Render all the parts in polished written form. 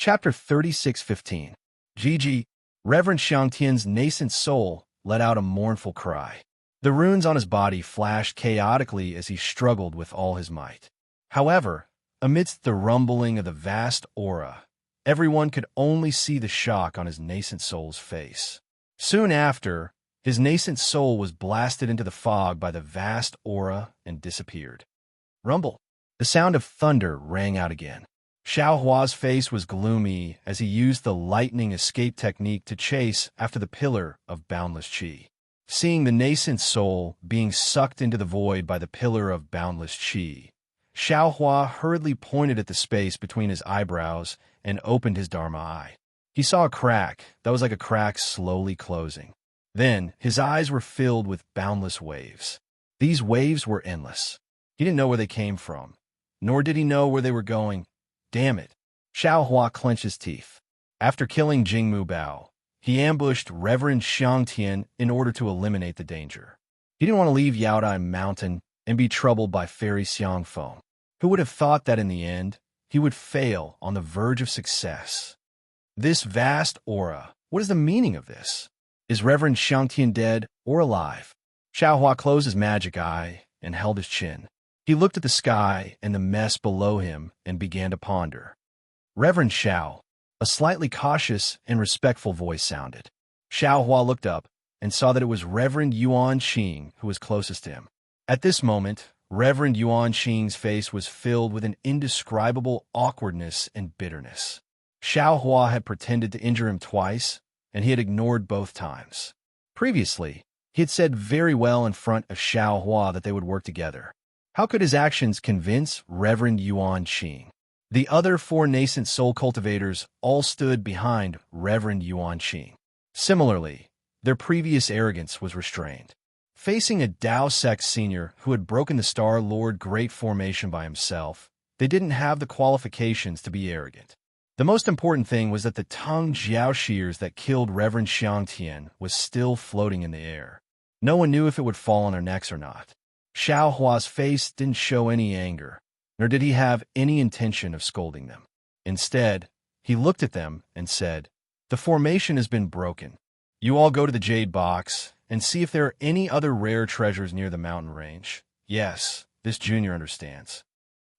Chapter 36:15. Gigi, Reverend Xiangtian's nascent soul, let out a mournful cry. The runes on his body flashed chaotically as he struggled with all his might. However, amidst the rumbling of the vast aura, everyone could only see the shock on his nascent soul's face. Soon after, his nascent soul was blasted into the fog by the vast aura and disappeared. Rumble. The sound of thunder rang out again. Xiao Hua's face was gloomy as he used the lightning escape technique to chase after the pillar of boundless qi. Seeing the nascent soul being sucked into the void by the pillar of boundless qi, Xiao Hua hurriedly pointed at the space between his eyebrows and opened his Dharma eye. He saw a crack that was like a crack slowly closing. Then, his eyes were filled with boundless waves. These waves were endless. He didn't know where they came from, nor did he know where they were going. Damn it. Xiao Hua clenched his teeth. After killing Jingmu Bao, he ambushed Reverend Xiangtian in order to eliminate the danger. He didn't want to leave Yaodai Mountain and be troubled by Fairy Xiangfeng. Who would have thought that in the end, he would fail on the verge of success? This vast aura, what is the meaning of this? Is Reverend Xiangtian dead or alive? Xiao Hua closed his magic eye and held his chin. He looked at the sky and the mess below him and began to ponder. Reverend Xiao, a slightly cautious and respectful voice sounded. Xiao Hua looked up and saw that it was Reverend Yuan Xing who was closest to him. At this moment, Reverend Yuan Xing's face was filled with an indescribable awkwardness and bitterness. Xiao Hua had pretended to injure him twice, and he had ignored both times. Previously, he had said very well in front of Xiao Hua that they would work together. How could his actions convince Reverend Yuan Xing? The other 4 nascent soul cultivators all stood behind Reverend Yuan Xing. Similarly, their previous arrogance was restrained. Facing a Dao sect senior who had broken the Star Lord Great Formation by himself, they didn't have the qualifications to be arrogant. The most important thing was that the Tang Jiao shears that killed Reverend Xiangtian was still floating in the air. No one knew if it would fall on their necks or not. Xiao Hua's face didn't show any anger, nor did he have any intention of scolding them. Instead, he looked at them and said, "The formation has been broken. You all go to the Jade Box and see if there are any other rare treasures near the mountain range. Yes, this junior understands."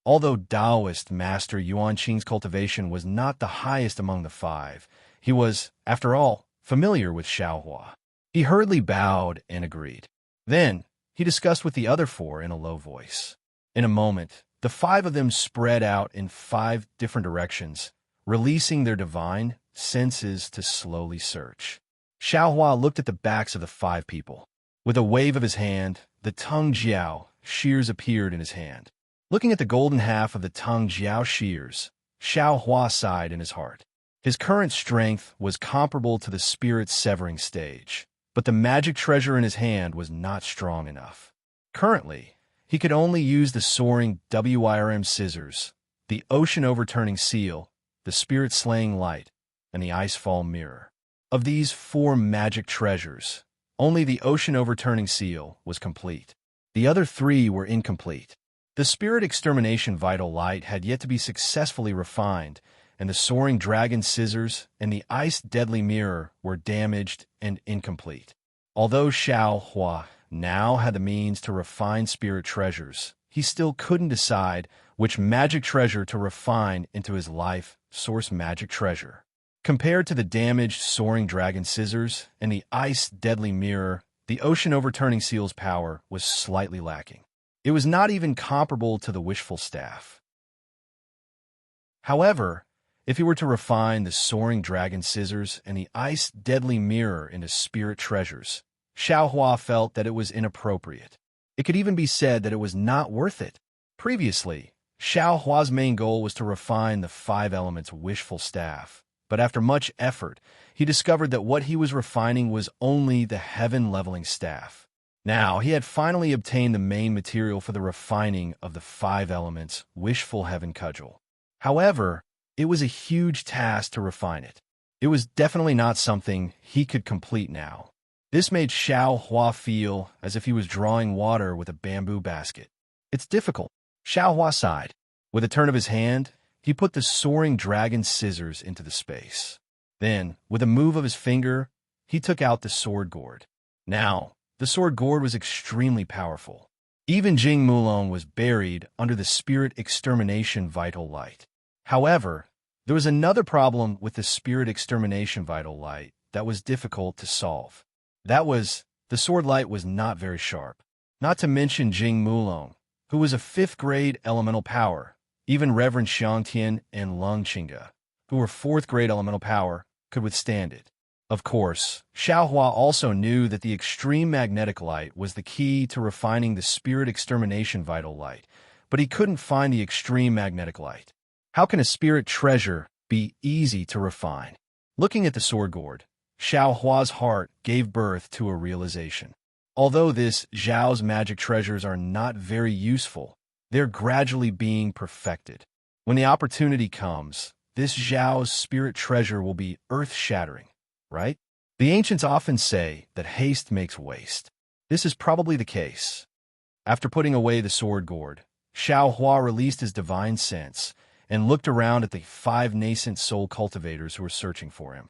Although Taoist Master Yuan Qing's cultivation was not the highest among the 5, he was, after all, familiar with Xiao Hua. He hurriedly bowed and agreed. Then, he discussed with the other 4 in a low voice. In a moment, the 5 of them spread out in 5 different directions, releasing their divine senses to slowly search. Xiao Hua looked at the backs of the 5 people. With a wave of his hand, the Tang Jiao shears appeared in his hand. Looking at the golden half of the Tang Jiao shears, Xiao Hua sighed in his heart. His current strength was comparable to the spirit severing stage, but the magic treasure in his hand was not strong enough. Currently, he could only use the soaring WIRM scissors, the ocean overturning seal, the spirit slaying light, and the icefall mirror. Of these 4 magic treasures, only the ocean overturning seal was complete. The other 3 were incomplete. The spirit extermination vital light had yet to be successfully refined, and the soaring dragon scissors and the ice deadly mirror were damaged and incomplete. Although Xiao Hua now had the means to refine spirit treasures, he still couldn't decide which magic treasure to refine into his life source magic treasure. Compared to the damaged soaring dragon scissors and the ice deadly mirror, the ocean overturning seal's power was slightly lacking. It was not even comparable to the wishful staff. However, if he were to refine the soaring dragon scissors and the ice deadly mirror into spirit treasures, Xiao Hua felt that it was inappropriate. It could even be said that it was not worth it. Previously, Xiao Hua's main goal was to refine the 5 elements wishful staff, but after much effort, he discovered that what he was refining was only the heaven-leveling staff. Now, he had finally obtained the main material for the refining of the 5 elements wishful heaven cudgel. However, it was a huge task to refine it. It was definitely not something he could complete now. This made Xiao Hua feel as if he was drawing water with a bamboo basket. It's difficult. Xiao Hua sighed. With a turn of his hand, he put the soaring dragon scissors into the space. Then, with a move of his finger, he took out the sword gourd. Now, the sword gourd was extremely powerful. Even Jing Mulong was buried under the spirit extermination vital light. However, there was another problem with the spirit extermination vital light that was difficult to solve. That was, the sword light was not very sharp. Not to mention Jing Mulong, who was a 5th grade elemental power. Even Reverend Xiangtian and Lung Qingge, who were 4th grade elemental power, could withstand it. Of course, Xiaohua also knew that the extreme magnetic light was the key to refining the spirit extermination vital light, but he couldn't find the extreme magnetic light. How can a spirit treasure be easy to refine? Looking at the sword gourd, Xiaohua's heart gave birth to a realization. Although this Zhao's magic treasures are not very useful, they're gradually being perfected. When the opportunity comes, this Zhao's spirit treasure will be earth-shattering, right? The ancients often say that haste makes waste. This is probably the case. After putting away the sword gourd, Xiaohua released his divine sense and looked around at the 5 nascent soul cultivators who were searching for him.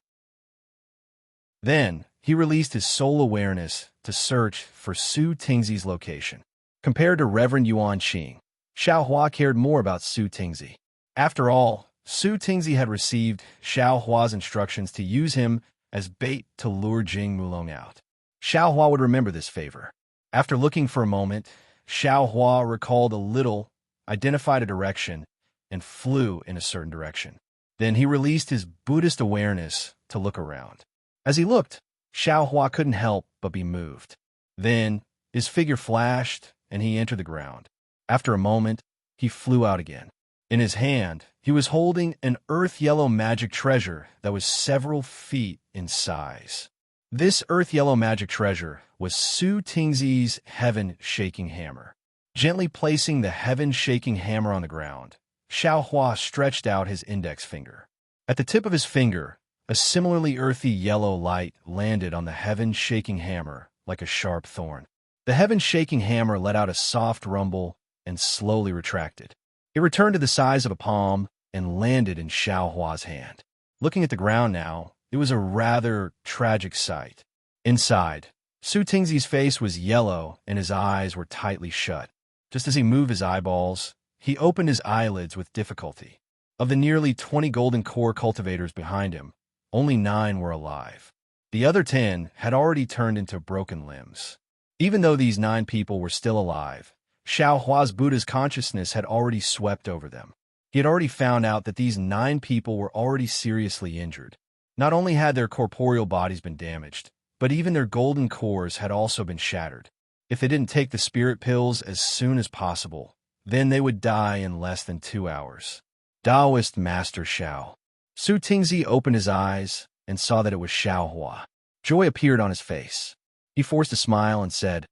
Then, he released his soul awareness to search for Su Tingzi's location. Compared to Reverend Yuan Qing, Xiaohua cared more about Su Tingzi. After all, Su Tingzi had received Xiaohua's instructions to use him as bait to lure Jing Mulong out. Xiaohua would remember this favor. After looking for a moment, Xiaohua recalled a little, identified a direction, and flew in a certain direction. Then he released his Buddhist awareness to look around. As he looked, Xiaohua couldn't help but be moved. Then, his figure flashed, and he entered the ground. After a moment, he flew out again. In his hand, he was holding an earth-yellow magic treasure that was several feet in size. This earth-yellow magic treasure was Su Tingzi's heaven-shaking hammer. Gently placing the heaven-shaking hammer on the ground, Xiaohua stretched out his index finger. At the tip of his finger, a similarly earthy yellow light landed on the heaven-shaking hammer like a sharp thorn. The heaven-shaking hammer let out a soft rumble and slowly retracted. It returned to the size of a palm and landed in Xiaohua's hand. Looking at the ground now, it was a rather tragic sight. Inside, Su Tingzi's face was yellow and his eyes were tightly shut. Just as he moved his eyeballs, he opened his eyelids with difficulty. Of the nearly 20 golden core cultivators behind him, only 9 were alive. The other 10 had already turned into broken limbs. Even though these 9 people were still alive, Xiaohua's Buddha's consciousness had already swept over them. He had already found out that these 9 people were already seriously injured. Not only had their corporeal bodies been damaged, but even their golden cores had also been shattered. If they didn't take the spirit pills as soon as possible, then they would die in less than 2 hours. Taoist Master Xiao. Su Tingzi opened his eyes and saw that it was Xiaohua. Joy appeared on his face. He forced a smile and said,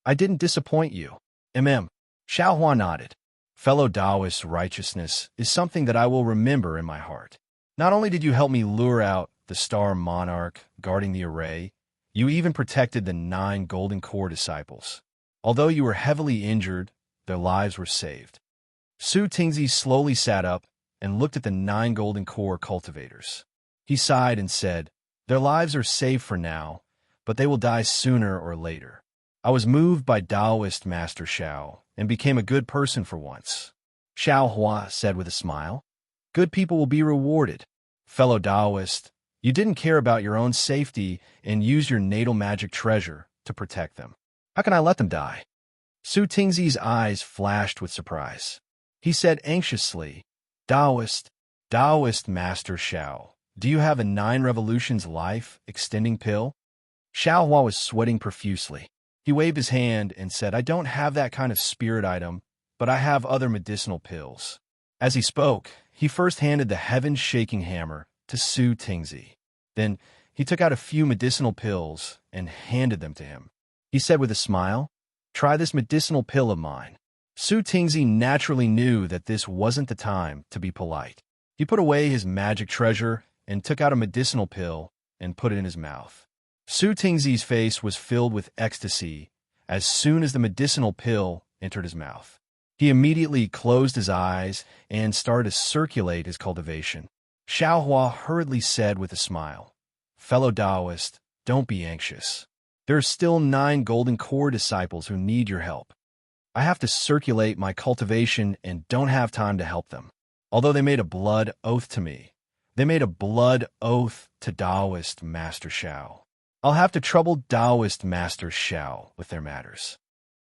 "I didn't disappoint you." Xiaohua nodded. "Fellow Taoist, righteousness is something that I will remember in my heart. Not only did you help me lure out the star monarch guarding the array, you even protected the 9 golden core disciples. Although you were heavily injured, their lives were saved." Su Tingzi slowly sat up and looked at the 9 golden core cultivators. He sighed and said, "Their lives are saved for now, but they will die sooner or later. I was moved by Taoist Master Xiao and became a good person for once." Xiaohua said with a smile, "Good people will be rewarded. Fellow Taoist, you didn't care about your own safety and used your natal magic treasure to protect them. How can I let them die?" Su Tingzi's eyes flashed with surprise. He said anxiously, Taoist Master Xiao, do you have a 9 revolutions life extending pill?" Xiaohua was sweating profusely. He waved his hand and said, "I don't have that kind of spirit item, but I have other medicinal pills." As he spoke, he first handed the heaven-shaking hammer to Su Tingzi. Then he took out a few medicinal pills and handed them to him. He said with a smile, "Try this medicinal pill of mine." Su Tingzi naturally knew that this wasn't the time to be polite. He put away his magic treasure and took out a medicinal pill and put it in his mouth. Su Tingzi's face was filled with ecstasy as soon as the medicinal pill entered his mouth. He immediately closed his eyes and started to circulate his cultivation. Xiaohua hurriedly said with a smile, "Fellow Taoist, don't be anxious. There are still 9 golden core disciples who need your help. I have to circulate my cultivation and don't have time to help them. Although they made a blood oath to me, they made a blood oath to Taoist Master Xiao. I'll have to trouble Taoist Master Xiao with their matters."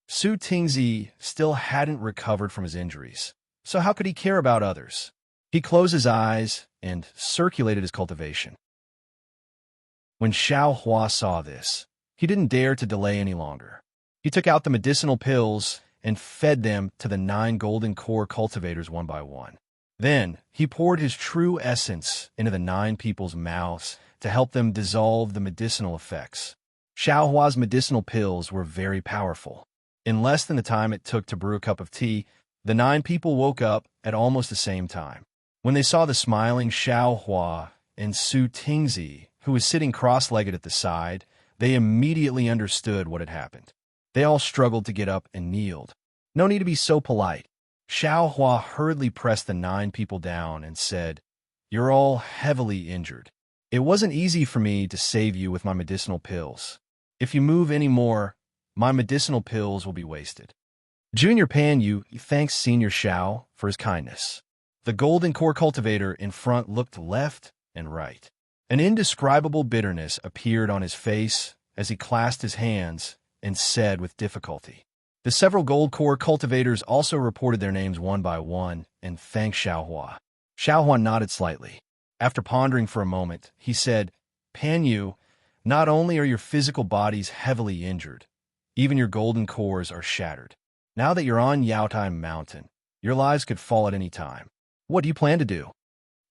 Su Tingzi still hadn't recovered from his injuries, so how could he care about others? He closed his eyes and circulated his cultivation. When Xiao Hua saw this, he didn't dare to delay any longer. He took out the medicinal pills and fed them to the 9 golden core cultivators one by one. Then, he poured his true essence into the 9 people's mouths to help them dissolve the medicinal effects. Xiao Hua's medicinal pills were very powerful. In less than the time it took to brew a cup of tea, the 9 people woke up at almost the same time. When they saw the smiling Xiao Hua and Su Tingzi, who was sitting cross-legged at the side, they immediately understood what had happened. They all struggled to get up and kneeled. "No need to be so polite." Xiao Hua hurriedly pressed the 9 people down and said, "You're all heavily injured. It wasn't easy for me to save you with my medicinal pills. If you move any more, my medicinal pills will be wasted." Junior Pan Yu thanks Senior Xiao for his kindness. The golden core cultivator in front looked left and right. An indescribable bitterness appeared on his face as he clasped his hands and said with difficulty. The several gold core cultivators also reported their names one by one and thanked Xiaohua. Xiaohua nodded slightly. After pondering for a moment, he said, "Pan Yu, not only are your physical bodies heavily injured, even your golden cores are shattered. Now that you're on Yaotai Mountain, your lives could fall at any time. What do you plan to do?"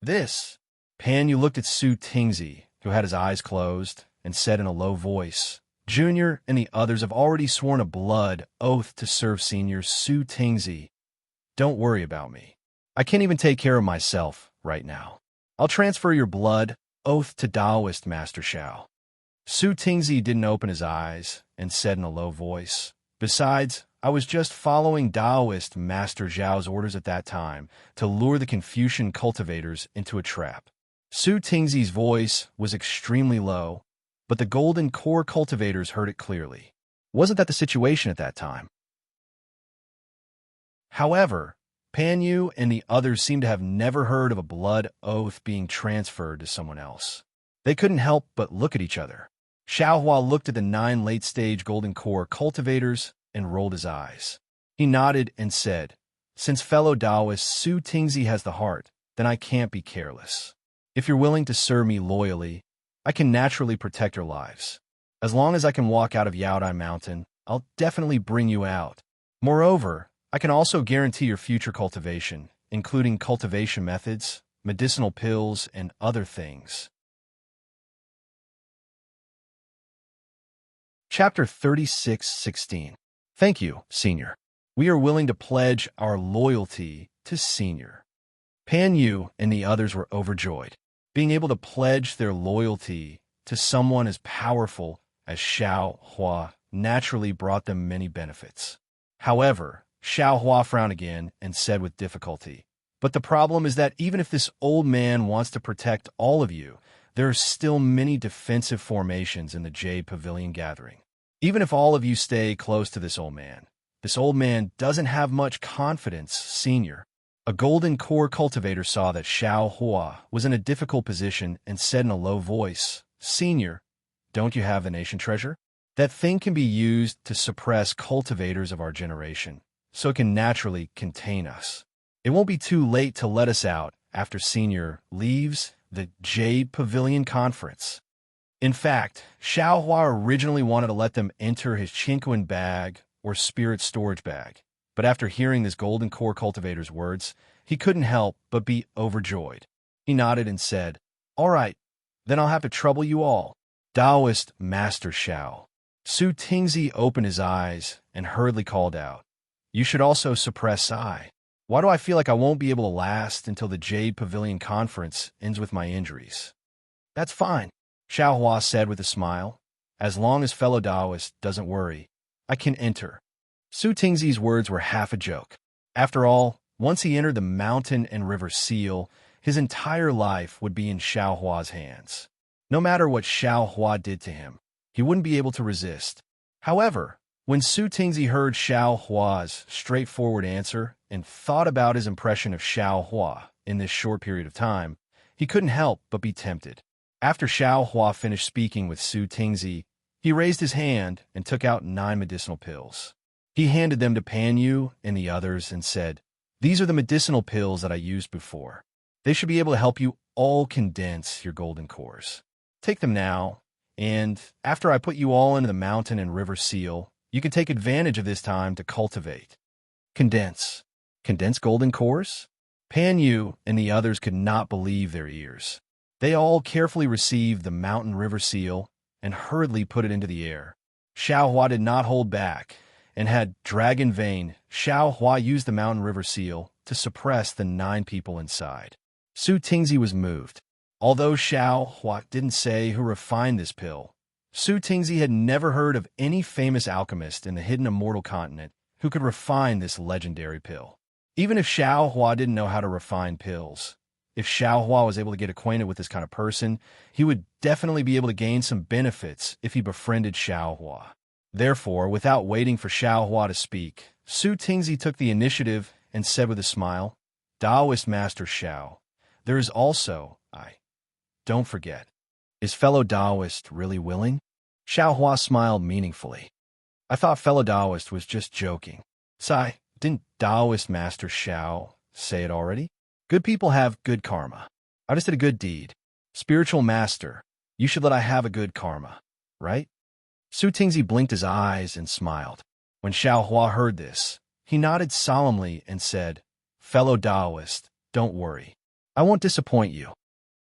"This." Pan Yu looked at Su Tingzi, who had his eyes closed, and said in a low voice, "Junior and the others have already sworn a blood oath to serve Senior Su Tingzi. Don't worry about me. I can't even take care of myself right now. I'll transfer your blood oath to Taoist Master Xiao." Su Tingzi didn't open his eyes and said in a low voice, "Besides, I was just following Taoist Master Zhao's orders at that time to lure the Confucian cultivators into a trap." Su Tingzi's voice was extremely low, but the golden core cultivators heard it clearly. Wasn't that the situation at that time? However, Pan Yu and the others seemed to have never heard of a blood oath being transferred to someone else. They couldn't help but look at each other. Xiaohua looked at the 9 late-stage golden core cultivators and rolled his eyes. He nodded and said, "Since fellow Taoist Su Tingzi has the heart, then I can't be careless. If you're willing to serve me loyally, I can naturally protect your lives. As long as I can walk out of Yaodai Mountain, I'll definitely bring you out. Moreover, I can also guarantee your future cultivation, including cultivation methods, medicinal pills, and other things." Chapter 36:16. Thank you, Senior. We are willing to pledge our loyalty to Senior. Pan Yu and the others were overjoyed. Being able to pledge their loyalty to someone as powerful as Xiao Hua naturally brought them many benefits. However, Xiao Hua frowned again and said with difficulty, "But the problem is that even if this old man wants to protect all of you, there are still many defensive formations in the Jade Pavilion gathering. Even if all of you stay close to this old man doesn't have much confidence, Senior." A golden core cultivator saw that Xiao Hua was in a difficult position and said in a low voice, "Senior, don't you have the nation treasure? That thing can be used to suppress cultivators of our generation, so it can naturally contain us. It won't be too late to let us out after Senior leaves the Jade Pavilion Conference." In fact, Xiao Hua originally wanted to let them enter his Qinquan bag or spirit storage bag, but after hearing this golden core cultivator's words, he couldn't help but be overjoyed. He nodded and said, "All right, then I'll have to trouble you all." Taoist Master Xiao. Su Tingzi opened his eyes and hurriedly called out, "You should also suppress I. Why do I feel like I won't be able to last until the Jade Pavilion Conference ends with my injuries?" "That's fine," Xiao Hua said with a smile. "As long as fellow Taoist doesn't worry, I can enter." Su Tingzi's words were half a joke. After all, once he entered the mountain and river seal, his entire life would be in Xiao Hua's hands. No matter what Xiao Hua did to him, he wouldn't be able to resist. However, when Su Tingzi heard Xiao Hua's straightforward answer and thought about his impression of Xiao Hua in this short period of time, he couldn't help but be tempted. After Xiao Hua finished speaking with Su Tingzi, he raised his hand and took out 9 medicinal pills. He handed them to Pan Yu and the others and said, "These are the medicinal pills that I used before. They should be able to help you all condense your golden cores. Take them now, and after I put you all into the mountain and river seal, you can take advantage of this time to cultivate." Condense. Condense golden cores? Pan Yu and the others could not believe their ears. They all carefully received the mountain river seal and hurriedly put it into the air. Xiao Hua did not hold back and had dragon vein. Xiao Hua used the mountain river seal to suppress the 9 people inside. Su Tingzi was moved. Although Xiao Hua didn't say who refined this pill, Su Tingzi had never heard of any famous alchemist in the hidden immortal continent who could refine this legendary pill. Even if Xiao Hua didn't know how to refine pills, if Xiao Hua was able to get acquainted with this kind of person, he would definitely be able to gain some benefits if he befriended Xiao Hua. Therefore, without waiting for Xiao Hua to speak, Su Tingzi took the initiative and said with a smile, "Taoist Master Xiao, there is also, don't forget, is fellow Taoist really willing?" Xiao Hua smiled meaningfully. "I thought fellow Taoist was just joking." "Sai, didn't Taoist Master Xiao say it already? Good people have good karma. I just did a good deed. Spiritual Master, you should let I have a good karma, right?" Su Tingzi blinked his eyes and smiled. When Xiao Hua heard this, he nodded solemnly and said, "Fellow Taoist, don't worry. I won't disappoint you.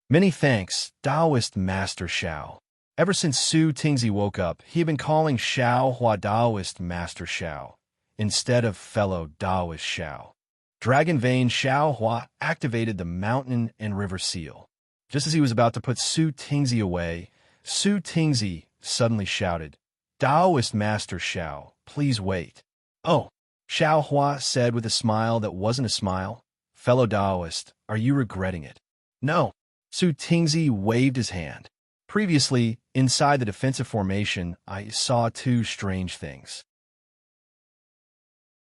Many thanks, Taoist Master Xiao." Ever since Su Tingzi woke up, he had been calling Xiao Hua Taoist Master Xiao, instead of fellow Taoist Xiao. Dragon Vein Xiao Hua activated the mountain and river seal. Just as he was about to put Su Tingzi away, Su Tingzi suddenly shouted, "Taoist Master Xiao, please wait." "Oh," Xiao Hua said with a smile that wasn't a smile. "Fellow Taoist, are you regretting it?" "No." Su Tingzi waved his hand. "Previously, inside the defensive formation, I saw 2 strange things.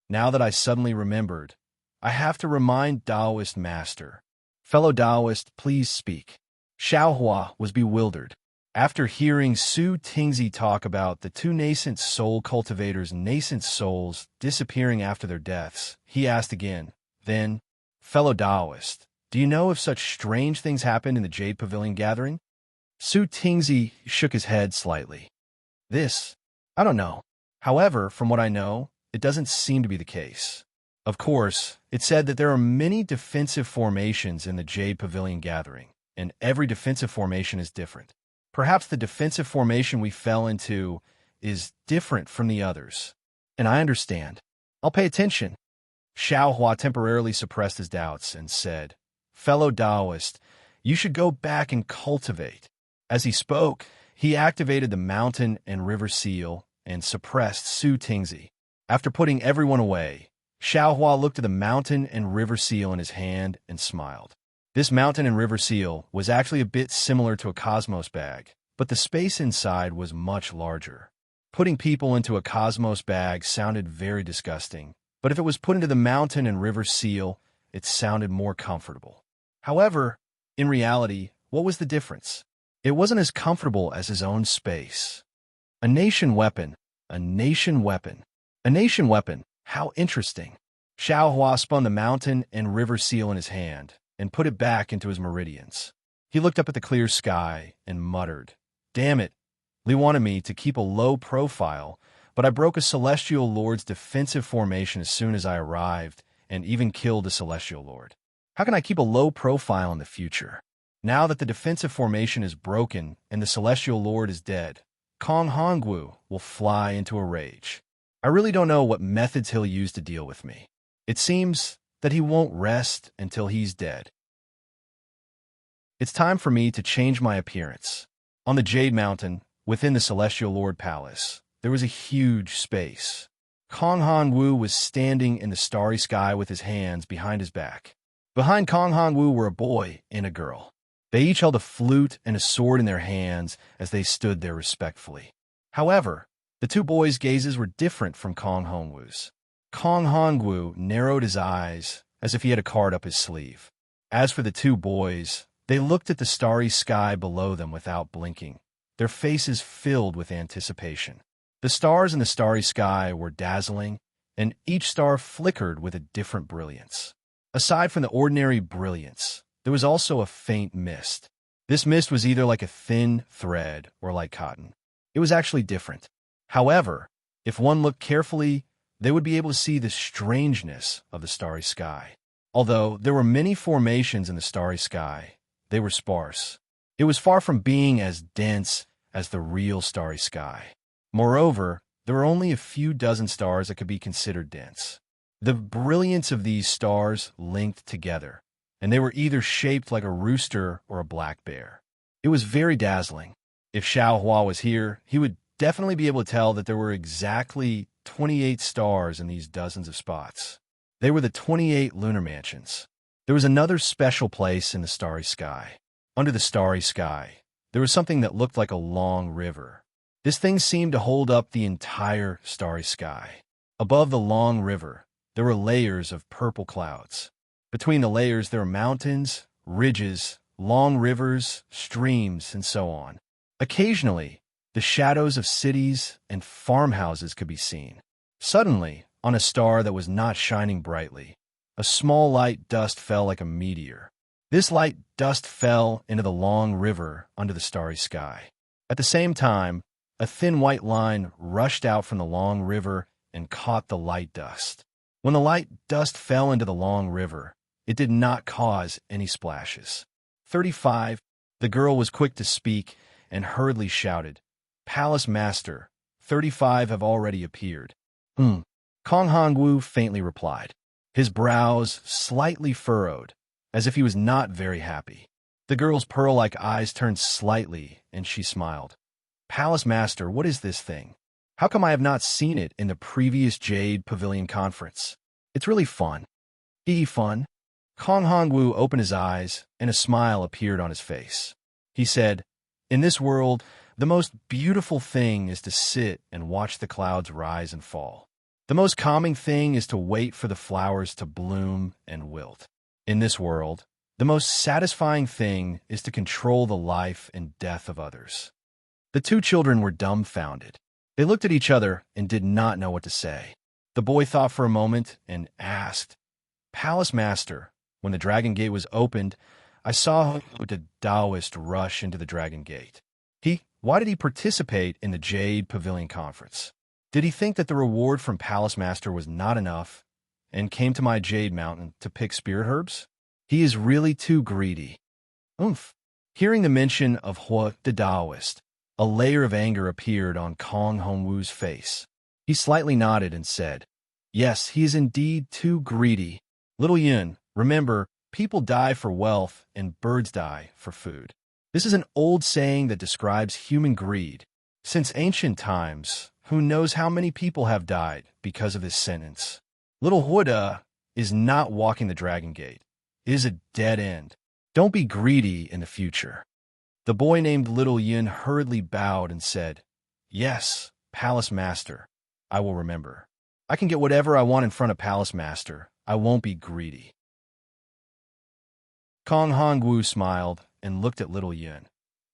Now that I suddenly remembered, I have to remind Taoist Master. Fellow Taoist, please speak." Xiao Hua was bewildered. After hearing Su Tingzi talk about the 2 nascent soul cultivators' nascent souls disappearing after their deaths, he asked again, "Then, fellow Taoist, do you know if such strange things happened in the Jade Pavilion gathering?" Su Tingzi shook his head slightly. I don't know. However, from what I know, it doesn't seem to be the case. Of course, it said that there are many defensive formations in the Jade Pavilion gathering, and every defensive formation is different. Perhaps the defensive formation we fell into is different from the others. And I understand. I'll pay attention. Xiao Hua temporarily suppressed his doubts and said, "Fellow Taoist, you should go back and cultivate." As he spoke, he activated the mountain and river seal and suppressed Su Tingzi. After putting everyone away, Xiao Hua looked at the mountain and river seal in his hand and smiled. This mountain and river seal was actually a bit similar to a cosmos bag, but the space inside was much larger. Putting people into a cosmos bag sounded very disgusting, but if it was put into the mountain and river seal, it sounded more comfortable. However, in reality, what was the difference? It wasn't as comfortable as his own space. A nation weapon. A nation weapon. A nation weapon. How interesting. Xiao Hua spun the mountain and river seal in his hand and put it back into his meridians. He looked up at the clear sky and muttered, "Damn it. Li wanted me to keep a low profile, but I broke a Celestial Lord's defensive formation as soon as I arrived and even killed a Celestial Lord. How can I keep a low profile in the future? Now that the defensive formation is broken and the Celestial Lord is dead, Kong Hongwu will fly into a rage. I really don't know what methods he'll use to deal with me. It seems that he won't rest until he's dead. It's time for me to change my appearance." On the Jade Mountain, within the Celestial Lord Palace, there was a huge space. Kong Han-woo was standing in the starry sky with his hands behind his back. Behind Kong Han-woo were a boy and a girl. They each held a flute and a sword in their hands as they stood there respectfully. However, the two boys' gazes were different from Kong Han-woo's. Kong Han-woo narrowed his eyes as if he had a card up his sleeve. As for the two boys, they looked at the starry sky below them without blinking, their faces filled with anticipation. The stars in the starry sky were dazzling, and each star flickered with a different brilliance. Aside from the ordinary brilliance, there was also a faint mist. This mist was either like a thin thread or like cotton. It was actually different. However, if one looked carefully, they would be able to see the strangeness of the starry sky. Although there were many formations in the starry sky, they were sparse. It was far from being as dense as the real starry sky. Moreover, there were only a few dozen stars that could be considered dense. The brilliance of these stars linked together, and they were either shaped like a rooster or a black bear. It was very dazzling. If Xiao Hua was here, he would definitely be able to tell that there were exactly 28 stars in these dozens of spots. They were the 28 lunar mansions. There was another special place in the starry sky. Under the starry sky, there was something that looked like a long river. This thing seemed to hold up the entire starry sky. Above the long river, there were layers of purple clouds. Between the layers, there were mountains, ridges, long rivers, streams, and so on. Occasionally, the shadows of cities and farmhouses could be seen. Suddenly, on a star that was not shining brightly, a small light dust fell like a meteor. This light dust fell into the long river under the starry sky. At the same time, a thin white line rushed out from the long river and caught the light dust. When the light dust fell into the long river, it did not cause any splashes. 35. The girl was quick to speak and hurriedly shouted, "Palace Master, 35 have already appeared." Kong Han-woo faintly replied, his brows slightly furrowed, as if he was not very happy. The girl's pearl-like eyes turned slightly, and she smiled. "Palace Master, what is this thing? How come I have not seen it in the previous Jade Pavilion conference? It's really fun." Fun? Kong Han-woo opened his eyes, and a smile appeared on his face. He said, "In this world, the most beautiful thing is to sit and watch the clouds rise and fall. The most calming thing is to wait for the flowers to bloom and wilt. In this world, the most satisfying thing is to control the life and death of others." The two children were dumbfounded. They looked at each other and did not know what to say. The boy thought for a moment and asked, "Palace Master, when the Dragon Gate was opened, I saw the Taoist rush into the Dragon Gate. Why did he participate in the Jade Pavilion Conference? Did he think that the reward from Palace Master was not enough and came to my Jade Mountain to pick spirit herbs? He is really too greedy." Hearing the mention of Hua the Taoist, a layer of anger appeared on Kong Han-woo's face. He slightly nodded and said, "Yes, he is indeed too greedy. Little Yun, remember, people die for wealth and birds die for food. This is an old saying that describes human greed. Since ancient times, who knows how many people have died because of this sentence. Little Huda is not walking the Dragon Gate. It is a dead end. Don't be greedy in the future." The boy named Little Yun hurriedly bowed and said, "Yes, Palace Master, I will remember. I can get whatever I want in front of Palace Master. I won't be greedy." Kong Han-woo smiled and looked at Little Yun.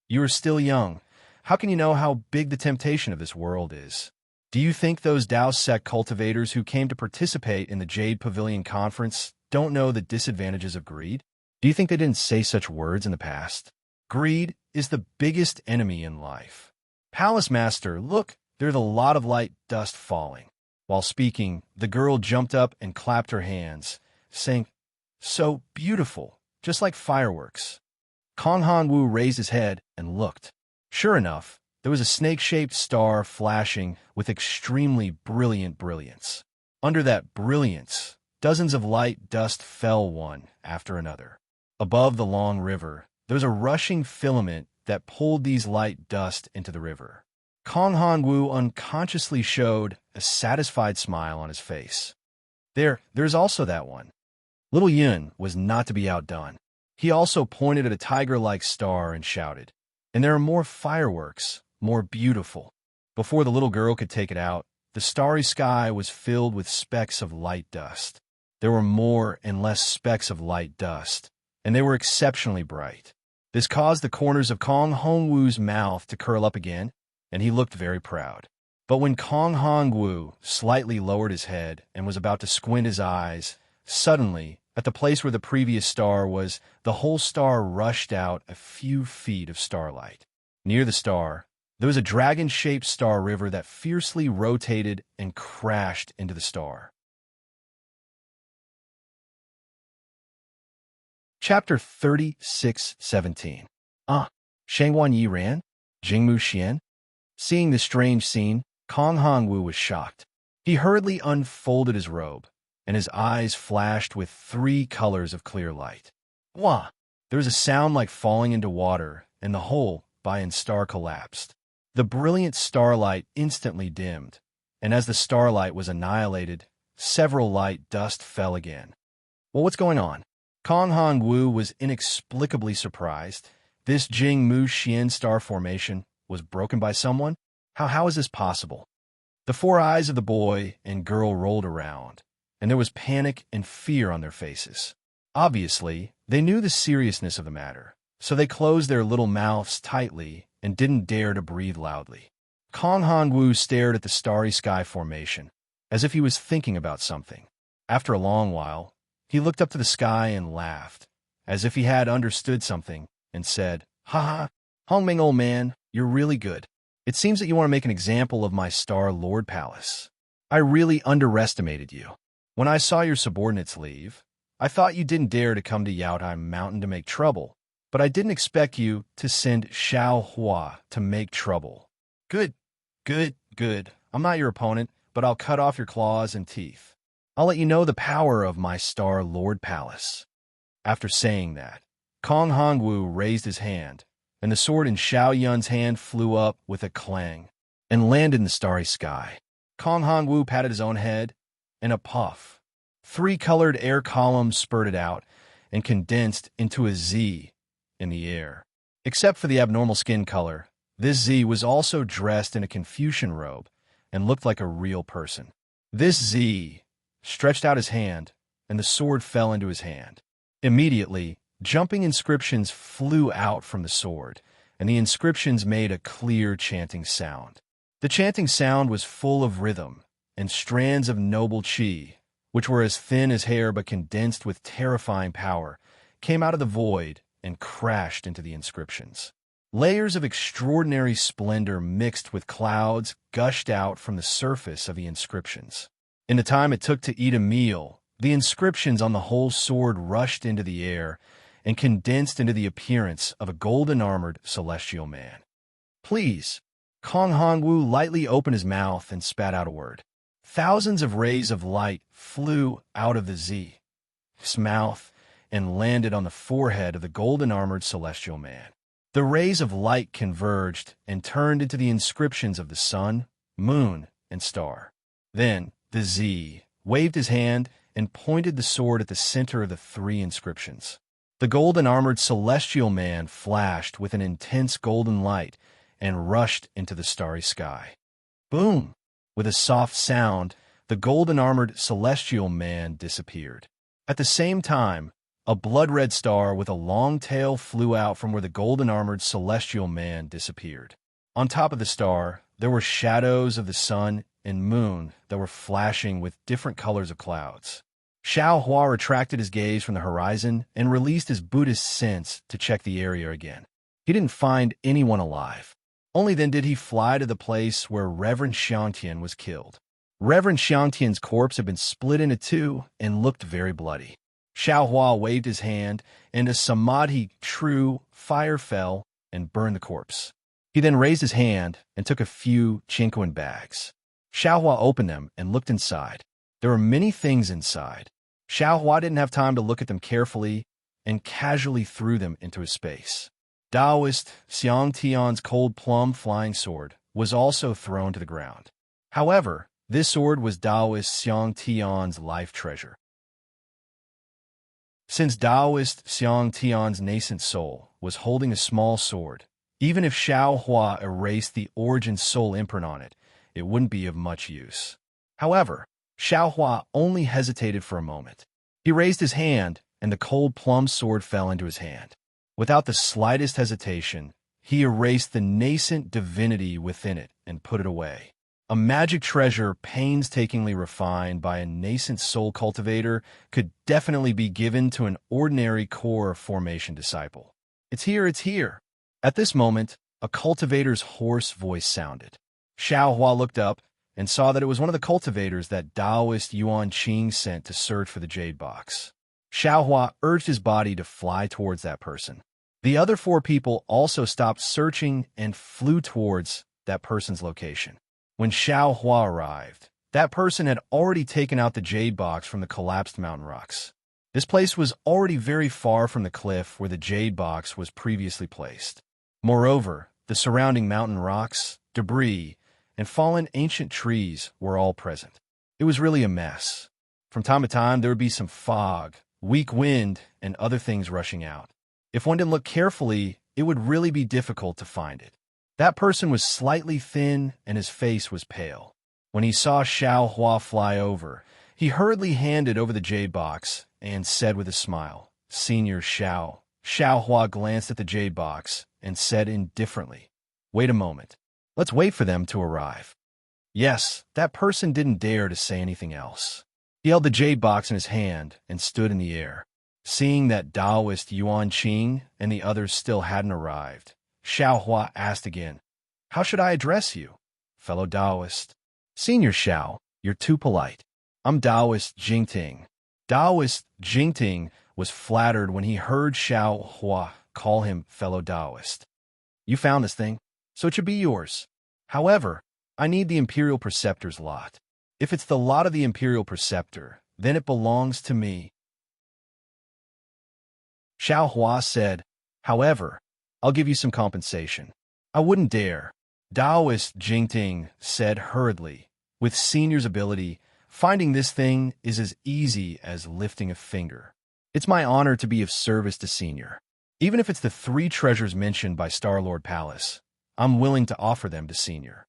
"You are still young. How can you know how big the temptation of this world is? Do you think those Tao sect cultivators who came to participate in the Jade Pavilion Conference don't know the disadvantages of greed? Do you think they didn't say such words in the past? Greed is the biggest enemy in life. Palace Master, look, there's a lot of light dust falling." While speaking, the girl jumped up and clapped her hands, saying, "So beautiful, just like fireworks." Kong Han-woo raised his head and looked. Sure enough, there was a snake-shaped star flashing with extremely brilliant brilliance. Under that brilliance, dozens of light dust fell one after another. Above the long river, there was a rushing filament that pulled these light dust into the river. Kong Hongwu unconsciously showed a satisfied smile on his face. There's also that one. Little Yun was not to be outdone. He also pointed at a tiger-like star and shouted, "And there are more fireworks, more beautiful." Before the little girl could take it out, the starry sky was filled with specks of light dust. There were more and less specks of light dust, and they were exceptionally bright. This caused the corners of Kong Hongwu's mouth to curl up again, and he looked very proud. But when Kong Hongwu slightly lowered his head and was about to squint his eyes, suddenly, at the place where the previous star was, the whole star rushed out a few feet of starlight. Near the star, there was a dragon-shaped star river that fiercely rotated and crashed into the star. Chapter 36:17. Shangwan Yi ran? Jingmu Xian? Seeing this strange scene, Kong Hongwu was shocked. He hurriedly unfolded his robe, and his eyes flashed with 3 colors of clear light. Wah! There was a sound like falling into water, and the whole Bayan star collapsed. The brilliant starlight instantly dimmed, and as the starlight was annihilated, several light dust fell again. Well, what's going on? Kong Hongwu was inexplicably surprised. This Jingmu Xian star formation was broken by someone? How is this possible? The 4 eyes of the boy and girl rolled around, and there was panic and fear on their faces. Obviously, they knew the seriousness of the matter, so they closed their little mouths tightly and didn't dare to breathe loudly. Kong Hongwu stared at the starry sky formation, as if he was thinking about something. After a long while, he looked up to the sky and laughed, as if he had understood something, and said, "Ha ha, Hongming old man, you're really good. It seems that you want to make an example of my Star Lord Palace. I really underestimated you. When I saw your subordinates leave, I thought you didn't dare to come to Yaotai Mountain to make trouble, but I didn't expect you to send Xiao Hua to make trouble. Good. I'm not your opponent, but I'll cut off your claws and teeth. I'll let you know the power of my Star Lord Palace." After saying that, Kong Hongwu raised his hand, and the sword in Xiao Yun's hand flew up with a clang and landed in the starry sky. Kong Hongwu patted his own head, and a puff. 3 colored air columns spurted out and condensed into a Z in the air. Except for the abnormal skin color, this Z was also dressed in a Confucian robe and looked like a real person. This Z stretched out his hand, and the sword fell into his hand. Immediately, jumping inscriptions flew out from the sword, and the inscriptions made a clear chanting sound. The chanting sound was full of rhythm, and strands of noble qi, which were as thin as hair but condensed with terrifying power, came out of the void and crashed into the inscriptions. Layers of extraordinary splendor mixed with clouds gushed out from the surface of the inscriptions. In the time it took to eat a meal, the inscriptions on the whole sword rushed into the air and condensed into the appearance of a golden-armored celestial man. "Please." Kong Hongwu lightly opened his mouth and spat out a word. Thousands of rays of light flew out of the Z's mouth and landed on the forehead of the golden-armored celestial man. The rays of light converged and turned into the inscriptions of the sun, moon, and star. Then the Z waved his hand and pointed the sword at the center of the 3 inscriptions. The golden-armored celestial man flashed with an intense golden light and rushed into the starry sky. Boom! With a soft sound, the golden-armored celestial man disappeared. At the same time, a blood-red star with a long tail flew out from where the golden-armored celestial man disappeared. On top of the star, there were shadows of the sun and moon that were flashing with different colors of clouds. Xiao Hua retracted his gaze from the horizon and released his Buddhist sense to check the area again. He didn't find anyone alive. Only then did he fly to the place where Reverend Xiangtian was killed. Reverend Xiangtian's corpse had been split into 2 and looked very bloody. Xiao Hua waved his hand, and a samadhi true fire fell and burned the corpse. He then raised his hand and took a few Chinquan bags. Xiao Hua opened them and looked inside. There were many things inside. Xiao Hua didn't have time to look at them carefully and casually threw them into his space. Taoist Xiang Tian's cold plum flying sword was also thrown to the ground. However, this sword was Taoist Xiang Tian's life treasure. Since Taoist Xiang Tian's nascent soul was holding a small sword, even if Xiao Hua erased the origin soul imprint on it, it wouldn't be of much use. However, Xiao Hua only hesitated for a moment. He raised his hand, and the cold plum sword fell into his hand. Without the slightest hesitation, he erased the nascent divinity within it and put it away. A magic treasure painstakingly refined by a nascent soul cultivator could definitely be given to an ordinary core formation disciple. It's here, it's here. At this moment, a cultivator's hoarse voice sounded. Xiao Hua looked up and saw that it was one of the cultivators that Taoist Yuan Qing sent to search for the jade box. Xiao Hua urged his body to fly towards that person. The other 4 people also stopped searching and flew towards that person's location. When Xiao Hua arrived, that person had already taken out the jade box from the collapsed mountain rocks. This place was already very far from the cliff where the jade box was previously placed. Moreover, the surrounding mountain rocks, debris, and fallen ancient trees were all present. It was really a mess. From time to time, there would be some fog, weak wind, and other things rushing out. If one didn't look carefully, it would really be difficult to find it. That person was slightly thin, and his face was pale. When he saw Xiao Hua fly over, he hurriedly handed over the jade box and said with a smile, "Senior Xiao." Xiao Hua glanced at the jade box and said indifferently, "Wait a moment. Let's wait for them to arrive." Yes, that person didn't dare to say anything else. He held the jade box in his hand and stood in the air. Seeing that Taoist Yuan Qing and the others still hadn't arrived, Xiao Hua asked again, "How should I address you?" "Fellow Taoist." "Senior Xiao, you're too polite. I'm Taoist Jingting." Taoist Jingting was flattered when he heard Xiao Hua call him fellow Taoist. "You found this thing, so it should be yours. However, I need the Imperial Preceptor's lot. If it's the lot of the Imperial Preceptor, then it belongs to me." Xiao Hua said, "However, I'll give you some compensation." "I wouldn't dare." Taoist Jingting said hurriedly, "With Senior's ability, finding this thing is as easy as lifting a finger. It's my honor to be of service to Senior. Even if it's the 3 treasures mentioned by Star-Lord Palace, I'm willing to offer them to Senior."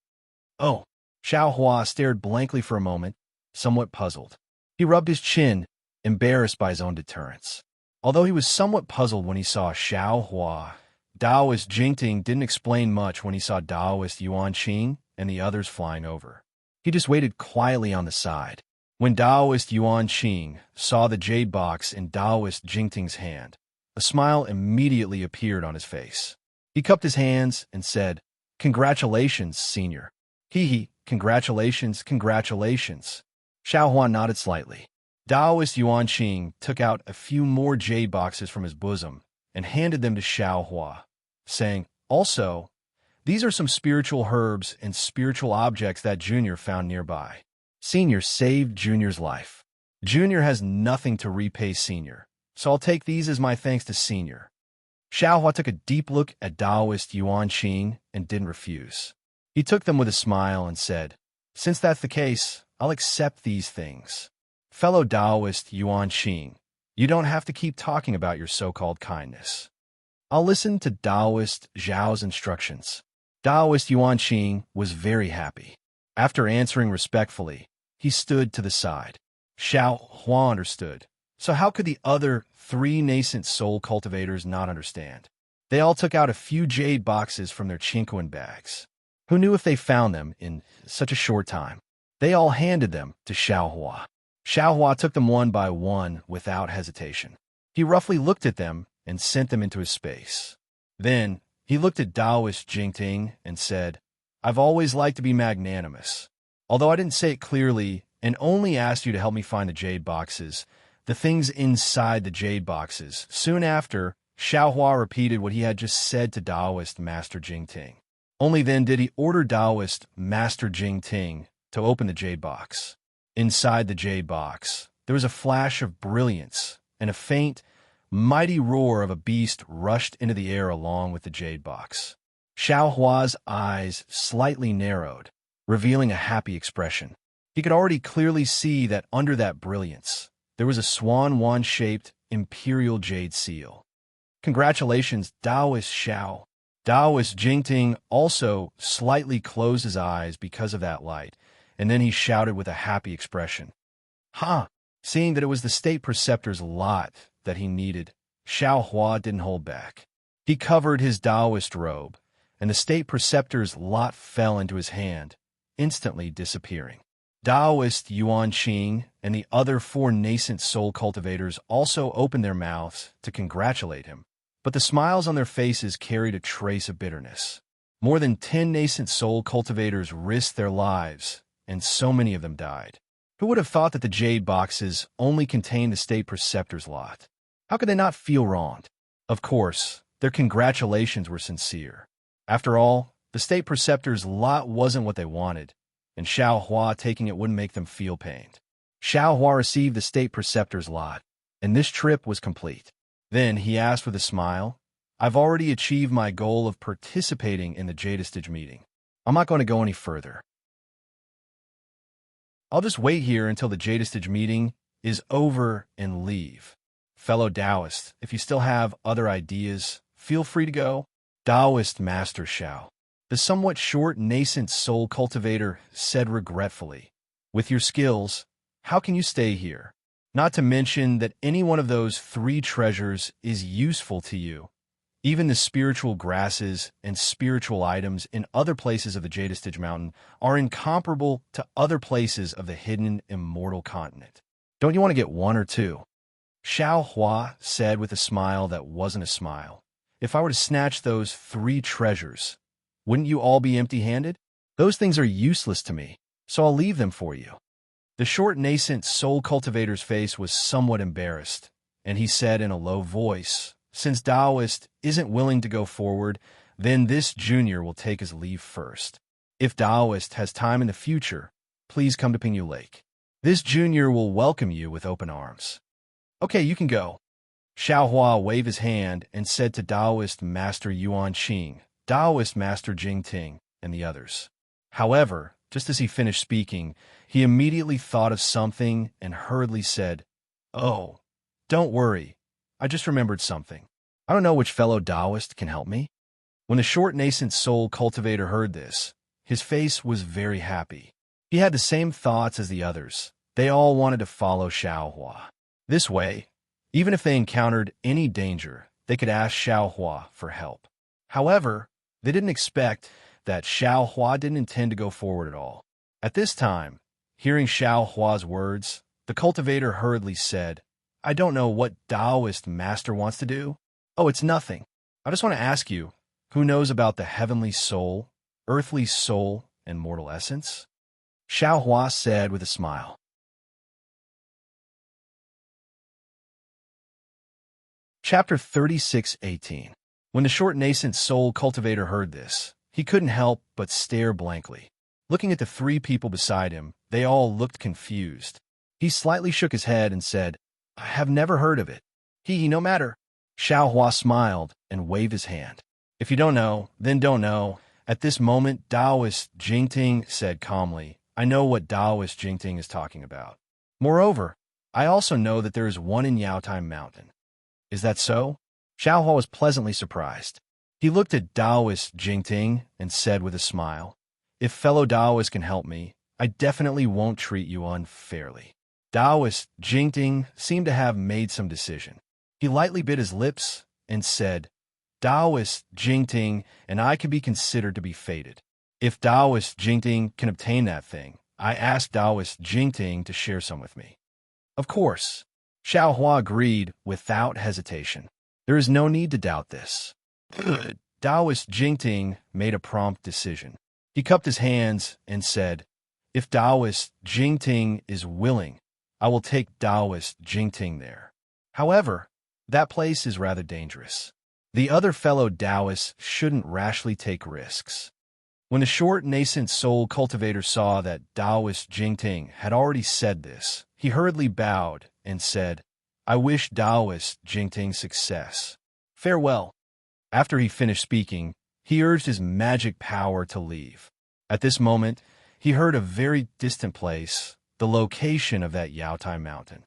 "Oh." Xiao Hua stared blankly for a moment, somewhat puzzled. He rubbed his chin, embarrassed by his own deterrence. Although he was somewhat puzzled when he saw Xiao Hua, Taoist Jingting didn't explain much when he saw Taoist Yuan Qing and the others flying over. He just waited quietly on the side. When Taoist Yuan Qing saw the jade box in Taoist Jingting's hand, a smile immediately appeared on his face. He cupped his hands and said, "Congratulations, Senior." "Hee, congratulations, congratulations." Xiao Hua nodded slightly. Taoist Yuan Qing took out a few more jade boxes from his bosom and handed them to Xiao Hua, saying, "Also, these are some spiritual herbs and spiritual objects that Junior found nearby. Senior saved Junior's life. Junior has nothing to repay Senior, so I'll take these as my thanks to Senior." Xiao Hua took a deep look at Taoist Yuan Qing and didn't refuse. He took them with a smile and said, "Since that's the case, I'll accept these things. Fellow Taoist Yuan Qing, you don't have to keep talking about your so-called kindness. I'll listen to Taoist Zhao's instructions." Taoist Yuan Qing was very happy. After answering respectfully, he stood to the side. Xiao Hua understood. So how could the other 3 nascent soul cultivators not understand? They all took out a few jade boxes from their chinquan bags. Who knew if they found them in such a short time? They all handed them to Xiao Hua. Xiao Hua took them one by one without hesitation. He roughly looked at them and sent them into his space. Then, he looked at Taoist Jingting and said, "I've always liked to be magnanimous. Although I didn't say it clearly and only asked you to help me find the jade boxes, the things inside the jade boxes." Soon after, Xiao Hua repeated what he had just said to Taoist Master Jingting. Only then did he order Taoist Master Jingting to open the jade box. Inside the jade box, there was a flash of brilliance, and a faint, mighty roar of a beast rushed into the air along with the jade box. Xiao Hua's eyes slightly narrowed, revealing a happy expression. He could already clearly see that under that brilliance, there was a swan wand-shaped imperial jade seal. Congratulations, Taoist Xiao. Taoist Jingting also slightly closed his eyes because of that light, and then he shouted with a happy expression. Ha! Seeing that it was the state preceptor's lot that he needed, Xiao Hua didn't hold back. He covered his Taoist robe, and the state preceptor's lot fell into his hand, instantly disappearing. Taoist Yuan Qing and the other 4 nascent soul cultivators also opened their mouths to congratulate him, but the smiles on their faces carried a trace of bitterness. More than 10 nascent soul cultivators risked their lives, and so many of them died. Who would have thought that the jade boxes only contained the state preceptor's lot? How could they not feel wronged? Of course, their congratulations were sincere. After all, the state preceptor's lot wasn't what they wanted, and Xiao Hua taking it wouldn't make them feel pained. Xiao Hua received the state preceptor's lot, and this trip was complete. Then he asked with a smile, I've already achieved my goal of participating in the Jadestage meeting. I'm not going to go any further. I'll just wait here until the Jadestage meeting is over and leave. Fellow Taoists, if you still have other ideas, feel free to go. Taoist Master Xiao, the somewhat short nascent soul cultivator, said regretfully, with your skills, how can you stay here? Not to mention that any one of those 3 treasures is useful to you. Even the spiritual grasses and spiritual items in other places of the Jadestage Mountain are incomparable to other places of the hidden immortal continent. Don't you want to get 1 or 2? Xiao Hua said with a smile that wasn't a smile. If I were to snatch those 3 treasures, wouldn't you all be empty-handed? Those things are useless to me, so I'll leave them for you. The short nascent soul cultivator's face was somewhat embarrassed, and he said in a low voice, since Taoist isn't willing to go forward, then this junior will take his leave first. If Taoist has time in the future, please come to Pingyu Lake. This junior will welcome you with open arms. Okay, you can go. Xiao Hua waved his hand and said to Taoist Master Yuan Qing, Taoist Master Jingting, and the others. However, just as he finished speaking, he immediately thought of something and hurriedly said, Oh, don't worry. I just remembered something. I don't know which fellow Taoist can help me. When the short nascent soul cultivator heard this, his face was very happy. He had the same thoughts as the others. They all wanted to follow Xiao Hua. This way, even if they encountered any danger, they could ask Xiao Hua for help. However, they didn't expect that Xiao Hua didn't intend to go forward at all. At this time, hearing Xiao Hua's words, the cultivator hurriedly said, I don't know what Taoist master wants to do. Oh, it's nothing. I just want to ask you, who knows about the heavenly soul, earthly soul, and mortal essence? Xiao Hua said with a smile. Chapter 36:18. When the short nascent soul cultivator heard this, he couldn't help but stare blankly. Looking at the 3 people beside him, they all looked confused. He slightly shook his head and said, I have never heard of it. No matter. Xiao Hua smiled and waved his hand. If you don't know, then don't know. At this moment, Taoist Jingting said calmly, I know what Taoist Jingting is talking about. Moreover, I also know that there is one in Yaotai Mountain. Is that so? Xiao Hua was pleasantly surprised. He looked at Taoist Jingting and said with a smile, If fellow Taoists can help me, I definitely won't treat you unfairly. Taoist Jingting seemed to have made some decision. He lightly bit his lips and said, Taoist Jingting and I can be considered to be fated. If Taoist Jingting can obtain that thing, I ask Taoist Jingting to share some with me. Of course. Xiao Hua agreed without hesitation. There is no need to doubt this. Good. Taoist Jingting made a prompt decision. He cupped his hands and said, If Taoist Jingting is willing, I will take Taoist Jingting there. However, that place is rather dangerous. The other fellow Taoists shouldn't rashly take risks. When the short nascent soul cultivator saw that Taoist Jingting had already said this, he hurriedly bowed and said, I wish Taoist Jingting success. Farewell. After he finished speaking, he urged his magic power to leave. At this moment, he heard a very distant place, the location of that Yaotai mountain.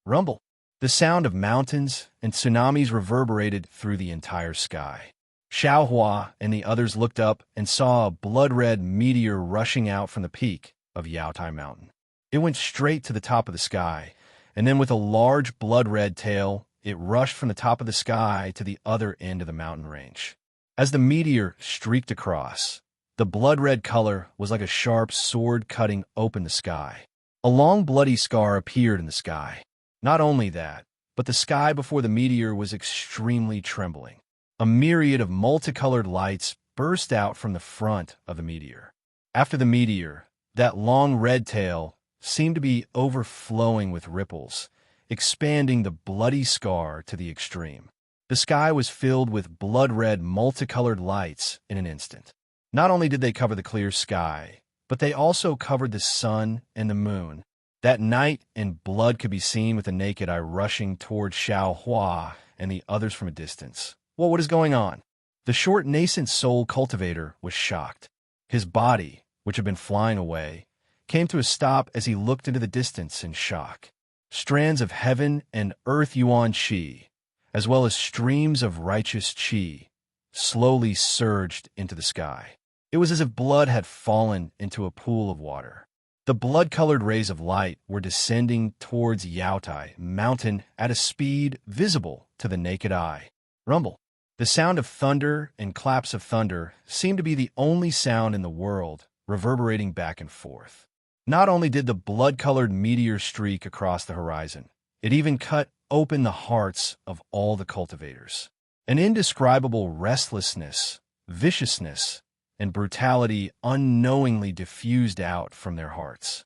Rumble. The sound of mountains and tsunamis reverberated through the entire sky. Xiaohua and the others looked up and saw a blood-red meteor rushing out from the peak of Yaotai Mountain. It went straight to the top of the sky, and then with a large blood-red tail, it rushed from the top of the sky to the other end of the mountain range. As the meteor streaked across, the blood-red color was like a sharp sword cutting open the sky. A long bloody scar appeared in the sky. Not only that, but the sky before the meteor was extremely trembling. A myriad of multicolored lights burst out from the front of the meteor. After the meteor, that long red tail seemed to be overflowing with ripples, expanding the bloody scar to the extreme. The sky was filled with blood-red multicolored lights in an instant. Not only did they cover the clear sky, but they also covered the sun and the moon. That night and blood could be seen with the naked eye rushing toward Xiaohua and the others from a distance. Well, what is going on? The short nascent soul cultivator was shocked. His body, which had been flying away, came to a stop as he looked into the distance in shock. Strands of heaven and earth yuan qi, as well as streams of righteous qi, slowly surged into the sky. It was as if blood had fallen into a pool of water. The blood-colored rays of light were descending towards Yaotai Mountain at a speed visible to the naked eye. Rumble. The sound of thunder and claps of thunder seemed to be the only sound in the world, reverberating back and forth. Not only did the blood-colored meteor streak across the horizon, it even cut open the hearts of all the cultivators. An indescribable restlessness, viciousness, and brutality unknowingly diffused out from their hearts.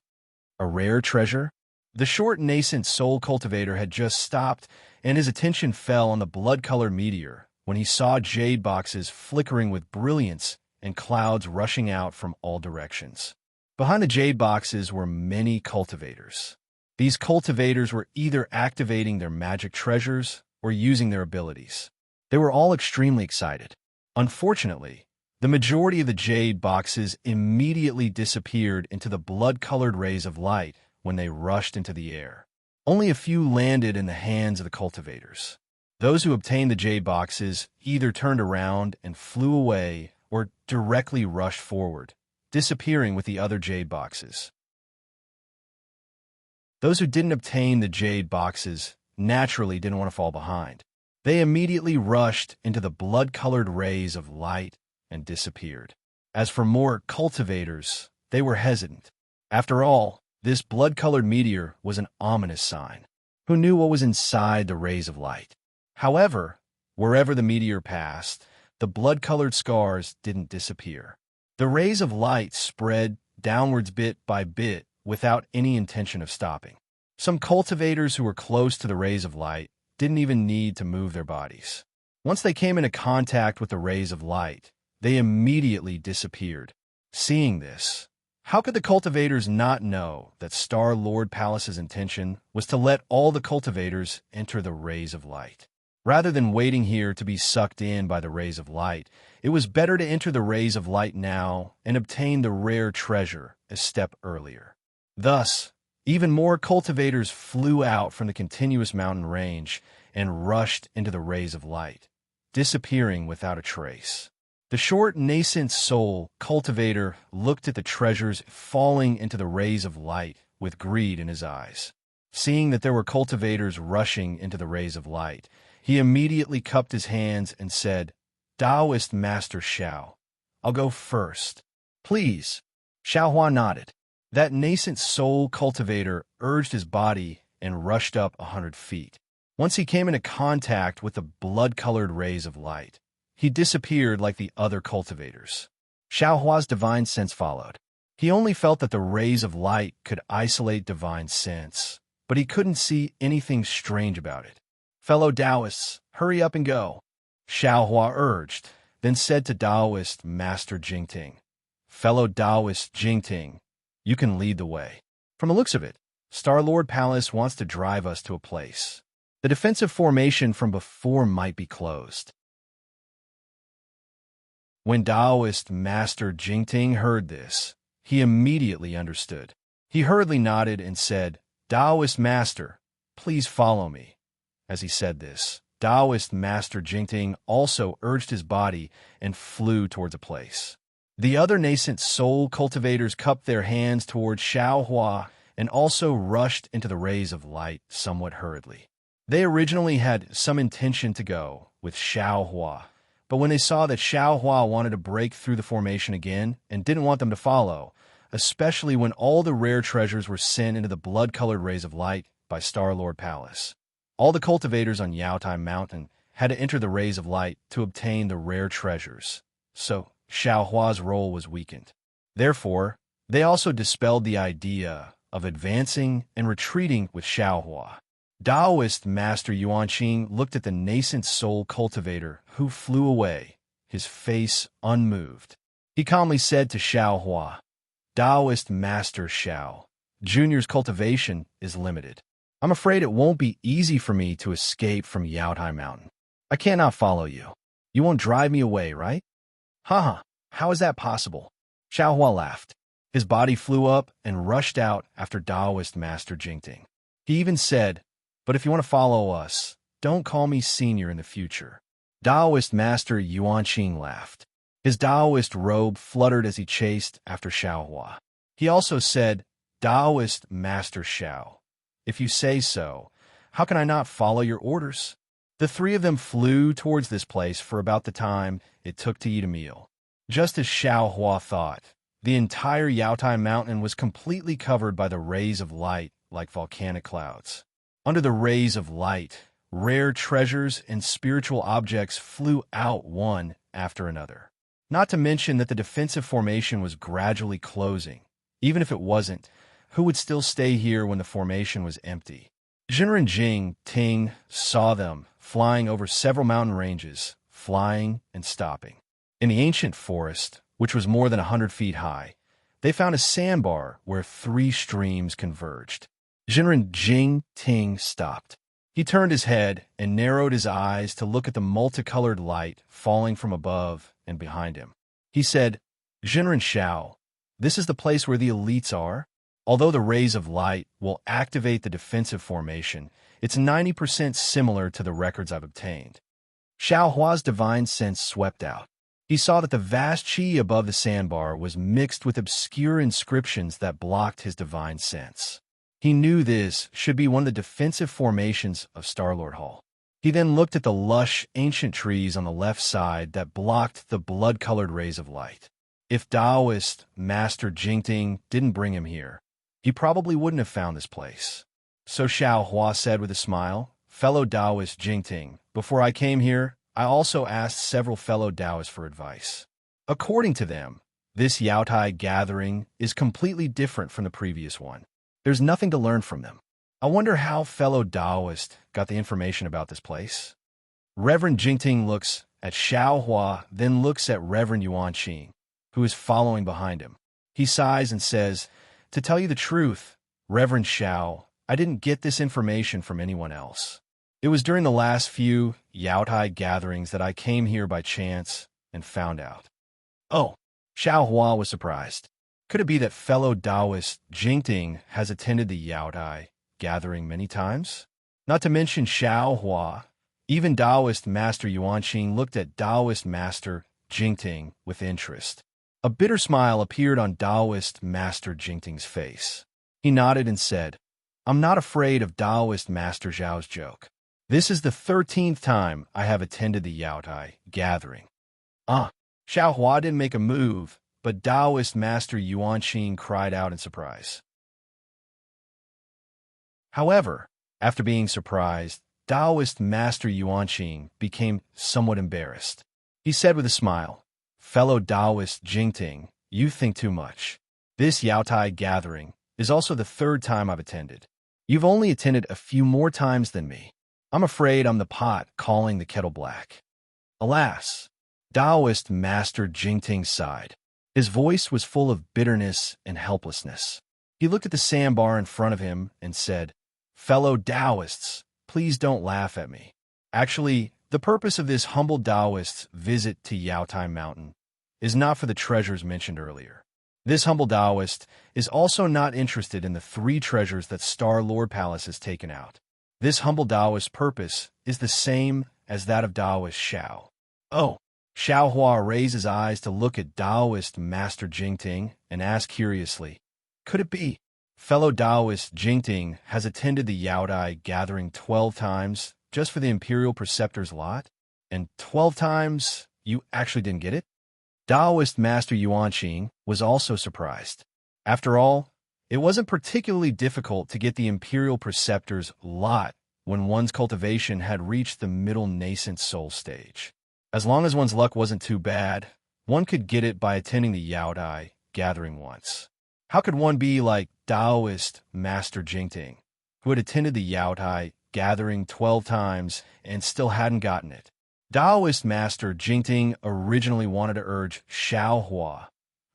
A rare treasure? The short nascent soul cultivator had just stopped, and his attention fell on the blood-colored meteor when he saw jade boxes flickering with brilliance and clouds rushing out from all directions. Behind the jade boxes were many cultivators. These cultivators were either activating their magic treasures or using their abilities. They were all extremely excited. Unfortunately, the majority of the jade boxes immediately disappeared into the blood-colored rays of light when they rushed into the air. Only a few landed in the hands of the cultivators. Those who obtained the jade boxes either turned around and flew away or directly rushed forward, disappearing with the other jade boxes. Those who didn't obtain the jade boxes naturally didn't want to fall behind. They immediately rushed into the blood-colored rays of light and disappeared. As for more cultivators, they were hesitant. After all, this blood-colored meteor was an ominous sign. Who knew what was inside the rays of light? However, wherever the meteor passed, the blood-colored scars didn't disappear. The rays of light spread downwards bit by bit without any intention of stopping. Some cultivators who were close to the rays of light didn't even need to move their bodies. Once they came into contact with the rays of light, they immediately disappeared. Seeing this, how could the cultivators not know that Star Lord Palace's intention was to let all the cultivators enter the rays of light? Rather than waiting here to be sucked in by the rays of light, it was better to enter the rays of light now and obtain the rare treasure a step earlier. Thus, even more cultivators flew out from the continuous mountain range and rushed into the rays of light, disappearing without a trace. The short, nascent soul cultivator looked at the treasures falling into the rays of light with greed in his eyes. Seeing that there were cultivators rushing into the rays of light, he immediately cupped his hands and said, "Taoist Master Xiao, I'll go first." "Please." Xiaohua nodded. That nascent soul cultivator urged his body and rushed up 100 feet. Once he came into contact with the blood-colored rays of light, he disappeared like the other cultivators. Xiaohua's divine sense followed. He only felt that the rays of light could isolate divine sense, but he couldn't see anything strange about it. "Fellow Taoists, hurry up and go," Xiaohua urged, then said to Taoist Master Jingting, "Fellow Taoist Jingting, you can lead the way. From the looks of it, Star-Lord Palace wants to drive us to a place. The defensive formation from before might be closed." When Taoist Master Jingting heard this, he immediately understood. He hurriedly nodded and said, "Taoist Master, please follow me." As he said this, Taoist Master Jingting also urged his body and flew towards a place. The other nascent soul cultivators cupped their hands towards Xiaohua and also rushed into the rays of light somewhat hurriedly. They originally had some intention to go with Xiaohua, but when they saw that Xiaohua wanted to break through the formation again and didn't want them to follow, especially when all the rare treasures were sent into the blood-colored rays of light by Star-Lord Palace. All the cultivators on Yaotai Mountain had to enter the rays of light to obtain the rare treasures, so Xiaohua's role was weakened. Therefore, they also dispelled the idea of advancing and retreating with Xiaohua. Taoist Master Yuanqing looked at the nascent soul cultivator who flew away, his face unmoved. He calmly said to Xiaohua, "Taoist Master Xiao, Junior's cultivation is limited. I'm afraid it won't be easy for me to escape from Yaotai Mountain. I cannot follow you. You won't drive me away, right?" "Haha, how is that possible?" Xiaohua laughed. His body flew up and rushed out after Taoist Master Jingting. He even said, "But if you want to follow us, don't call me senior in the future." Taoist Master Yuanqing laughed. His Taoist robe fluttered as he chased after Xiaohua. He also said, "Taoist Master Xiao, if you say so, how can I not follow your orders?" The three of them flew towards this place for about the time it took to eat a meal. Just as Xiaohua thought, the entire Yaotai Mountain was completely covered by the rays of light like volcanic clouds. Under the rays of light, rare treasures and spiritual objects flew out one after another. Not to mention that the defensive formation was gradually closing. Even if it wasn't, who would still stay here when the formation was empty? Jinren Jing Ting saw them flying over several mountain ranges, flying and stopping. In the ancient forest, which was more than 100 feet high, they found a sandbar where 3 streams converged. Jinren Jing Ting stopped. He turned his head and narrowed his eyes to look at the multicolored light falling from above and behind him. He said, "Jinren Xiao, this is the place where the elites are? Although the rays of light will activate the defensive formation, it's 90% similar to the records I've obtained." Xiaohua's divine sense swept out. He saw that the vast qi above the sandbar was mixed with obscure inscriptions that blocked his divine sense. He knew this should be one of the defensive formations of Star-Lord Hall. He then looked at the lush, ancient trees on the left side that blocked the blood-colored rays of light. If Taoist Master Jingting didn't bring him here, he probably wouldn't have found this place. So Xiaohua said with a smile, "Fellow Taoist Jingting, before I came here, I also asked several fellow Taoists for advice. According to them, this Yaotai gathering is completely different from the previous one. There's nothing to learn from them. I wonder how fellow Taoists got the information about this place." Reverend Jingting looks at Xiaohua, then looks at Reverend Yuanqing, who is following behind him. He sighs and says, "To tell you the truth, Reverend Xiao, I didn't get this information from anyone else. It was during the last few Yaotai gatherings that I came here by chance and found out." "Oh," Xiaohua was surprised. Could it be that fellow Taoist Jingting has attended the Yaotai gathering many times? Not to mention Xiaohua, even Taoist Master Yuanqing looked at Taoist Master Jingting with interest. A bitter smile appeared on Taoist Master Jingting's face. He nodded and said, "I'm not afraid of Taoist Master Zhao's joke. This is the 13th time I have attended the Yaotai gathering." Xiaohua didn't make a move, but Taoist Master Yuanqing cried out in surprise. However, after being surprised, Taoist Master Yuanqing became somewhat embarrassed. He said with a smile, "Fellow Taoist Jingting, you think too much. This Yaotai gathering is also the 3rd time I've attended. You've only attended a few more times than me. I'm afraid I'm the pot calling the kettle black." Alas, Taoist Master Jingting sighed. His voice was full of bitterness and helplessness. He looked at the sandbar in front of him and said, "Fellow Taoists, please don't laugh at me. Actually, the purpose of this humble Taoist's visit to Yaotai Mountain is not for the treasures mentioned earlier. This humble Taoist is also not interested in the 3 treasures that Star-Lord Palace has taken out. This humble Taoist's purpose is the same as that of Taoist Xiao. Oh, Xiao Hua raised his eyes to look at Taoist Master Jingting and asked curiously, could it be? Fellow Taoist Jingting has attended the Yaodai gathering 12 times just for the Imperial Preceptor's lot? And 12 times you actually didn't get it? Taoist Master Yuanqing was also surprised. After all, it wasn't particularly difficult to get the Imperial Preceptor's lot when one's cultivation had reached the middle nascent soul stage. As long as one's luck wasn't too bad, one could get it by attending the Yaodai gathering once. How could one be like Taoist Master Jingting, who had attended the Yaodai gathering 12 times and still hadn't gotten it? Taoist Master Jingting originally wanted to urge Xiao Hua,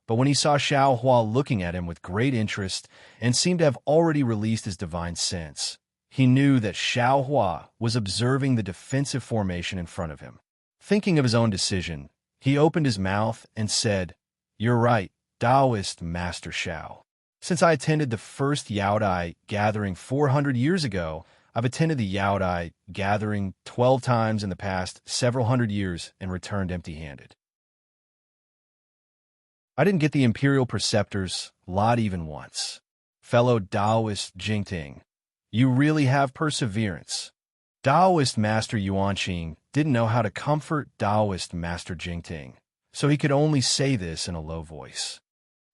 but when he saw Xiao Hua looking at him with great interest and seemed to have already released his divine sense, he knew that Xiao Hua was observing the defensive formation in front of him. Thinking of his own decision, he opened his mouth and said, "You're right, Taoist Master Xiao. Since I attended the first Yaodai gathering 400 years ago, I've attended the Yaodai gathering 12 times in the past several hundred years and returned empty-handed. I didn't get the Imperial Preceptor's lot even once. Fellow Taoist Jingting, you really have perseverance." Taoist Master Yuanqing didn't know how to comfort Taoist Master Jingting, so he could only say this in a low voice.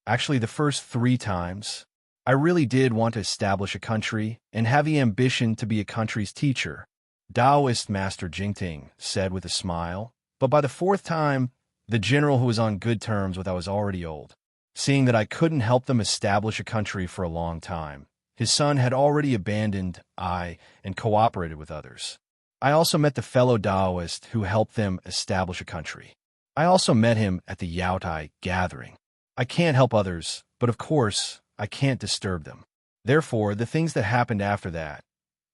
Actually, the first 3 times, I really did want to establish a country and have the ambition to be a country's teacher, Taoist Master Jingting said with a smile, but by the 4th time, the general who was on good terms with I was already old. Seeing that I couldn't help them establish a country for a long time, his son had already abandoned I and cooperated with others. I also met the fellow Taoist who helped them establish a country. I also met him at the Yaodai gathering. I can't help others, but of course, I can't disturb them. Therefore, the things that happened after that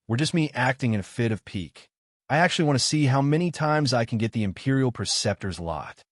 were just me acting in a fit of pique. I actually want to see how many times I can get the Imperial Preceptor's lot.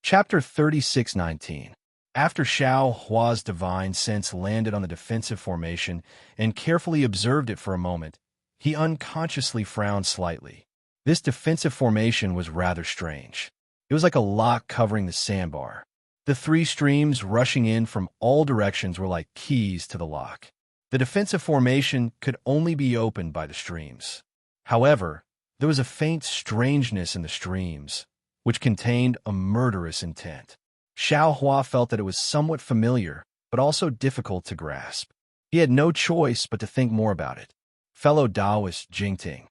Chapter 36:19. After Xiao Hua's divine sense landed on the defensive formation and carefully observed it for a moment, he unconsciously frowned slightly. This defensive formation was rather strange. It was like a lock covering the sandbar. The 3 streams rushing in from all directions were like keys to the lock. The defensive formation could only be opened by the streams. However, there was a faint strangeness in the streams, which contained a murderous intent. Xiao Hua felt that it was somewhat familiar, but also difficult to grasp. He had no choice but to think more about it. Fellow Taoist Jingting,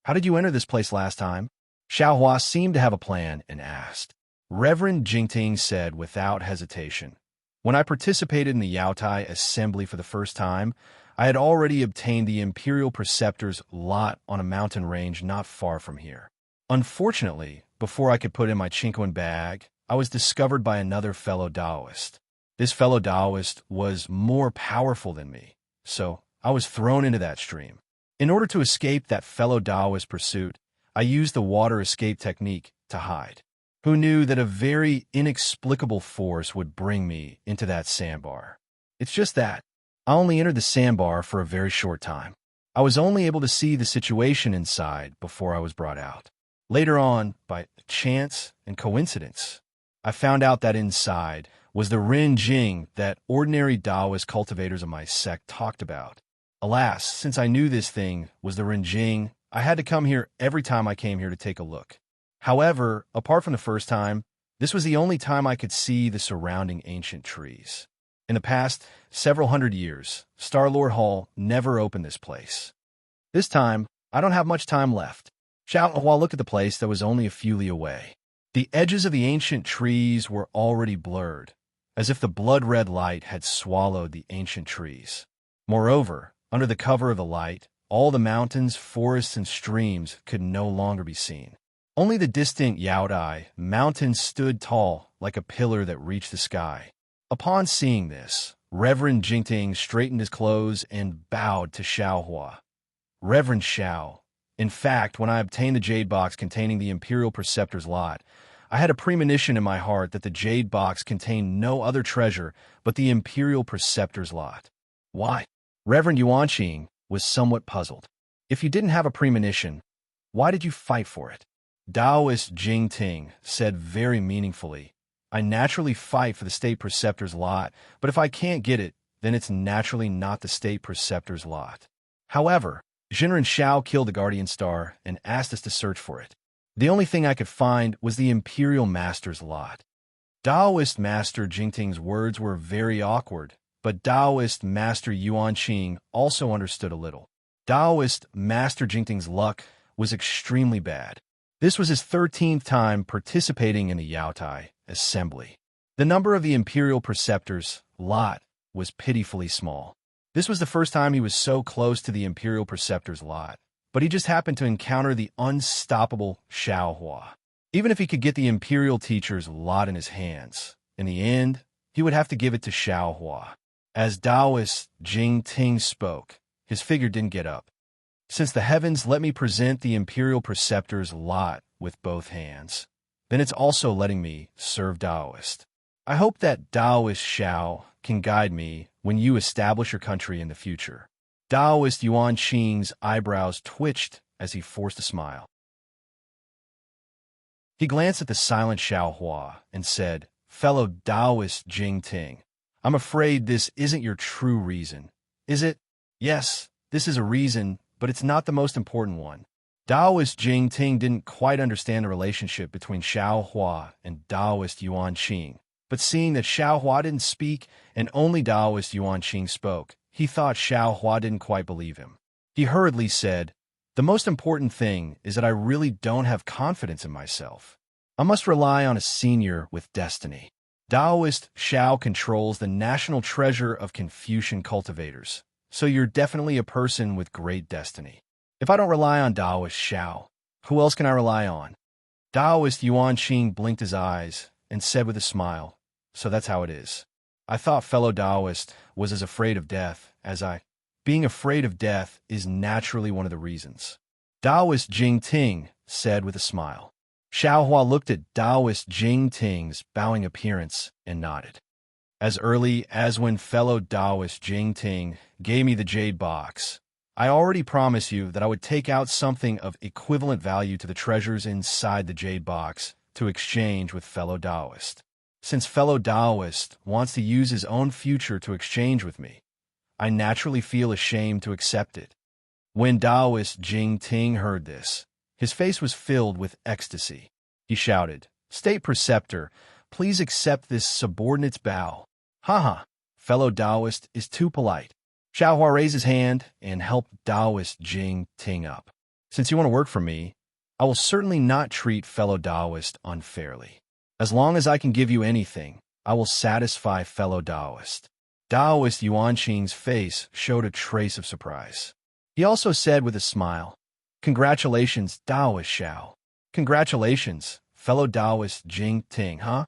how did you enter this place last time? Xiao Hua seemed to have a plan and asked. Reverend Jingting said without hesitation, when I participated in the Yaotai assembly for the first time, I had already obtained the Imperial Preceptor's lot on a mountain range not far from here. Unfortunately, before I could put in my Chinquan bag, I was discovered by another fellow Taoist. This fellow Taoist was more powerful than me, so I was thrown into that stream. In order to escape that fellow Taoist pursuit, I used the water escape technique to hide. Who knew that a very inexplicable force would bring me into that sandbar? It's just that I only entered the sandbar for a very short time. I was only able to see the situation inside before I was brought out. Later on, by chance and coincidence, I found out that inside was the Ren Jing that ordinary Taoist cultivators of my sect talked about. Alas, since I knew this thing was the Ren Jing, I had to come here every time I came here to take a look. However, apart from the first time, this was the only time I could see the surrounding ancient trees. In the past several hundred years, Star-Lord Hall never opened this place. This time, I don't have much time left. Xiao Hua looked at the place that was only a few li away. The edges of the ancient trees were already blurred, as if the blood-red light had swallowed the ancient trees. Moreover, under the cover of the light, all the mountains, forests, and streams could no longer be seen. Only the distant Yaodai mountains stood tall like a pillar that reached the sky. Upon seeing this, Reverend Jingting straightened his clothes and bowed to Xiao Hua. Reverend Xiao, In fact, when I obtained the jade box containing the Imperial Preceptor's lot, I had a premonition in my heart that the jade box contained no other treasure but the Imperial Preceptor's lot. Why? Reverend Yuanqing was somewhat puzzled. If you didn't have a premonition, why did you fight for it? Taoist Jing Ting said very meaningfully, I naturally fight for the State Preceptor's lot, but if I can't get it, then it's naturally not the State Preceptor's lot. However, Jinren Shao killed the Guardian Star and asked us to search for it. The only thing I could find was the Imperial Master's lot. Taoist Master Jingting's words were very awkward, but Taoist Master Yuanqing also understood a little. Taoist Master Jingting's luck was extremely bad. This was his 13th time participating in the Yaotai assembly. The number of the Imperial Preceptor's lot was pitifully small. This was the first time he was so close to the Imperial Preceptor's lot, but he just happened to encounter the unstoppable Xiaohua. Even if he could get the Imperial Teacher's lot in his hands, in the end, he would have to give it to Xiaohua. As Taoist Jing Ting spoke, his figure didn't get up. Since the heavens let me present the Imperial Preceptor's lot with both hands, then it's also letting me serve Taoist. I hope that Taoist Xiao can guide me when you establish your country in the future. Taoist Yuanqing's eyebrows twitched as he forced a smile. He glanced at the silent Xiaohua and said, Fellow Taoist Jing Ting, I'm afraid this isn't your true reason, is it? Yes, this is a reason, but it's not the most important one. Taoist Jing Ting didn't quite understand the relationship between Xiaohua and Taoist Yuanqing, but seeing that Xiaohua didn't speak and only Taoist Yuanqing spoke, he thought Xiaohua didn't quite believe him. He hurriedly said, The most important thing is that I really don't have confidence in myself. I must rely on a senior with destiny. Taoist Xiao controls the national treasure of Confucian cultivators, so you're definitely a person with great destiny. If I don't rely on Taoist Xiao, who else can I rely on? Taoist Yuanqing blinked his eyes and said with a smile, So that's how it is. I thought fellow Taoist was as afraid of death as I. Being afraid of death is naturally one of the reasons. Taoist Jing Ting said with a smile. Xiaohua looked at Taoist Jing Ting's bowing appearance and nodded. As early as when fellow Taoist Jing Ting gave me the jade box, I already promised you that I would take out something of equivalent value to the treasures inside the jade box to exchange with fellow Taoist. Since fellow Taoist wants to use his own future to exchange with me, I naturally feel ashamed to accept it. When Taoist Jing Ting heard this, his face was filled with ecstasy. He shouted, State Preceptor, please accept this subordinate's bow. Haha, fellow Taoist is too polite. Xiaohua raised his hand and helped Taoist Jing Ting up. Since you want to work for me, I will certainly not treat fellow Taoist unfairly. As long as I can give you anything, I will satisfy fellow Taoist. Taoist Yuanqing's face showed a trace of surprise. He also said with a smile, Congratulations, Taoist Xiao. Congratulations, fellow Taoist Jing Ting, huh?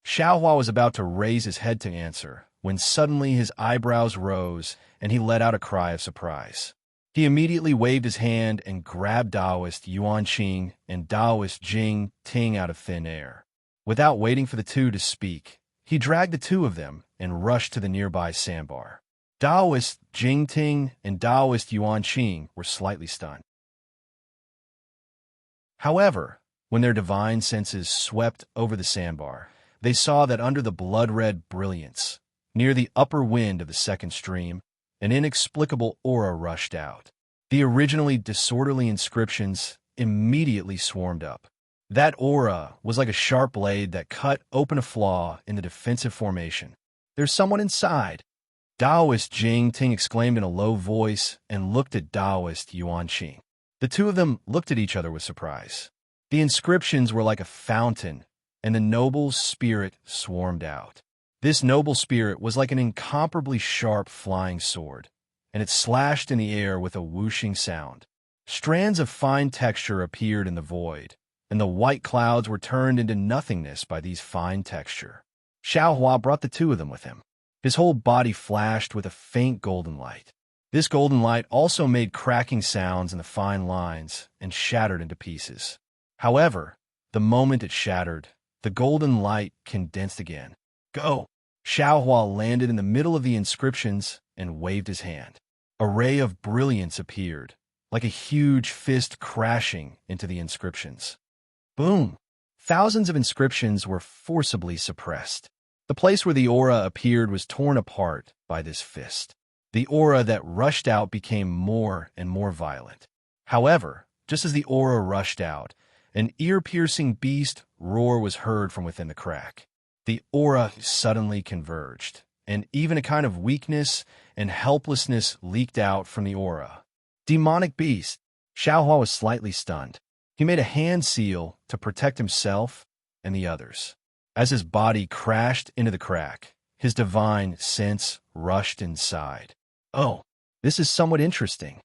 Xiaohua was about to raise his head to answer, when suddenly his eyebrows rose and he let out a cry of surprise. He immediately waved his hand and grabbed Taoist Yuanqing and Taoist Jing Ting out of thin air. Without waiting for the two to speak, he dragged the two of them and rushed to the nearby sandbar. Taoist Jing Ting and Taoist Yuanqing were slightly stunned. However, when their divine senses swept over the sandbar, they saw that under the blood-red brilliance, near the upper wind of the second stream, an inexplicable aura rushed out. The originally disorderly inscriptions immediately swarmed up. That aura was like a sharp blade that cut open a flaw in the defensive formation. There's someone inside. Taoist Jing Ting exclaimed in a low voice and looked at Taoist Yuanqing. The two of them looked at each other with surprise. The inscriptions were like a fountain, and the noble spirit swarmed out. This noble spirit was like an incomparably sharp flying sword, and it slashed in the air with a whooshing sound. Strands of fine texture appeared in the void, and the white clouds were turned into nothingness by these fine texture. Xiaohua brought the two of them with him. His whole body flashed with a faint golden light. This golden light also made cracking sounds in the fine lines and shattered into pieces. However, the moment it shattered, the golden light condensed again. Go! Xiaohua landed in the middle of the inscriptions and waved his hand. A ray of brilliance appeared, like a huge fist crashing into the inscriptions. Boom! Thousands of inscriptions were forcibly suppressed. The place where the aura appeared was torn apart by this fist. The aura that rushed out became more and more violent. However, just as the aura rushed out, an ear-piercing beast roar was heard from within the crack. The aura suddenly converged, and even a kind of weakness and helplessness leaked out from the aura. Demonic beast! Xiaohua was slightly stunned. He made a hand seal to protect himself and the others. As his body crashed into the crack, his divine sense rushed inside. Oh, this is somewhat interesting.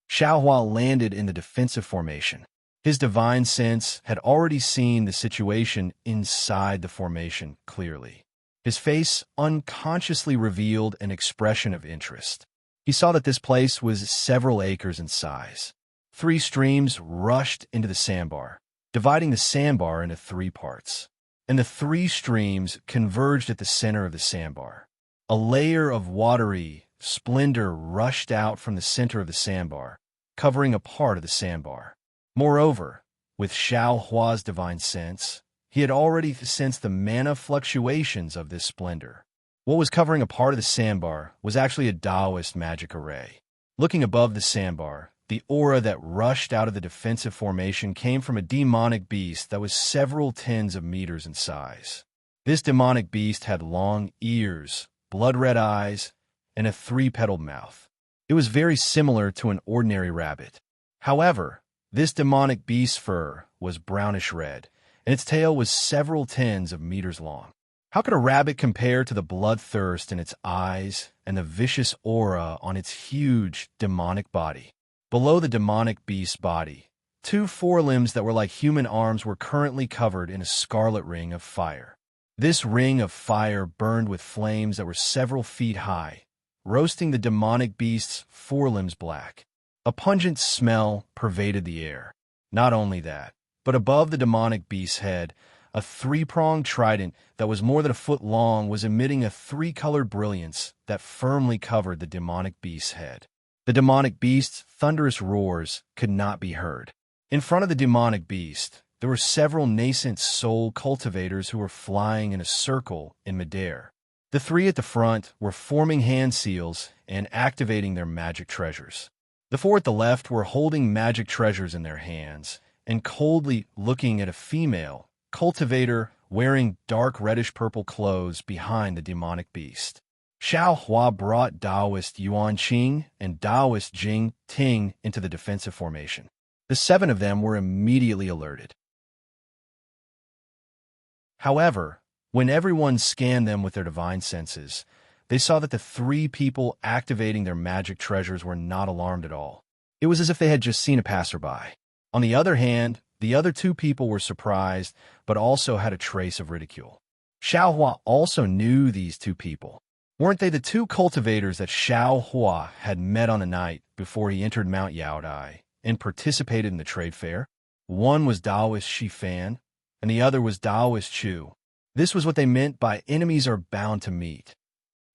Xiaohua landed in the defensive formation. His divine sense had already seen the situation inside the formation clearly. His face unconsciously revealed an expression of interest. He saw that this place was several acres in size. 3 streams rushed into the sandbar, dividing the sandbar into 3 parts. And the 3 streams converged at the center of the sandbar. A layer of watery splendor rushed out from the center of the sandbar, covering a part of the sandbar. Moreover, with Xiaohua's divine sense, he had already sensed the mana fluctuations of this splendor. What was covering a part of the sandbar was actually a Taoist magic array. Looking above the sandbar, the aura that rushed out of the defensive formation came from a demonic beast that was several tens of meters in size. This demonic beast had long ears, blood-red eyes, and a 3-petaled mouth. It was very similar to an ordinary rabbit. However, this demonic beast's fur was brownish-red, and its tail was several tens of meters long. How could a rabbit compare to the bloodthirst in its eyes and the vicious aura on its huge demonic body? Below the demonic beast's body, 2 forelimbs that were like human arms were currently covered in a scarlet ring of fire. This ring of fire burned with flames that were several feet high, roasting the demonic beast's forelimbs black. A pungent smell pervaded the air. Not only that, but above the demonic beast's head, a 3-pronged trident that was more than a foot long was emitting a 3-colored brilliance that firmly covered the demonic beast's head. The demonic beast's thunderous roars could not be heard. In front of the demonic beast, there were several nascent soul cultivators who were flying in a circle in midair. The 3 at the front were forming hand seals and activating their magic treasures. The 4 at the left were holding magic treasures in their hands and coldly looking at a female cultivator wearing dark reddish-purple clothes behind the demonic beast. Xiaohua brought Taoist Yuan Qing and Taoist Jing Ting into the defensive formation. The 7 of them were immediately alerted. However, when everyone scanned them with their divine senses, they saw that the 3 people activating their magic treasures were not alarmed at all. It was as if they had just seen a passerby. On the other hand, the other 2 people were surprised, but also had a trace of ridicule. Xiaohua also knew these 2 people. Weren't they the 2 cultivators that Xiaohua had met on a night before he entered Mount Yaodai and participated in the trade fair? One was Taoist Shifan, and the other was Taoist Chu. This was what they meant by enemies are bound to meet.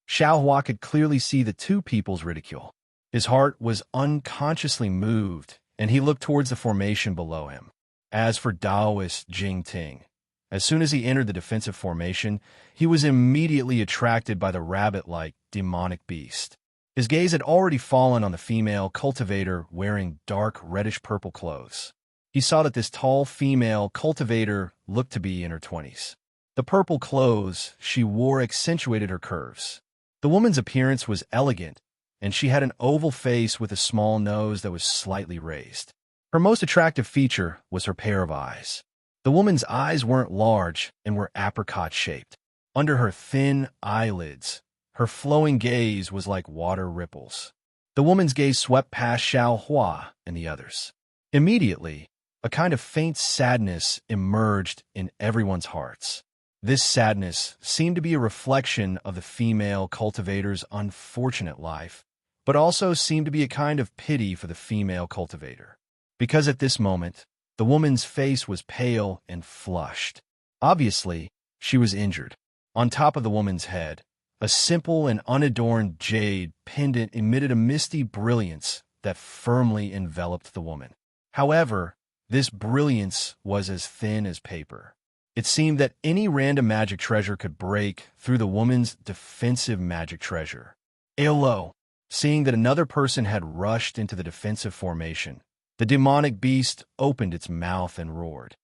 Xiaohua could clearly see the 2 people's ridicule. His heart was unconsciously moved, and he looked towards the formation below him. As for Taoist Jing Ting, as soon as he entered the defensive formation, he was immediately attracted by the rabbit-like demonic beast. His gaze had already fallen on the female cultivator wearing dark reddish-purple clothes. He saw that this tall female cultivator looked to be in her 20s. The purple clothes she wore accentuated her curves. The woman's appearance was elegant, and she had an oval face with a small nose that was slightly raised. Her most attractive feature was her pair of eyes. The woman's eyes weren't large and were apricot-shaped. Under her thin eyelids, her flowing gaze was like water ripples. The woman's gaze swept past Xiaohua and the others. Immediately, a kind of faint sadness emerged in everyone's hearts. This sadness seemed to be a reflection of the female cultivator's unfortunate life, but also seemed to be a kind of pity for the female cultivator. Because at this moment, the woman's face was pale and flushed. Obviously, she was injured. On top of the woman's head, a simple and unadorned jade pendant emitted a misty brilliance that firmly enveloped the woman. However, this brilliance was as thin as paper. It seemed that any random magic treasure could break through the woman's defensive magic treasure. Alo, seeing that another person had rushed into the defensive formation, the demonic beast opened its mouth and roared.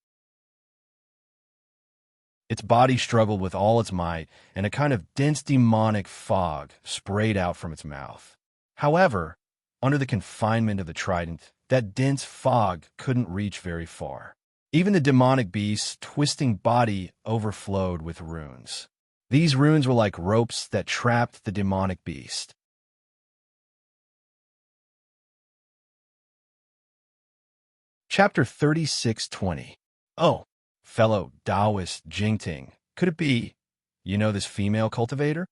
Its body struggled with all its might, and a kind of dense demonic fog sprayed out from its mouth. However, under the confinement of the trident, that dense fog couldn't reach very far. Even the demonic beast's twisting body overflowed with runes. These runes were like ropes that trapped the demonic beast. Chapter 36:20. Oh, fellow Taoist Jingting, could it be, this female cultivator?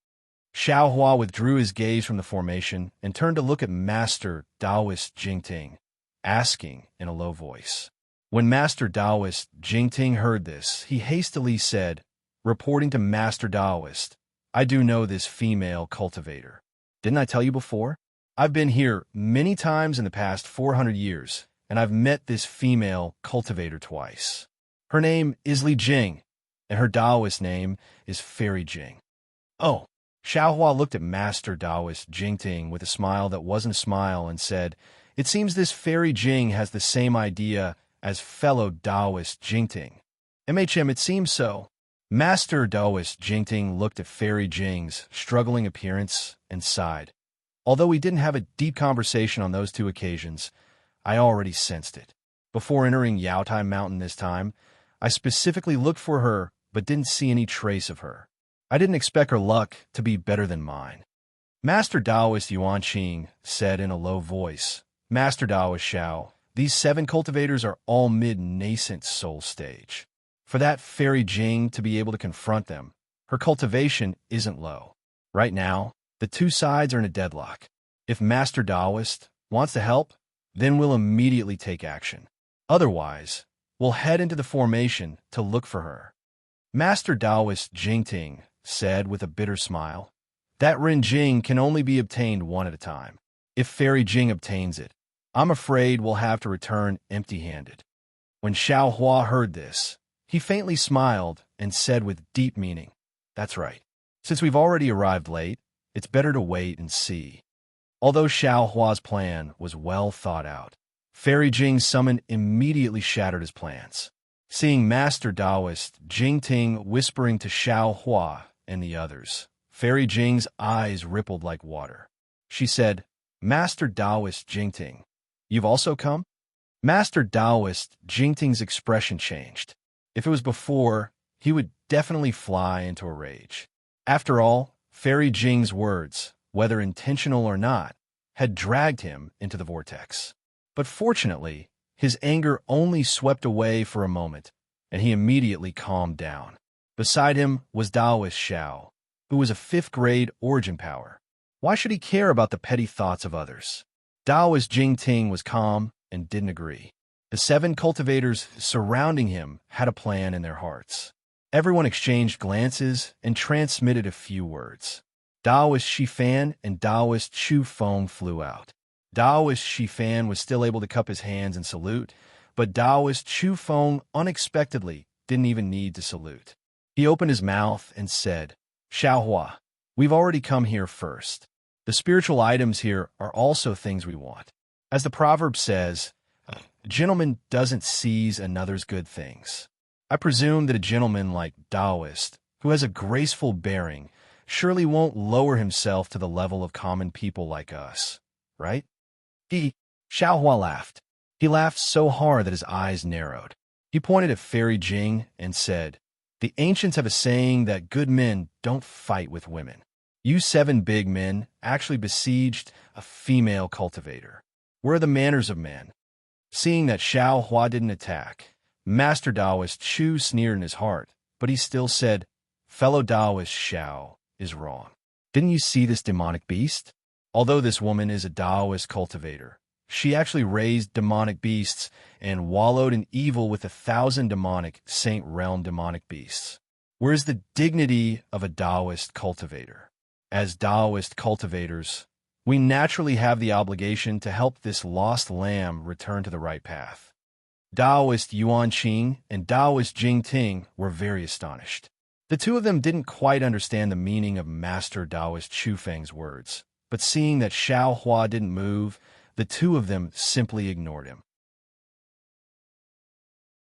Xiaohua withdrew his gaze from the formation and turned to look at Master Taoist Jingting, asking in a low voice. When Master Taoist Jingting heard this, he hastily said, reporting to Master Taoist, I do know this female cultivator. Didn't I tell you before? I've been here many times in the past 400 years, and I've met this female cultivator twice. Her name is Li Jing, and her Taoist name is Fairy Jing. Oh, Xiaohua looked at Master Taoist Jingting with a smile that wasn't a smile and said, it seems this Fairy Jing has the same idea as fellow Taoist Jingting. It seems so. Master Taoist Jingting looked at Fairy Jing's struggling appearance and sighed. Although we didn't have a deep conversation on those two occasions, I already sensed it. Before entering Yaotai Mountain this time, I specifically looked for her but didn't see any trace of her. I didn't expect her luck to be better than mine. Master Taoist Yuanqing said in a low voice, Master Taoist Xiao, these 7 cultivators are all mid-nascent soul stage. For that Fairy Jing to be able to confront them, her cultivation isn't low. Right now, the two sides are in a deadlock. If Master Taoist wants to help, then we'll immediately take action. Otherwise, we'll head into the formation to look for her. Master Taoist Jingting said with a bitter smile, that Ren Jing can only be obtained one at a time. If Fairy Jing obtains it, I'm afraid we'll have to return empty-handed. When Xiaohua heard this, he faintly smiled and said with deep meaning, that's right. Since we've already arrived late, it's better to wait and see. Although Xiaohua's plan was well thought out, Fairy Jing's summon immediately shattered his plans. Seeing Master Taoist Jingting whispering to Xiaohua and the others, Fairy Jing's eyes rippled like water. She said, Master Taoist Jingting, you've also come? Master Taoist Jingting's expression changed. If it was before, he would definitely fly into a rage. After all, Fairy Jing's words, whether intentional or not, had dragged him into the vortex. But fortunately, his anger only swept away for a moment, and he immediately calmed down. Beside him was Taoist Xiao, who was a 5th grade origin power. Why should he care about the petty thoughts of others? Taoist Jingting was calm and didn't agree. The 7 cultivators surrounding him had a plan in their hearts. Everyone exchanged glances and transmitted a few words. Taoist Shifan and Taoist Chu Feng flew out. Taoist Shifan was still able to cup his hands and salute, but Taoist Chu Feng unexpectedly didn't even need to salute. He opened his mouth and said, Xiaohua, we've already come here first. The spiritual items here are also things we want. As the proverb says, a gentleman doesn't seize another's good things. I presume that a gentleman like Taoist, who has a graceful bearing, surely won't lower himself to the level of common people like us, right? Xiaohua laughed. He laughed so hard that his eyes narrowed. He pointed at Fairy Jing and said, the ancients have a saying that good men don't fight with women. You 7 big men actually besieged a female cultivator. Where are the manners of men? Seeing that Xiaohua didn't attack, Master Taoist Chu sneered in his heart, but he still said, fellow Taoist Xiao is wrong. Didn't you see this demonic beast? Although this woman is a Taoist cultivator, she actually raised demonic beasts and wallowed in evil with 1,000 demonic Saint Realm demonic beasts. Where's the dignity of a Taoist cultivator? As Taoist cultivators, we naturally have the obligation to help this lost lamb return to the right path. Taoist Yuan Qing and Taoist Jing Ting were very astonished. The two of them didn't quite understand the meaning of Master Taoist Chu Feng's words, but seeing that Xiao Hua didn't move, the two of them simply ignored him.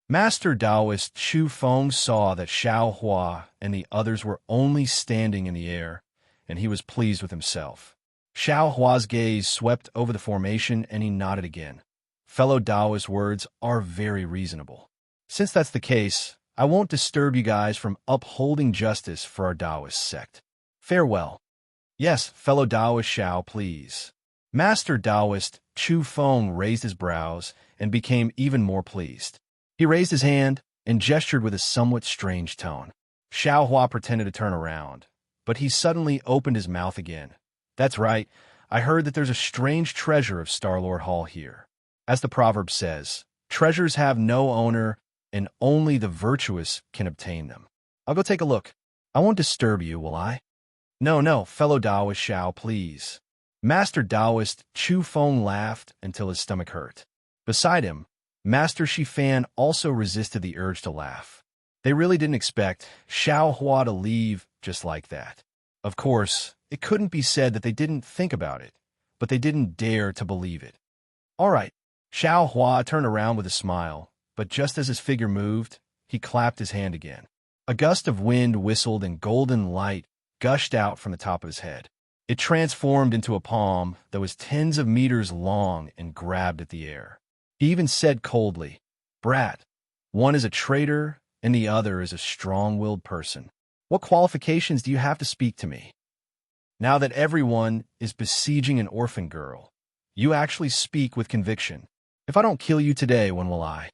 Master Taoist Chu Feng saw that Xiao Hua and the others were only standing in the air, and he was pleased with himself. Xiao Hua's gaze swept over the formation, and he nodded again. Fellow Taoist words are very reasonable. Since that's the case, I won't disturb you guys from upholding justice for our Taoist sect. Farewell. Yes, fellow Taoist Xiao, please. Master Taoist Chu Feng raised his brows and became even more pleased. He raised his hand and gestured with a somewhat strange tone. Xiao Hua pretended to turn around, but he suddenly opened his mouth again. That's right, I heard that there's a strange treasure of Starlord Hall here. As the proverb says, treasures have no owner, and only the virtuous can obtain them. I'll go take a look. I won't disturb you, will I? No, fellow Taoist Xiao, please. Master Taoist Chu Feng laughed until his stomach hurt. Beside him, Master Shifan also resisted the urge to laugh. They really didn't expect Xiao Hua to leave just like that. Of course, it couldn't be said that they didn't think about it, but they didn't dare to believe it. All right, Xiao Hua turned around with a smile, but just as his figure moved, he clapped his hand again. A gust of wind whistled and golden light gushed out from the top of his head. It transformed into a palm that was tens of meters long and grabbed at the air. He even said coldly, "Brat, one is a traitor and the other is a strong-willed person. What qualifications do you have to speak to me? Now that everyone is besieging an orphan girl, you actually speak with conviction. If I don't kill you today, when will I?"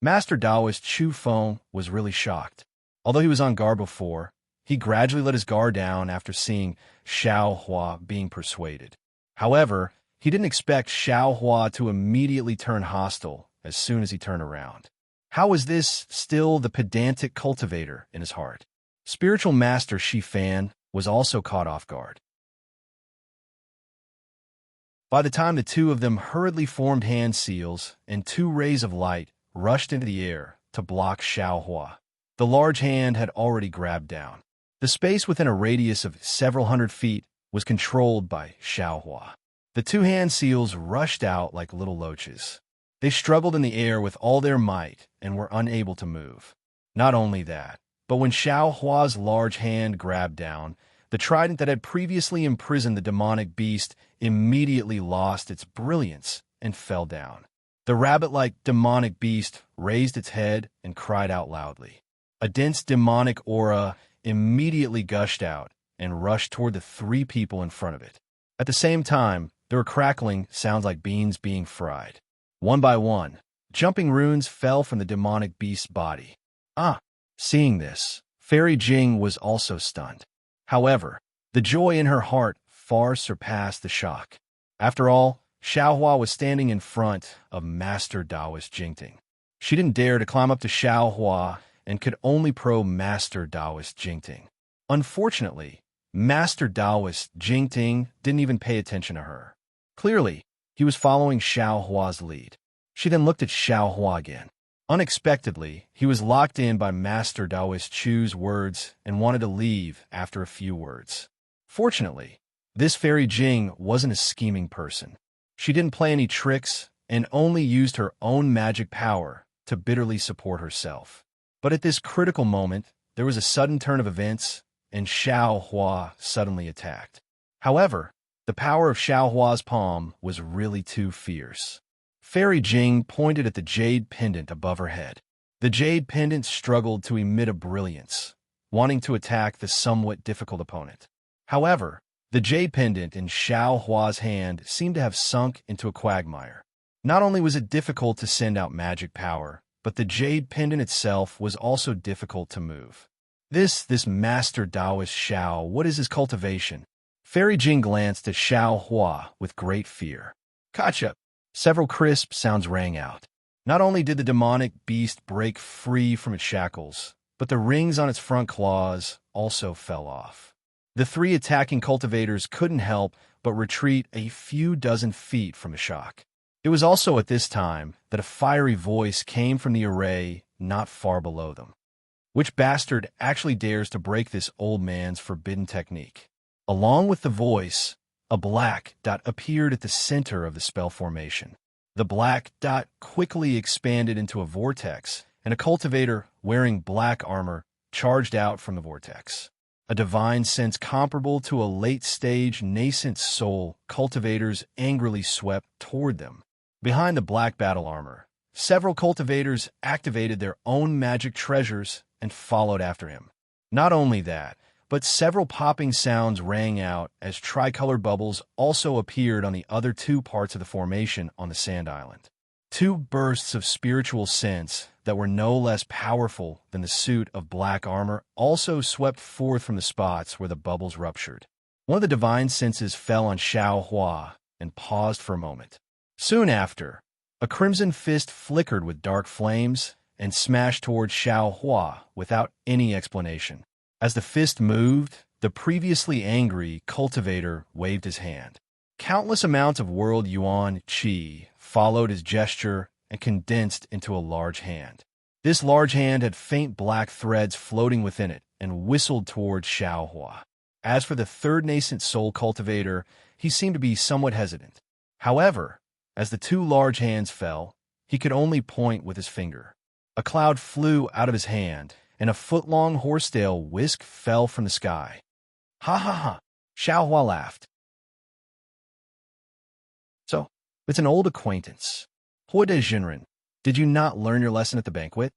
Master Taoist Chu Feng was really shocked. Although he was on guard before, he gradually let his guard down after seeing Xiao Hua being persuaded. However, he didn't expect Xiao Hua to immediately turn hostile as soon as he turned around. How was this still the pedantic cultivator in his heart? Spiritual Master Shifan was also caught off guard. By the time the two of them hurriedly formed hand seals and two rays of light rushed into the air to block Xiao Hua, the large hand had already grabbed down. The space within a radius of several hundred feet was controlled by Xiao Hua. The two hand seals rushed out like little loaches. They struggled in the air with all their might and were unable to move. Not only that, but when Xiao Hua's large hand grabbed down, the trident that had previously imprisoned the demonic beast immediately lost its brilliance and fell down. The rabbit-like demonic beast raised its head and cried out loudly. A dense demonic aura immediately gushed out and rushed toward the three people in front of it. At the same time, there were crackling sounds like beans being fried. One by one, jumping runes fell from the demonic beast's body. Seeing this, Fairy Jing was also stunned. However, the joy in her heart far surpassed the shock. After all, Xiao Hua was standing in front of Master Taoist Jingting. She didn't dare to climb up to Xiao Hua and could only probe Master Taoist Jingting. Unfortunately, Master Taoist Jingting didn't even pay attention to her. Clearly, he was following Xiao Hua's lead. She then looked at Xiao Hua again. Unexpectedly, he was locked in by Master Taoist Chu's words and wanted to leave after a few words. Fortunately, this Fairy Jing wasn't a scheming person. She didn't play any tricks and only used her own magic power to bitterly support herself. But at this critical moment, there was a sudden turn of events, and Xiao Hua suddenly attacked. However, the power of Xiao Hua's palm was really too fierce. Fairy Jing pointed at the jade pendant above her head. The jade pendant struggled to emit a brilliance, wanting to attack the somewhat difficult opponent. However, the jade pendant in Xiao Hua's hand seemed to have sunk into a quagmire. Not only was it difficult to send out magic power, but the jade pendant itself was also difficult to move. This Master Taoist Xiao, what is his cultivation? Fairy Jing glanced at Xiao Hua with great fear. Gotcha! Several crisp sounds rang out. Not only did the demonic beast break free from its shackles, but the rings on its front claws also fell off. The three attacking cultivators couldn't help but retreat a few dozen feet from the shock. It was also at this time that a fiery voice came from the array not far below them. Which bastard actually dares to break this old man's forbidden technique? Along with the voice, a black dot appeared at the center of the spell formation. The black dot quickly expanded into a vortex, and a cultivator wearing black armor charged out from the vortex. A divine sense comparable to a late-stage nascent soul, cultivators angrily swept toward them. Behind the black battle armor, several cultivators activated their own magic treasures and followed after him. Not only that, but several popping sounds rang out as tricolor bubbles also appeared on the other two parts of the formation on the sand island. Two bursts of spiritual sense that were no less powerful than the suit of black armor also swept forth from the spots where the bubbles ruptured. One of the divine senses fell on Xiao Hua and paused for a moment. Soon after, a crimson fist flickered with dark flames and smashed toward Xiao Hua without any explanation. As the fist moved, the previously angry cultivator waved his hand. Countless amounts of world yuan qi followed his gesture and condensed into a large hand. This large hand had faint black threads floating within it and whistled toward Xiao Hua. As for the third nascent soul cultivator, he seemed to be somewhat hesitant. However, as the two large hands fell, he could only point with his finger. A cloud flew out of his hand, and a foot-long horsetail whisk fell from the sky. Ha ha ha! Xiao Hua laughed. So, it's an old acquaintance. Hoi de Jinren, did you not learn your lesson at the banquet?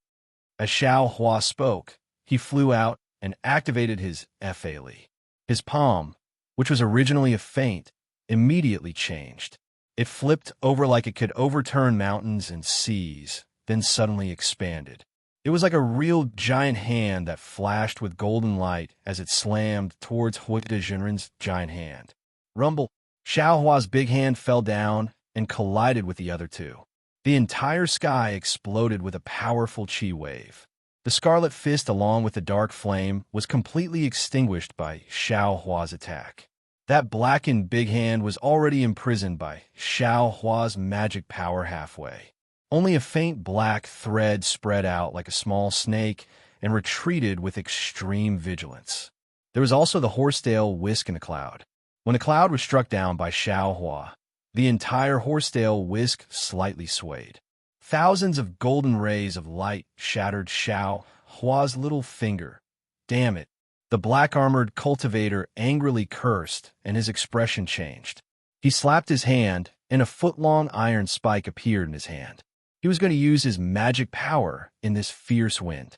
As Xiao Hua spoke, he flew out and activated his Fa Li. His palm, which was originally a feint, immediately changed. It flipped over like it could overturn mountains and seas, then suddenly expanded. It was like a real giant hand that flashed with golden light as it slammed towards Hoi de Jinren's giant hand. Rumble! Xiao Hua's big hand fell down and collided with the other two. The entire sky exploded with a powerful chi wave. The scarlet fist along with the dark flame was completely extinguished by Xiao Hua's attack. That blackened big hand was already imprisoned by Xiao Hua's magic power halfway. Only a faint black thread spread out like a small snake and retreated with extreme vigilance. There was also the horsetail whisk in the cloud. When the cloud was struck down by Xiao Hua, the entire horsetail whisk slightly swayed. Thousands of golden rays of light shattered Xiao Hua's little finger. Damn it! The black-armored cultivator angrily cursed, and his expression changed. He slapped his hand, and a foot-long iron spike appeared in his hand. He was going to use his magic power in this fierce wind.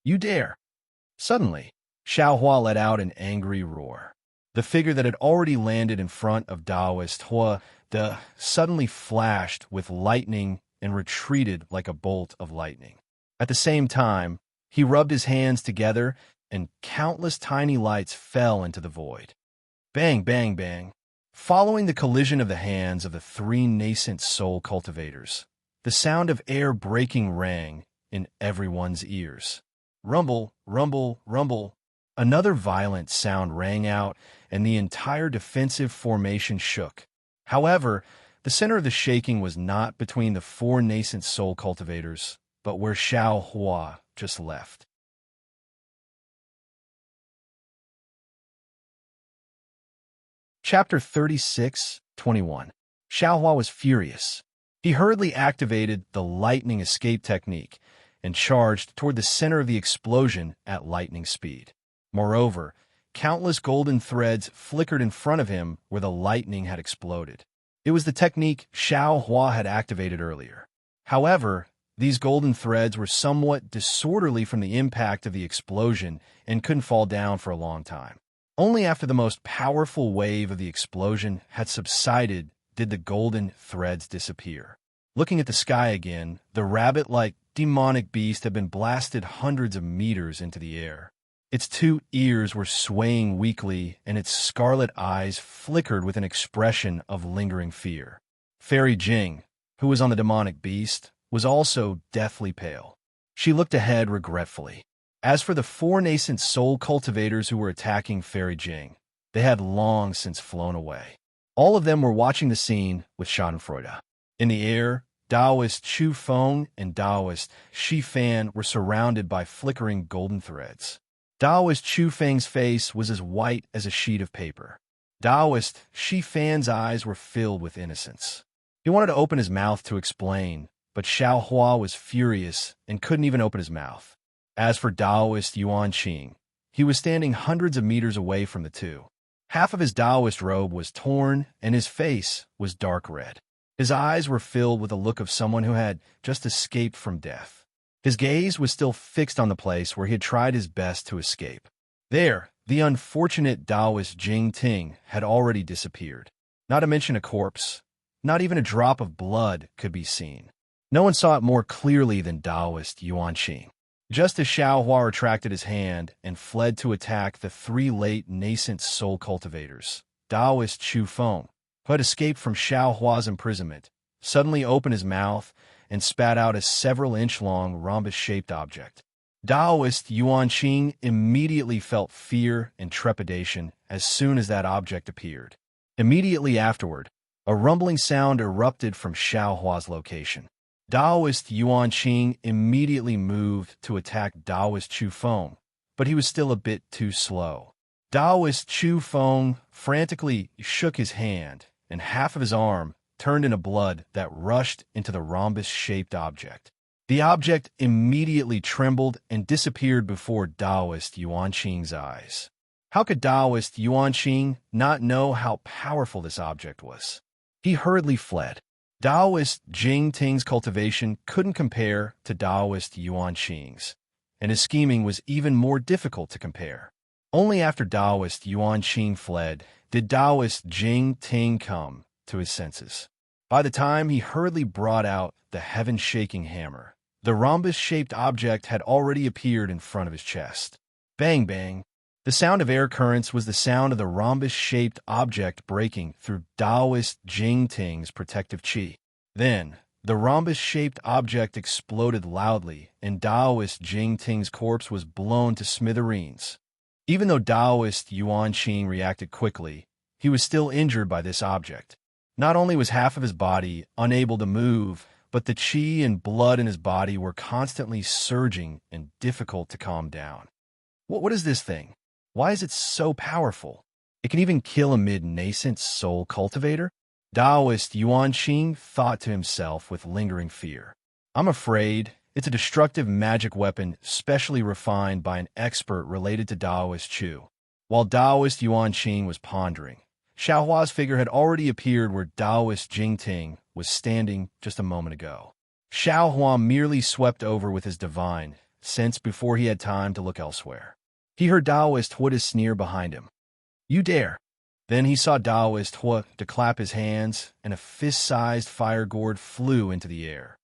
You dare! Suddenly, Xiao Hua let out an angry roar. The figure that had already landed in front of Taoist Hua suddenly flashed with lightning and retreated like a bolt of lightning. At the same time, he rubbed his hands together, and countless tiny lights fell into the void. Bang, bang, bang. Following the collision of the hands of the three nascent soul cultivators, the sound of air breaking rang in everyone's ears. Rumble, rumble, rumble. Another violent sound rang out, and the entire defensive formation shook. However, the center of the shaking was not between the four nascent soul cultivators, but where Xiao Hua just left. Chapter 36:21. Xiao Hua was furious. He hurriedly activated the lightning escape technique and charged toward the center of the explosion at lightning speed. Moreover, countless golden threads flickered in front of him where the lightning had exploded. It was the technique Xiao Hua had activated earlier. However, these golden threads were somewhat disorderly from the impact of the explosion and couldn't fall down for a long time. Only after the most powerful wave of the explosion had subsided did the golden threads disappear. Looking at the sky again, the rabbit-like demonic beast had been blasted hundreds of meters into the air. Its two ears were swaying weakly, and its scarlet eyes flickered with an expression of lingering fear. Fairy Jing, who was on the demonic beast, was also deathly pale. She looked ahead regretfully. As for the four nascent soul cultivators who were attacking Fairy Jing, they had long since flown away. All of them were watching the scene with schadenfreude. In the air, Taoist Chu Feng and Taoist Shi Fan were surrounded by flickering golden threads. Taoist Chu Feng's face was as white as a sheet of paper. Taoist Shi Fan's eyes were filled with innocence. He wanted to open his mouth to explain, but Xiao Hua was furious and couldn't even open his mouth. As for Taoist Yuan Qing, he was standing hundreds of meters away from the two. Half of his Taoist robe was torn, and his face was dark red. His eyes were filled with a look of someone who had just escaped from death. His gaze was still fixed on the place where he had tried his best to escape. There, the unfortunate Taoist Jing Ting had already disappeared. Not to mention a corpse. Not even a drop of blood could be seen. No one saw it more clearly than Taoist Yuan Qing. Just as Xiao Hua retracted his hand and fled to attack the three late nascent soul cultivators, Taoist Chu Feng, who had escaped from Xiao Hua's imprisonment, suddenly opened his mouth and spat out a several-inch-long rhombus-shaped object. Taoist Yuan Qing immediately felt fear and trepidation as soon as that object appeared. Immediately afterward, a rumbling sound erupted from Xiao Hua's location. Taoist Yuan Qing immediately moved to attack Taoist Chu Feng, but he was still a bit too slow. Taoist Chu Feng frantically shook his hand, and half of his arm turned into blood that rushed into the rhombus-shaped object. The object immediately trembled and disappeared before Taoist Yuan Qing's eyes. How could Taoist Yuan Qing not know how powerful this object was? He hurriedly fled. Taoist Jing Ting's cultivation couldn't compare to Taoist Yuan Qing's, and his scheming was even more difficult to compare. Only after Taoist Yuan Qing fled did Taoist Jing Ting come to his senses. By the time he hurriedly brought out the heaven-shaking hammer, the rhombus-shaped object had already appeared in front of his chest. Bang, bang. The sound of air currents was the sound of the rhombus-shaped object breaking through Taoist Jing Ting's protective qi. Then, the rhombus-shaped object exploded loudly, and Taoist Jing Ting's corpse was blown to smithereens. Even though Taoist Yuan Qing reacted quickly, he was still injured by this object. Not only was half of his body unable to move, but the qi and blood in his body were constantly surging and difficult to calm down. What is this thing? Why is it so powerful? It can even kill a mid-nascent soul cultivator? Taoist Yuan Qing thought to himself with lingering fear. I'm afraid it's a destructive magic weapon specially refined by an expert related to Taoist Chu. While Taoist Yuan Qing was pondering, Xiao Hua's figure had already appeared where Taoist Jing Ting was standing just a moment ago. Xiao Hua merely swept over with his divine sense before he had time to look elsewhere. He heard Taoist Hua's sneer behind him. You dare! Then he saw Taoist Hua to clap his hands, and a fist-sized fire gourd flew into the air.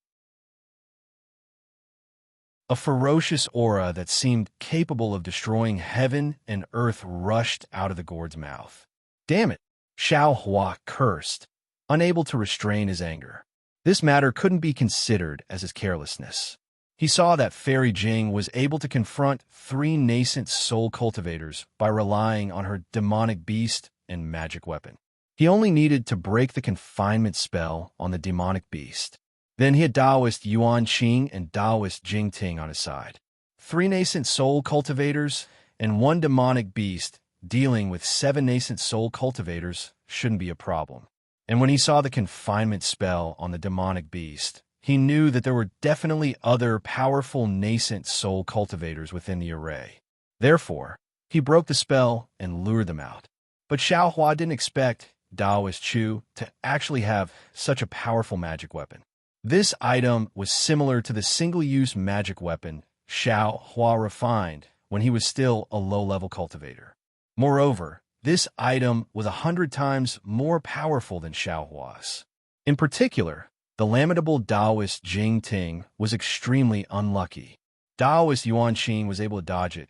A ferocious aura that seemed capable of destroying heaven and earth rushed out of the gourd's mouth. Damn it! Xiao Hua cursed, unable to restrain his anger. This matter couldn't be considered as his carelessness. He saw that Fairy Jing was able to confront three nascent soul cultivators by relying on her demonic beast and magic weapon. He only needed to break the confinement spell on the demonic beast. Then he had Taoist Yuan Qing and Taoist Jing Ting on his side. Three nascent soul cultivators and one demonic beast dealing with 7 nascent soul cultivators shouldn't be a problem. And when he saw the confinement spell on the demonic beast, he knew that there were definitely other powerful nascent soul cultivators within the array. Therefore, he broke the spell and lured them out. But Xiao Hua didn't expect Taoist Chu to actually have such a powerful magic weapon. This item was similar to the single-use magic weapon Xiao Hua refined when he was still a low-level cultivator. Moreover, this item was 100 times more powerful than Xiao Hua's. In particular, the lamentable Taoist Jing Ting was extremely unlucky. Taoist Yuan Qing was able to dodge it,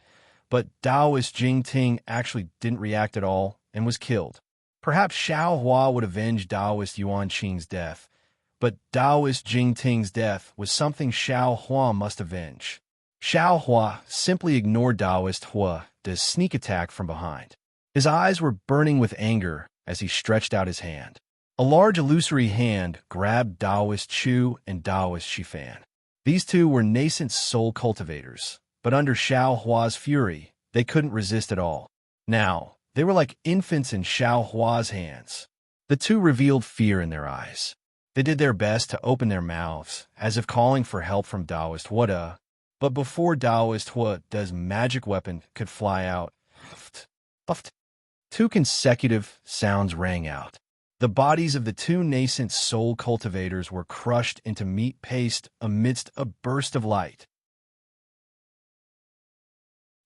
but Taoist Jing Ting actually didn't react at all and was killed. Perhaps Xiao Hua would avenge Taoist Yuan Qing's death, but Taoist Jing Ting's death was something Xiao Hua must avenge. Xiao Hua simply ignored Taoist Hua's sneak attack from behind. His eyes were burning with anger as he stretched out his hand. A large illusory hand grabbed Taoist Chu and Taoist Shifan. These two were nascent soul cultivators, but under Xiao Hua's fury, they couldn't resist at all. Now, they were like infants in Xiao Hua's hands. The two revealed fear in their eyes. They did their best to open their mouths, as if calling for help from Taoist Hua, but before Taoist Hua's magic weapon could fly out, two consecutive sounds rang out. The bodies of the two nascent soul cultivators were crushed into meat paste amidst a burst of light.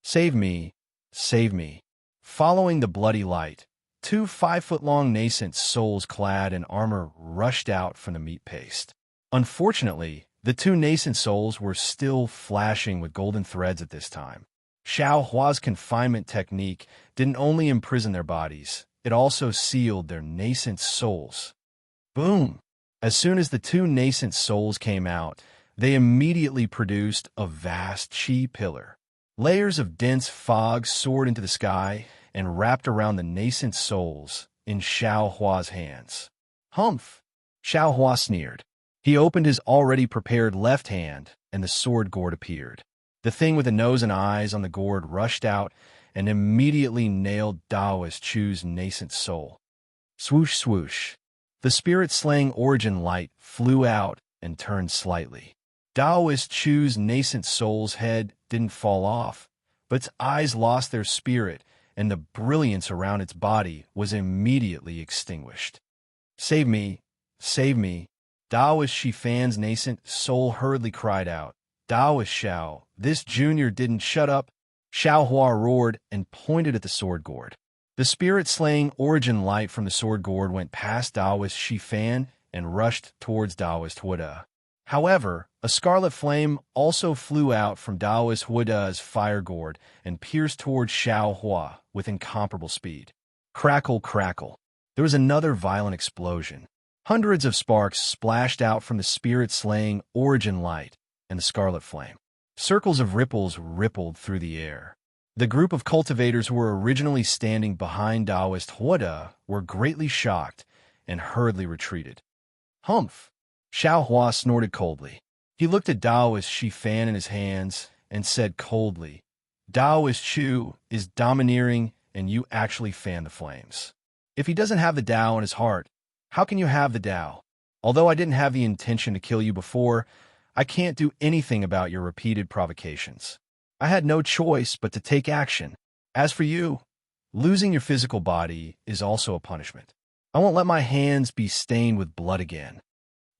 Save me, save me. Following the bloody light, two 5-foot-long nascent souls clad in armor rushed out from the meat paste. Unfortunately, the two nascent souls were still flashing with golden threads at this time. Xiao Hua's confinement technique didn't only imprison their bodies, it also sealed their nascent souls. Boom! As soon as the two nascent souls came out, they immediately produced a vast chi pillar. Layers of dense fog soared into the sky and wrapped around the nascent souls in Xiao Hua's hands. Humph! Xiao Hua sneered. He opened his already prepared left hand, and the sword gourd appeared. The thing with the nose and eyes on the gourd rushed out and immediately nailed Taoist Chu's nascent soul. Swoosh, swoosh. The spirit-slaying origin light flew out and turned slightly. Taoist Chu's nascent soul's head didn't fall off, but its eyes lost their spirit, and the brilliance around its body was immediately extinguished. Save me, save me. Taoist Shifan's nascent soul hurriedly cried out. Taoist Xiao, this junior didn't shut up. Xiao Hua roared and pointed at the sword gourd. The spirit-slaying origin light from the sword gourd went past Taoist Shifan and rushed towards Taoist Hua. However, a scarlet flame also flew out from Taoist Hua's fire gourd and pierced towards Xiao Hua with incomparable speed. Crackle, crackle. There was another violent explosion. Hundreds of sparks splashed out from the spirit-slaying origin light and the scarlet flame. Circles of ripples rippled through the air. The group of cultivators who were originally standing behind Taoist Hua were greatly shocked and hurriedly retreated. Humph! Xiao Hua snorted coldly. He looked at Taoist Shifan in his hands and said coldly, Taoist Chu is domineering and you actually fan the flames. If he doesn't have the Tao in his heart, how can you have the Tao? Although I didn't have the intention to kill you before, I can't do anything about your repeated provocations. I had no choice but to take action. As for you, losing your physical body is also a punishment. I won't let my hands be stained with blood again.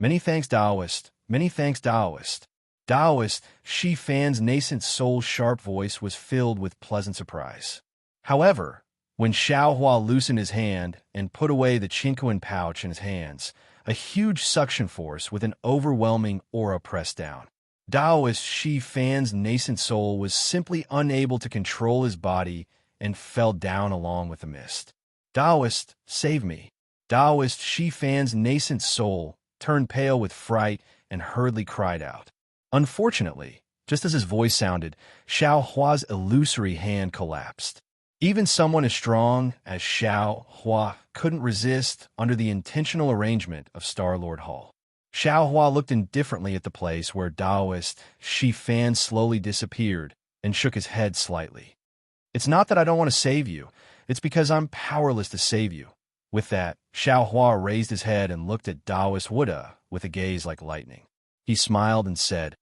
Many thanks, Taoist. Many thanks, Taoist. Taoist Shifan's nascent soul's sharp voice was filled with pleasant surprise. However, when Xiao Hua loosened his hand and put away the Chinquan pouch in his hands, a huge suction force with an overwhelming aura pressed down. Taoist Shifan's nascent soul was simply unable to control his body and fell down along with the mist. Taoist, save me. Taoist Shifan's nascent soul turned pale with fright and hurriedly cried out. Unfortunately, just as his voice sounded, Xiao Hua's illusory hand collapsed. Even someone as strong as Xiao Hua couldn't resist under the intentional arrangement of Star-Lord Hall. Xiao Hua looked indifferently at the place where Taoist Shifan slowly disappeared and shook his head slightly. It's not that I don't want to save you, it's because I'm powerless to save you. With that, Xiao Hua raised his head and looked at Taoist Hua with a gaze like lightning. He smiled and said,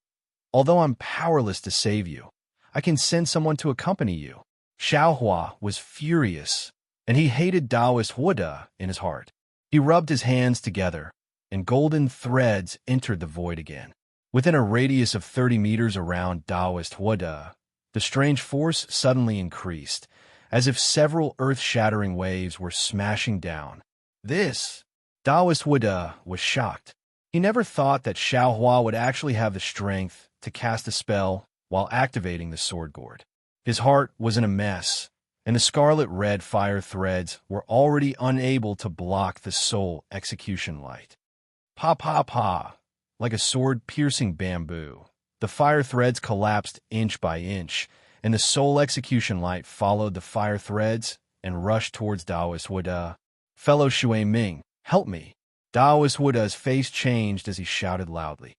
Although I'm powerless to save you, I can send someone to accompany you. Xiao Hua was furious, and he hated Taoist Hua in his heart. He rubbed his hands together, and golden threads entered the void again. Within a radius of 30 meters around Taoist Hua, the strange force suddenly increased, as if several earth-shattering waves were smashing down. Taoist Hua was shocked. He never thought that Xiao Hua would actually have the strength to cast a spell while activating the sword gourd. His heart was in a mess, and the scarlet-red fire threads were already unable to block the soul execution light. Pa pa pa, like a sword-piercing bamboo, the fire threads collapsed inch by inch, and the soul execution light followed the fire threads and rushed towards Daoist Wuda. Fellow Shui Ming, help me. Daoist Wuda's face changed as he shouted loudly.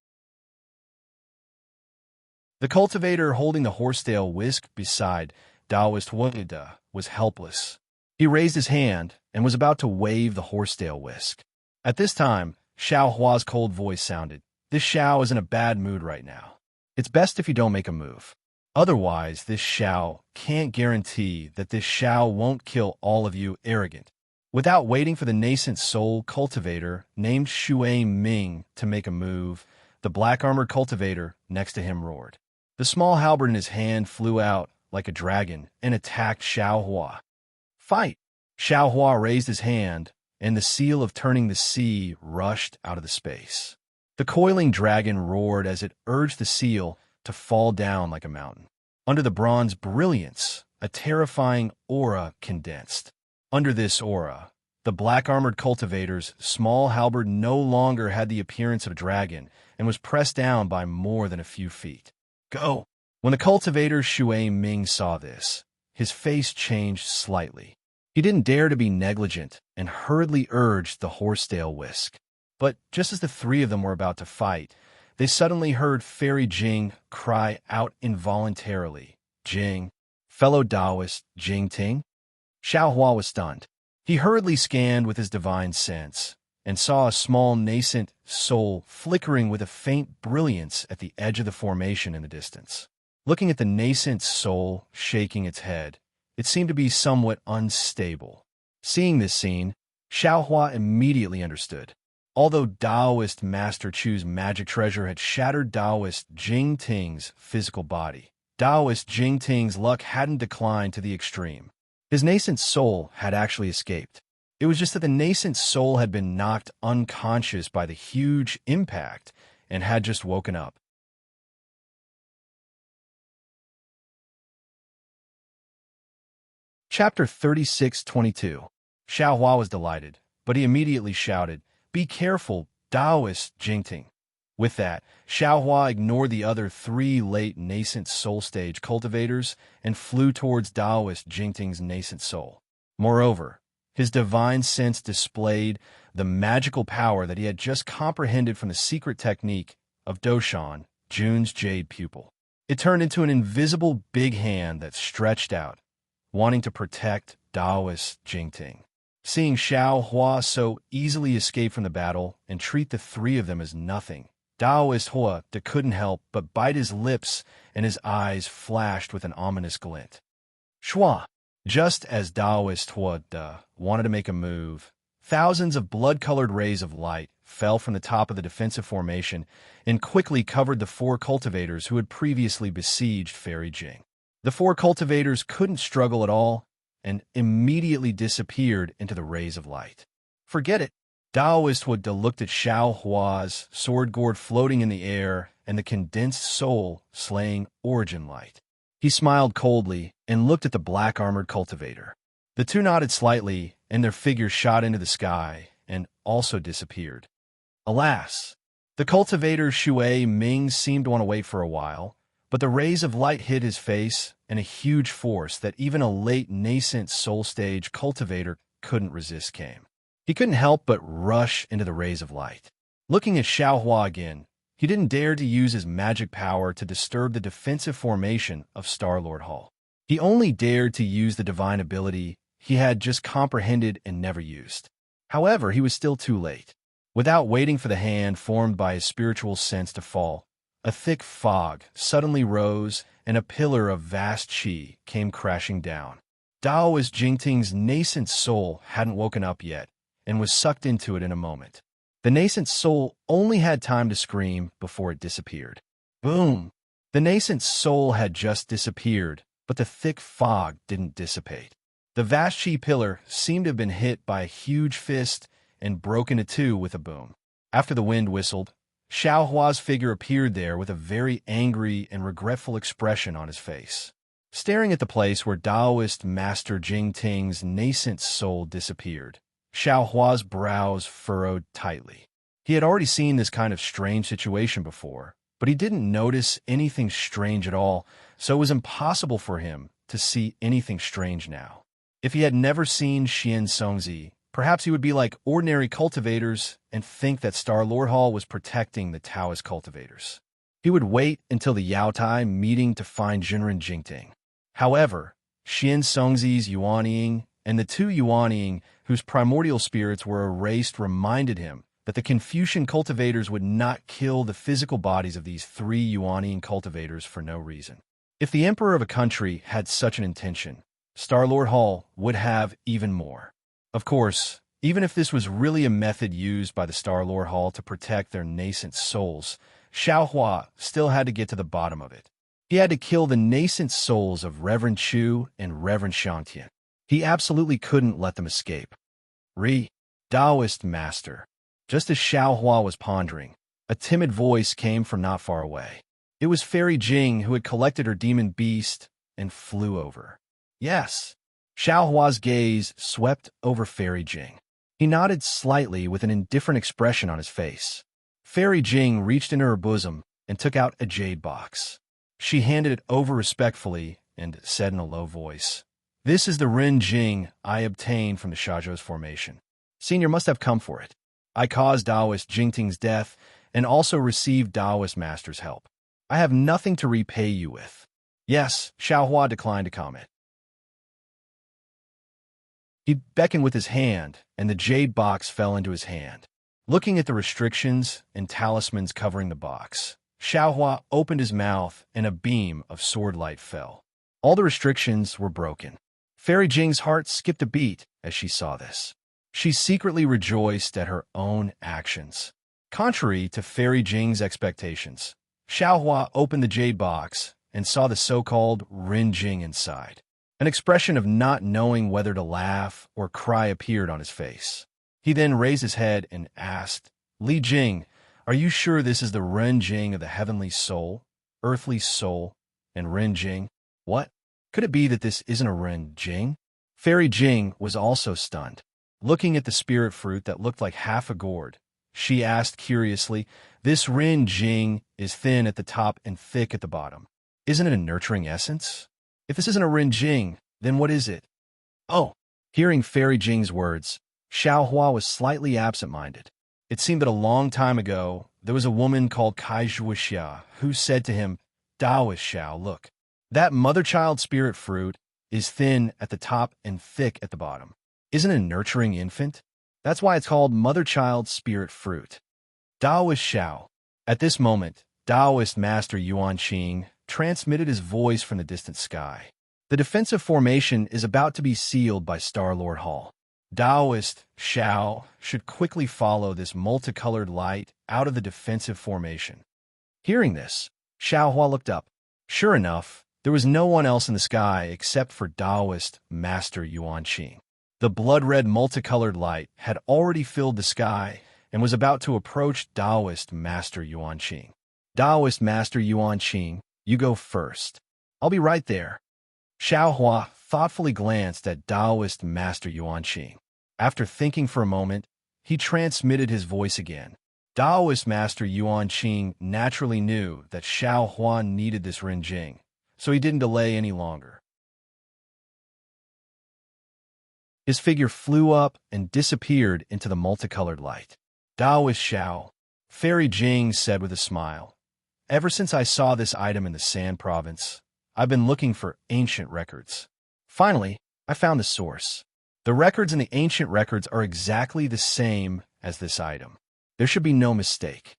The cultivator holding the horsetail whisk beside Daoist Wuda was helpless. He raised his hand and was about to wave the horsetail whisk. At this time, Xiao Hua's cold voice sounded. This Xiao is in a bad mood right now. It's best if you don't make a move. Otherwise, this Xiao can't guarantee that this Xiao won't kill all of you arrogant. Without waiting for the nascent soul cultivator named Shui Ming to make a move, the black-armored cultivator next to him roared. The small halberd in his hand flew out like a dragon and attacked Xiao Hua. Fight! Xiao Hua raised his hand, and the seal of turning the sea rushed out of the space. The coiling dragon roared as it urged the seal to fall down like a mountain. Under the bronze brilliance, a terrifying aura condensed. Under this aura, the black-armored cultivator's small halberd no longer had the appearance of a dragon and was pressed down by more than a few feet. Go! When the cultivator Shui Ming saw this, his face changed slightly. He didn't dare to be negligent and hurriedly urged the horsetail whisk. But just as the three of them were about to fight, they suddenly heard Fairy Jing cry out involuntarily, Jing, fellow Taoist Jing Ting? Xiao Hua was stunned. He hurriedly scanned with his divine sense and saw a small nascent soul flickering with a faint brilliance at the edge of the formation in the distance. Looking at the nascent soul shaking its head, it seemed to be somewhat unstable. Seeing this scene, Xiao Hua immediately understood. Although Taoist Master Chu's magic treasure had shattered Taoist Jing Ting's physical body, Taoist Jing Ting's luck hadn't declined to the extreme. His nascent soul had actually escaped. It was just that the nascent soul had been knocked unconscious by the huge impact and had just woken up. Chapter 36:22. Xiao Hua was delighted, but he immediately shouted, Be careful, Taoist Jingting. With that, Xiao Hua ignored the other three late nascent soul stage cultivators and flew towards Taoist Jingting's nascent soul. Moreover, his divine sense displayed the magical power that he had just comprehended from the secret technique of Doshan, Jun's jade pupil. It turned into an invisible big hand that stretched out, wanting to protect Taoist Jingting. Seeing Xiao Hua so easily escape from the battle and treat the three of them as nothing, Taoist Hua couldn't help but bite his lips and his eyes flashed with an ominous glint. Shua! Just as Taoist Hua wanted to make a move, thousands of blood-colored rays of light fell from the top of the defensive formation and quickly covered the four cultivators who had previously besieged Fairy Jing. The four cultivators couldn't struggle at all and immediately disappeared into the rays of light. Forget it. Taoist Hua looked at Xiao Hua's sword gourd floating in the air and the condensed soul slaying origin light. He smiled coldly and looked at the black-armored cultivator. The two nodded slightly, and their figures shot into the sky and also disappeared. Alas! The cultivator Shui Ming seemed to want to wait for a while, but the rays of light hit his face and a huge force that even a late nascent soul stage cultivator couldn't resist came. He couldn't help but rush into the rays of light. Looking at Xiao Hua again, he didn't dare to use his magic power to disturb the defensive formation of Star-Lord Hall. He only dared to use the divine ability he had just comprehended and never used. However, he was still too late. Without waiting for the hand formed by his spiritual sense to fall, a thick fog suddenly rose and a pillar of vast qi came crashing down. Taoist Jingting's nascent soul hadn't woken up yet and was sucked into it in a moment. The nascent soul only had time to scream before it disappeared. Boom! The nascent soul had just disappeared, but the thick fog didn't dissipate. The vast qi pillar seemed to have been hit by a huge fist and broken in two with a boom. After the wind whistled, Xiao Hua's figure appeared there with a very angry and regretful expression on his face. Staring at the place where Taoist Master Jing Ting's nascent soul disappeared, Xiao Hua's brows furrowed tightly. He had already seen this kind of strange situation before, but he didn't notice anything strange at all, so it was impossible for him to see anything strange now. If he had never seen Xian Songzi, perhaps he would be like ordinary cultivators and think that Star-Lord Hall was protecting the Taoist cultivators. He would wait until the Yaotai meeting to find Jinren Jingting. However, Xian Songzi's Yuanying and the two Yuanying whose primordial spirits were erased reminded him that the Confucian cultivators would not kill the physical bodies of these three Yuanying cultivators for no reason. If the emperor of a country had such an intention, Star-Lord Hall would have even more. Of course, even if this was really a method used by the Star-Lord Hall to protect their nascent souls, Xiao Hua still had to get to the bottom of it. He had to kill the nascent souls of Reverend Chu and Reverend Xiangtian. He absolutely couldn't let them escape. Taoist Master. Just as Xiao Hua was pondering, a timid voice came from not far away. It was Fairy Jing, who had collected her demon beast and flew over. Yes. Xiao Hua's gaze swept over Fairy Jing. He nodded slightly with an indifferent expression on his face. Fairy Jing reached into her bosom and took out a jade box. She handed it over respectfully and said in a low voice, "This is the Ren Jing I obtained from the Shazhou's formation. Senior must have come for it. I caused Taoist Jingting's death and also received Taoist Master's help. I have nothing to repay you with." Yes, Xiao Hua declined to comment. He beckoned with his hand, and the jade box fell into his hand. Looking at the restrictions and talismans covering the box, Xiao Hua opened his mouth and a beam of sword light fell. All the restrictions were broken. Fairy Jing's heart skipped a beat as she saw this. She secretly rejoiced at her own actions. Contrary to Fairy Jing's expectations, Xiao Hua opened the jade box and saw the so-called Ren Jing inside. An expression of not knowing whether to laugh or cry appeared on his face. He then raised his head and asked, "Li Jing, are you sure this is the Ren Jing of the heavenly soul, earthly soul, and Ren Jing? What? Could it be that this isn't a Ren Jing?" Fairy Jing was also stunned. Looking at the spirit fruit that looked like half a gourd, she asked curiously, "This Ren Jing is thin at the top and thick at the bottom. Isn't it a nurturing essence? If this isn't a Ren Jing, then what is it?" Oh! Hearing Fairy Jing's words, Xiao Hua was slightly absent-minded. It seemed that a long time ago, there was a woman called Kai Zhuixia who said to him, "Taoist Xiao, look, that mother-child spirit fruit is thin at the top and thick at the bottom. Isn't it a nurturing infant? That's why it's called mother-child spirit fruit." Taoist Xiao. At this moment, Taoist Master Yuan Qing transmitted his voice from the distant sky. The defensive formation is about to be sealed by Star-Lord Hall. Taoist Xiao should quickly follow this multicolored light out of the defensive formation. Hearing this, Xiao Hua looked up. Sure enough, there was no one else in the sky except for Taoist Master Yuan Qing. The blood-red multicolored light had already filled the sky and was about to approach Taoist Master Yuan Qing. "Taoist Master Yuan Qing, you go first. I'll be right there." Xiao Hua thoughtfully glanced at Taoist Master Yuan Qing. After thinking for a moment, he transmitted his voice again. Taoist Master Yuan Qing naturally knew that Xiao Hua needed this Ren Jing, so he didn't delay any longer. His figure flew up and disappeared into the multicolored light. "Taoist Xiao," Fairy Jing said with a smile. "Ever since I saw this item in the Sand Province, I've been looking for ancient records. Finally, I found the source. The records in the ancient records are exactly the same as this item. There should be no mistake.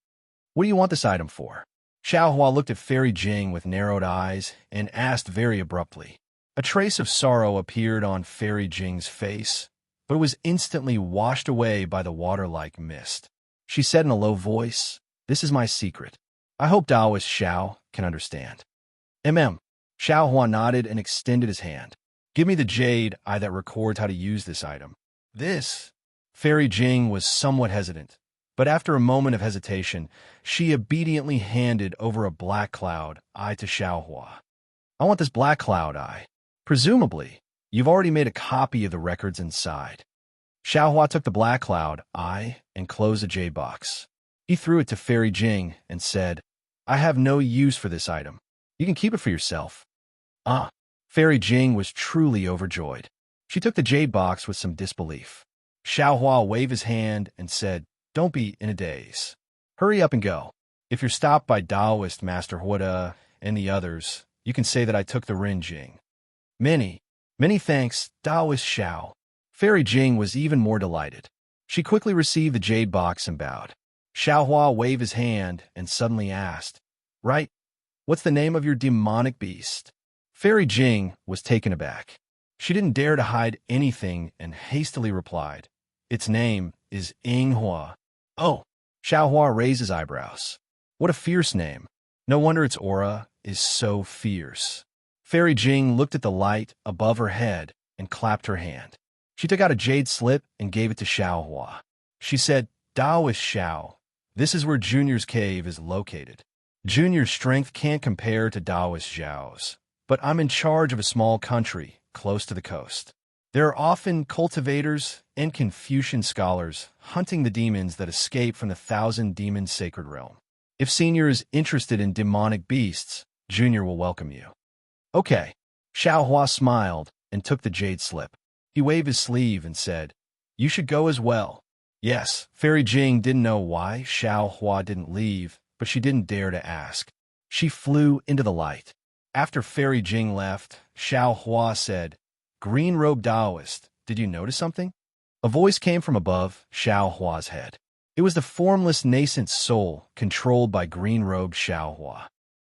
What do you want this item for?" Xiao Hua looked at Fairy Jing with narrowed eyes and asked very abruptly. A trace of sorrow appeared on Fairy Jing's face, but it was instantly washed away by the water-like mist. She said in a low voice, "This is my secret. I hope Taoist Xiao can understand." Xiao Hua nodded and extended his hand. "Give me the jade eye that records how to use this item." This? Fairy Jing was somewhat hesitant, but after a moment of hesitation, she obediently handed over a black cloud eye to Xiao Hua. I want this black cloud eye. Presumably, you've already made a copy of the records inside. Xiaohua took the black cloud eye and closed the jade box. He threw it to Fairy Jing and said, I have no use for this item. You can keep it for yourself. Ah. Fairy Jing was truly overjoyed. She took the jade box with some disbelief. Xiaohua waved his hand and said, Don't be in a daze. Hurry up and go. If you're stopped by Taoist Master Huda and the others, you can say that I took the Rin Jing. Many thanks, Taoist Xiao. Fairy Jing was even more delighted. She quickly received the jade box and bowed. Xiaohua waved his hand and suddenly asked, Right, what's the name of your demonic beast? Fairy Jing was taken aback. She didn't dare to hide anything and hastily replied, Its name is Yinghua. Oh, Xiaohua raised his eyebrows. What a fierce name. No wonder its aura is so fierce. Fairy Jing looked at the light above her head and clapped her hand. She took out a jade slip and gave it to Xiaohua. She said, Taoist Xiao, this is where Junior's cave is located. Junior's strength can't compare to Taoist Xiao's, but I'm in charge of a small country close to the coast. There are often cultivators and Confucian scholars hunting the demons that escape from the Thousand Demons Sacred Realm. If Senior is interested in demonic beasts, Junior will welcome you. Okay. Xiaohua smiled and took the jade slip. He waved his sleeve and said, You should go as well. Yes, Fairy Jing didn't know why Xiaohua didn't leave, but she didn't dare to ask. She flew into the light. After Fairy Jing left, Xiaohua said, Green-robed Taoist, did you notice something? A voice came from above Xiaohua's head. It was the formless nascent soul controlled by green-robed Xiaohua.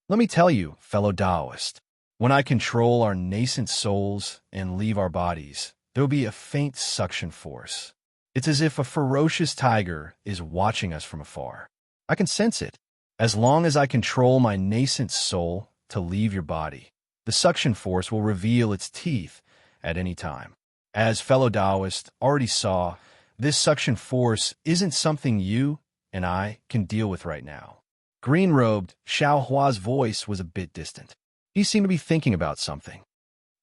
Let me tell you, fellow Taoist, when I control our nascent souls and leave our bodies, there will be a faint suction force. It's as if a ferocious tiger is watching us from afar. I can sense it. As long as I control my nascent soul to leave your body, the suction force will reveal its teeth at any time. As fellow Taoist already saw, this suction force isn't something you and I can deal with right now. Green-robed, Xiaohua's voice was a bit distant. He seemed to be thinking about something.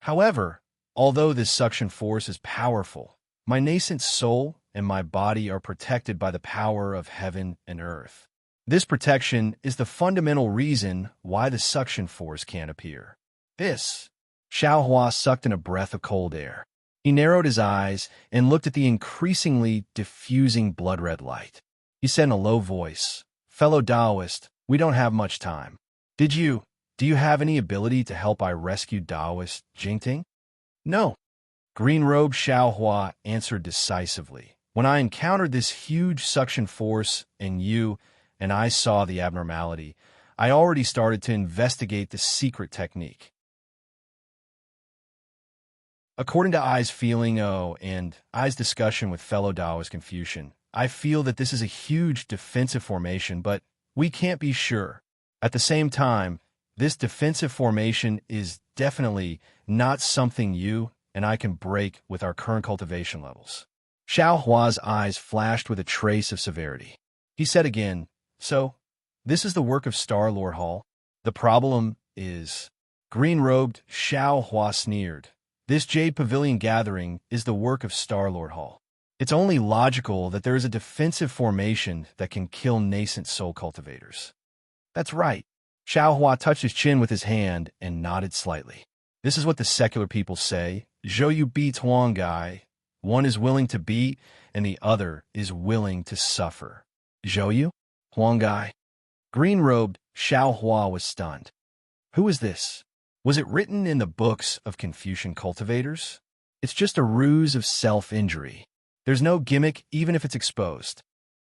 However, although this suction force is powerful, my nascent soul and my body are protected by the power of heaven and earth. This protection is the fundamental reason why the suction force can't appear. Xiaohua sucked in a breath of cold air. He narrowed his eyes and looked at the increasingly diffusing blood-red light. He said in a low voice, Fellow Taoist, we don't have much time. Do you have any ability to help I rescue Taoist Jingting? No. Green-robed Xiaohua answered decisively. When I encountered this huge suction force and you and I saw the abnormality, I already started to investigate the secret technique. According to I's feeling and I's discussion with fellow Taoist Confucian, I feel that this is a huge defensive formation, but we can't be sure. At the same time, this defensive formation is definitely not something you and I can break with our current cultivation levels. Xiaohua's eyes flashed with a trace of severity. He said again, So, this is the work of Star-Lord Hall? The problem is... Green-robed Xiaohua sneered. This Jade Pavilion gathering is the work of Star-Lord Hall. It's only logical that there is a defensive formation that can kill nascent soul cultivators. That's right. Xiaohua touched his chin with his hand and nodded slightly. This is what the secular people say. Zhou Yu beats Huang Gai. One is willing to beat, and the other is willing to suffer. Zhou Yu? Huang Gai? Green-robed, Xiaohua was stunned. Who is this? Was it written in the books of Confucian cultivators? It's just a ruse of self-injury. There's no gimmick even if it's exposed.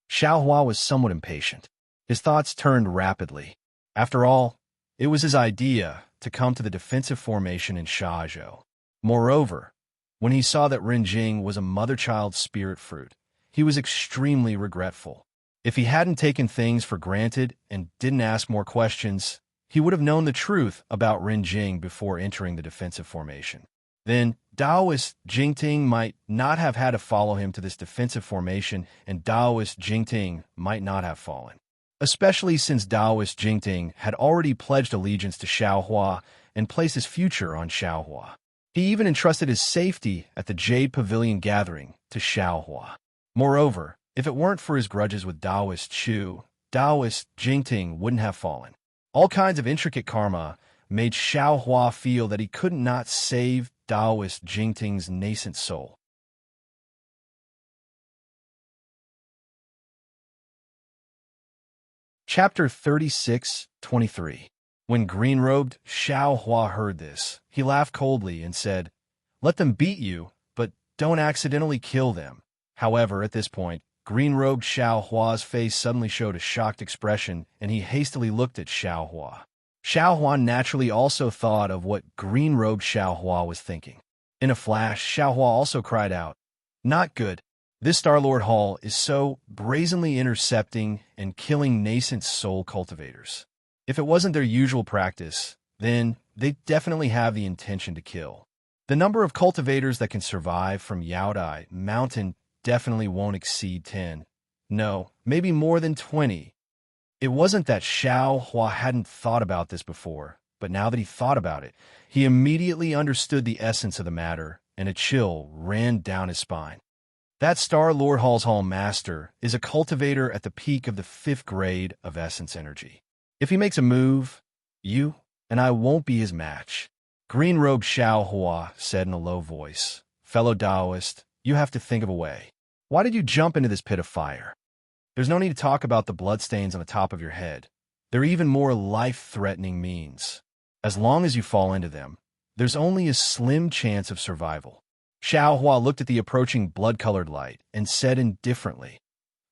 Xiaohua was somewhat impatient. His thoughts turned rapidly. After all, it was his idea to come to the defensive formation in Shazhou. Moreover, when he saw that Renjing was a mother-child spirit fruit, he was extremely regretful. If he hadn't taken things for granted and didn't ask more questions, he would have known the truth about Renjing before entering the defensive formation. Then, Taoist Jingting might not have had to follow him to this defensive formation, and Taoist Jingting might not have fallen. Especially since Taoist Jingting had already pledged allegiance to Xiaohua and place his future on Xiaohua. He even entrusted his safety at the Jade Pavilion gathering to Xiaohua. Moreover, if it weren't for his grudges with Taoist Chu, Taoist Jingting wouldn't have fallen. All kinds of intricate karma made Xiaohua feel that he could not save Taoist Jingting's nascent soul. Chapter 36:23. When green-robed Xiaohua heard this, he laughed coldly and said, "Let them beat you, but don't accidentally kill them." However, at this point, green-robed Xiaohua's face suddenly showed a shocked expression, and he hastily looked at Xiaohua. Xiaohua naturally also thought of what green-robed Xiaohua was thinking. In a flash, Xiaohua also cried out, "Not good. This Star-Lord Hall is so brazenly intercepting and killing nascent soul cultivators. If it wasn't their usual practice, then they definitely have the intention to kill. The number of cultivators that can survive from Yaodai Mountain definitely won't exceed 10. No, maybe more than 20. It wasn't that Xiaohua hadn't thought about this before, but now that he thought about it, he immediately understood the essence of the matter, and a chill ran down his spine. That Star-Lord Hall's Hall Master is a cultivator at the peak of the 5th grade of Essence Energy. If he makes a move, you and I won't be his match." Green-robed Xiaohua said in a low voice, "Fellow Taoist, you have to think of a way. Why did you jump into this pit of fire? There's no need to talk about the bloodstains on the top of your head. There are even more life-threatening means. As long as you fall into them, there's only a slim chance of survival." Xiaohua looked at the approaching blood-colored light and said indifferently,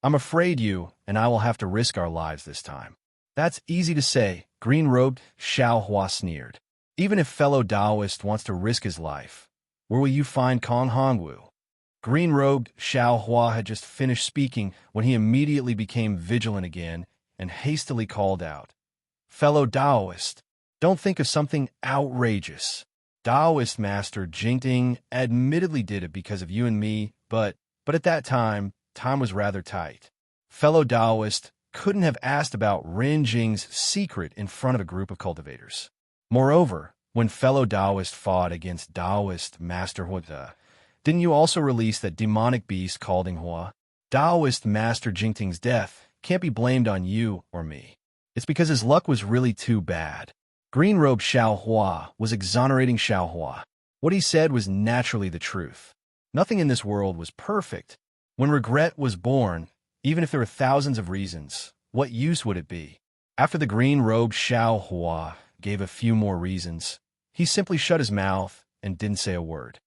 "I'm afraid you and I will have to risk our lives this time." "That's easy to say," green-robed Xiaohua sneered. "Even if fellow Taoist wants to risk his life, where will you find Kong Hongwu?" Green-robed Xiaohua had just finished speaking when he immediately became vigilant again and hastily called out, "Fellow Taoist, don't think of something outrageous. Taoist Master Jingting admittedly did it because of you and me, but at that time was rather tight. Fellow Taoist couldn't have asked about Ren Jing's secret in front of a group of cultivators. Moreover, when fellow Taoist fought against Taoist Master Hua, didn't you also release that demonic beast called Hua? Taoist Master Jingting's death can't be blamed on you or me. It's because his luck was really too bad." Green-robed Xiaohua was exonerating Xiaohua. What he said was naturally the truth. Nothing in this world was perfect. When regret was born, even if there were thousands of reasons, what use would it be? After the green-robed Xiaohua gave a few more reasons, he simply shut his mouth and didn't say a word.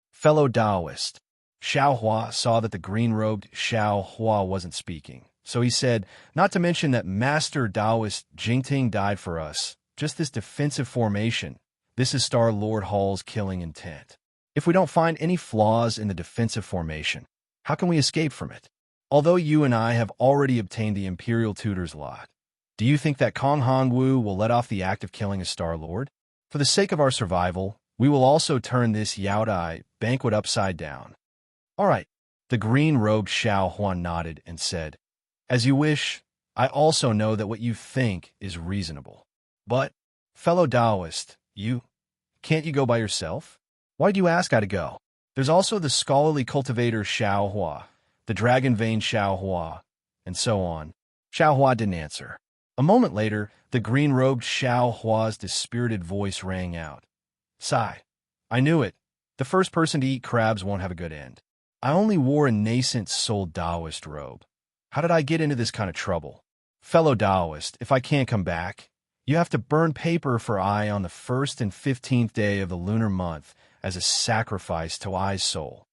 "Fellow Taoist." Xiaohua saw that the green-robed Xiaohua wasn't speaking, so he said, "Not to mention that Master Taoist Jingting died for us. Just this defensive formation. This is Star-Lord Hall's killing intent. If we don't find any flaws in the defensive formation, how can we escape from it? Although you and I have already obtained the Imperial Tutor's lot, do you think that Kong Hongwu will let off the act of killing a Star-Lord? For the sake of our survival, we will also turn this Yaodai banquet upside down." "All right." The green-robed Xiaohua nodded and said, "As you wish. I also know that what you think is reasonable. But, fellow Taoist, can't you go by yourself? Why do you ask I to go? There's also the scholarly cultivator Xiaohua, the dragon vein Xiaohua, and so on." Xiaohua didn't answer. A moment later, the green-robed Xiaohua's dispirited voice rang out. "Sigh. I knew it. The first person to eat crabs won't have a good end. I only wore a nascent soul Taoist robe. How did I get into this kind of trouble? Fellow Taoist, if I can't come back, you have to burn paper for I on the 1st and 15th day of the lunar month as a sacrifice to I's soul.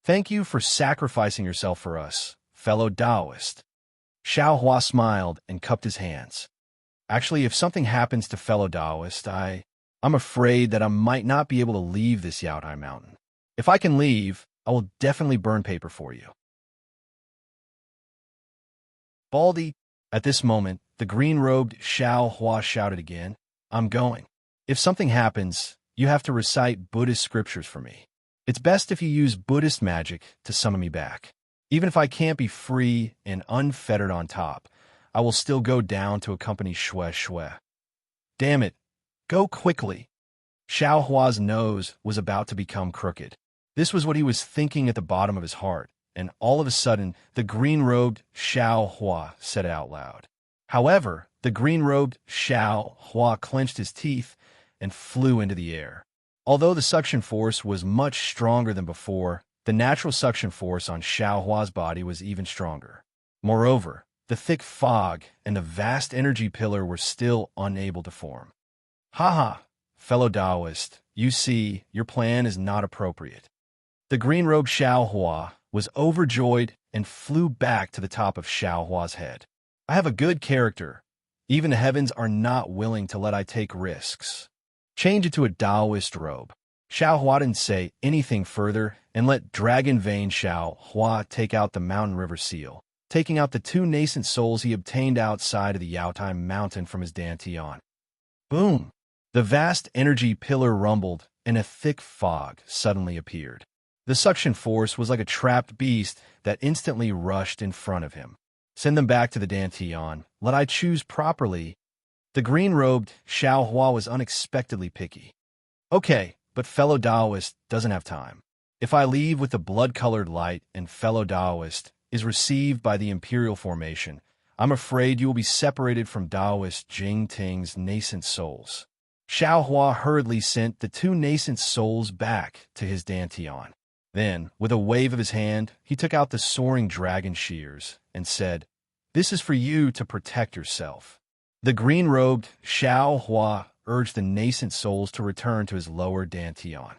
Thank you for sacrificing yourself for us, fellow Taoist." Xiaohua smiled and cupped his hands. "Actually, if something happens to fellow Taoist, I'm afraid that I might not be able to leave this Yaodai Mountain. If I can leave, I will definitely burn paper for you." "Baldy." At this moment, the green-robed Xiaohua shouted again, "I'm going. If something happens, you have to recite Buddhist scriptures for me. It's best if you use Buddhist magic to summon me back. Even if I can't be free and unfettered on top, I will still go down to accompany Shue Shue. Damn it, go quickly." Xiao Hua's nose was about to become crooked. This was what he was thinking at the bottom of his heart, and all of a sudden, the green-robed Xiao Hua said it out loud. However, the green-robed Xiao Hua clenched his teeth and flew into the air. Although the suction force was much stronger than before, the natural suction force on Xiao Hua's body was even stronger. Moreover, the thick fog and the vast energy pillar were still unable to form. Haha, fellow Taoist, you see, your plan is not appropriate. The green-robed Xiao Hua was overjoyed and flew back to the top of Xiao Hua's head. I have a good character. Even the heavens are not willing to let I take risks. Change it to a Taoist robe. Xiao Hua didn't say anything further and let Dragon Vein Xiao Hua take out the mountain river seal, taking out the 2 nascent souls he obtained outside of the Yaotai mountain from his Dantian. Boom! The vast energy pillar rumbled, and a thick fog suddenly appeared. The suction force was like a trapped beast that instantly rushed in front of him. Send them back to the Dantian. Let I choose properly. The green-robed Xiao Hua was unexpectedly picky. Okay, but fellow Taoist doesn't have time. If I leave with the blood-colored light and fellow Taoist is received by the Imperial Formation, I'm afraid you will be separated from Taoist Jing Ting's nascent souls. Xiao Hua hurriedly sent the 2 nascent souls back to his Dantian. Then, with a wave of his hand, he took out the soaring dragon shears and said, "This is for you to protect yourself." The green-robed Xiao Hua urged the nascent souls to return to his lower Dantian.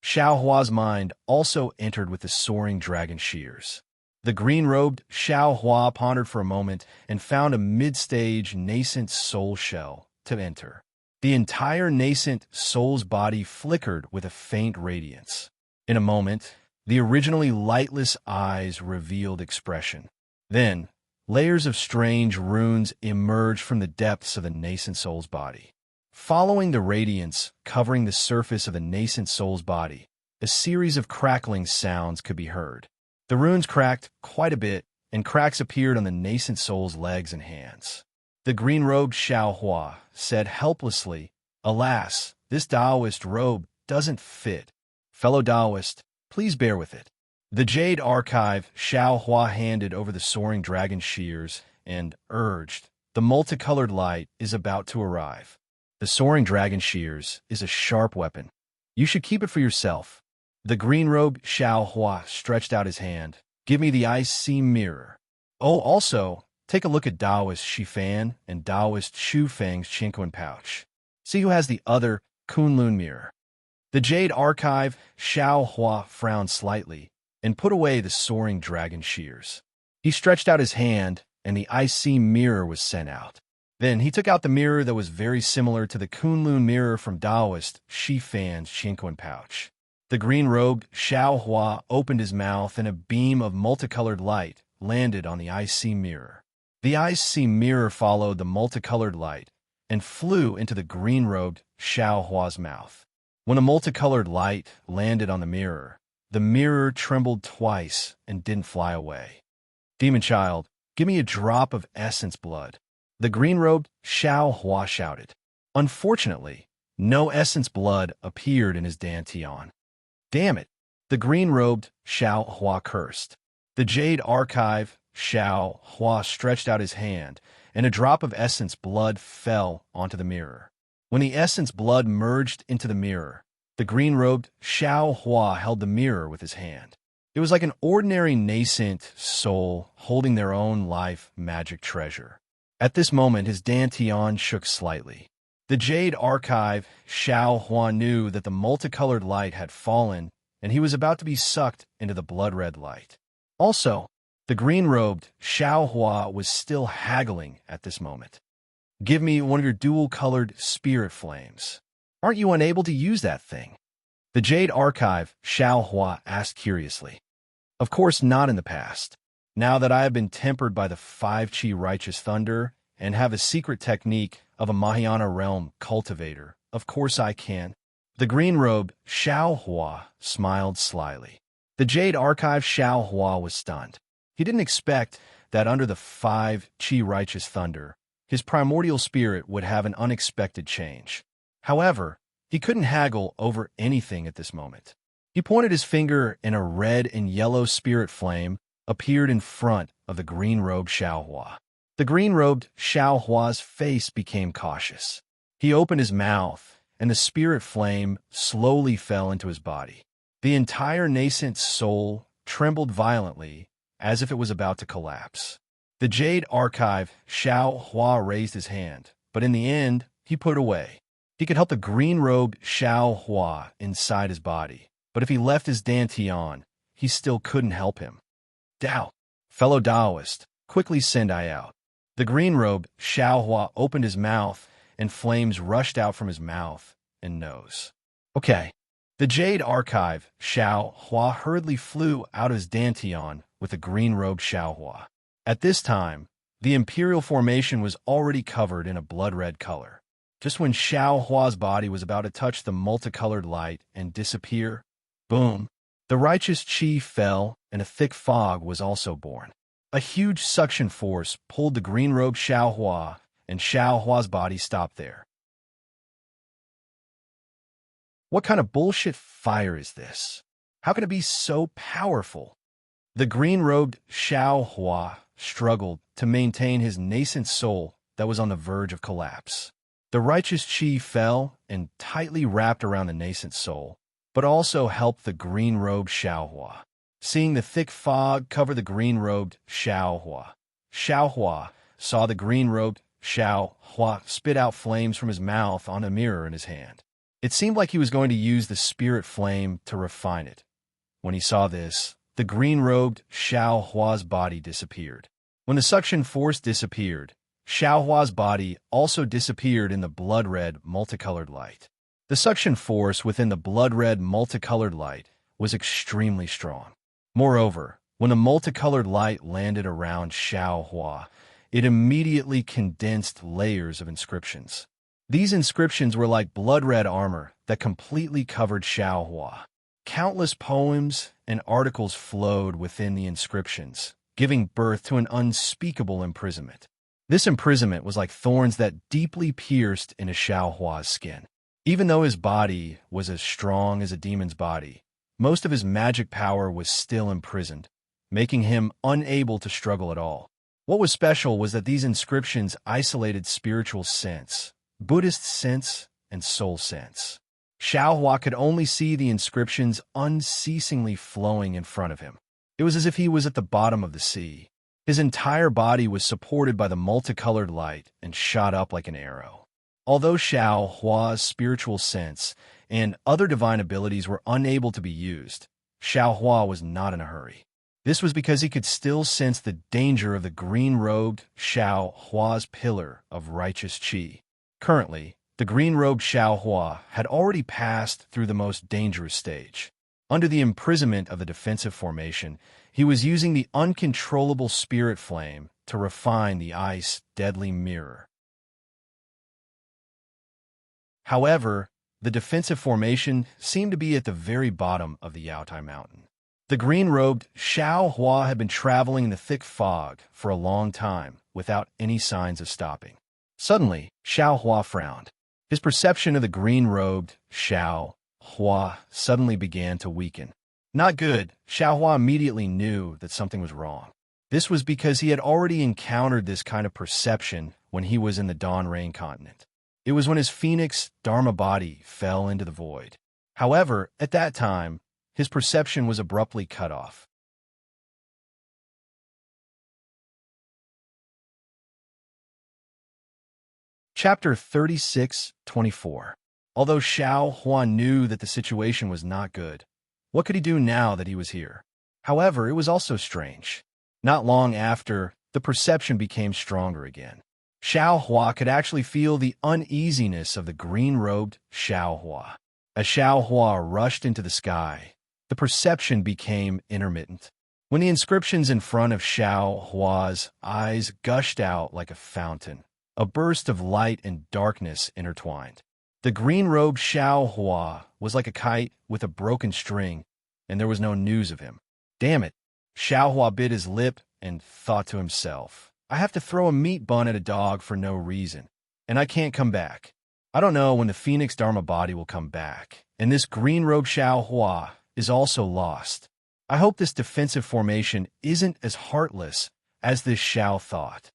Xiao Hua's mind also entered with the soaring dragon shears. The green-robed Xiao Hua pondered for a moment and found a mid-stage nascent soul shell to enter. The entire nascent soul's body flickered with a faint radiance. In a moment, the originally lightless eyes revealed expression. Then, layers of strange runes emerged from the depths of the nascent soul's body. Following the radiance covering the surface of the nascent soul's body, a series of crackling sounds could be heard. The runes cracked quite a bit, and cracks appeared on the nascent soul's legs and hands. The green-robed Xiao Hua said helplessly, "Alas, this Taoist robe doesn't fit. Fellow Taoist, please bear with it." The Jade Archive Xiao Hua handed over the soaring dragon shears and urged, "The multicolored light is about to arrive. The soaring dragon shears is a sharp weapon. You should keep it for yourself." The green-robed Xiao Hua stretched out his hand. "Give me the ice sea mirror. Oh, also, take a look at Taoist Shifan and Taoist Shu Feng's Qinquan pouch. See who has the other Kunlun mirror." The Jade Archive Xiao Hua frowned slightly and put away the soaring dragon shears. He stretched out his hand, and the ice sea mirror was sent out. Then he took out the mirror that was very similar to the Kunlun mirror from Taoist Shifan's Qinquan pouch. The green-robed Xiao Hua opened his mouth, and a beam of multicolored light landed on the ice sea mirror. The ice sea mirror followed the multicolored light and flew into the green-robed Xiao Hua's mouth. When the multicolored light landed on the mirror trembled twice and didn't fly away. "Demon child, give me a drop of essence blood," the green-robed Xiao Hua shouted. Unfortunately, no essence blood appeared in his Dantian. "Damn it," the green-robed Xiao Hua cursed. The Jade Archive Xiao Hua stretched out his hand, and a drop of essence blood fell onto the mirror. When the essence blood merged into the mirror, the green-robed Xiao Hua held the mirror with his hand. It was like an ordinary nascent soul holding their own life magic treasure. At this moment, his Dantian shook slightly. The Jade Archive Xiao Hua knew that the multicolored light had fallen, and he was about to be sucked into the blood-red light. Also, the green-robed Xiao Hua was still haggling at this moment. "Give me one of your dual-colored spirit flames. Aren't you unable to use that thing?" The Jade Archive Xiao Hua asked curiously. "Of course not in the past. Now that I have been tempered by the 5 Qi righteous thunder and have a secret technique of a Mahayana realm cultivator, of course I can." The green-robed Xiao Hua smiled slyly. The Jade Archive Xiao Hua was stunned. He didn't expect that under the 5 Qi righteous thunder, his primordial spirit would have an unexpected change. However, he couldn't haggle over anything at this moment. He pointed his finger, and a red and yellow spirit flame appeared in front of the green-robed Xiaohua. The green-robed Xiaohua's face became cautious. He opened his mouth, and the spirit flame slowly fell into his body. The entire nascent soul trembled violently, as if it was about to collapse. The Jade Archive Xiaohua raised his hand, but in the end, he put it away. He could help the green-robed Xiaohua inside his body, but if he left his dantian, he still couldn't help him. Dao, fellow Daoist, quickly send I out. The green-robed Xiaohua opened his mouth, and flames rushed out from his mouth and nose. Okay. The Jade Archive Xiaohua hurriedly flew out of his dantian with the green-robed Xiaohua. At this time, the Imperial Formation was already covered in a blood-red color. Just when Xiaohua's body was about to touch the multicolored light and disappear, boom, the righteous chi fell, and a thick fog was also born. A huge suction force pulled the green-robed Xiaohua, and Xiaohua's body stopped there. What kind of bullshit fire is this? How can it be so powerful? The green-robed Xiaohua struggled to maintain his nascent soul that was on the verge of collapse. The righteous chi fell and tightly wrapped around the nascent soul, but also helped the green-robed Xiaohua. Seeing the thick fog cover the green-robed Xiaohua, Xiaohua saw the green-robed Xiaohua spit out flames from his mouth on a mirror in his hand. It seemed like he was going to use the spirit flame to refine it. When he saw this, the green-robed Xiaohua's body disappeared. When the suction force disappeared, Xiaohua's body also disappeared in the blood-red multicolored light. The suction force within the blood-red multicolored light was extremely strong. Moreover, when the multicolored light landed around Xiaohua, it immediately condensed layers of inscriptions. These inscriptions were like blood-red armor that completely covered Xiaohua. Countless poems and articles flowed within the inscriptions, giving birth to an unspeakable imprisonment. This imprisonment was like thorns that deeply pierced into Xiaohua's skin. Even though his body was as strong as a demon's body, most of his magic power was still imprisoned, making him unable to struggle at all. What was special was that these inscriptions isolated spiritual sense, Buddhist sense, and soul sense. Xiaohua could only see the inscriptions unceasingly flowing in front of him. It was as if he was at the bottom of the sea. His entire body was supported by the multicolored light and shot up like an arrow. Although Xiaohua's spiritual sense and other divine abilities were unable to be used, Xiaohua was not in a hurry. This was because he could still sense the danger of the green-robed Xiaohua's pillar of righteous qi. Currently, the green-robed Xiaohua had already passed through the most dangerous stage. Under the imprisonment of the defensive formation, he was using the uncontrollable spirit flame to refine the ice deadly mirror. However, the defensive formation seemed to be at the very bottom of the Yaotai Mountain. The green-robed Xiaohua had been traveling in the thick fog for a long time without any signs of stopping. Suddenly, Xiaohua frowned. His perception of the green-robed Xiaohua suddenly began to weaken. Not good. Xiaohua immediately knew that something was wrong. This was because he had already encountered this kind of perception when he was in the Dawn Rain continent. It was when his phoenix Dharma body fell into the void. However, at that time, his perception was abruptly cut off. Chapter 36:24. Although Xiaohua knew that the situation was not good, what could he do now that he was here? However, it was also strange. Not long after, the perception became stronger again. Xiaohua could actually feel the uneasiness of the green-robed Xiaohua. As Xiaohua rushed into the sky, the perception became intermittent. When the inscriptions in front of Xiaohua's eyes gushed out like a fountain, a burst of light and darkness intertwined. The green-robed Xiaohua was like a kite with a broken string, and there was no news of him. Damn it! Xiaohua bit his lip and thought to himself, I have to throw a meat bun at a dog for no reason, and I can't come back. I don't know when the Phoenix Dharma body will come back, and this green-robed Xiao Hua is also lost. I hope this defensive formation isn't as heartless as this Xiao thought.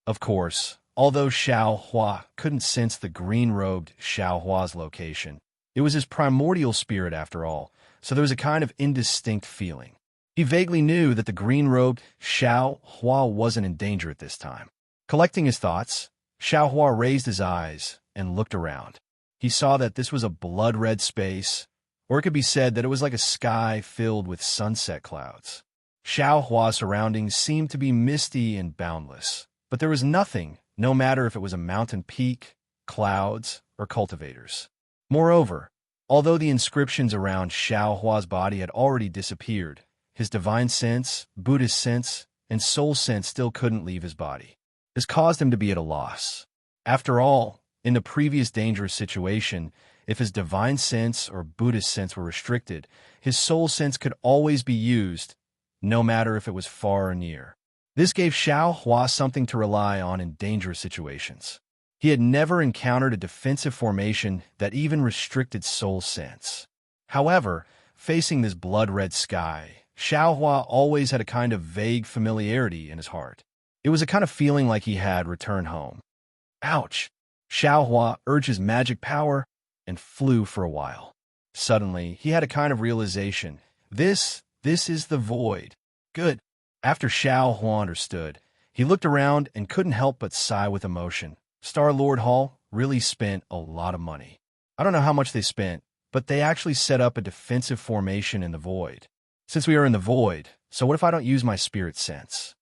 Of course, although Xiao Hua couldn't sense the green-robed Xiao Hua's location, it was his primordial spirit after all, so there was a kind of indistinct feeling. He vaguely knew that the green-robed Xiao Hua wasn't in danger at this time. Collecting his thoughts, Xiao Hua raised his eyes and looked around. He saw that this was a blood-red space, or it could be said that it was like a sky filled with sunset clouds. Xiao Hua's surroundings seemed to be misty and boundless, but there was nothing, no matter if it was a mountain peak, clouds, or cultivators. Moreover, although the inscriptions around Xiao Hua's body had already disappeared, his divine sense, Buddhist sense, and soul sense still couldn't leave his body. This caused him to be at a loss. After all, in the previous dangerous situation, if his divine sense or Buddhist sense were restricted, his soul sense could always be used, no matter if it was far or near. This gave Xiao Hua something to rely on in dangerous situations. He had never encountered a defensive formation that even restricted soul sense. However, facing this blood-red sky, Xiao Hua always had a kind of vague familiarity in his heart. It was a kind of feeling like he had returned home. Ouch! Xiao Hua urged his magic power and flew for a while. Suddenly, he had a kind of realization. This is the void. Good. After Xiao Hua understood, he looked around and couldn't help but sigh with emotion. Star-Lord Hall really spent a lot of money. I don't know how much they spent, but they actually set up a defensive formation in the void. Since we are in the void, so what if I don't use my spirit sense?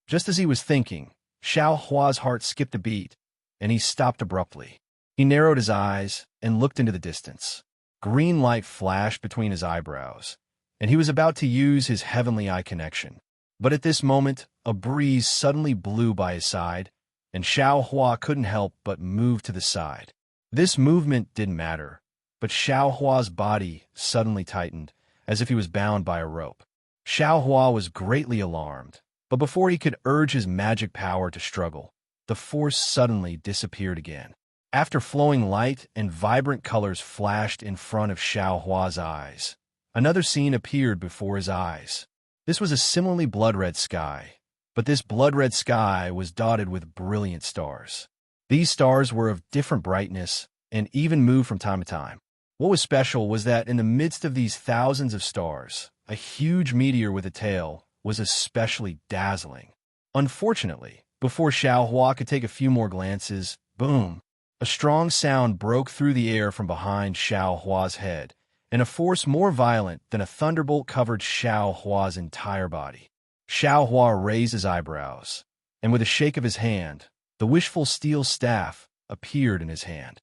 Just as he was thinking, Xiao Hua's heart skipped a beat, and he stopped abruptly. He narrowed his eyes and looked into the distance. Green light flashed between his eyebrows, and he was about to use his heavenly eye connection. But at this moment, a breeze suddenly blew by his side, and Xiao Hua couldn't help but move to the side. This movement didn't matter, but Xiao Hua's body suddenly tightened, as if he was bound by a rope. Xiao Hua was greatly alarmed, but before he could urge his magic power to struggle, the force suddenly disappeared again. After flowing light and vibrant colors flashed in front of Xiao Hua's eyes, another scene appeared before his eyes. This was a similarly blood-red sky, but this blood-red sky was dotted with brilliant stars. These stars were of different brightness and even moved from time to time. What was special was that in the midst of these thousands of stars, a huge meteor with a tail was especially dazzling. Unfortunately, before Xiao Hua could take a few more glances, boom! A strong sound broke through the air from behind Xiao Hua's head, and a force more violent than a thunderbolt covered Xiao Hua's entire body. Xiao Hua raised his eyebrows, and with a shake of his hand, the wishful steel staff appeared in his hand.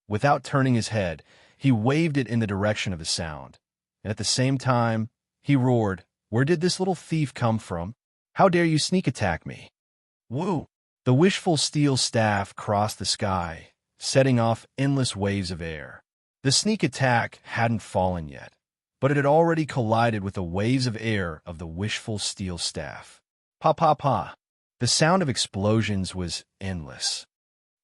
Without turning his head, he waved it in the direction of the sound, and at the same time, he roared, "Where did this little thief come from? How dare you sneak attack me?" Woo! The wishful steel staff crossed the sky, setting off endless waves of air. The sneak attack hadn't fallen yet, but it had already collided with the waves of air of the wishful steel staff. Pa pa pa! The sound of explosions was endless.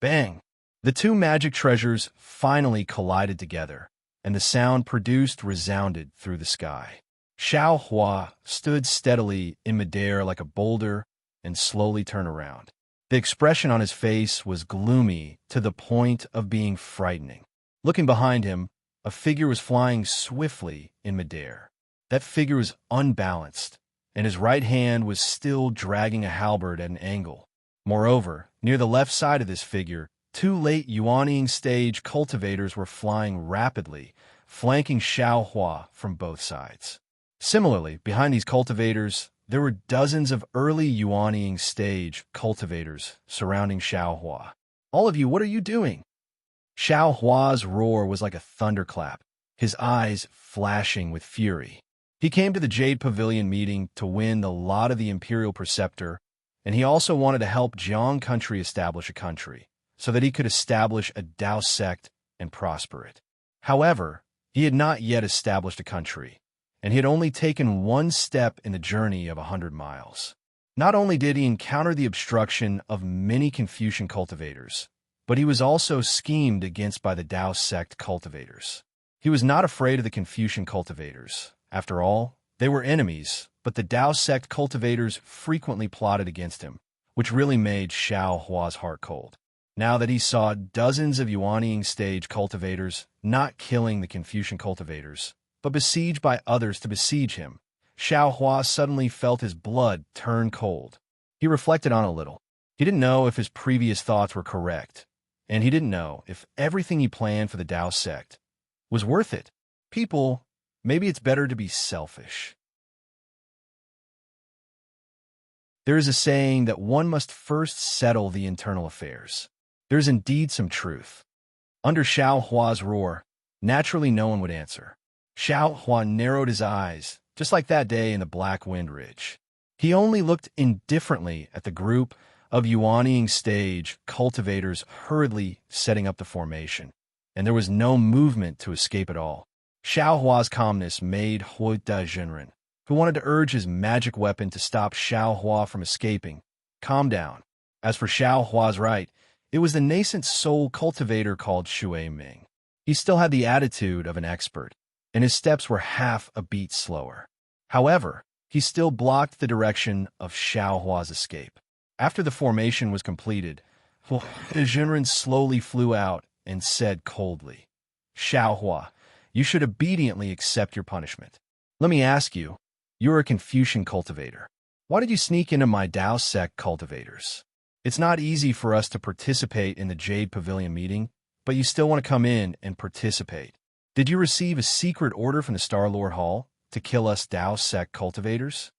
Bang! The two magic treasures finally collided together, and the sound produced resounded through the sky. Xiao Hua stood steadily in midair like a boulder and slowly turned around. The expression on his face was gloomy to the point of being frightening. Looking behind him, a figure was flying swiftly in midair. That figure was unbalanced, and his right hand was still dragging a halberd at an angle. Moreover, near the left side of this figure, two late Yuanying stage cultivators were flying rapidly, flanking Xiao Hua from both sides. Similarly, behind these cultivators, there were dozens of early Yuanying stage cultivators surrounding Xiao Hua. "All of you, what are you doing?" Xiao Hua's roar was like a thunderclap, his eyes flashing with fury. He came to the Jade Pavilion meeting to win the lot of the Imperial Preceptor, and he also wanted to help Jiang country establish a country, so that he could establish a Dao sect and prosper it. However, he had not yet established a country, and he had only taken one step in the journey of 100 miles. Not only did he encounter the obstruction of many Confucian cultivators, but he was also schemed against by the Tao sect cultivators. He was not afraid of the Confucian cultivators. After all, they were enemies, but the Tao sect cultivators frequently plotted against him, which really made Xiao Hua's heart cold. Now that he saw dozens of Yuanying stage cultivators not killing the Confucian cultivators, but besieged by others to besiege him, Xiao Hua suddenly felt his blood turn cold. He reflected on it a little. He didn't know if his previous thoughts were correct, and he didn't know if everything he planned for the Tao sect was worth it. People, maybe it's better to be selfish. There is a saying that one must first settle the internal affairs. There is indeed some truth. Under Xiao Hua's roar, naturally no one would answer. Xiao Hua narrowed his eyes, just like that day in the Black Wind Ridge. He only looked indifferently at the group of Yuanying stage cultivators hurriedly setting up the formation, and there was no movement to escape at all. Xiao Hua's calmness made Hu Dezhenren, who wanted to urge his magic weapon to stop Xiao Hua from escaping, calm down. As for Xiao Hua's right, it was the nascent soul cultivator called Shui Ming. He still had the attitude of an expert, and his steps were half a beat slower. However, he still blocked the direction of Xiao Hua's escape. After the formation was completed, Zhenren slowly flew out and said coldly, "Xiao Hua, you should obediently accept your punishment. Let me ask you, you're a Confucian cultivator. Why did you sneak into my Tao sect cultivators? It's not easy for us to participate in the Jade Pavilion meeting, but you still want to come in and participate. Did you receive a secret order from the Star Lord Hall to kill us Tao sect cultivators?"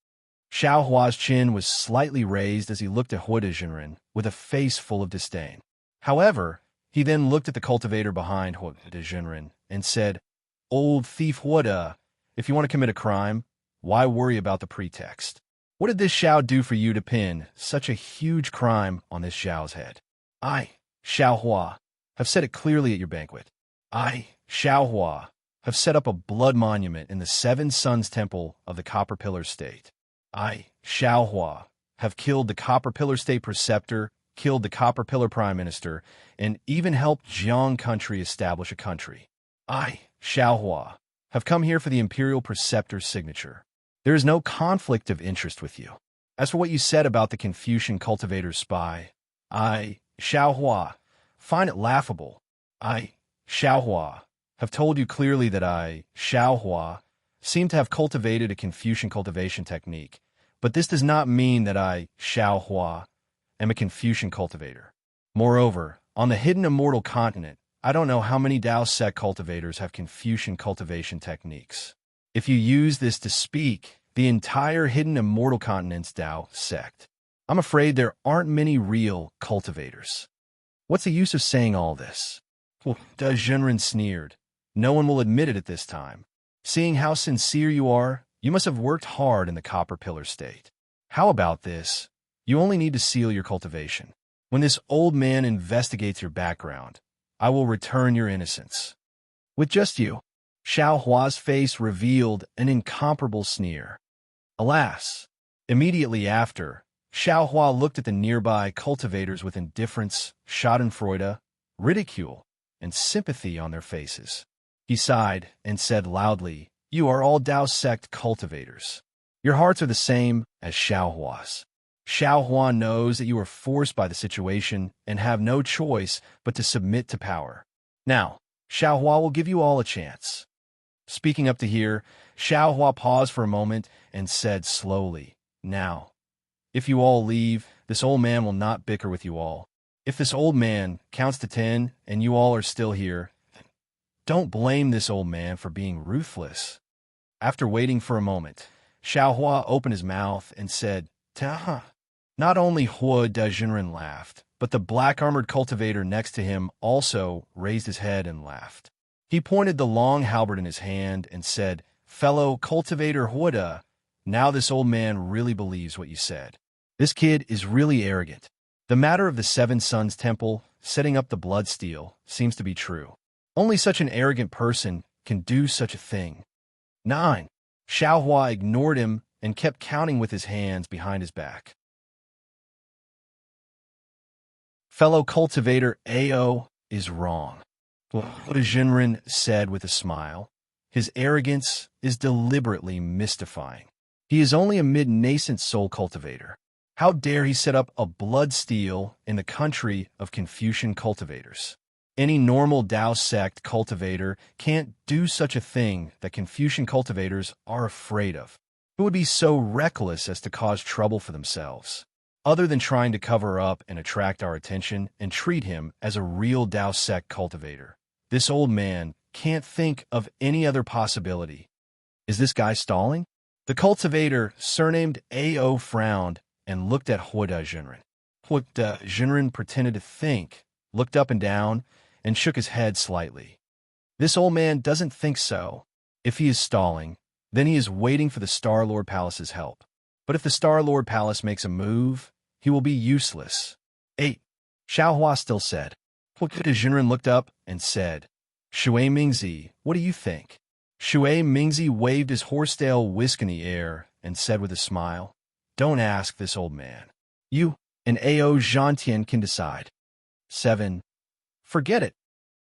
Xiao Hua's chin was slightly raised as he looked at Hu Dezhenren with a face full of disdain. However, he then looked at the cultivator behind Hu Dezhenren and said, "Old thief Huda, if you want to commit a crime, why worry about the pretext? What did this Xiao do for you to pin such a huge crime on this Xiao's head? I, Xiao Hua, have said it clearly at your banquet. I, Xiao Hua, have set up a blood monument in the Seven Suns Temple of the Copper Pillar State. I, Xiao Hua, have killed the Copper Pillar State Preceptor, killed the Copper Pillar Prime Minister, and even helped Jiang Country establish a country. I, Xiao Hua, have come here for the Imperial Preceptor's signature. There is no conflict of interest with you. As for what you said about the Confucian cultivator's spy, I, Xiao Hua, find it laughable. I, Xiao Hua, have told you clearly that I, Xiao Hua, seem to have cultivated a Confucian cultivation technique, but this does not mean that I, Xiao Hua, am a Confucian cultivator. Moreover, on the hidden immortal continent, I don't know how many Tao sect cultivators have Confucian cultivation techniques. If you use this to speak, the entire hidden immortal continent's Tao sect, I'm afraid there aren't many real cultivators. What's the use of saying all this?" Dezhenren sneered. "No one will admit it at this time. Seeing how sincere you are, you must have worked hard in the Copper Pillar State. How about this? You only need to seal your cultivation. When this old man investigates your background, I will return your innocence." With just you, Xiao Hua's face revealed an incomparable sneer. Alas! Immediately after, Xiao Hua looked at the nearby cultivators with indifference, schadenfreude, ridicule, and sympathy on their faces. He sighed and said loudly, "You are all Tao sect cultivators. Your hearts are the same as Xiao Hua's. Xiao Hua knows that you are forced by the situation and have no choice but to submit to power. Now, Xiao Hua will give you all a chance." Speaking up to here, Xiao Hua paused for a moment and said slowly, "Now, if you all leave, this old man will not bicker with you all. If this old man counts to 10 and you all are still here, don't blame this old man for being ruthless." After waiting for a moment, Xiao Hua opened his mouth and said, "Ta." Not only Hu Dezhenren laughed, but the black-armored cultivator next to him also raised his head and laughed. He pointed the long halberd in his hand and said, "Fellow cultivator Huda, now this old man really believes what you said. This kid is really arrogant. The matter of the Seven Suns Temple setting up the blood steel seems to be true. Only such an arrogant person can do such a thing." 9. Xiaohua ignored him and kept counting with his hands behind his back. Fellow cultivator Ao is wrong, Jinren said with a smile. His arrogance is deliberately mystifying. He is only a mid-nascent soul cultivator. How dare he set up a blood steal in the country of Confucian cultivators? Any normal Dao sect cultivator can't do such a thing that Confucian cultivators are afraid of. Who would be so reckless as to cause trouble for themselves? Other than trying to cover up and attract our attention and treat him as a real Dao sect cultivator, this old man can't think of any other possibility. Is this guy stalling? The cultivator, surnamed Ao, frowned and looked at Huoda Jinren. Huoda Jinren pretended to think, looked up and down, and shook his head slightly. This old man doesn't think so. If he is stalling, then he is waiting for the Star-Lord Palace's help. But if the Star-Lord Palace makes a move, he will be useless. 8. Xiaohua still said. Huoda Jinren looked up and said, Shui Mingzi, what do you think? Shui Mingzi waved his horsetail whisk in the air and said with a smile, Don't ask this old man. You and Ao Zhantian can decide. 7. Forget it.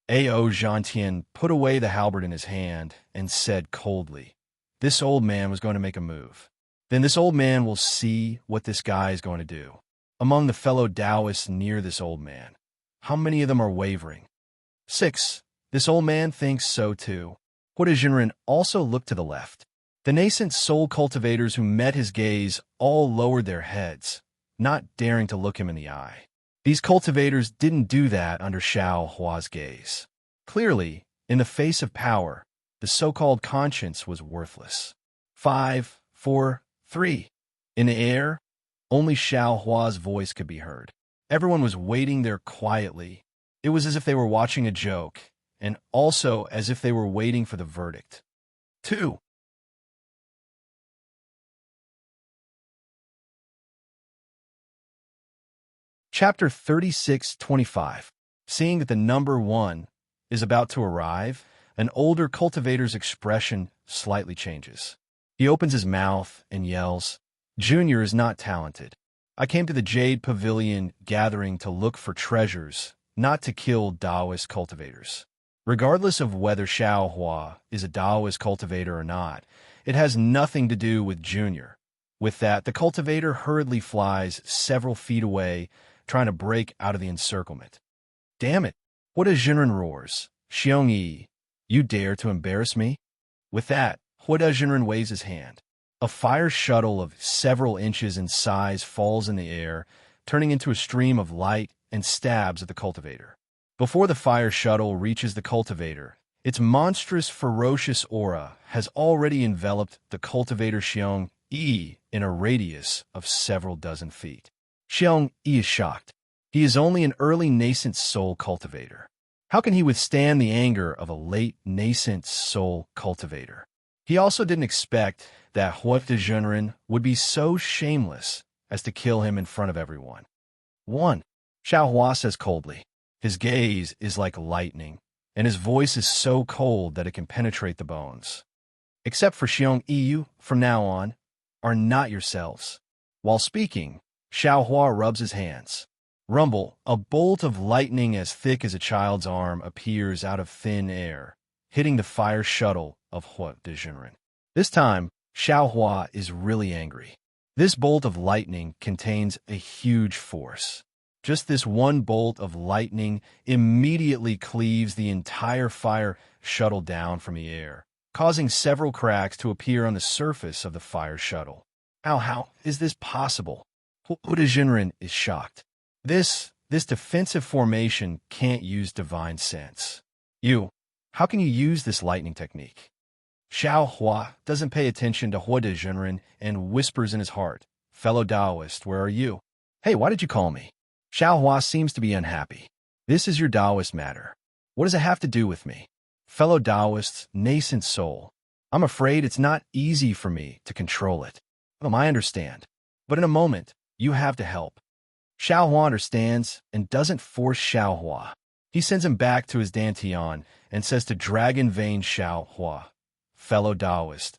Ao Zhantian put away the halberd in his hand and said coldly, This old man was going to make a move. Then this old man will see what this guy is going to do. Among the fellow Taoists near this old man, how many of them are wavering? 6. This old man thinks so too. Huoda Jinren also looked to the left. The nascent soul cultivators who met his gaze all lowered their heads, not daring to look him in the eye. These cultivators didn't do that under Xiaohua's gaze. Clearly, in the face of power, the so-called conscience was worthless. 5, 4, 3. In the air, only Xiaohua's voice could be heard. Everyone was waiting there quietly. It was as if they were watching a joke, and also as if they were waiting for the verdict. 2. Chapter 36:25. Seeing that the number 1 is about to arrive, an older cultivator's expression slightly changes. He opens his mouth and yells, Junior is not talented. I came to the Jade Pavilion gathering to look for treasures, not to kill Taoist cultivators. Regardless of whether Xiaohua is a Taoist cultivator or not, it has nothing to do with Junior. With that, the cultivator hurriedly flies several feet away, trying to break out of the encirclement. Damn it! Huoda Jinren roars. Xiongyi, you dare to embarrass me? With that, Huoda Jinren waves his hand. A fire shuttle of several inches in size falls in the air, turning into a stream of light and stabs at the cultivator. Before the fire shuttle reaches the cultivator, its monstrous, ferocious aura has already enveloped the cultivator Xiongyi in a radius of several dozen feet. Xiongyi is shocked. He is only an early nascent soul cultivator. How can he withstand the anger of a late nascent soul cultivator? He also didn't expect that Huoda Jinren would be so shameless as to kill him in front of everyone. 1. Xiaohua says coldly. His gaze is like lightning, and his voice is so cold that it can penetrate the bones. Except for Xiongyi, you, from now on, are not yourselves. While speaking, Xiaohua rubs his hands. Rumble, a bolt of lightning as thick as a child's arm appears out of thin air, hitting the fire shuttle of Huoda Jinren. This time, Xiaohua is really angry. This bolt of lightning contains a huge force. Just this one bolt of lightning immediately cleaves the entire fire shuttle down from the air, causing several cracks to appear on the surface of the fire shuttle. How is this possible? Huoda Jinren is shocked. This defensive formation can't use divine sense. How can you use this lightning technique? Xiaohua doesn't pay attention to Huoda Jinren and whispers in his heart, Fellow Taoist, where are you? Hey, why did you call me? Xiaohua seems to be unhappy. This is your Taoist matter. What does it have to do with me? Fellow Taoist's nascent soul. I'm afraid it's not easy for me to control it. I understand. But in a moment, you have to help. Xiaohua understands and doesn't force Xiaohua. He sends him back to his dantian and says to Dragon Vein Xiaohua, Fellow Taoist,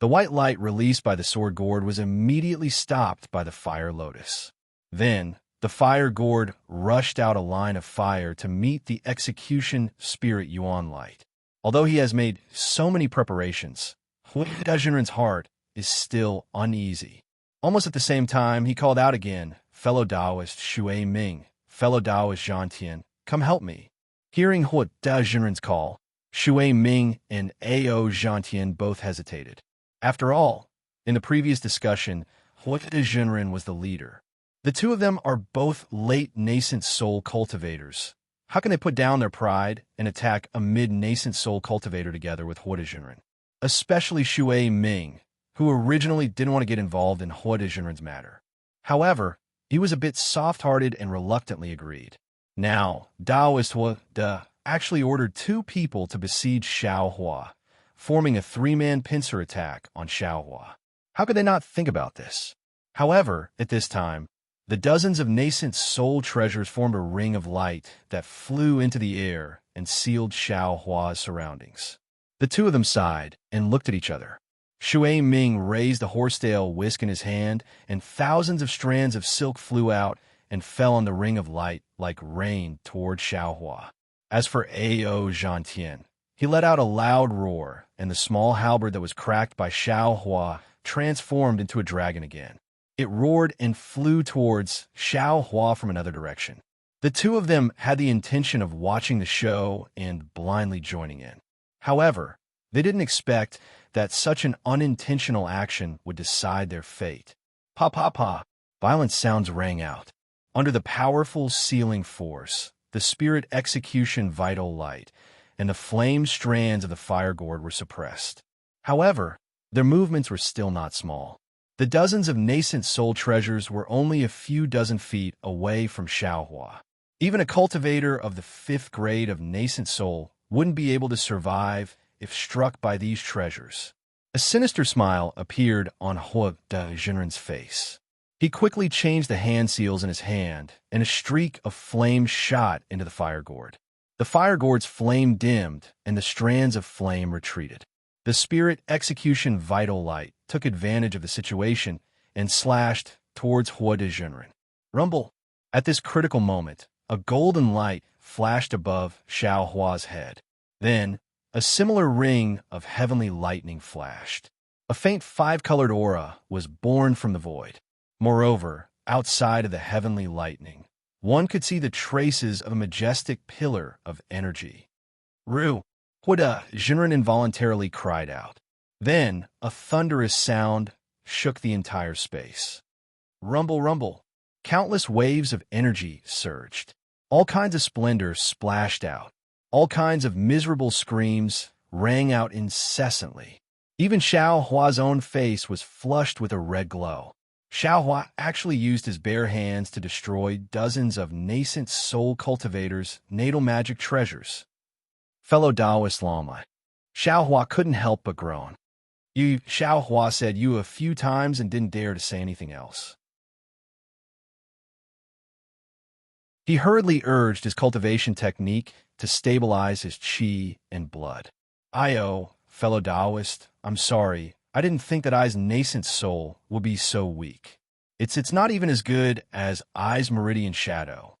The white light released by the sword gourd was immediately stopped by the fire lotus. Then, the fire gourd rushed out a line of fire to meet the execution spirit Yuan light. Although he has made so many preparations, Hui Dezhenren's heart is still uneasy. Almost at the same time, he called out again, "Fellow Taoist Shui Ming, fellow Taoist Zhantian, come help me." Hearing Hui Dezhenren's call, Shui Ming and Ao Zhantian both hesitated. After all, in the previous discussion, Hui Dezhenren was the leader. The two of them are both late nascent soul cultivators. How can they put down their pride and attack a mid-nascent soul cultivator together with Hui Dezhenren? Especially Shui Ming, who originally didn't want to get involved in Hui Dezhenren's matter. However, he was a bit soft-hearted and reluctantly agreed. Now, Taoist Hui De actually ordered 2 people to besiege Xiaohua, forming a 3-man pincer attack on Xiaohua. How could they not think about this? However, at this time, the dozens of nascent soul treasures formed a ring of light that flew into the air and sealed Xiaohua's surroundings. The two of them sighed and looked at each other. Shui Ming raised a horsetail whisk in his hand, and thousands of strands of silk flew out and fell on the ring of light like rain toward Xiaohua. As for Ao Zhantian, he let out a loud roar, and the small halberd that was cracked by Xiaohua transformed into a dragon again. It roared and flew towards Xiaohua from another direction. The two of them had the intention of watching the show and blindly joining in. However, they didn't expect that such an unintentional action would decide their fate. Pa pa pa! Violent sounds rang out. Under the powerful sealing force, the spirit execution vital light, and the flame strands of the fire gourd were suppressed. However, their movements were still not small. The dozens of nascent soul treasures were only a few dozen feet away from Xiaohua. Even a cultivator of the 5th grade of nascent soul wouldn't be able to survive if struck by these treasures. A sinister smile appeared on Hui Dezhenren's face. He quickly changed the hand seals in his hand, and a streak of flame shot into the fire gourd. The fire gourd's flame dimmed, and the strands of flame retreated. The spirit execution vital light took advantage of the situation and slashed towards Hui Dezhenren. Rumble! At this critical moment, a golden light flashed above Xiaohua's head. Then, a similar ring of heavenly lightning flashed. A faint 5-colored aura was born from the void. Moreover, outside of the heavenly lightning, one could see the traces of a majestic pillar of energy. Ru! Hui Dezhenren involuntarily cried out. Then, a thunderous sound shook the entire space. Rumble, rumble! Countless waves of energy surged. All kinds of splendor splashed out. All kinds of miserable screams rang out incessantly. Even Xiaohua's own face was flushed with a red glow. Xiaohua actually used his bare hands to destroy dozens of nascent soul cultivators' natal magic treasures. Fellow Taoist Lama, Xiaohua couldn't help but groan. Xiaohua said you a few times and didn't dare to say anything else. He hurriedly urged his cultivation technique to stabilize his qi and blood. Fellow Taoist, I'm sorry. I didn't think that I's nascent soul would be so weak. It's not even as good as I's meridian shadow.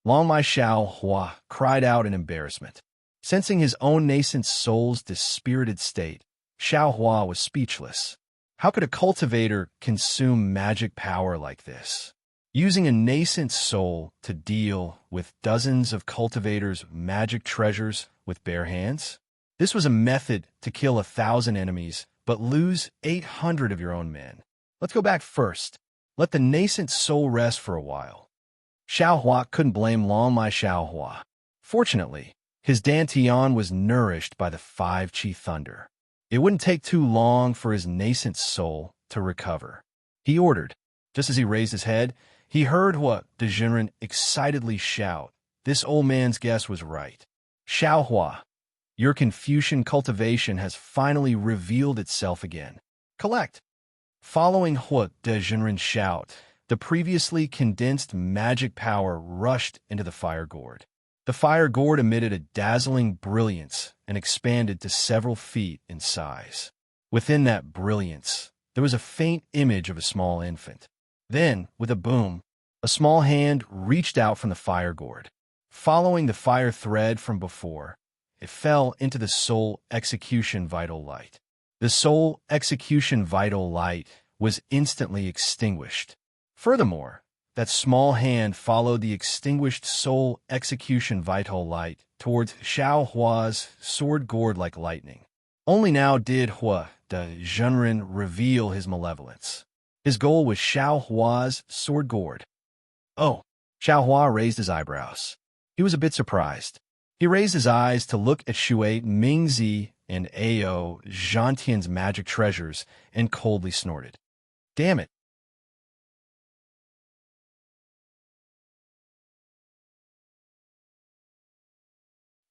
Longmai Xiaohua cried out in embarrassment. Sensing his own nascent soul's dispirited state, Xiaohua was speechless. How could a cultivator consume magic power like this? Using a nascent soul to deal with dozens of cultivators' magic treasures with bare hands? This was a method to kill 1,000 enemies, but lose 800 of your own men. Let's go back first. Let the nascent soul rest for a while. Xiaohua couldn't blame Longmai Xiaohua. Fortunately, his dantian was nourished by the 5 qi thunder. It wouldn't take too long for his nascent soul to recover. He ordered. Just as he raised his head, he heard Hui Dezhenren excitedly shout. This old man's guess was right. Xiaohua, your Confucian cultivation has finally revealed itself again. Collect. Following Hui Dezhenren's shout, the previously condensed magic power rushed into the fire gourd. The fire gourd emitted a dazzling brilliance and expanded to several feet in size. Within that brilliance, there was a faint image of a small infant. Then, with a boom, a small hand reached out from the fire gourd. Following the fire thread from before, it fell into the soul execution vital light. The soul execution vital light was instantly extinguished. Furthermore, that small hand followed the extinguished soul execution vital light towards Xiao Hua's sword gourd like lightning. Only now did Hua de Zhenren reveal his malevolence. His goal was Xiao Hua's sword gourd. Oh, Xiao Hua raised his eyebrows. He was a bit surprised. He raised his eyes to look at Shui Mingzi and Ao Zhantian's magic treasures and coldly snorted. Damn it.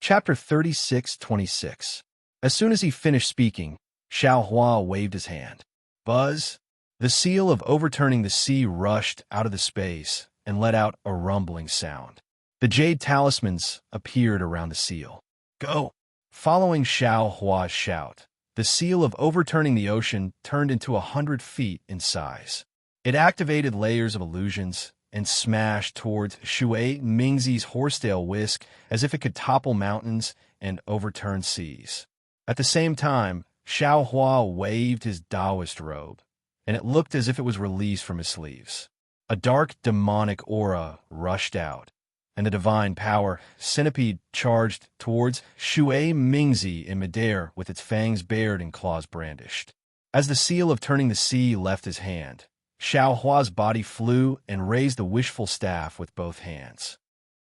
Chapter 36-26. As soon as he finished speaking, Xiao Hua waved his hand. Buzz! The seal of overturning the sea rushed out of the space and let out a rumbling sound. The jade talismans appeared around the seal. Go! Following Xiao Hua's shout, the seal of overturning the ocean turned into 100 feet in size. It activated layers of illusions and smashed towards Shui Mingzi's horsetail whisk as if it could topple mountains and overturn seas. At the same time, Xiao Hua waved his Taoist robe, and it looked as if it was released from his sleeves. A dark demonic aura rushed out, and the divine power centipede charged towards Shui Mingzi in midair with its fangs bared and claws brandished. As the seal of turning the sea left his hand, Xiao Hua's body flew and raised the wishful staff with both hands.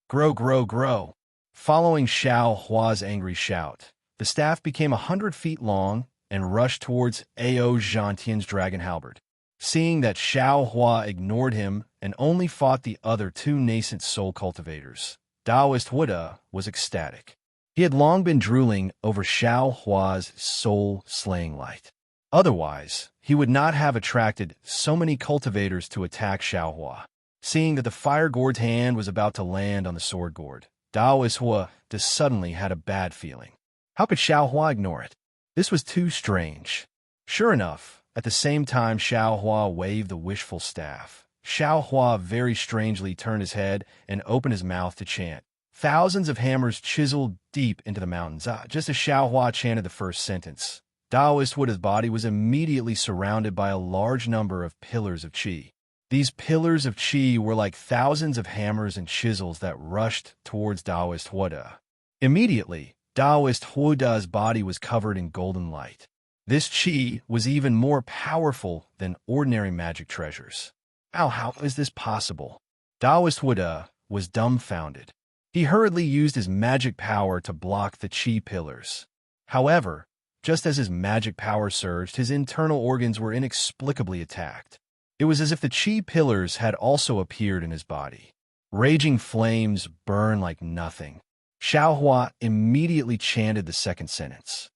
Grow, grow, grow! Following Xiao Hua's angry shout, the staff became 100 feet long and rushed towards Ao Zhantian's dragon halberd. Seeing that Xiao Hua ignored him and only fought the other two nascent soul cultivators, Taoist Huda was ecstatic. He had long been drooling over Xiao Hua's soul-slaying light. Otherwise, he would not have attracted so many cultivators to attack Xiao Hua. Seeing that the fire gourd's hand was about to land on the sword gourd, Taoist Hua just suddenly had a bad feeling. How could Xiao Hua ignore it? This was too strange. Sure enough, at the same time Xiao Hua waved the wishful staff, Xiao Hua very strangely turned his head and opened his mouth to chant. Thousands of hammers chiseled deep into the mountains. Just as Xiao Hua chanted the first sentence, Taoist Huda's body was immediately surrounded by a large number of pillars of qi. These pillars of qi were like thousands of hammers and chisels that rushed towards Taoist Huda. Immediately, Taoist Huda's body was covered in golden light. This qi was even more powerful than ordinary magic treasures. How is this possible? Taoist Huda was dumbfounded. He hurriedly used his magic power to block the qi pillars. However, just as his magic power surged, his internal organs were inexplicably attacked. It was as if the qi pillars had also appeared in his body. Raging flames burned like nothing. Xiao Hua immediately chanted the second sentence.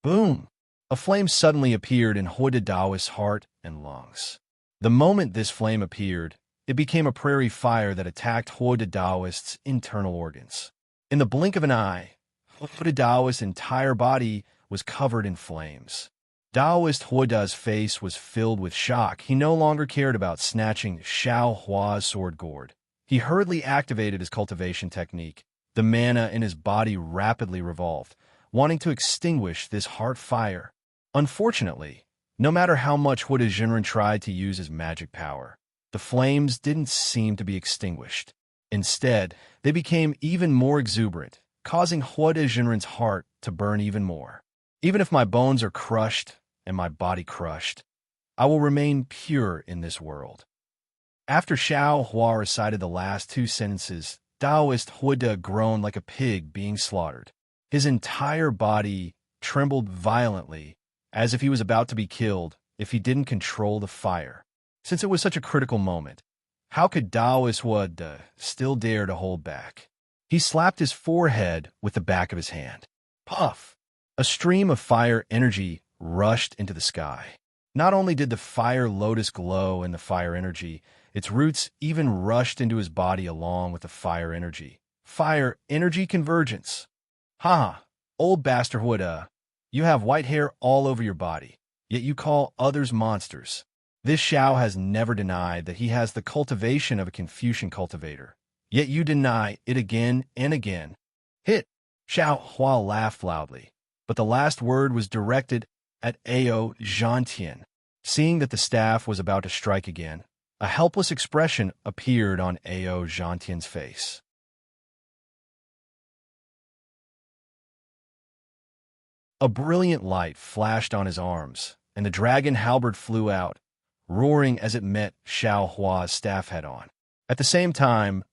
Boom! A flame suddenly appeared in Huda Taoist's heart and lungs. The moment this flame appeared, it became a prairie fire that attacked Huda Taoist's internal organs. In the blink of an eye, Huda Taoist's entire body was covered in flames. Taoist Huda's face was filled with shock. He no longer cared about snatching Xiao Hua's sword gourd. He hurriedly activated his cultivation technique. The mana in his body rapidly revolved, wanting to extinguish this heart fire. Unfortunately, no matter how much Huda Zhenren tried to use his magic power, the flames didn't seem to be extinguished. Instead, they became even more exuberant, causing Huda Zhenren's heart to burn even more. Even if my bones are crushed and my body crushed, I will remain pure in this world. After Xiao Hua recited the last two sentences, Taoist Huda groaned like a pig being slaughtered. His entire body trembled violently, as if he was about to be killed if he didn't control the fire. Since it was such a critical moment, how could Taoist Huda still dare to hold back? He slapped his forehead with the back of his hand. Puff! A stream of fire energy rushed into the sky. Not only did the fire lotus glow in the fire energy, its roots even rushed into his body along with the fire energy. Fire energy convergence. Ha! Old bastard Huda, you have white hair all over your body. yet you call others monsters. This Xiao has never denied that he has the cultivation of a Confucian cultivator, yet you deny it again and again. Hit! Xiao Hua laughed loudly, but the last word was directed at Ao Zhantian. Seeing that the staff was about to strike again, a helpless expression appeared on Ao Zhantian's face. A brilliant light flashed on his arms, and the dragon halberd flew out, roaring as it met Xiao Hua's staff head-on. At the same time,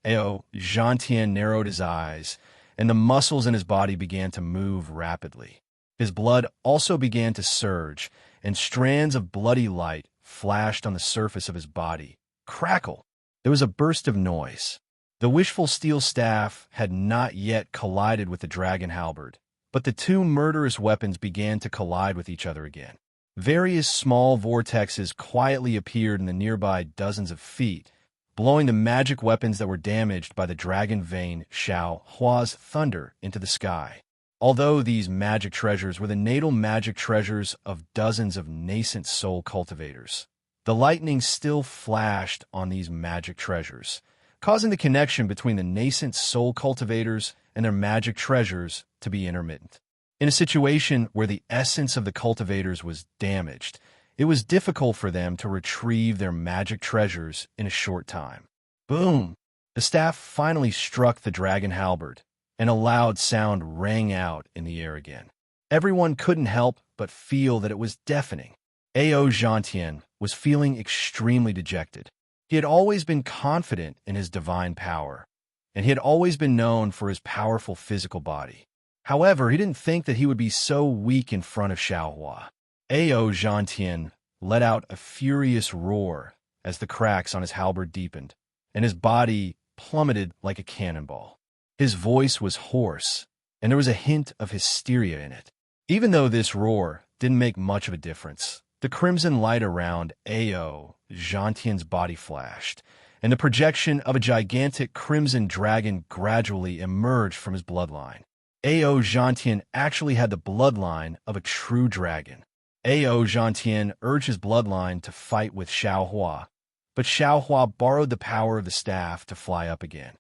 Ao Zhantian narrowed his eyes, and the muscles in his body began to move rapidly. His blood also began to surge, and strands of bloody light flashed on the surface of his body. Crackle! There was a burst of noise. The wishful steel staff had not yet collided with the dragon halberd, but the two murderous weapons began to collide with each other again. Various small vortexes quietly appeared in the nearby dozens of feet, blowing the magic weapons that were damaged by the dragon vein Xiao Hua's thunder into the sky. Although these magic treasures were the natal magic treasures of dozens of nascent soul cultivators, the lightning still flashed on these magic treasures, causing the connection between the nascent soul cultivators and their magic treasures to be intermittent. In a situation where the essence of the cultivators was damaged, it was difficult for them to retrieve their magic treasures in a short time. Boom! The staff finally struck the dragon halberd, and a loud sound rang out in the air again. Everyone couldn't help but feel that it was deafening. Ao Zhantian was feeling extremely dejected. He had always been confident in his divine power, and he had always been known for his powerful physical body. However, he didn't think that he would be so weak in front of Xiao Hua. Ao Zhantian let out a furious roar as the cracks on his halberd deepened, and his body plummeted like a cannonball. His voice was hoarse, and there was a hint of hysteria in it. Even though this roar didn't make much of a difference, the crimson light around Ao Zhantian's body flashed, and the projection of a gigantic crimson dragon gradually emerged from his bloodline. Ao Zhantian actually had the bloodline of a true dragon. Ao Zhantian urged his bloodline to fight with Xiao Hua, but Xiao Hua borrowed the power of the staff to fly up again.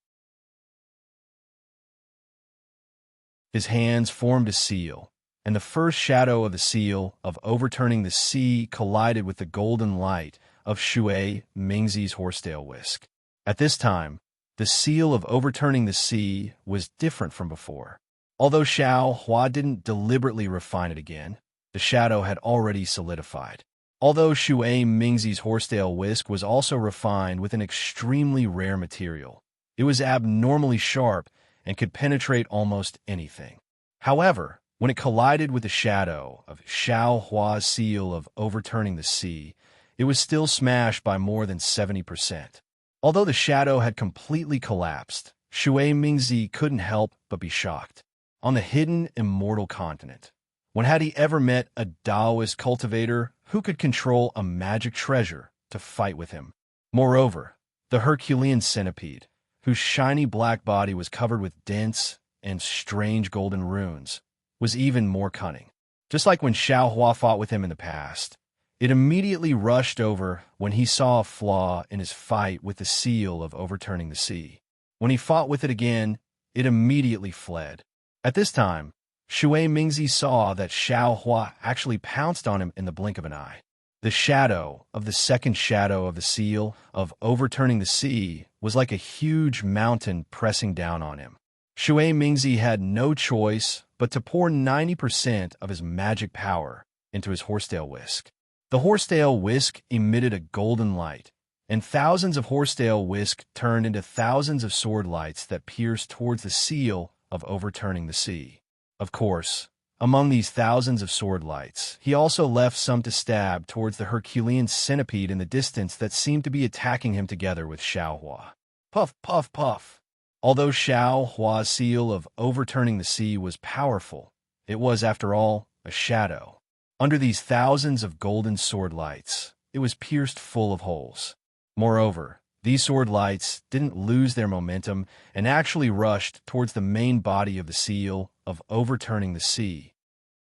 His hands formed a seal, and the first shadow of the seal of overturning the sea collided with the golden light of Shui Mingzi's horsetail whisk. At this time, the seal of overturning the sea was different from before. Although Xiao Hua didn't deliberately refine it again, the shadow had already solidified. Although Shui Mingzi's horsetail whisk was also refined with an extremely rare material, it was abnormally sharp and could penetrate almost anything. However, when it collided with the shadow of Xiao Hua's seal of overturning the sea, it was still smashed by more than 70%. Although the shadow had completely collapsed, Shui Mingzi couldn't help but be shocked. On the hidden immortal continent, when had he ever met a Taoist cultivator who could control a magic treasure to fight with him? Moreover, the Herculean centipede, whose shiny black body was covered with dense and strange golden runes, was even more cunning. Just like when Xiao Hua fought with him in the past, it immediately rushed over when he saw a flaw in his fight with the seal of overturning the sea. When he fought with it again, it immediately fled. At this time, Shui Mingzi saw that Xiao Hua actually pounced on him in the blink of an eye. The shadow of the second shadow of the seal of overturning the sea was like a huge mountain pressing down on him. Shui Mingzi had no choice but to pour 90% of his magic power into his horsetail whisk. The horsetail whisk emitted a golden light, and thousands of horsetail whisk turned into thousands of sword lights that pierced towards the seal of overturning the sea. Of course, among these thousands of sword lights, he also left some to stab towards the Herculean centipede in the distance that seemed to be attacking him together with Xiao Hua. Puff, puff, puff. Although Xiao Hua's seal of overturning the sea was powerful, it was, after all, a shadow. Under these thousands of golden sword lights, it was pierced full of holes. Moreover, these sword lights didn't lose their momentum and actually rushed towards the main body of the seal of overturning the sea.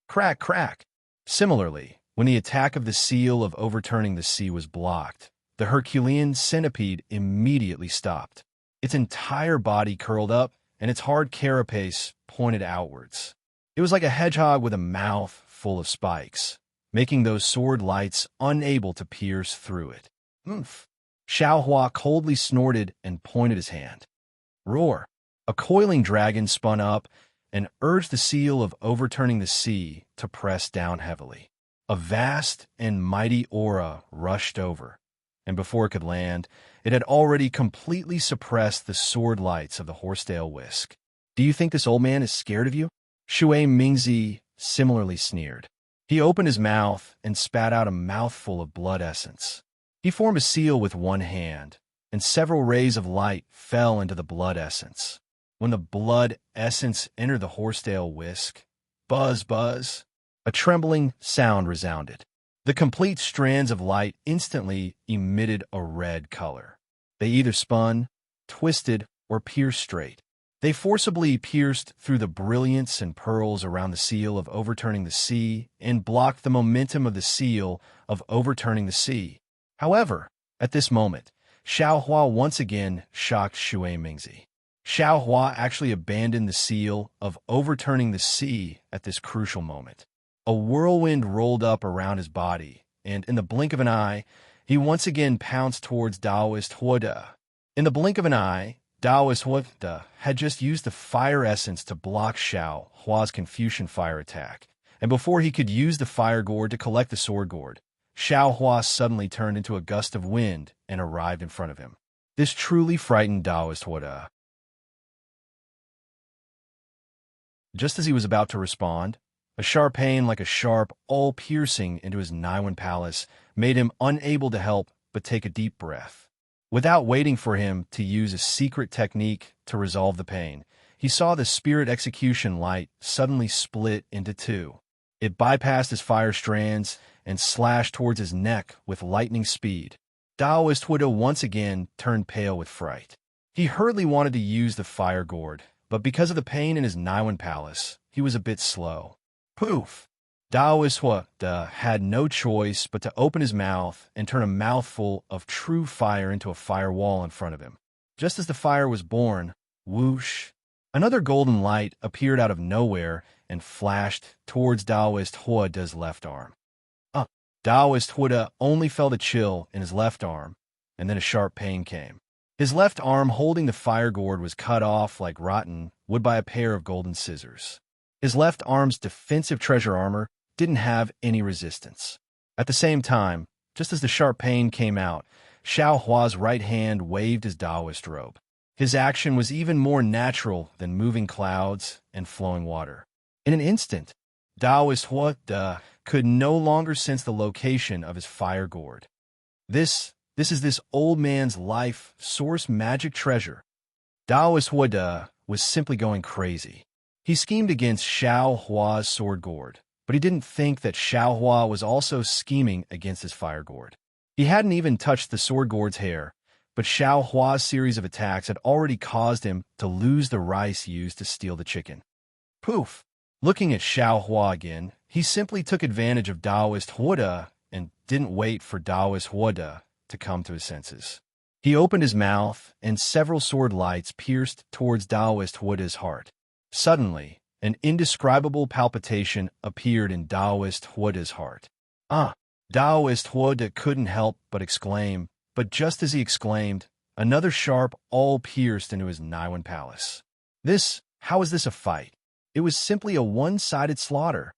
Crack, crack! Similarly, When the attack of the seal of overturning the sea was blocked, the Herculean centipede immediately stopped. Its entire body curled up, and its hard carapace pointed outwards. It was like a hedgehog with a mouth full of spikes, making those sword lights unable to pierce through it. Oomph! Xiaohua coldly snorted and pointed his hand. Roar! A coiling dragon spun up and urged the seal of overturning the sea to press down heavily. A vast and mighty aura rushed over, and before it could land, it had already completely suppressed the sword lights of the horsetail whisk. Do you think this old man is scared of you? Shui Mingzi similarly sneered. He opened his mouth and spat out a mouthful of blood essence. He formed a seal with one hand, and several rays of light fell into the blood essence. When the blood essence entered the horsetail whisk, buzz, buzz, a trembling sound resounded. The complete strands of light instantly emitted a red color. They either spun, twisted, or pierced straight. They forcibly pierced through the brilliance and pearls around the seal of overturning the sea and blocked the momentum of the seal of overturning the sea. However, at this moment, Xiaohua once again shocked Shui Mingzi. Xiaohua actually abandoned the seal of overturning the sea at this crucial moment. A whirlwind rolled up around his body, and in the blink of an eye, he once again pounced towards Taoist Huoda. In the blink of an eye, Taoist Huoda had just used the fire essence to block Xiao Hua's Confucian fire attack, and before he could use the fire gourd to collect the sword gourd, Xiao Hua suddenly turned into a gust of wind and arrived in front of him. This truly frightened Taoist Huoda. Just as he was about to respond, a sharp pain like a sharp, all-piercing into his Naiwan palace made him unable to help but take a deep breath. Without waiting for him to use a secret technique to resolve the pain, he saw the spirit execution light suddenly split into two. It bypassed his fire strands and slashed towards his neck with lightning speed. Taoist Huoda once again turned pale with fright. He hurriedly wanted to use the fire gourd, but because of the pain in his Naiwan palace, he was a bit slow. Poof! Taoist Huoda had no choice but to open his mouth and turn a mouthful of true fire into a fire wall in front of him. Just as the fire was born, whoosh! Another golden light appeared out of nowhere and flashed towards Taoist Huoda's left arm. Taoist Huoda only felt a chill in his left arm, and then a sharp pain came. His left arm holding the fire gourd was cut off like rotten wood by a pair of golden scissors. His left arm's defensive treasure armor didn't have any resistance. At the same time, just as the sharp pain came out, Xiao Hua's right hand waved his Taoist robe. His action was even more natural than moving clouds and flowing water. In an instant, Taoist Huoda could no longer sense the location of his fire gourd. This is this old man's life source magic treasure. Taoist Huoda was simply going crazy. He schemed against Xiao Hua's sword gourd, but he didn't think that Xiao Hua was also scheming against his fire gourd. He hadn't even touched the sword gourd's hair, but Xiao Hua's series of attacks had already caused him to lose the rice used to steal the chicken. Poof! Looking at Xiao Hua again, he simply took advantage of Taoist Huoda and didn't wait for Taoist Huoda to come to his senses. He opened his mouth, and several sword lights pierced towards Taoist Huoda's heart. Suddenly, an indescribable palpitation appeared in Taoist Huoda's heart. Taoist Huoda couldn't help but exclaim, but just as he exclaimed, another sharp awl pierced into his Naiwan palace. How is this a fight? It was simply a one-sided slaughter.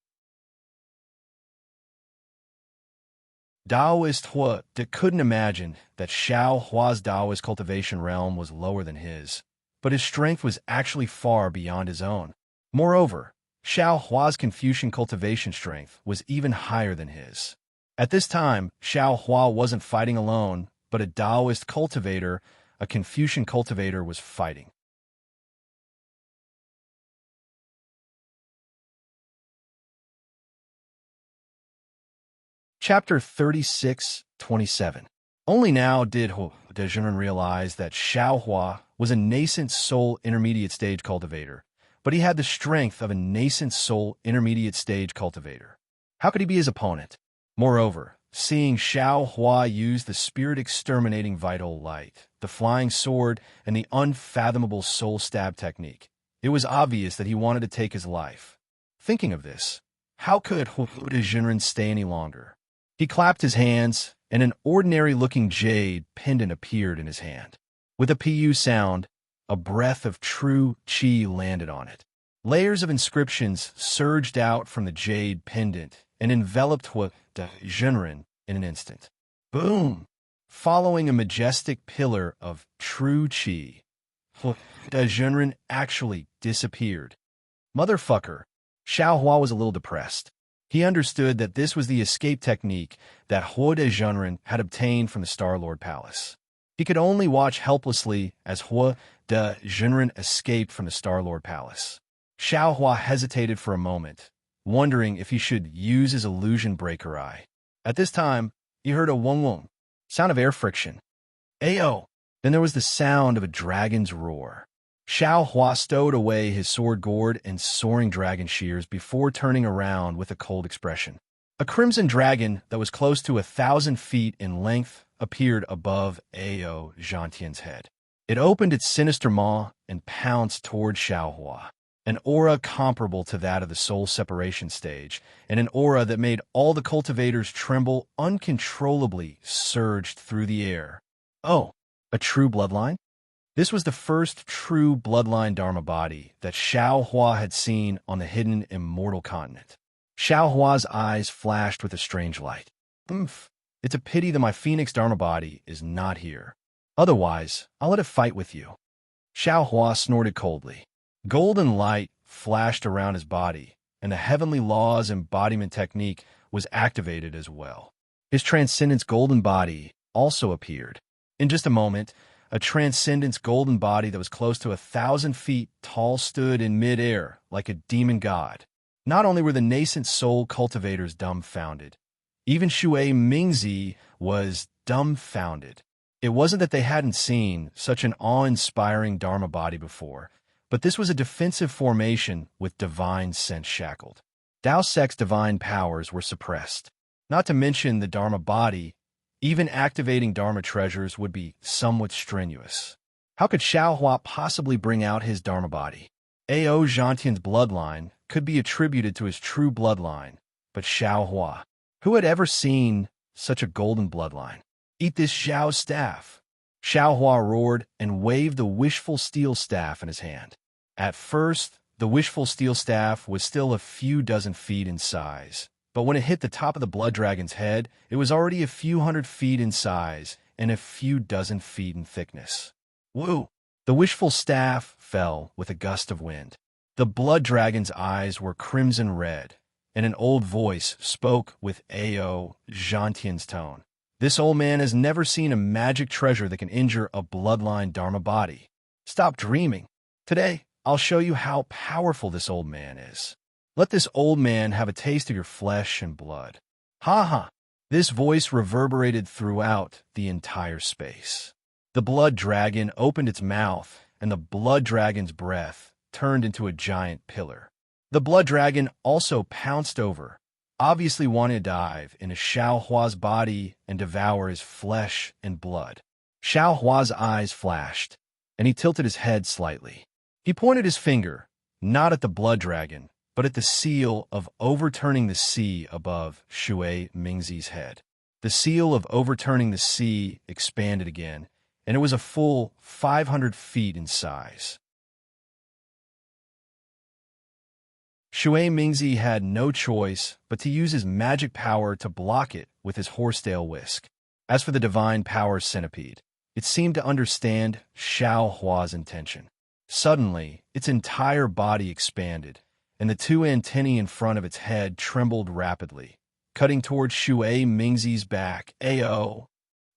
Taoist Huoda couldn't imagine that Xiao Hua's Taoist cultivation realm was lower than his, but his strength was actually far beyond his own. Moreover, Xiao Hua's Confucian cultivation strength was even higher than his. At this time, Xiao Hua wasn't fighting alone, but a Taoist cultivator, a Confucian cultivator, was fighting. Chapter 36:27. Only now did Dezhun realize that Xiao Hua was a nascent soul intermediate stage cultivator, but he had the strength of a nascent soul intermediate stage cultivator. How could he be his opponent? Moreover, seeing Xiao Hua use the spirit-exterminating vital light, the flying sword, and the unfathomable soul stab technique, it was obvious that he wanted to take his life. Thinking of this, how could Hua de Jinren stay any longer? He clapped his hands, and an ordinary-looking jade pendant appeared in his hand. With a pu sound, a breath of true qi landed on it. Layers of inscriptions surged out from the jade pendant and enveloped Hua de Jinren in an instant. Boom! Following a majestic pillar of true qi, Hua de Jinren actually disappeared. Motherfucker! Xiao Hua was a little depressed. He understood that this was the escape technique that Hua de Jinren had obtained from the Star-Lord Palace. He could only watch helplessly as Hua de Jinren escaped from the Star-Lord Palace. Xiao Hua hesitated for a moment, wondering if he should use his illusion breaker eye. At this time, he heard a wong-wong, sound of air friction. Ayo! Then there was the sound of a dragon's roar. Xiao Hua stowed away his sword gourd and soaring dragon shears before turning around with a cold expression. A crimson dragon that was close to 1,000 feet in length appeared above Ao Zhantian's head. It opened its sinister maw and pounced toward Xiao Hua. An aura comparable to that of the soul separation stage, and an aura that made all the cultivators tremble uncontrollably, surged through the air. Oh, a true bloodline? This was the first true bloodline Dharma body that Xiao Hua had seen on the hidden immortal continent. Xiao Hua's eyes flashed with a strange light. It's a pity that my Phoenix Dharma body is not here. Otherwise, I'll let it fight with you. Xiao Hua snorted coldly. Golden light flashed around his body, and the heavenly laws embodiment technique was activated as well. His transcendence golden body also appeared. In just a moment, a transcendence golden body that was close to 1,000 feet tall stood in mid-air like a demon god. Not only were the nascent soul cultivators dumbfounded, even Shui Mingzi was dumbfounded. It wasn't that they hadn't seen such an awe-inspiring Dharma body before, but this was a defensive formation with divine sense shackled. Dao Sec's divine powers were suppressed. Not to mention the Dharma body, even activating Dharma treasures would be somewhat strenuous. How could Xiao Hua possibly bring out his Dharma body? Ao Zhantian's bloodline could be attributed to his true bloodline, but Xiao Hua, who had ever seen such a golden bloodline? Eat this Xiao staff. Xiao Hua roared and waved the wishful steel staff in his hand. At first, the wishful steel staff was still a few dozen feet in size, but when it hit the top of the blood dragon's head, it was already a few hundred feet in size and a few dozen feet in thickness. Woo! The wishful staff fell with a gust of wind. The blood dragon's eyes were crimson red, and an old voice spoke with Ao Zhantian's tone. This old man has never seen a magic treasure that can injure a bloodline Dharma body. Stop dreaming. Today, I'll show you how powerful this old man is. Let this old man have a taste of your flesh and blood. Ha ha! This voice reverberated throughout the entire space. The blood dragon opened its mouth, and the blood dragon's breath turned into a giant pillar. The blood dragon also pounced over, obviously wanting to dive into Xiao Hua's body and devour his flesh and blood. Xiao Hua's eyes flashed, and he tilted his head slightly. He pointed his finger, not at the blood dragon, but at the seal of overturning the sea above Shui Mingzi's head. The seal of overturning the sea expanded again, and it was a full 500 feet in size. Shui Mingzi had no choice but to use his magic power to block it with his horsetail whisk. As for the divine power centipede, it seemed to understand Xiao Hua's intention. Suddenly, its entire body expanded, and the two antennae in front of its head trembled rapidly, cutting towards Shui Mingzi's back. Ao!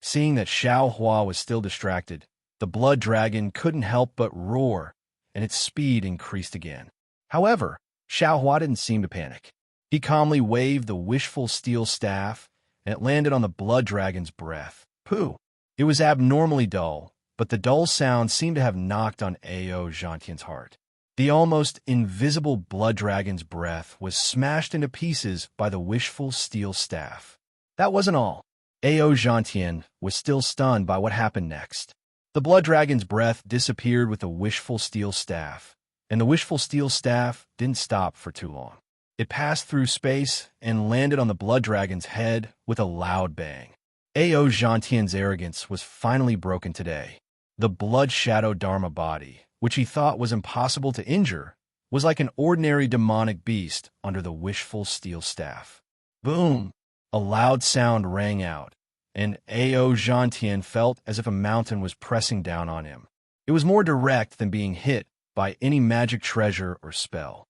Seeing that Xiao Hua was still distracted, the blood dragon couldn't help but roar, and its speed increased again. However, Xiao Hua didn't seem to panic. He calmly waved the wishful steel staff, and it landed on the blood dragon's breath. Pooh! It was abnormally dull, but the dull sound seemed to have knocked on Ao Zhantian's heart. The almost invisible blood dragon's breath was smashed into pieces by the wishful steel staff. That wasn't all. Ao Gentian was still stunned by what happened next. The blood dragon's breath disappeared with a wishful steel staff, and the wishful steel staff didn't stop for too long. It passed through space and landed on the blood dragon's head with a loud bang. Ao Gentian's arrogance was finally broken today. The blood shadow Dharma body, which he thought was impossible to injure, was like an ordinary demonic beast under the wishful steel staff. Boom! A loud sound rang out, and Ao Gentian felt as if a mountain was pressing down on him. It was more direct than being hit by any magic treasure or spell.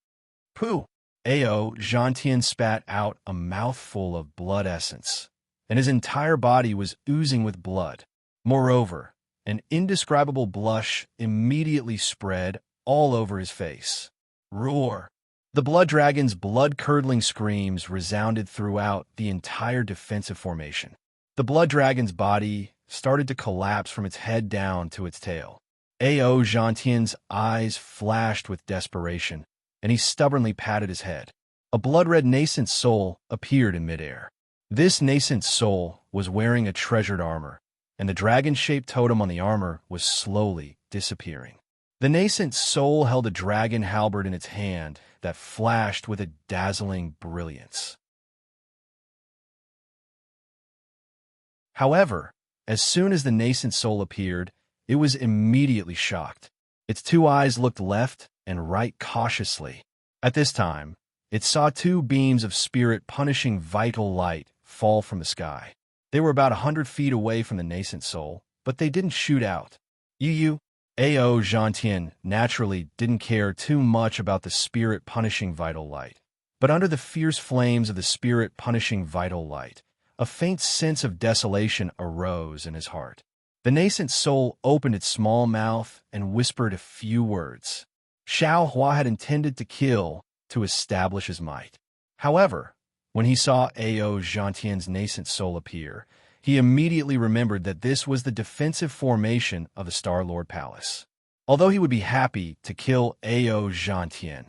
Pooh! Ao Gentian spat out a mouthful of blood essence, and his entire body was oozing with blood. Moreover, an indescribable blush immediately spread all over his face. Roar! The blood dragon's blood-curdling screams resounded throughout the entire defensive formation. The blood dragon's body started to collapse from its head down to its tail. Ao Gentian's eyes flashed with desperation, and he stubbornly patted his head. A blood-red nascent soul appeared in midair. This nascent soul was wearing a treasured armor, and the dragon-shaped totem on the armor was slowly disappearing. The nascent soul held a dragon halberd in its hand that flashed with a dazzling brilliance. However, as soon as the nascent soul appeared, it was immediately shocked. Its two eyes looked left and right cautiously. At this time, it saw two beams of spirit-punishing vital light fall from the sky. They were about 100 feet away from the nascent soul, but they didn't shoot out. Ao Gentian naturally didn't care too much about the spirit-punishing vital light. But under the fierce flames of the spirit-punishing vital light, a faint sense of desolation arose in his heart. The nascent soul opened its small mouth and whispered a few words. Xiao Hua had intended to kill to establish his might. However, when he saw Ao Gentian's nascent soul appear, he immediately remembered that this was the defensive formation of the Star-Lord Palace. Although he would be happy to kill Ao Gentian,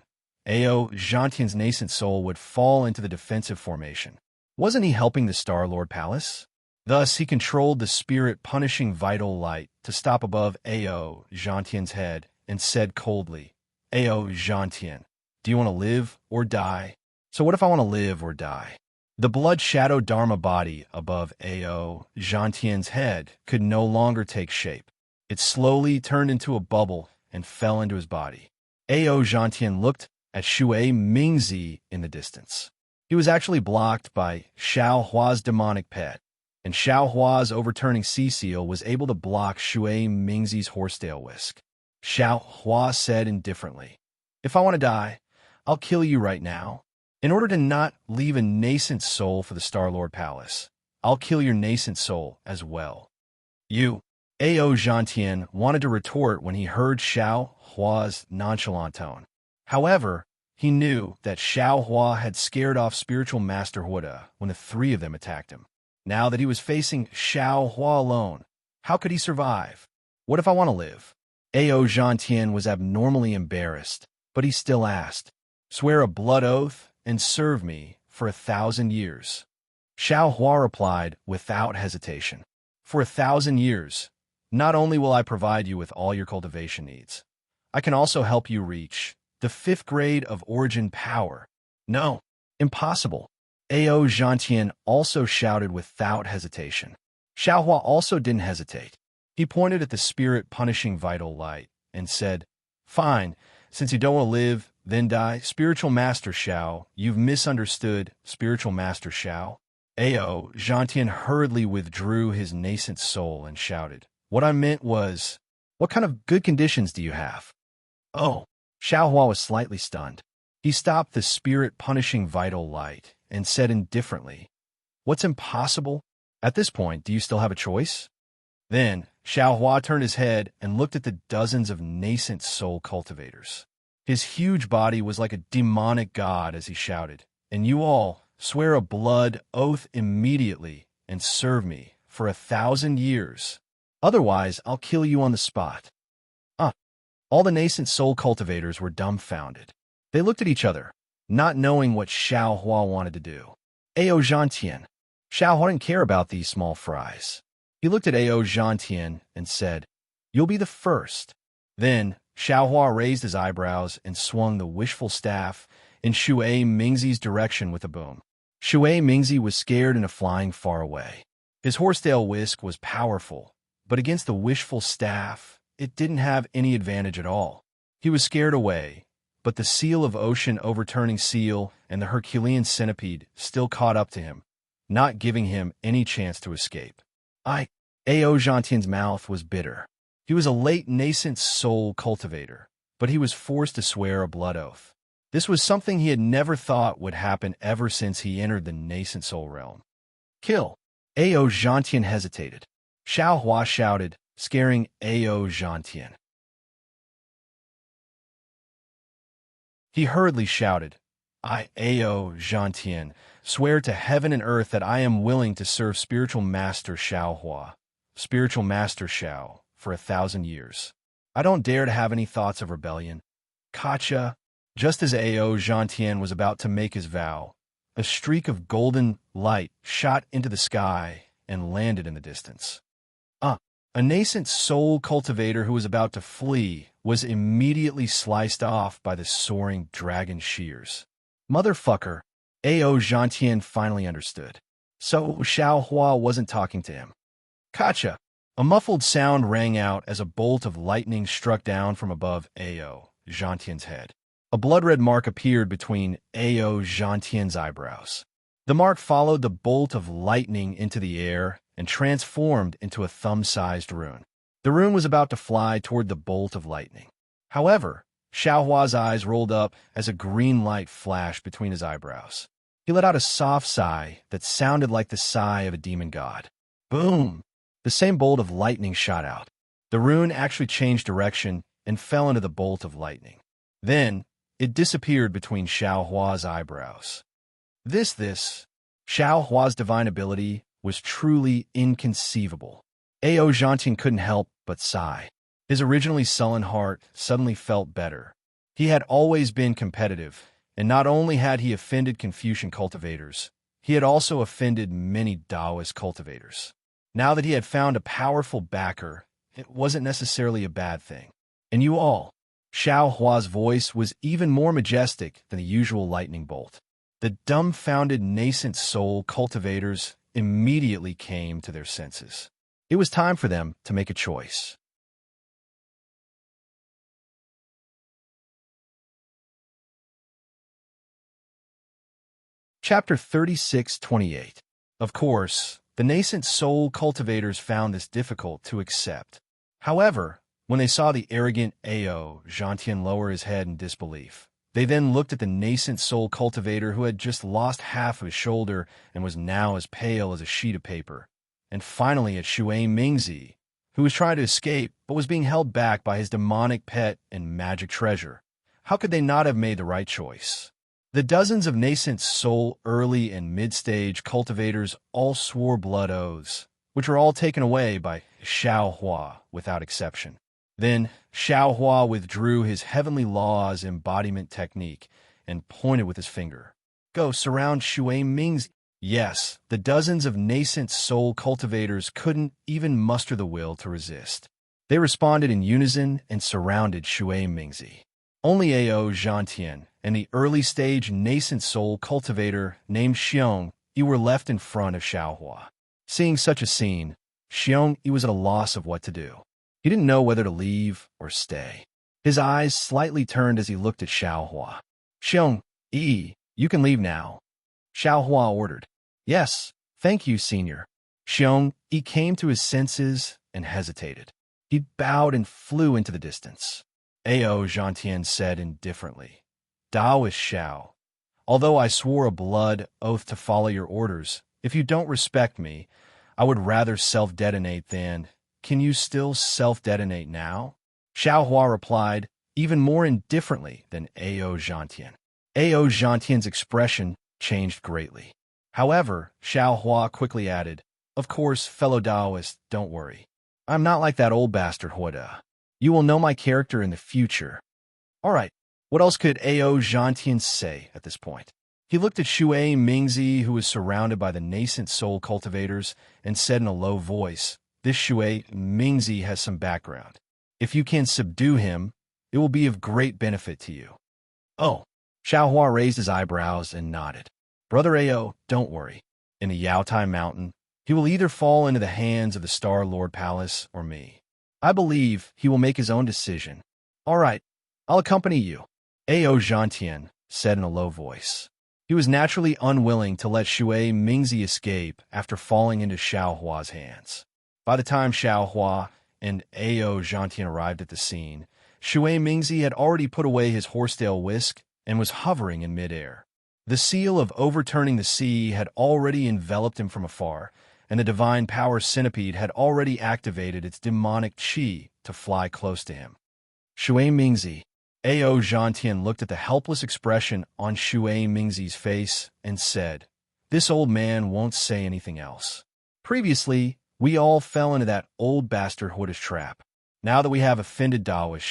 Ao Gentian's nascent soul would fall into the defensive formation. Wasn't he helping the Star-Lord Palace? Thus, he controlled the spirit-punishing vital light to stop above Ao Gentian's head and said coldly, Ao Gentian, do you want to live or die? So what if I want to live or die? The blood shadow Dharma body above Ao Gentian's head could no longer take shape. It slowly turned into a bubble and fell into his body. Ao Gentian looked at Shui Mingzi in the distance. He was actually blocked by Xiao Hua's demonic pet, and Xiao Hua's overturning sea seal was able to block Shui Mingzi's horsetail whisk. Xiao Hua said indifferently, if I want to die, I'll kill you right now. In order to not leave a nascent soul for the Star-Lord Palace, I'll kill your nascent soul as well. Ao Gentian wanted to retort when he heard Xiao Hua's nonchalant tone. However, he knew that Xiao Hua had scared off Spiritual Master Huda when the three of them attacked him. Now that he was facing Xiao Hua alone, how could he survive? What if I want to live? Ao Gentian was abnormally embarrassed, but he still asked, swear a blood oath and serve me for 1,000 years. Xiao Hua replied without hesitation. For 1,000 years, not only will I provide you with all your cultivation needs, I can also help you reach the 5th grade of origin power. No, impossible. Ao Gentian also shouted without hesitation. Xiao Hua also didn't hesitate. He pointed at the spirit-punishing vital light and said, fine, since you don't want to live, then die. Spiritual Master Xiao, you've misunderstood, Spiritual Master Xiao. Ao Gentian hurriedly withdrew his nascent soul and shouted, what I meant was, what kind of good conditions do you have? Oh, Xiao Hua was slightly stunned. He stopped the spirit-punishing vital light and said indifferently, what's impossible? At this point, do you still have a choice? Then, Xiao Hua turned his head and looked at the dozens of nascent soul cultivators. His huge body was like a demonic god as he shouted, and you all swear a blood oath immediately and serve me for 1,000 years. Otherwise, I'll kill you on the spot. All the nascent soul cultivators were dumbfounded. They looked at each other, not knowing what Xiao Hua wanted to do. Ao Gentian, Xiaohua didn't care about these small fries. He looked at Ao Zhantian and said, "You'll be the first." Then Xiaohua raised his eyebrows and swung the wishful staff in Shui Mingzi's direction with a boom. Shui Mingzi was scared and flying far away. His horsetail whisk was powerful, but against the wishful staff, it didn't have any advantage at all. He was scared away, but the seal of ocean overturning seal and the Herculean centipede still caught up to him, not giving him any chance to escape. Ao Zhantian's mouth was bitter. He was a late nascent soul cultivator, but he was forced to swear a blood oath. This was something he had never thought would happen ever since he entered the nascent soul realm. Kill! Ao Zhantian hesitated. Xiaohua shouted, scaring Ao Zhantian. He hurriedly shouted, "I, Ao Zhantian, swear to heaven and earth that I am willing to serve Spiritual Master Xiaohua, Spiritual Master Xiao, for 1,000 years. I don't dare to have any thoughts of rebellion." Kacha, just as Ao Zhantian was about to make his vow, a streak of golden light shot into the sky and landed in the distance. A nascent soul cultivator who was about to flee was immediately sliced off by the soaring dragon shears. Motherfucker, Ao Zhantian finally understood. So Xiaohua wasn't talking to him. Kacha! A muffled sound rang out as a bolt of lightning struck down from above Ao Zhantian's head. A blood-red mark appeared between Ao Zhantian's eyebrows. The mark followed the bolt of lightning into the air and transformed into a thumb-sized rune. The rune was about to fly toward the bolt of lightning. However, Xiaohua's eyes rolled up as a green light flashed between his eyebrows. He let out a soft sigh that sounded like the sigh of a demon god. Boom! The same bolt of lightning shot out. The rune actually changed direction and fell into the bolt of lightning. Then, it disappeared between Xiaohua's eyebrows. Xiaohua's divine ability was truly inconceivable. Ao Zhantian couldn't help but sigh. His originally sullen heart suddenly felt better. He had always been competitive, and not only had he offended Confucian cultivators, he had also offended many Taoist cultivators. Now that he had found a powerful backer, it wasn't necessarily a bad thing. And you all, Xiaohua's voice was even more majestic than the usual lightning bolt. The dumbfounded nascent soul cultivators immediately came to their senses. It was time for them to make a choice. Chapter 36:28. Of course, the nascent soul cultivators found this difficult to accept. However, when they saw the arrogant Ao Zhantian lower his head in disbelief, they then looked at the nascent soul cultivator who had just lost half of his shoulder and was now as pale as a sheet of paper, and finally at Shui Mingzi, who was trying to escape but was being held back by his demonic pet and magic treasure. How could they not have made the right choice? The dozens of nascent soul early and mid-stage cultivators all swore blood oaths, which were all taken away by Xiaohua without exception. Then Xiaohua withdrew his heavenly laws embodiment technique and pointed with his finger. "Go surround Shui Mingzi." Yes, the dozens of nascent soul cultivators couldn't even muster the will to resist. They responded in unison and surrounded Shui Mingzi. Only Ao Zhantian and the early-stage nascent soul cultivator named Xiong Yi were left in front of Xiaohua. Seeing such a scene, Xiong Yi was at a loss of what to do. He didn't know whether to leave or stay. His eyes slightly turned as he looked at Xiaohua. "Xiong Yi, you can leave now," Xiaohua ordered. "Yes, thank you, senior." Xiong Yi came to his senses and hesitated. He bowed and flew into the distance. Ao Zhantian said indifferently, "Taoist Xiao, although I swore a blood oath to follow your orders, if you don't respect me, I would rather self-detonate than... Can you still self-detonate now?" Xiaohua replied, even more indifferently than Ao Zhantian. Ao Zhantian's expression changed greatly. However, Xiaohua quickly added, "Of course, fellow Taoist, don't worry. I'm not like that old bastard Huoda. You will know my character in the future." All right, what else could Ao Zhantian say at this point? He looked at Shui Mingzi, who was surrounded by the nascent soul cultivators, and said in a low voice, "This Shui Mingzi has some background. If you can subdue him, it will be of great benefit to you." "Oh." Xiaohua raised his eyebrows and nodded. "Brother Ao, don't worry. In the Yaotai Mountain, he will either fall into the hands of the Star Lord Palace or me. I believe he will make his own decision." "All right, I'll accompany you," Ao Zhantian said in a low voice. He was naturally unwilling to let Shui Mingzi escape after falling into Xiaohua's hands. By the time Xiaohua and Ao Zhantian arrived at the scene, Shui Mingzi had already put away his horsetail whisk and was hovering in midair. The seal of overturning the sea had already enveloped him from afar, and the divine power centipede had already activated its demonic qi to fly close to him. "Shui Mingzi." Ao Zhantian looked at the helpless expression on Shui Mingzi's face and said, "This old man won't say anything else. Previously, we all fell into that old bastard Huida's trap. Now that we have offended Daoist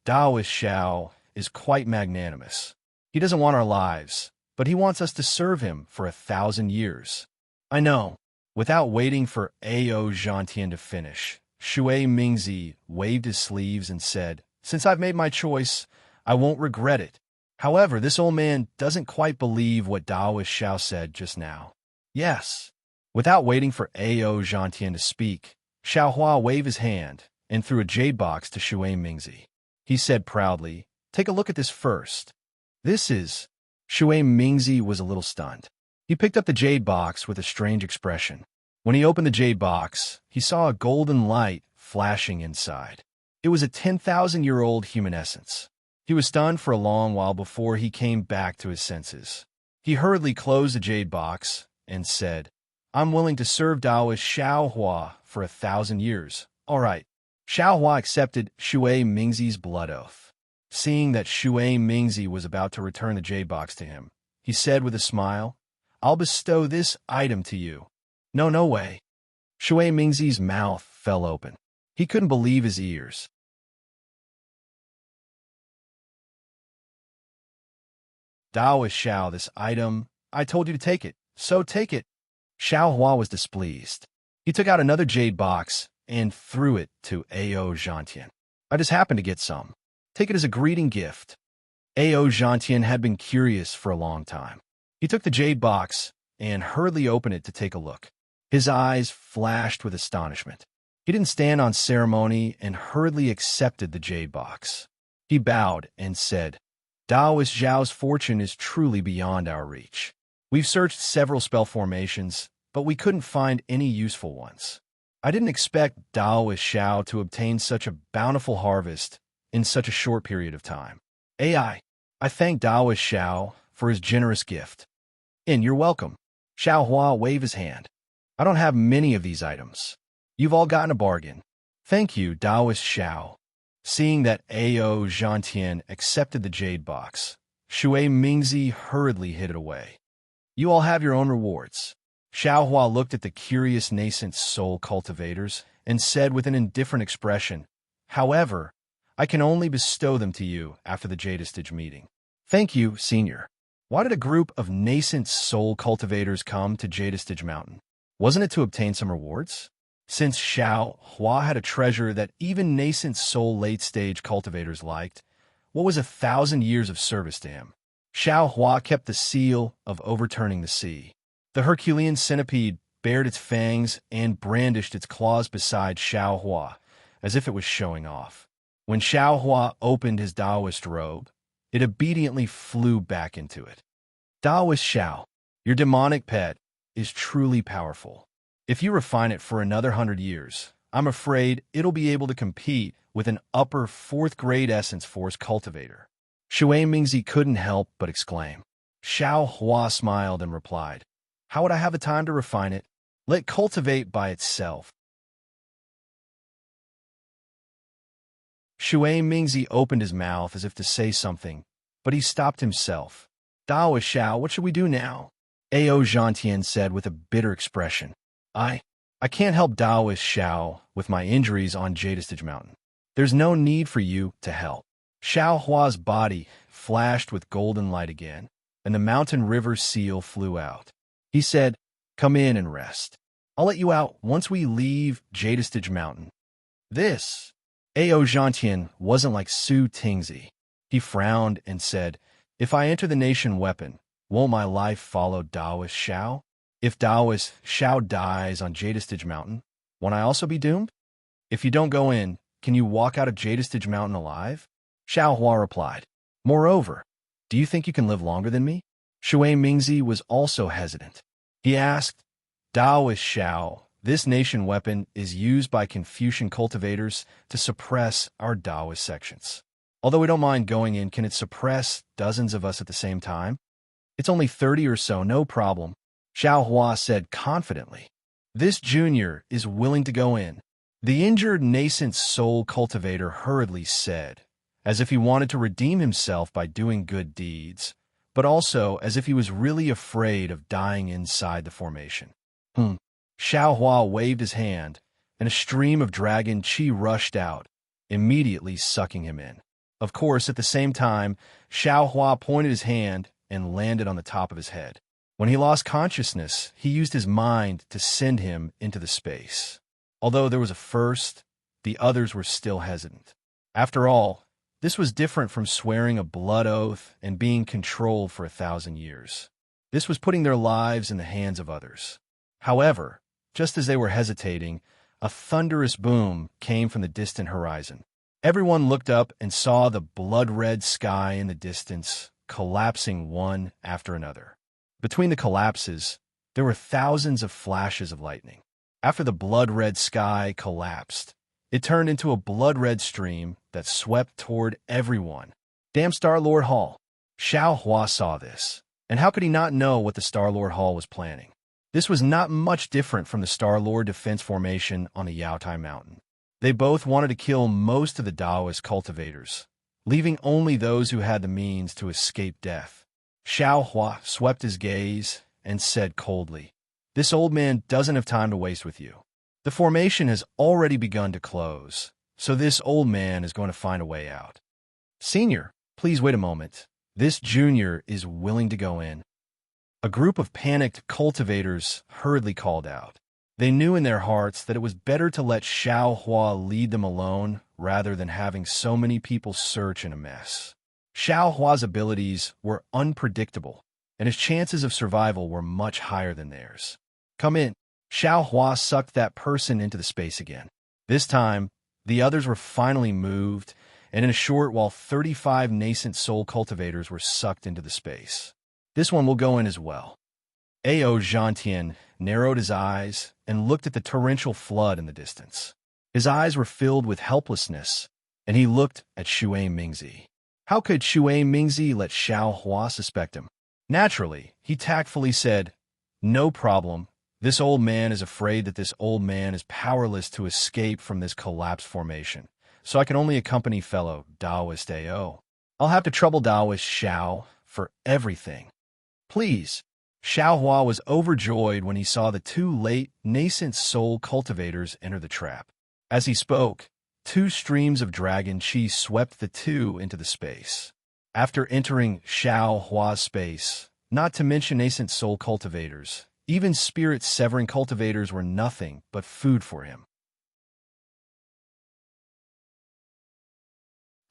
Xiao is quite magnanimous. He doesn't want our lives, but he wants us to serve him for 1,000 years. I know." Without waiting for Ao Zhantian to finish, Shui Mingzi waved his sleeves and said, "Since I've made my choice, I won't regret it. However, this old man doesn't quite believe what Daoist Xiao said just now." "Yes." Without waiting for Ao Zhantian to speak, Xiaohua waved his hand and threw a jade box to Shui Mingzi. He said proudly, "Take a look at this first." "This is..." Shui Mingzi was a little stunned. He picked up the jade box with a strange expression. When he opened the jade box, he saw a golden light flashing inside. It was a 10,000-year-old human essence. He was stunned for a long while before he came back to his senses. He hurriedly closed the jade box and said, "I'm willing to serve Daoist Xiaohua for 1,000 years. All right." Xiaohua accepted Shui Mingzi's blood oath. Seeing that Shui Mingzi was about to return the jade box to him, he said with a smile, "I'll bestow this item to you." "No, no way." Shui Mingzi's mouth fell open. He couldn't believe his ears. "Daoist Xiao, this item, I told you to take it, so take it." Xiaohua was displeased. He took out another jade box and threw it to Ao Zhantian. "I just happened to get some. Take it as a greeting gift." Ao Zhantian had been curious for a long time. He took the jade box and hurriedly opened it to take a look. His eyes flashed with astonishment. He didn't stand on ceremony and hurriedly accepted the jade box. He bowed and said, "Daoist Zhao's fortune is truly beyond our reach. We've searched several spell formations, but we couldn't find any useful ones. I didn't expect Daoist Xiao to obtain such a bountiful harvest in such a short period of time. I thank Daoist Xiao for his generous gift." "And you're welcome." Xiaohua waved his hand. "I don't have many of these items. You've all gotten a bargain. Thank you, Daoist Xiao." Seeing that Ao Zhantian accepted the jade box, Shui Mingzi hurriedly hid it away. "You all have your own rewards." Xiaohua looked at the curious nascent soul cultivators and said with an indifferent expression, "However, I can only bestow them to you after the Jadestage meeting." "Thank you, Senior." Why did a group of nascent soul cultivators come to Jadestage Mountain? Wasn't it to obtain some rewards? Since Xiaohua had a treasure that even nascent soul late-stage cultivators liked, what was 1,000 years of service to him? Xiaohua kept the seal of overturning the sea. The Herculean centipede bared its fangs and brandished its claws beside Xiaohua, as if it was showing off. When Xiaohua opened his Daoist robe, it obediently flew back into it. "Daoist Xiao, your demonic pet is truly powerful. If you refine it for another 100 years, I'm afraid it'll be able to compete with an upper 4th grade essence force cultivator." Shui Mingzi couldn't help but exclaim. Xiaohua smiled and replied, "How would I have the time to refine it? Let cultivate by itself." Shui Mingzi opened his mouth as if to say something, but he stopped himself. "Daoist Xiao, what should we do now?" Ao Zhantian said with a bitter expression. I can't help Daoist Xiao with my injuries on Jadestage Mountain. There's no need for you to help." Xiaohua's body flashed with golden light again. and the mountain river seal flew out. He said, "Come in and rest. I'll let you out once we leave Jadestage Mountain." This Ao Gentian wasn't like Su Tingzi. He frowned and said, "If I enter the nation weapon, won't my life follow Taoist Shao? If Taoist Shao dies on Jadestage Mountain, won't I also be doomed? If you don't go in, can you walk out of Jadestage Mountain alive?" Xiao Hua replied, "Moreover, do you think you can live longer than me?" Shui Mingzi was also hesitant. He asked, "Taoist Shao, this nation weapon is used by Confucian cultivators to suppress our Taoist sections. Although we don't mind going in, can it suppress dozens of us at the same time?" "It's only 30 or so, no problem," Xiao Hua said confidently. "This junior is willing to go in." The injured nascent soul cultivator hurriedly said, as if he wanted to redeem himself by doing good deeds, but also as if he was really afraid of dying inside the formation. Xiao Hua waved his hand, and a stream of dragon qi rushed out, immediately sucking him in. Of course, at the same time, Xiao Hua pointed his hand and landed on the top of his head. When he lost consciousness, he used his mind to send him into the space. Although there was a first, the others were still hesitant. After all, this was different from swearing a blood oath and being controlled for 1,000 years. This was putting their lives in the hands of others. However, just as they were hesitating, a thunderous boom came from the distant horizon. Everyone looked up and saw the blood-red sky in the distance, collapsing one after another. Between the collapses, there were thousands of flashes of lightning. After the blood-red sky collapsed, it turned into a blood-red stream that swept toward everyone. Damn Star-Lord Hall! Xiao Hua saw this, and how could he not know what the Star-Lord Hall was planning? This was not much different from the Star-Lord Defense Formation on the Yaotai Mountain. They both wanted to kill most of the Taoist cultivators, leaving only those who had the means to escape death. Xiao Hua swept his gaze and said coldly, "This old man doesn't have time to waste with you. The formation has already begun to close, so this old man is going to find a way out. Senior, please wait a moment. This junior is willing to go in." A group of panicked cultivators hurriedly called out. They knew in their hearts that it was better to let Xiao Hua lead them alone rather than having so many people search in a mess. Xiao Hua's abilities were unpredictable, and his chances of survival were much higher than theirs. "Come in." Xiao Hua sucked that person into the space again. This time, the others were finally moved, and in a short while 35 nascent soul cultivators were sucked into the space. "This one will go in as well." Ao Gentian narrowed his eyes and looked at the torrential flood in the distance. His eyes were filled with helplessness, and he looked at Shui Mingzi. How could Shui Mingzi let Xiao Hua suspect him? Naturally, he tactfully said, "No problem. This old man is afraid that this old man is powerless to escape from this collapsed formation, so I can only accompany fellow Taoist Ao. I'll have to trouble Taoist Shao for everything. Please." Xiao Hua was overjoyed when he saw the two late, nascent soul cultivators enter the trap. As he spoke, 2 streams of dragon qi swept the two into the space. After entering Xiao Hua's space, not to mention nascent soul cultivators, even spirit-severing cultivators were nothing but food for him.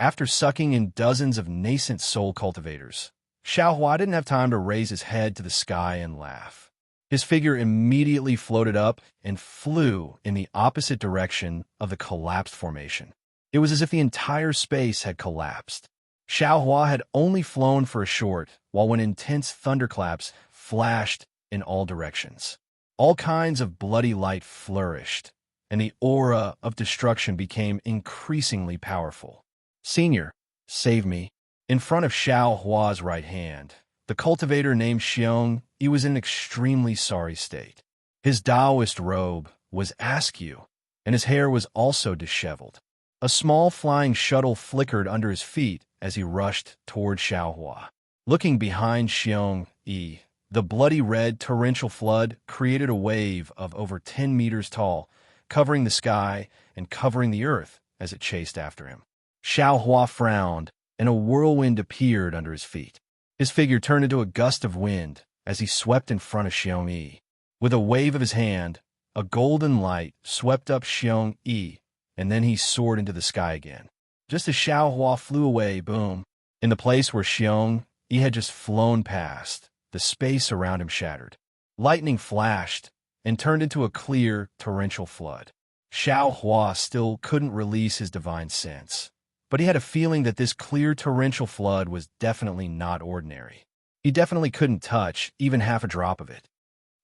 After sucking in dozens of nascent soul cultivators, Xiao Hua didn't have time to raise his head to the sky and laugh. His figure immediately floated up and flew in the opposite direction of the collapsed formation. It was as if the entire space had collapsed. Xiao Hua had only flown for a short, while when intense thunderclaps flashed in all directions. All kinds of bloody light flourished, and the aura of destruction became increasingly powerful. "Senior, save me." In front of Xiao Hua's right hand, the cultivator named Xiong, he was in an extremely sorry state. His Taoist robe was askew, and his hair was also disheveled. A small flying shuttle flickered under his feet as he rushed toward Xiao Hua. Looking behind Xiong, the bloody red torrential flood created a wave of over 10 meters tall, covering the sky and covering the earth as it chased after him. Xiao Hua frowned, and a whirlwind appeared under his feet. His figure turned into a gust of wind as he swept in front of Xiong Yi. With a wave of his hand, a golden light swept up Xiong Yi, and then he soared into the sky again. Just as Xiao Hua flew away, boom, in the place where Xiong Yi had just flown past, the space around him shattered. Lightning flashed and turned into a clear, torrential flood. Xiao Hua still couldn't release his divine sense, but he had a feeling that this clear, torrential flood was definitely not ordinary. He definitely couldn't touch even half a drop of it.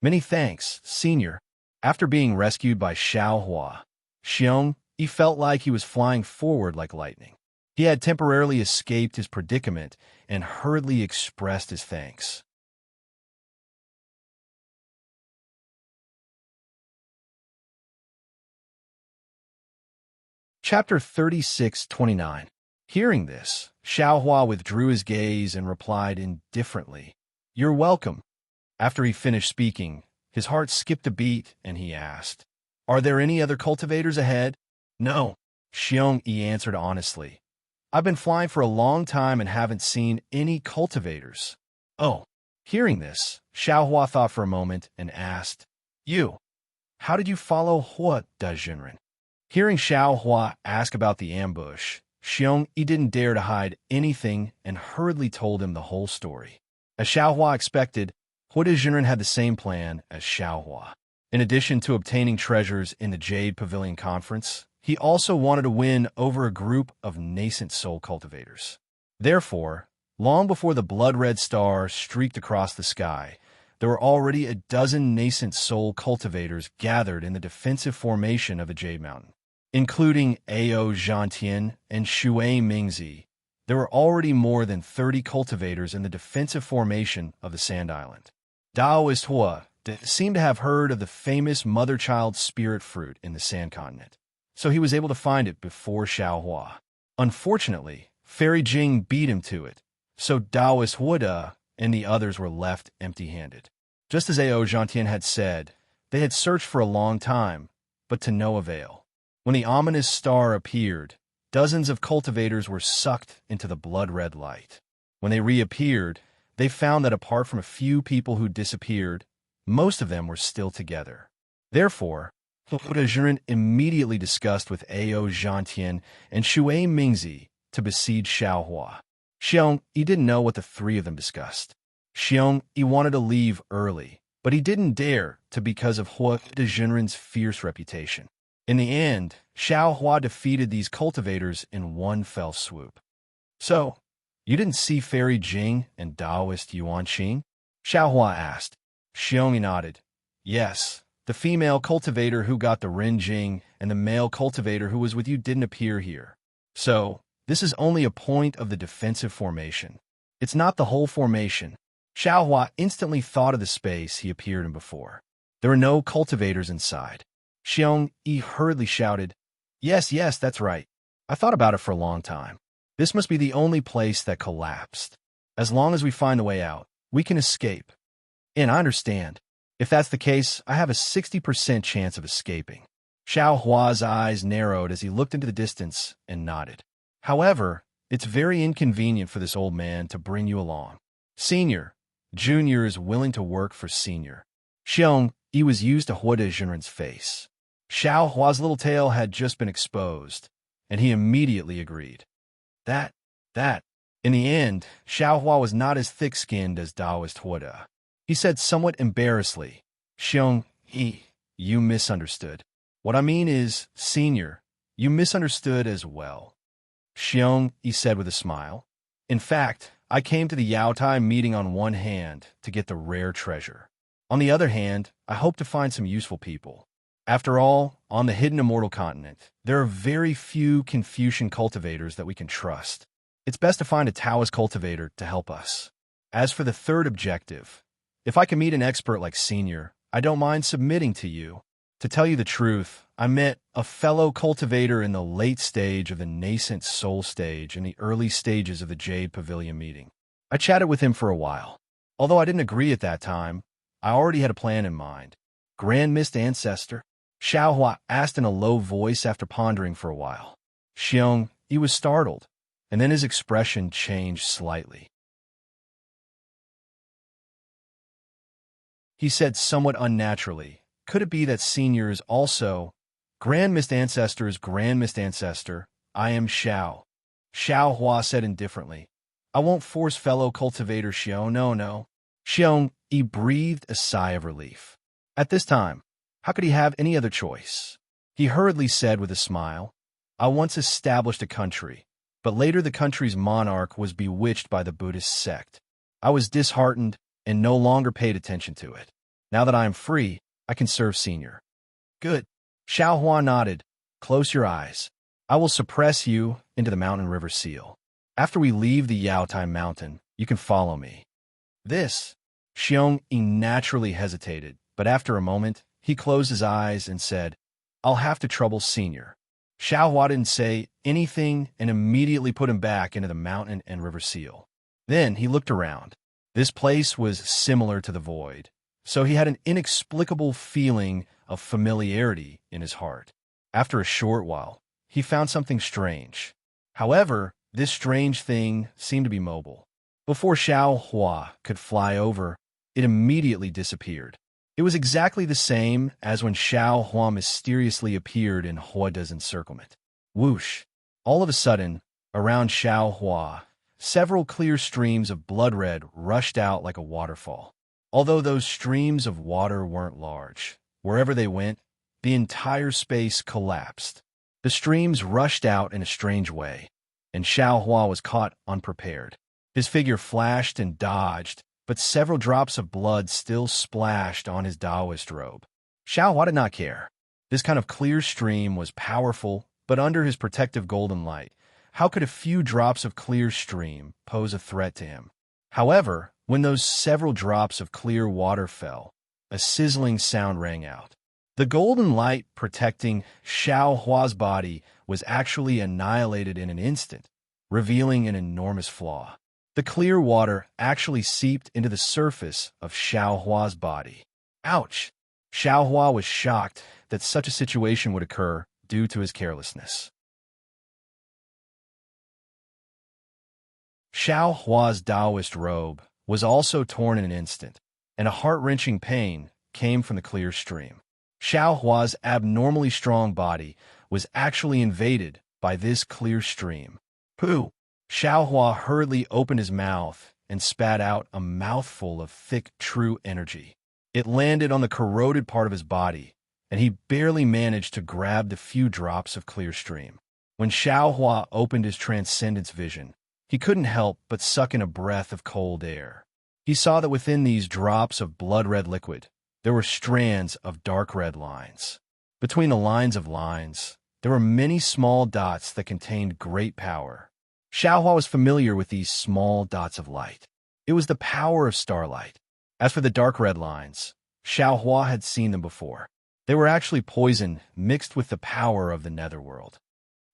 Many thanks, Senior. After being rescued by Xiao Hua, Xiong Yi felt like he was flying forward like lightning. He had temporarily escaped his predicament and hurriedly expressed his thanks. Chapter 36:29. Hearing this, Xiao Hua withdrew his gaze and replied indifferently, "You're welcome." After he finished speaking, his heart skipped a beat and he asked, "Are there any other cultivators ahead?" "No," Xiong Yi answered honestly. "I've been flying for a long time and haven't seen any cultivators." "Oh." Hearing this, Xiao Hua thought for a moment and asked, "You, how did you follow Hua Da Jinren?" Hearing Xiao Hua ask about the ambush, Xiong Yi didn't dare to hide anything and hurriedly told him the whole story. As Xiao Hua expected, Hua Da Jinren had the same plan as Xiao Hua. In addition to obtaining treasures in the Jade Pavilion Conference, he also wanted to win over a group of nascent soul cultivators. Therefore, long before the blood-red star streaked across the sky, there were already a dozen nascent soul cultivators gathered in the defensive formation of the Jade Mountain. Including Ao Zhantian and Shui Mingzi, there were already more than 30 cultivators in the defensive formation of the Sand Island. Daoist Hua seemed to have heard of the famous mother-child spirit fruit in the Sand Continent, so he was able to find it before Xiao Hua. Unfortunately, Fairy Jing beat him to it, so Daoist Hua and the others were left empty-handed. Just as Ao Zhantian had said, they had searched for a long time, but to no avail. When the ominous star appeared, dozens of cultivators were sucked into the blood-red light. When they reappeared, they found that apart from a few people who disappeared, most of them were still together. Therefore, Hua Da Jinren immediately discussed with Ao Zhantian and Shui Mingzi to besiege Xiao Hua. Xiong Yi didn't know what the three of them discussed. Xiong Yi wanted to leave early, but he didn't dare to because of Hua Da Jinren's fierce reputation. In the end, Xiao Hua defeated these cultivators in one fell swoop. "So, you didn't see Fairy Jing and Daoist Yuan Qing?" Xiao Hua asked. Xiong Yi nodded. "Yes, the female cultivator who got the Ren Jing and the male cultivator who was with you didn't appear here. So, this is only a point of the defensive formation. It's not the whole formation." Xiao Hua instantly thought of the space he appeared in before. There were no cultivators inside. Xiong Yi hurriedly shouted, Yes, that's right. I thought about it for a long time. This must be the only place that collapsed. As long as we find the way out, we can escape. And I understand. If that's the case, I have a 60% chance of escaping." Xiao Hua's eyes narrowed as he looked into the distance and nodded. "However, it's very inconvenient for this old man to bring you along. Senior, Junior is willing to work for Senior." Xiong Yi was used to Hua Da Jinren's face. Xiao Hua's little tail had just been exposed, and he immediately agreed. That. In the end, Xiao Hua was not as thick-skinned as Daoist Hua Da. He said somewhat embarrassedly, "Xiong Yi, you misunderstood. What I mean is, Senior, you misunderstood as well." Xiong Yi said with a smile, "In fact, I came to the Yaotai meeting on one hand to get the rare treasure. On the other hand, I hope to find some useful people. After all, on the hidden immortal continent, there are very few Confucian cultivators that we can trust. It's best to find a Taoist cultivator to help us. As for the third objective, if I can meet an expert like Senior, I don't mind submitting to you. To tell you the truth, I met a fellow cultivator in the late stage of the nascent soul stage and the early stages of the Jade Pavilion meeting. I chatted with him for a while. Although I didn't agree at that time, I already had a plan in mind. Grand Mist Ancestor?" Xiao Hua asked in a low voice after pondering for a while. Xiong Yi was startled, and then his expression changed slightly. he said somewhat unnaturally. Could it be that Senior is also Grand Mist Ancestor's Grand Mist Ancestor? I am Xiao. Xiao Hua said indifferently. I won't force fellow cultivator Xiong, no. Xiong, he breathed a sigh of relief. At this time, how could he have any other choice? He hurriedly said with a smile, I once established a country, but later the country's monarch was bewitched by the Buddhist sect. I was disheartened and no longer paid attention to it. Now that I am free, I can serve Senior. Good. Xiao Hua nodded. Close your eyes. I will suppress you into the mountain river seal. After we leave the Yaotai mountain, you can follow me. This. Xiong naturally hesitated, but after a moment, he closed his eyes and said, I'll have to trouble Senior. Xiao Hua didn't say anything and immediately put him back into the mountain and river seal. Then he looked around. This place was similar to the void, so he had an inexplicable feeling of familiarity in his heart. After a short while, he found something strange. However, this strange thing seemed to be mobile. Before Xiao Hua could fly over, it immediately disappeared. It was exactly the same as when Xiao Hua mysteriously appeared in Huada's encirclement. Whoosh! All of a sudden, around Xiao Hua, several clear streams of blood red rushed out like a waterfall. Although those streams of water weren't large, wherever they went, the entire space collapsed. The streams rushed out in a strange way, and Xiao Hua was caught unprepared. His figure flashed and dodged, but several drops of blood still splashed on his Taoist robe. Xiao Hua did not care. This kind of clear stream was powerful, but under his protective golden light, how could a few drops of clear stream pose a threat to him? However, when those several drops of clear water fell, a sizzling sound rang out. The golden light protecting Xiao Hua's body was actually annihilated in an instant, revealing an enormous flaw. The clear water actually seeped into the surface of Xiao Hua's body. Ouch! Xiao Hua was shocked that such a situation would occur due to his carelessness. Xiao Hua's Taoist robe was also torn in an instant, and a heart-wrenching pain came from the clear stream. Xiao Hua's abnormally strong body was actually invaded by this clear stream. Pooh! Xiao Hua hurriedly opened his mouth and spat out a mouthful of thick, true energy. It landed on the corroded part of his body, and he barely managed to grab the few drops of clear stream. When Xiao Hua opened his transcendence vision, he couldn't help but suck in a breath of cold air. He saw that within these drops of blood-red liquid, there were strands of dark red lines. Between the lines of lines, there were many small dots that contained great power. Xiao Hua was familiar with these small dots of light. It was the power of starlight. As for the dark red lines, Xiao Hua had seen them before. They were actually poison mixed with the power of the netherworld.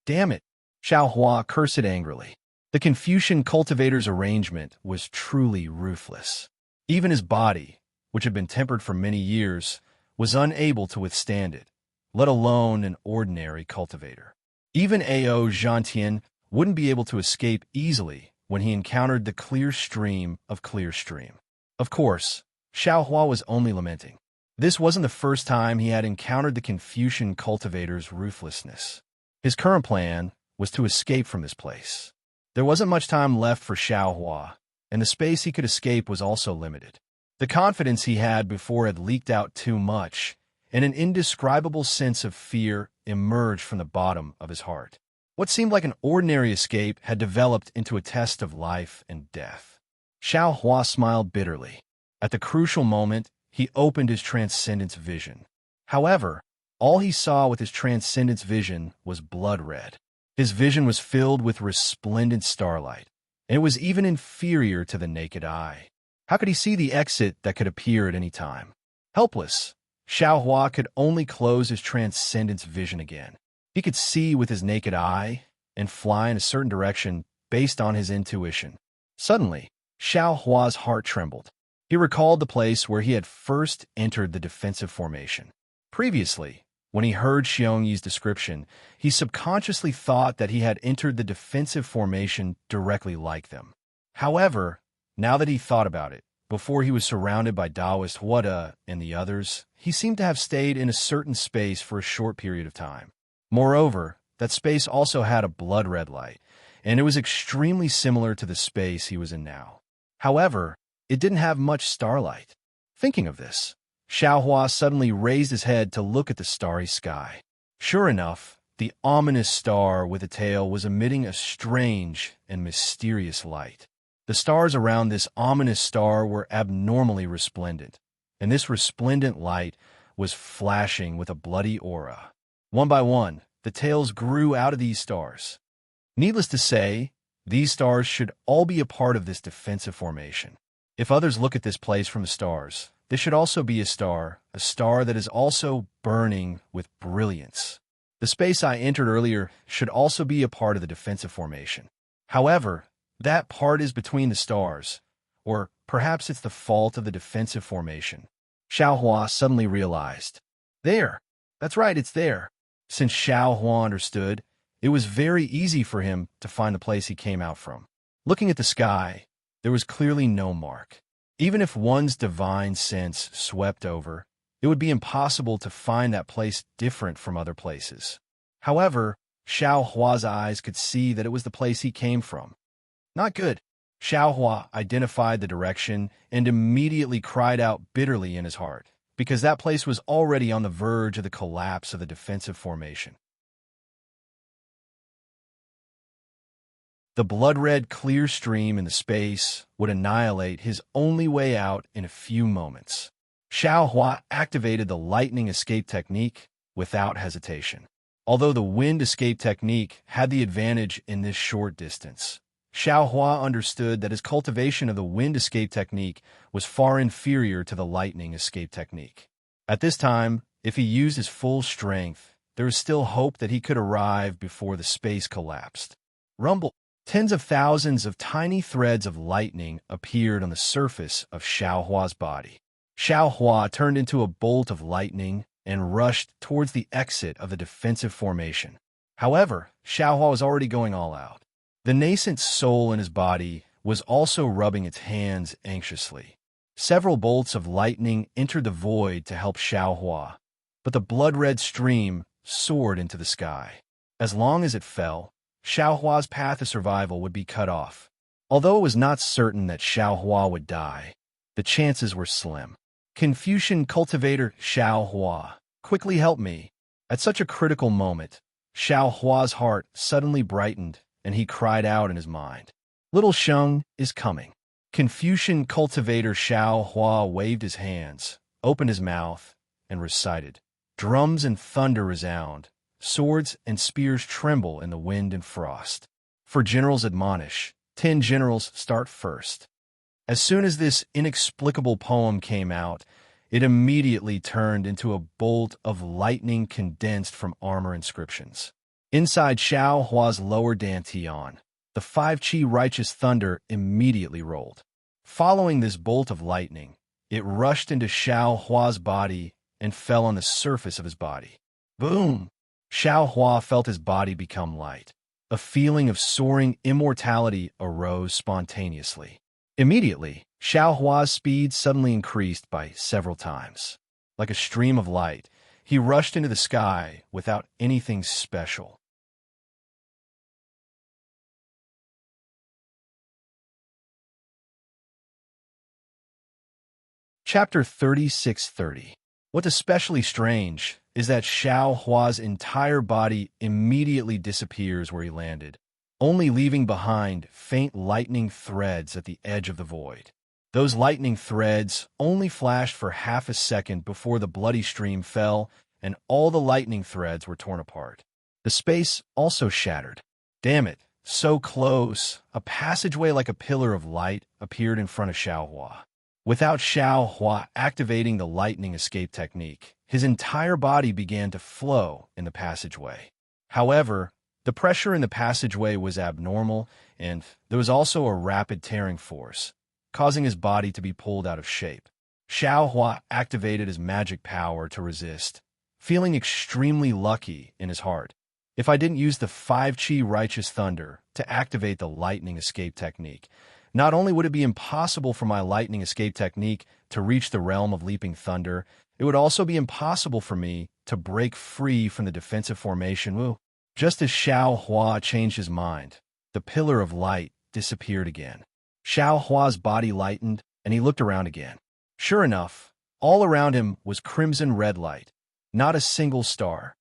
Damn it! Xiao Hua cursed angrily. The Confucian cultivator's arrangement was truly ruthless. Even his body, which had been tempered for many years, was unable to withstand it, let alone an ordinary cultivator. Even Ao Zhantian wouldn't be able to escape easily when he encountered the clear stream of clear stream. Of course, Xiao Hua was only lamenting. This wasn't the first time he had encountered the Confucian cultivator's ruthlessness. His current plan was to escape from this place. There wasn't much time left for Xiao Hua, and the space he could escape was also limited. The confidence he had before had leaked out too much, and an indescribable sense of fear emerged from the bottom of his heart. What seemed like an ordinary escape had developed into a test of life and death. Xiao Hua smiled bitterly. At the crucial moment, he opened his transcendence vision. However, all he saw with his transcendence vision was blood red. His vision was filled with resplendent starlight, and it was even inferior to the naked eye. How could he see the exit that could appear at any time? Helpless, Xiao Hua could only close his transcendence vision again. He could see with his naked eye and fly in a certain direction based on his intuition. Suddenly, Xiao Hua's heart trembled. He recalled the place where he had first entered the defensive formation. Previously, when he heard Xiongyi's description, he subconsciously thought that he had entered the defensive formation directly like them. However, now that he thought about it, before he was surrounded by Taoist Wada and the others, he seemed to have stayed in a certain space for a short period of time. Moreover, that space also had a blood-red light, and it was extremely similar to the space he was in now. However, it didn't have much starlight. Thinking of this, Xiaohua suddenly raised his head to look at the starry sky. Sure enough, the ominous star with a tail was emitting a strange and mysterious light. The stars around this ominous star were abnormally resplendent, and this resplendent light was flashing with a bloody aura. One by one, the tails grew out of these stars. Needless to say, these stars should all be a part of this defensive formation. If others look at this place from the stars, this should also be a star that is also burning with brilliance. The space I entered earlier should also be a part of the defensive formation. However, that part is between the stars, or perhaps it's the fault of the defensive formation. Xiaohua suddenly realized. There! That's right, it's there. Since Xiaohua understood, it was very easy for him to find the place he came out from. Looking at the sky, there was clearly no mark. Even if one's divine sense swept over, it would be impossible to find that place different from other places. However, Xiaohua's eyes could see that it was the place he came from. Not good. Xiaohua identified the direction and immediately cried out bitterly in his heart, because that place was already on the verge of the collapse of the defensive formation. The blood-red clear stream in the space would annihilate his only way out in a few moments. Xiaohua activated the lightning escape technique without hesitation. Although the wind escape technique had the advantage in this short distance, Xiaohua understood that his cultivation of the wind escape technique was far inferior to the lightning escape technique. At this time, if he used his full strength, there was still hope that he could arrive before the space collapsed. Rumble! Tens of thousands of tiny threads of lightning appeared on the surface of Xiaohua's body. Xiaohua turned into a bolt of lightning and rushed towards the exit of the defensive formation. However, Xiaohua was already going all out. The nascent soul in his body was also rubbing its hands anxiously. Several bolts of lightning entered the void to help Xiaohua, but the blood-red stream soared into the sky. As long as it fell, Xiaohua's path of survival would be cut off. Although it was not certain that Xiaohua would die, the chances were slim. Confucian cultivator Xiaohua, quickly help me. At such a critical moment, Xiaohua's heart suddenly brightened, and he cried out in his mind. Little Sheng is coming. Confucian cultivator Xiaohua waved his hands, opened his mouth, and recited. Drums and thunder resound. Swords and spears tremble in the wind and frost. For generals admonish, 10 generals start first. As soon as this inexplicable poem came out, it immediately turned into a bolt of lightning condensed from armor inscriptions. Inside Xiaohua's lower dantian, the 5-chi righteous thunder immediately rolled. Following this bolt of lightning, it rushed into Xiaohua's body and fell on the surface of his body. Boom! Xiaohua felt his body become light. A feeling of soaring immortality arose spontaneously. Immediately, Xiaohua's speed suddenly increased by several times. Like a stream of light, he rushed into the sky without anything special. Chapter 3630. What's especially strange is that Xiaohua's entire body immediately disappears where he landed, only leaving behind faint lightning threads at the edge of the void. Those lightning threads only flashed for half a second before the bloody stream fell, and all the lightning threads were torn apart. The space also shattered. Damn it, so close! A passageway like a pillar of light appeared in front of Xiaohua. Without Xiaohua activating the lightning escape technique, his entire body began to flow in the passageway. However, the pressure in the passageway was abnormal, and there was also a rapid tearing force, causing his body to be pulled out of shape. Xiaohua activated his magic power to resist, feeling extremely lucky in his heart. If I didn't use the 5-chi righteous thunder to activate the lightning escape technique, Not only would it be impossible for my lightning escape technique to reach the realm of leaping thunder, it would also be impossible for me to break free from the defensive formation. Woo. Just as Xiao Hua changed his mind, the pillar of light disappeared again. Xiao Hua's body lightened, and he looked around again. Sure enough, all around him was crimson red light, not a single star.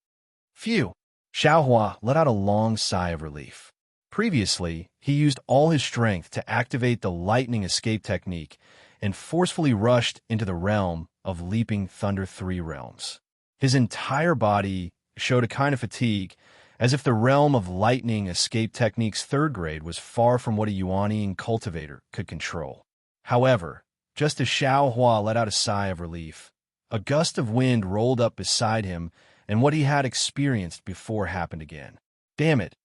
Phew! Xiao Hua let out a long sigh of relief. Previously, he used all his strength to activate the lightning escape technique and forcefully rushed into the realm of leaping thunder 3 realms. His entire body showed a kind of fatigue, as if the realm of lightning escape technique's 3rd grade was far from what a Yuanian cultivator could control. However, just as Xiao Hua let out a sigh of relief, a gust of wind rolled up beside him, and what he had experienced before happened again. Damn it!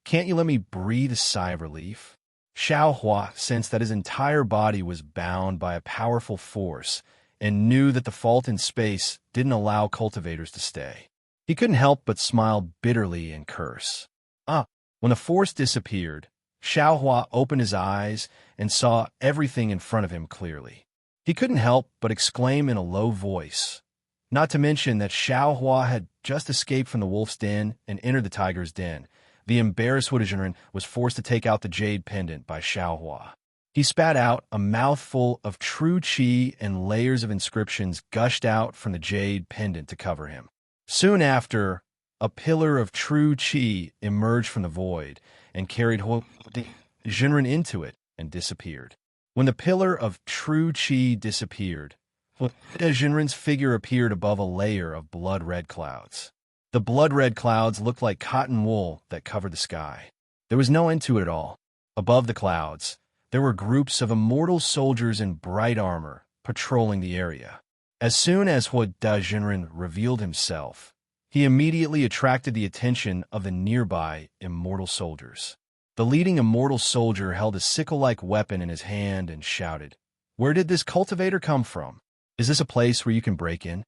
Can't you let me breathe a sigh of relief? Xiao Hua sensed that his entire body was bound by a powerful force and knew that the fault in space didn't allow cultivators to stay. He couldn't help but smile bitterly and curse. When the force disappeared, Xiao Hua opened his eyes and saw everything in front of him clearly. He couldn't help but exclaim in a low voice, not to mention that Xiao Hua had just escaped from the wolf's den and entered the tiger's den. The embarrassed Hudajiren was forced to take out the jade pendant by Xiao Hua. He spat out a mouthful of true qi, and layers of inscriptions gushed out from the jade pendant to cover him. Soon after, a pillar of true qi emerged from the void and carried Hudajiren into it and disappeared. When the pillar of true qi disappeared, Hudajiren's figure appeared above a layer of blood-red clouds. The blood-red clouds looked like cotton wool that covered the sky. There was no end to it at all. Above the clouds, there were groups of immortal soldiers in bright armor patrolling the area. As soon as Hudajiren revealed himself, he immediately attracted the attention of the nearby immortal soldiers. The leading immortal soldier held a sickle-like weapon in his hand and shouted, "Where did this cultivator come from? Is this a place where you can break in?"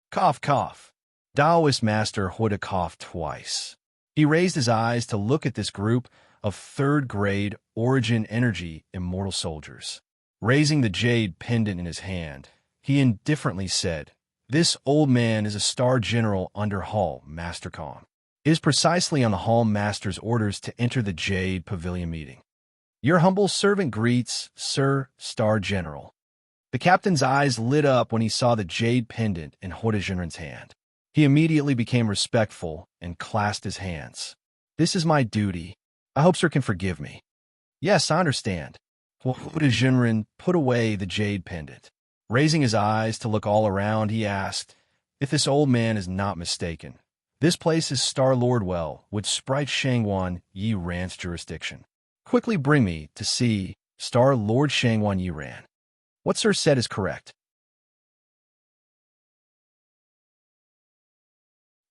Cough, cough. Taoist Master Huda coughed twice. He raised his eyes to look at this group of 3rd grade origin energy immortal soldiers. Raising the jade pendant in his hand, he indifferently said, "This old man is a star general under Hall Master Kong. It is precisely on the Hall Master's orders to enter the Jade Pavilion meeting. Your humble servant greets, Sir Star General." The captain's eyes lit up when he saw the jade pendant in Hudajiren's hand. He immediately became respectful and clasped his hands. "This is my duty. I hope Sir can forgive me." "Yes, I understand." Hudajiren put away the jade pendant. Raising his eyes to look all around, he asked, "If this old man is not mistaken, this place is Star-Lord Well, with Sprite Shangwan Yi Ran's jurisdiction. Quickly bring me to see Star-Lord Shangwan Yi Ran. What Sir said is correct.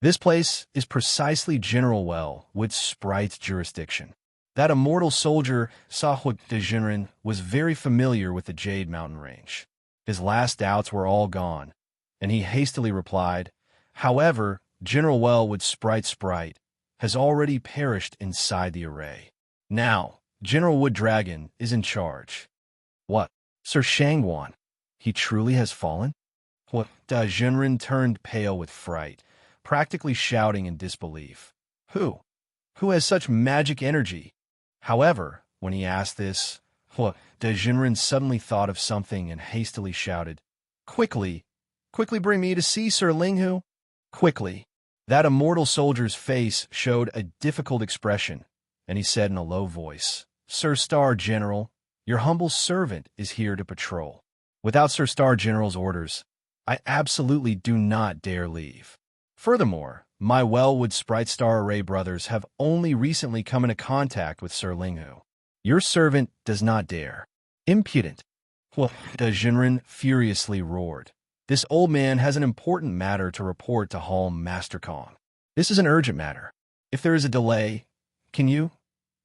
This place is precisely General Well, with Sprite's jurisdiction." That immortal soldier saw Hudajiren was very familiar with the Jade Mountain Range. His last doubts were all gone, and he hastily replied, "However, General Well with Sprite has already perished inside the array. Now, General Wood Dragon is in charge." "What? Sir Shangwan? He truly has fallen?" Hudajiren turned pale with fright, practically shouting in disbelief. Who? Who has such magic energy?" However, when he asked this, Hudajiren suddenly thought of something and hastily shouted, Quickly bring me to see Sir Linghu! Quickly!" That immortal soldier's face showed a difficult expression, and he said in a low voice, "Sir Star General, your humble servant is here to patrol. Without Sir Star General's orders, I absolutely do not dare leave. Furthermore, my Wellwood Sprite Star Array brothers have only recently come into contact with Sir Linghu. Your servant does not dare." "Impudent!" Hudajiren furiously roared. "This old man has an important matter to report to Hall Master Kong. This is an urgent matter. If there is a delay, can you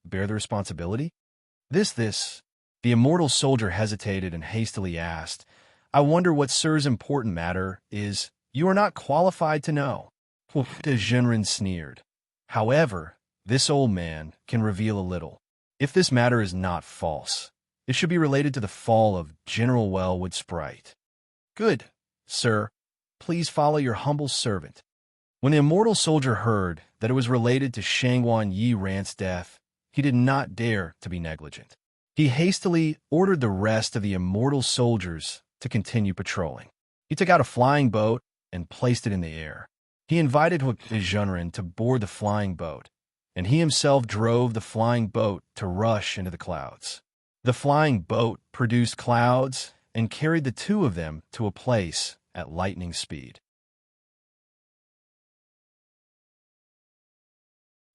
bear the responsibility?" The immortal soldier hesitated and hastily asked, "I wonder what Sir's important matter is. You are not qualified to know." Hudajiren sneered. "However, this old man can reveal a little. If this matter is not false, It should be related to the fall of General Wellwood Sprite. Good, sir. Please follow your humble servant. When the immortal soldier heard that it was related to Shangwan Yi Rant's death, he did not dare to be negligent. He hastily ordered the rest of the immortal soldiers to continue patrolling. He took out a flying boat and placed it in the air. He invited Junren to board the flying boat, and he himself drove the flying boat to rush into the clouds. The flying boat produced clouds and carried the two of them to a place at lightning speed.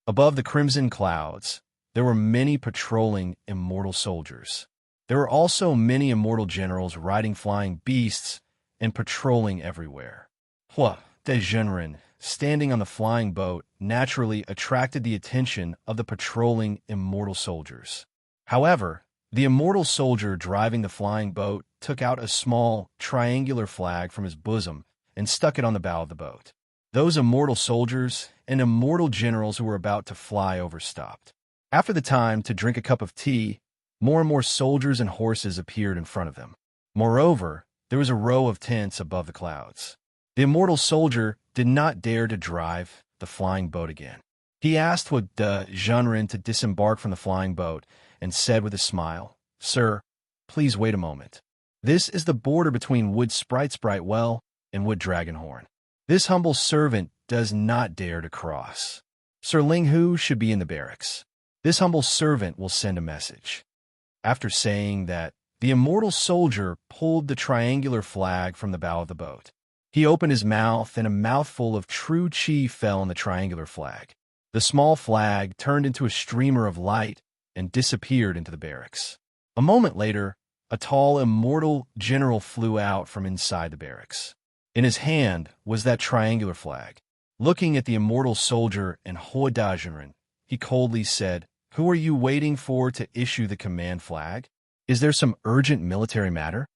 Above the crimson clouds, there were many patrolling immortal soldiers. There were also many immortal generals riding flying beasts and patrolling everywhere. Hua de Junren, standing on the flying boat, naturally attracted the attention of the patrolling immortal soldiers. However, the immortal soldier driving the flying boat took out a small, triangular flag from his bosom and stuck it on the bow of the boat. Those immortal soldiers and immortal generals who were about to fly over stopped. After the time to drink a cup of tea, more and more soldiers and horses appeared in front of them. Moreover, there was a row of tents above the clouds. The immortal soldier did not dare to drive the flying boat again. He asked Junren to disembark from the flying boat and said with a smile, "Sir, please wait a moment. This is the border between Wood Sprite Well and Wood Dragonhorn. This humble servant does not dare to cross. Sir Linghu should be in the barracks. This humble servant will send a message." After saying that, the immortal soldier pulled the triangular flag from the bow of the boat. He opened his mouth, and a mouthful of true chi fell on the triangular flag. The small flag turned into a streamer of light and disappeared into the barracks. A moment later, a tall immortal general flew out from inside the barracks. In his hand was that triangular flag. Looking at the immortal soldier and Hoadajiren, he coldly said, "Who are you waiting for to issue the command flag? Is there some urgent military matter?"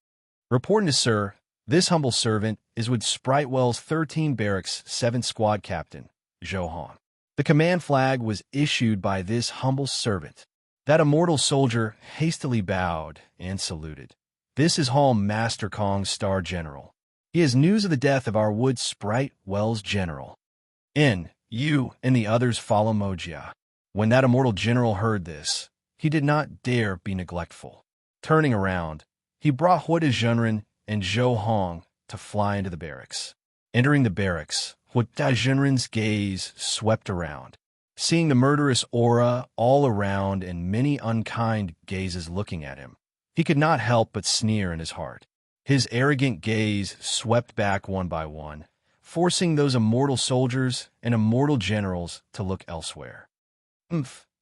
Reporting to Sir, this humble servant is with Spritewell's 13 Barracks 7 Squad Captain, Zhou Hong. The command flag was issued by this humble servant. That immortal soldier hastily bowed and saluted. "This is Hall Master Kong's Star General. He has news of the death of our Wood Spritewell's general. You and the others follow Mojia." When that immortal general heard this, he did not dare be neglectful. Turning around, he brought Huodajunren and Zhou Hong to fly into the barracks. Entering the barracks, Huodajunren's gaze swept around. Seeing the murderous aura all around and many unkind gazes looking at him, he could not help but sneer in his heart. His arrogant gaze swept back one by one, forcing those immortal soldiers and immortal generals to look elsewhere.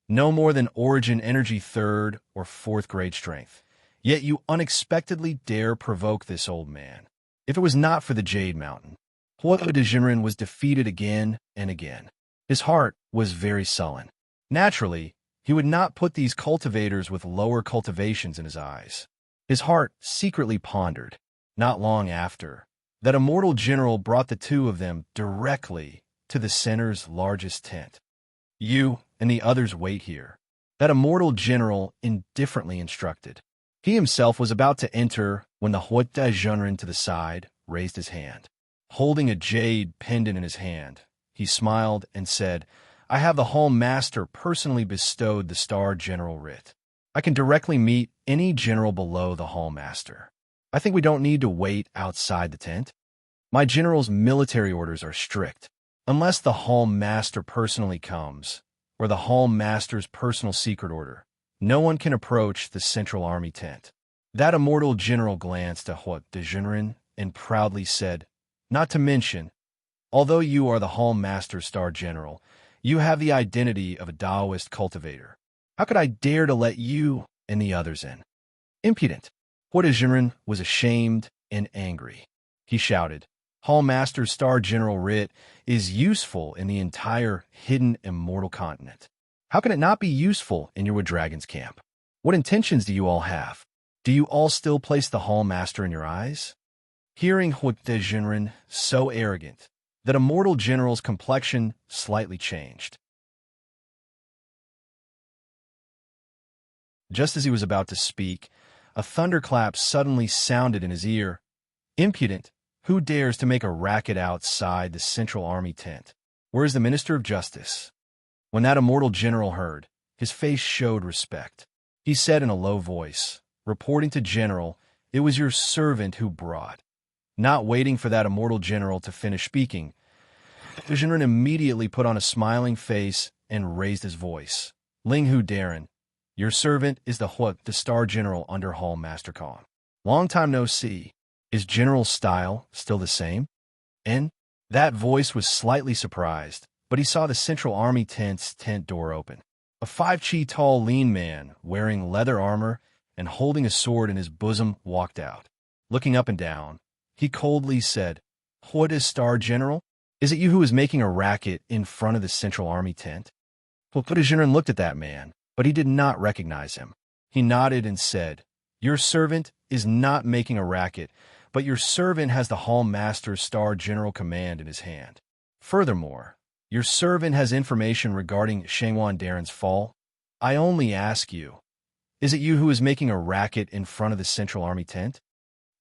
No more than origin energy 3rd or 4th grade strength. Yet you unexpectedly dare provoke this old man. If it was not for the Jade Mountain, Huodajunren was defeated again and again. His heart was very sullen. Naturally, he would not put these cultivators with lower cultivations in his eyes. His heart secretly pondered. Not long after, that immortal general brought the two of them directly to the center's largest tent. "You and the others wait here," that immortal general indifferently instructed. He himself was about to enter when the Huodajunren to the side raised his hand. Holding a jade pendant in his hand, he smiled and said, "I have the Hall Master personally bestowed the Star General writ. I can directly meet any general below the Hall Master. I think we don't need to wait outside the tent. My general's military orders are strict. Unless the Hall Master personally comes, or the Hall Master's personal secret order, no one can approach the Central Army tent." That immortal general glanced at Huodajunren and proudly said, "Not to mention, although you are the Hall Master Star General, you have the identity of a Taoist cultivator. How could I dare to let you and the others in?" Impudent. Huodajunren was ashamed and angry. He shouted, "Hall Master Star General writ is useful in the entire hidden immortal continent. How can it not be useful in your Dragon's camp? What intentions do you all have? Do you all still place the Hall Master in your eyes?" Hearing Huodajunren so arrogant, that immortal general's complexion slightly changed. Just as he was about to speak, a thunderclap suddenly sounded in his ear. Impudent! Who dares to make a racket outside the Central Army tent? Where is the Minister of Justice? When that immortal general heard, his face showed respect. He said in a low voice, reporting to General, "It was your servant who brought." Not waiting for that immortal general to finish speaking, the general immediately put on a smiling face and raised his voice. "Ling Hu Darren, your servant is the Star General under Hall Master Kong. Long time no see. Is General's style still the same?" And that voice was slightly surprised, but he saw the Central Army tent's tent door open. A 5 chi tall lean man, wearing leather armor and holding a sword in his bosom, walked out. Looking up and down, he coldly said, "What is Star General? Is it you who is making a racket in front of the Central Army tent?" Cultivation looked at that man, but he did not recognize him. He nodded and said, "Your servant is not making a racket, but your servant has the Hall Master's Star General command in his hand. Furthermore, your servant has information regarding Shangwan Darren's fall. I only ask you, is it you who is making a racket in front of the Central Army tent?"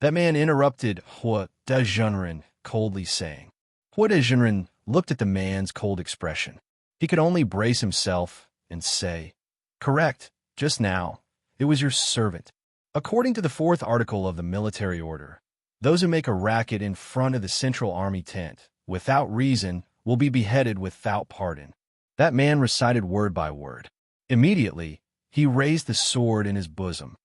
That man interrupted Hua Dezhenren, coldly saying. Hua Dezhenren looked at the man's cold expression. He could only brace himself and say, "Correct, just now, it was your servant. According to the 4th article of the military order, those who make a racket in front of the Central Army tent, without reason, will be beheaded without pardon." That man recited word by word. Immediately, he raised the sword in his bosom.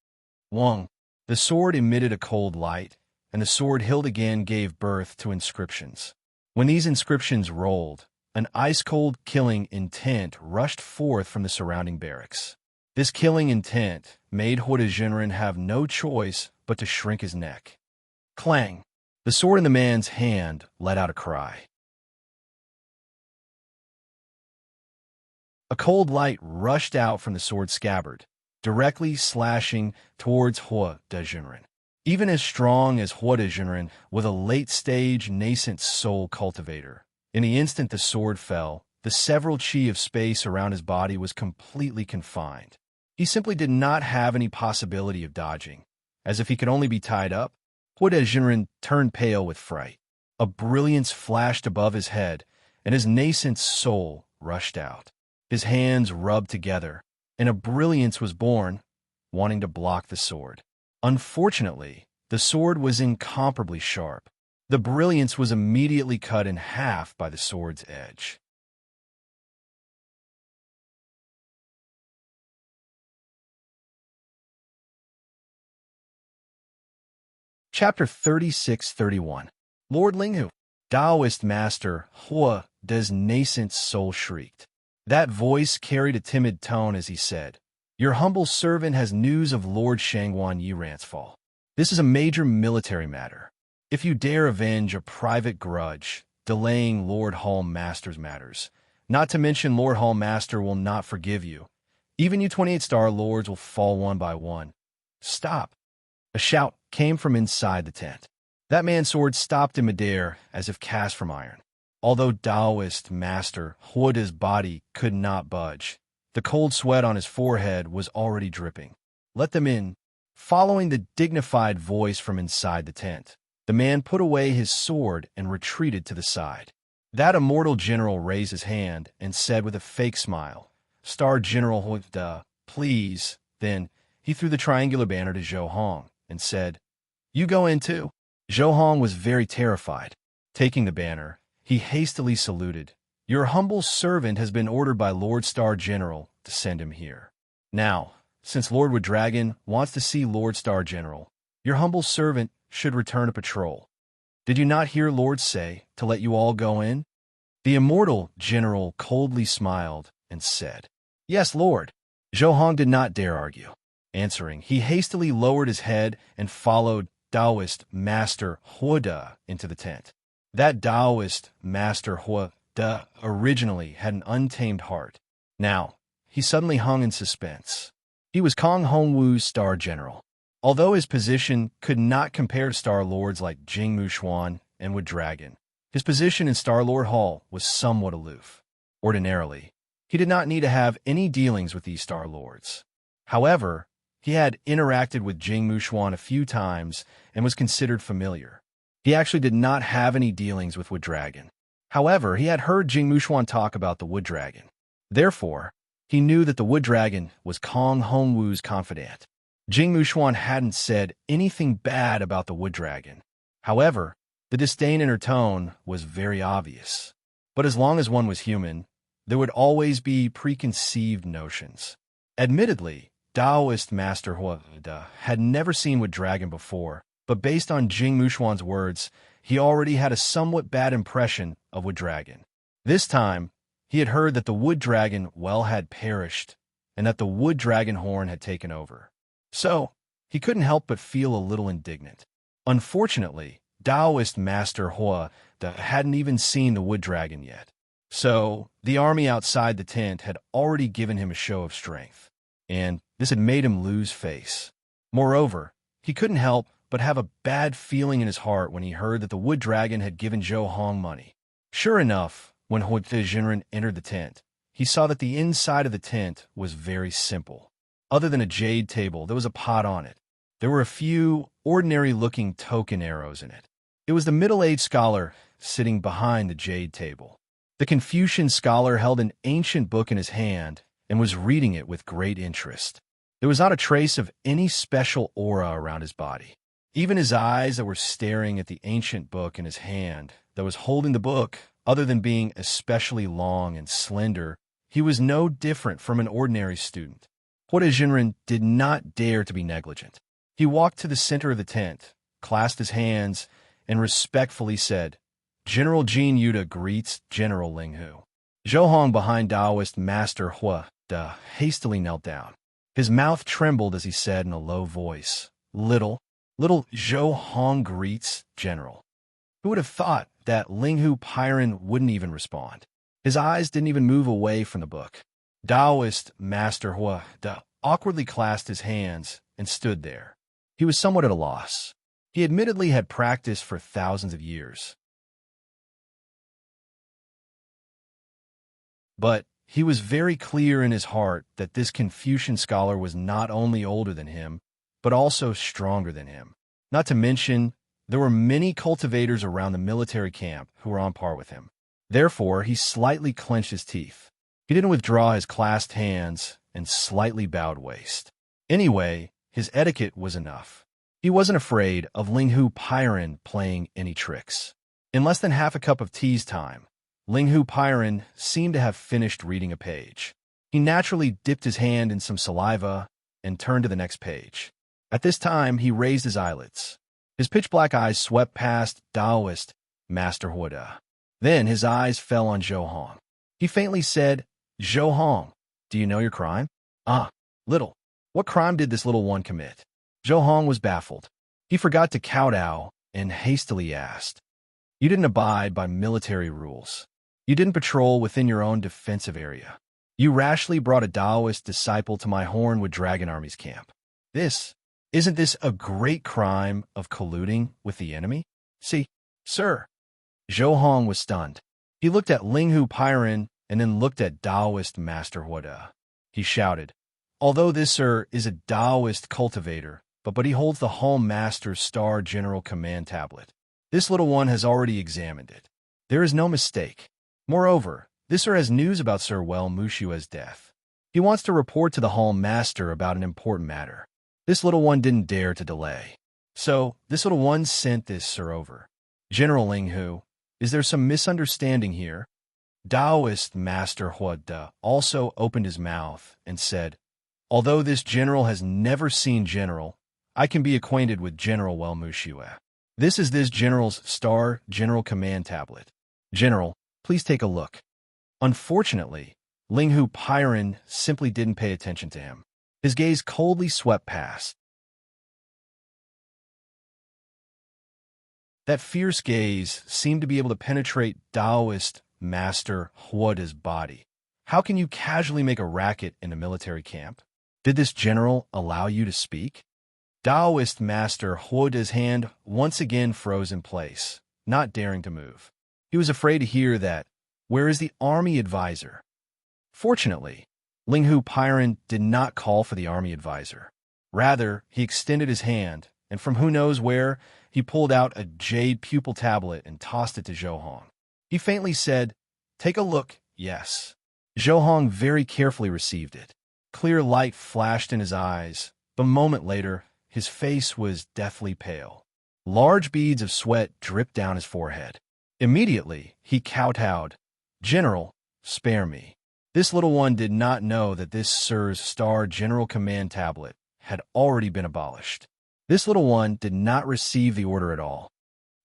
Wong. The sword emitted a cold light, and the sword hilt again gave birth to inscriptions. When these inscriptions rolled, an ice-cold killing intent rushed forth from the surrounding barracks. This killing intent made Hua Dezhenren have no choice but to shrink his neck. Clang! The sword in the man's hand let out a cry. A cold light rushed out from the sword scabbard, directly slashing towards Hua Dezhenren. Even as strong as Hua Dezhenren, with a late-stage nascent soul cultivator, in the instant the sword fell, the several chi of space around his body was completely confined. He simply did not have any possibility of dodging. As if he could only be tied up, Hua Dezhenren turned pale with fright. A brilliance flashed above his head, and his nascent soul rushed out. His hands rubbed together, and a brilliance was born, wanting to block the sword. Unfortunately, the sword was incomparably sharp. The brilliance was immediately cut in half by the sword's edge. Chapter 36-31. Lord Linghu, Taoist Master Hua De's nascent soul shrieked. That voice carried a timid tone as he said, "Your humble servant has news of Lord Shangwan Yiran's fall. This is a major military matter. If you dare avenge a private grudge, delaying Lord Hall Master's matters, not to mention Lord Hall Master will not forgive you. Even you 28-star lords will fall one by one. Stop!" A shout came from inside the tent. That man's sword stopped in midair as if cast from iron. Although Taoist Master Hua's body could not budge, the cold sweat on his forehead was already dripping. "Let them in." Following the dignified voice from inside the tent, the man put away his sword and retreated to the side. That immortal general raised his hand and said with a fake smile, "Star General Hua, please." Then he threw the triangular banner to Zhou Hong and said, "You go in too." Zhou Hong was very terrified. Taking the banner, he hastily saluted. "Your humble servant has been ordered by Lord Star General to send him here. Now, since Lord Wood Dragon wants to see Lord Star General, your humble servant should return to patrol. Did you not hear Lord say to let you all go in?" The immortal general coldly smiled and said, "Yes, Lord." Zhou Hong did not dare argue. Answering, he hastily lowered his head and followed Taoist Master Hua into the tent. That Taoist Master Hua originally had an untamed heart. Now, he suddenly hung in suspense. He was Kong Hongwu's Star General. Although his position could not compare to Star Lords like Jing Mushuan and Wood Dragon, his position in Star Lord Hall was somewhat aloof. Ordinarily, he did not need to have any dealings with these Star Lords. However, He had interacted with Jing Mushuan a few times and was considered familiar. He actually did not have any dealings with Wood Dragon. However, he had heard Jing Mushuan talk about the Wood Dragon. Therefore, he knew that the Wood Dragon was Kong Hongwu's confidant. Jing Mushuan hadn't said anything bad about the Wood Dragon. However, the disdain in her tone was very obvious. But as long as one was human, there would always be preconceived notions. Admittedly, Taoist Master Huada had never seen Wood Dragon before, but based on Jing Mushuan's words, he already had a somewhat bad impression of Wood Dragon. This time, he had heard that the Wood Dragon had perished, and that the Wood Dragon horn had taken over. So, he couldn't help but feel a little indignant. Unfortunately, Taoist Master Huada hadn't even seen the Wood Dragon yet. So, the army outside the tent had already given him a show of strength, and this had made him lose face. Moreover, he couldn't help but have a bad feeling in his heart when he heard that the Wood Dragon had given Zhou Hong money. Sure enough, when Huada Jinren entered the tent, he saw that the inside of the tent was very simple. Other than a jade table, there was a pot on it. There were a few ordinary-looking token arrows in it. It was the middle-aged scholar sitting behind the jade table. The Confucian scholar held an ancient book in his hand and was reading it with great interest. There was not a trace of any special aura around his body. Even his eyes that were staring at the ancient book in his hand that was holding the book, other than being especially long and slender, he was no different from an ordinary student. Huada Jinren did not dare to be negligent. He walked to the center of the tent, clasped his hands, and respectfully said, "General Jin Yuda greets General Ling Hu." Zhou Hong behind Taoist Master Huada hastily knelt down. His mouth trembled as he said in a low voice, Little Zhou Hong greets General." Who would have thought that Ling Hu Pyron wouldn't even respond? His eyes didn't even move away from the book. Taoist Master Huada awkwardly clasped his hands and stood there. He was somewhat at a loss. He admittedly had practiced for thousands of years. But he was very clear in his heart that this Confucian scholar was not only older than him, but also stronger than him. Not to mention, there were many cultivators around the military camp who were on par with him. Therefore, he slightly clenched his teeth. He didn't withdraw his clasped hands and slightly bowed waist. Anyway, his etiquette was enough. He wasn't afraid of Ling Hu Pyron playing any tricks. In less than half a cup of tea's time, Ling Hu Pyron seemed to have finished reading a page. He naturally dipped his hand in some saliva and turned to the next page. At this time, he raised his eyelids. His pitch-black eyes swept past Taoist Master Huada. Then his eyes fell on Zhou Hong. He faintly said, "Zhou Hong, do you know your crime?" "Ah, little. What crime did this little one commit?" Zhou Hong was baffled. He forgot to kowtow and hastily asked, "You didn't abide by military rules. You didn't patrol within your own defensive area. You rashly brought a Taoist disciple to my Hornwood Dragon Army's camp. Isn't this a great crime of colluding with the enemy?" "See, sir." Zhou Hong was stunned. He looked at Ling Hu Pyron and then looked at Taoist Master Huada. He shouted, "Although this, sir, is a Taoist cultivator, but he holds the Hall Master's Star General Command Tablet. This little one has already examined it. There is no mistake. Moreover, this sir has news about Sir Well Mushua's death. He wants to report to the Hall Master about an important matter. This little one didn't dare to delay. So, this little one sent this sir over. General Ling Hu, is there some misunderstanding here?" Taoist Master Huada also opened his mouth and said, "Although this general has never seen General, I can be acquainted with General Well Mushua. This is this general's Star General Command Tablet. General, please take a look." Unfortunately, Ling Hu Pyron simply didn't pay attention to him. His gaze coldly swept past. That fierce gaze seemed to be able to penetrate Taoist Master Huada's body. How can you casually make a racket in a military camp? Did this general allow you to speak? Taoist Master Huada's hand once again froze in place, not daring to move. He was afraid to hear that, "Where is the army advisor?" Fortunately, Ling Hu Pyron did not call for the army advisor. Rather, he extended his hand, and from who knows where, he pulled out a jade pupil tablet and tossed it to Zhou Hong. He faintly said, "Take a look, yes." Zhou Hong very carefully received it. Clear light flashed in his eyes, but a moment later, his face was deathly pale. Large beads of sweat dripped down his forehead. Immediately, he kowtowed, "General, spare me." This little one did not know that this Sir's Star General Command tablet had already been abolished. This little one did not receive the order at all.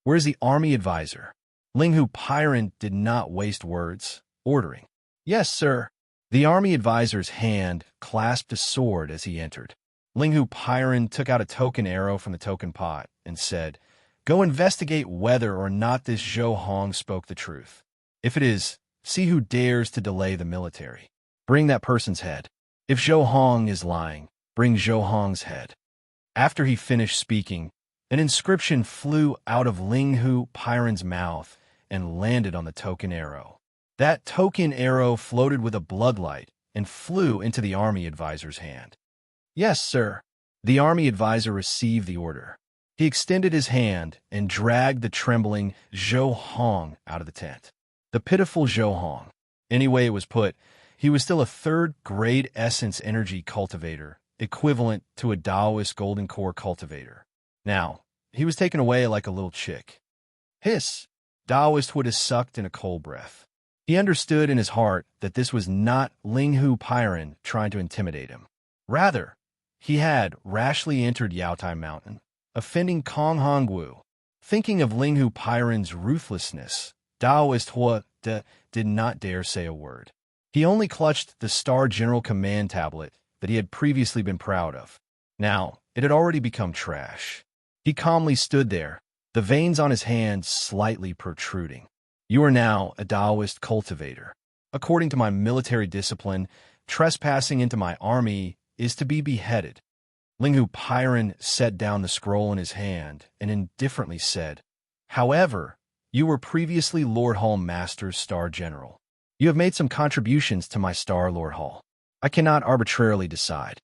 Where's the army advisor? Linghu Pyron did not waste words, ordering, "Yes, sir." The army advisor's hand clasped a sword as he entered. Linghu Pyron took out a token arrow from the token pot and said, "Go investigate whether or not this Zhou Hong spoke the truth. If it is, see who dares to delay the military. Bring that person's head. If Zhou Hong is lying, bring Zhou Hong's head." After he finished speaking, an inscription flew out of Linghu Pyron's mouth and landed on the token arrow. That token arrow floated with a bloodlight and flew into the army advisor's hand. "Yes, sir." The army advisor received the order. He extended his hand and dragged the trembling Zhou Hong out of the tent. The pitiful Zhou Hong. Anyway it was put, he was still a third-grade essence energy cultivator, equivalent to a Taoist golden core cultivator. Now, he was taken away like a little chick. Hiss! Taoist would have sucked in a cold breath. He understood in his heart that this was not Linghu Pyron trying to intimidate him. Rather, he had rashly entered Yaotai Mountain, offending Kong Hongwu. Thinking of Linghu Pyron's ruthlessness, Taoist Hua did not dare say a word. He only clutched the Star General Command tablet that he had previously been proud of. Now, it had already become trash. He calmly stood there, the veins on his hand slightly protruding. "You are now a Taoist cultivator. According to my military discipline, trespassing into my army is to be beheaded." Linghu Pyron set down the scroll in his hand and indifferently said, "However, you were previously Lord Hall Master's Star General. You have made some contributions to my Star Lord Hall. I cannot arbitrarily decide."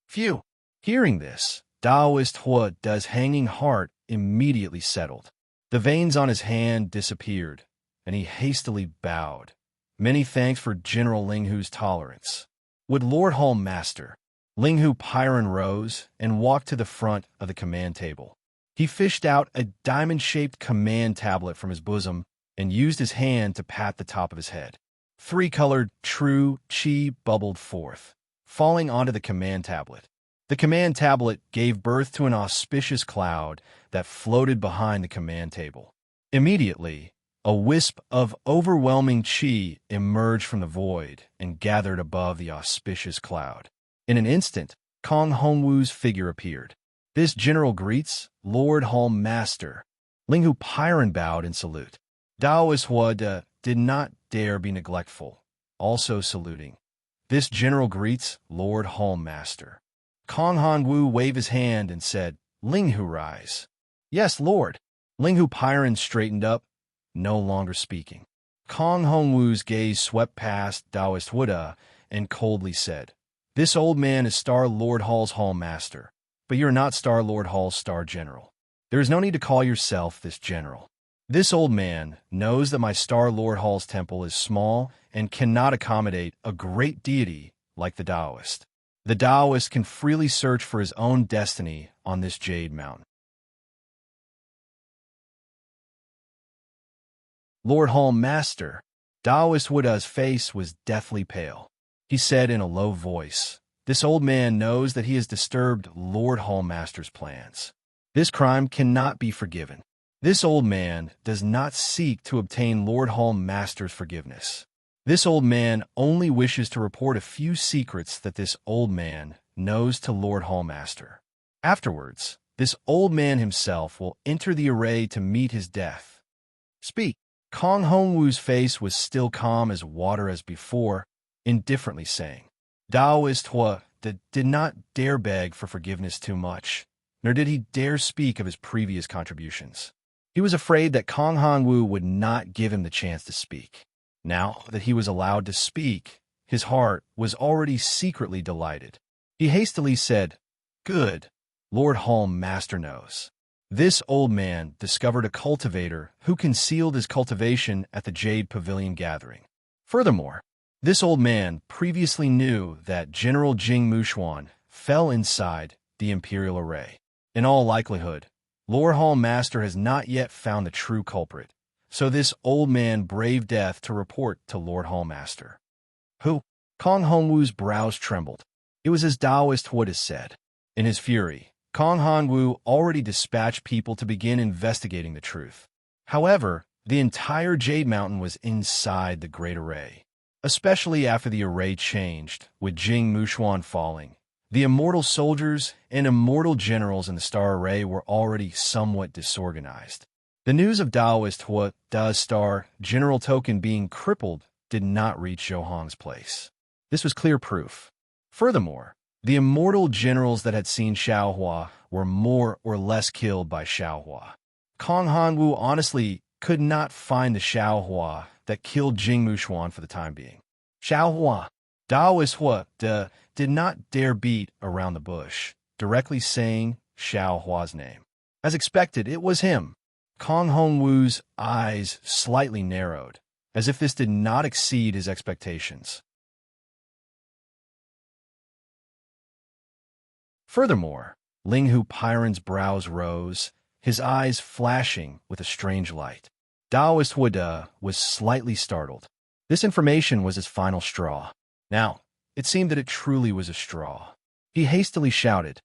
Phew! Hearing this, Taoist Hua Da's hanging heart immediately settled. The veins on his hand disappeared, and he hastily bowed. "Many thanks for General Linghu's tolerance." Would Lord Hall Master? Linghu Pyron rose and walked to the front of the command table. He fished out a diamond-shaped command tablet from his bosom and used his hand to pat the top of his head. Three-colored true chi bubbled forth, falling onto the command tablet. The command tablet gave birth to an auspicious cloud that floated behind the command table. Immediately, a wisp of overwhelming chi emerged from the void and gathered above the auspicious cloud. In an instant, Kong Hongwu's figure appeared. "This general greets Lord Hall Master." Linghu Pyron bowed in salute. Taoist Hua Da did not dare be neglectful, also saluting. "This general greets Lord Hall Master." Kong Hongwu waved his hand and said, "Linghu rise." "Yes, Lord." Linghu Pyron straightened up, no longer speaking. Kong Hongwu's gaze swept past Taoist Hua Da and coldly said, "This old man is Star Lord Hall's Hall Master, but you're not Star Lord Hall's Star General. There is no need to call yourself this general. This old man knows that my Star Lord Hall's temple is small and cannot accommodate a great deity like the Taoist. The Taoist can freely search for his own destiny on this Jade Mountain." Lord Hall Master. Taoist Wuda's face was deathly pale. He said in a low voice, "This old man knows that he has disturbed Lord Hall Master's plans. This crime cannot be forgiven. This old man does not seek to obtain Lord Hall Master's forgiveness. This old man only wishes to report a few secrets that this old man knows to Lord Hall Master. Afterwards, this old man himself will enter the array to meet his death. Speak." Kong Hongwu's face was still calm as water as before, indifferently saying, Taoist Hua did not dare beg for forgiveness too much, nor did he dare speak of his previous contributions. He was afraid that Kong Hongwu would not give him the chance to speak. Now that he was allowed to speak, his heart was already secretly delighted. He hastily said, Good. Lord Hall Master knows. This old man discovered a cultivator who concealed his cultivation at the Jade Pavilion gathering. Furthermore, this old man previously knew that General Jing Mushuan fell inside the Imperial Array. In all likelihood, Lord Hall Master has not yet found the true culprit, so this old man braved death to report to Lord Hall Master. Who? Kong Hongwu's brows trembled. It was as Taoist would have said. In his fury, Kong Hongwu already dispatched people to begin investigating the truth. However, the entire Jade Mountain was inside the Great Array. Especially after the array changed, with Jing Mushuan falling. The immortal soldiers and immortal generals in the Star Array were already somewhat disorganized. The news of Taoist Hua Da's Star General Token being crippled did not reach Zhou Hong's place. This was clear proof. Furthermore, the immortal generals that had seen Xiao Hua were more or less killed by Xiao Hua. Kong Hongwu honestly could not find the Xiao Hua that killed Jing Mushuan for the time being. Xiao Hua, Taoist Hua De, did not dare beat around the bush, directly saying Xiao Hua's name. As expected, it was him. Kong Hongwu's eyes slightly narrowed, as if this did not exceed his expectations. Furthermore, Linghu Pyron's brows rose, his eyes flashing with a strange light. Taoist Huada was slightly startled. This information was his final straw. Now, it seemed that it truly was a straw. He hastily shouted,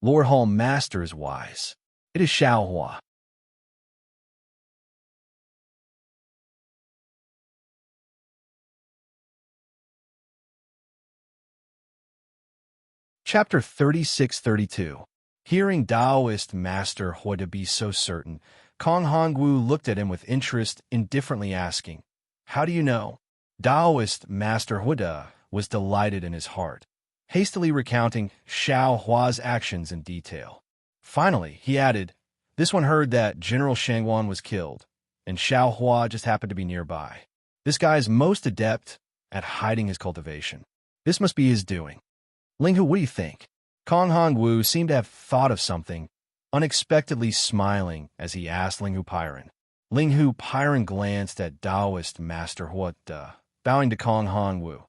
"Lord Hall Master is wise. It is Xiao Hua." Chapter 36-32. Hearing Taoist Master Huada be so certain, Kong Hongwu looked at him with interest, indifferently asking, "How do you know?" Taoist Master Huada was delighted in his heart, hastily recounting Xiao Hua's actions in detail. Finally, he added, "This one heard that General Shangwan was killed, and Xiao Hua just happened to be nearby. This guy is most adept at hiding his cultivation. This must be his doing." Linghu, what do you think? Kong Hongwu seemed to have thought of something, unexpectedly smiling as he asked Linghu Pyron. Linghu Pyron glanced at Taoist Master Huada, bowing to Kong Hongwu.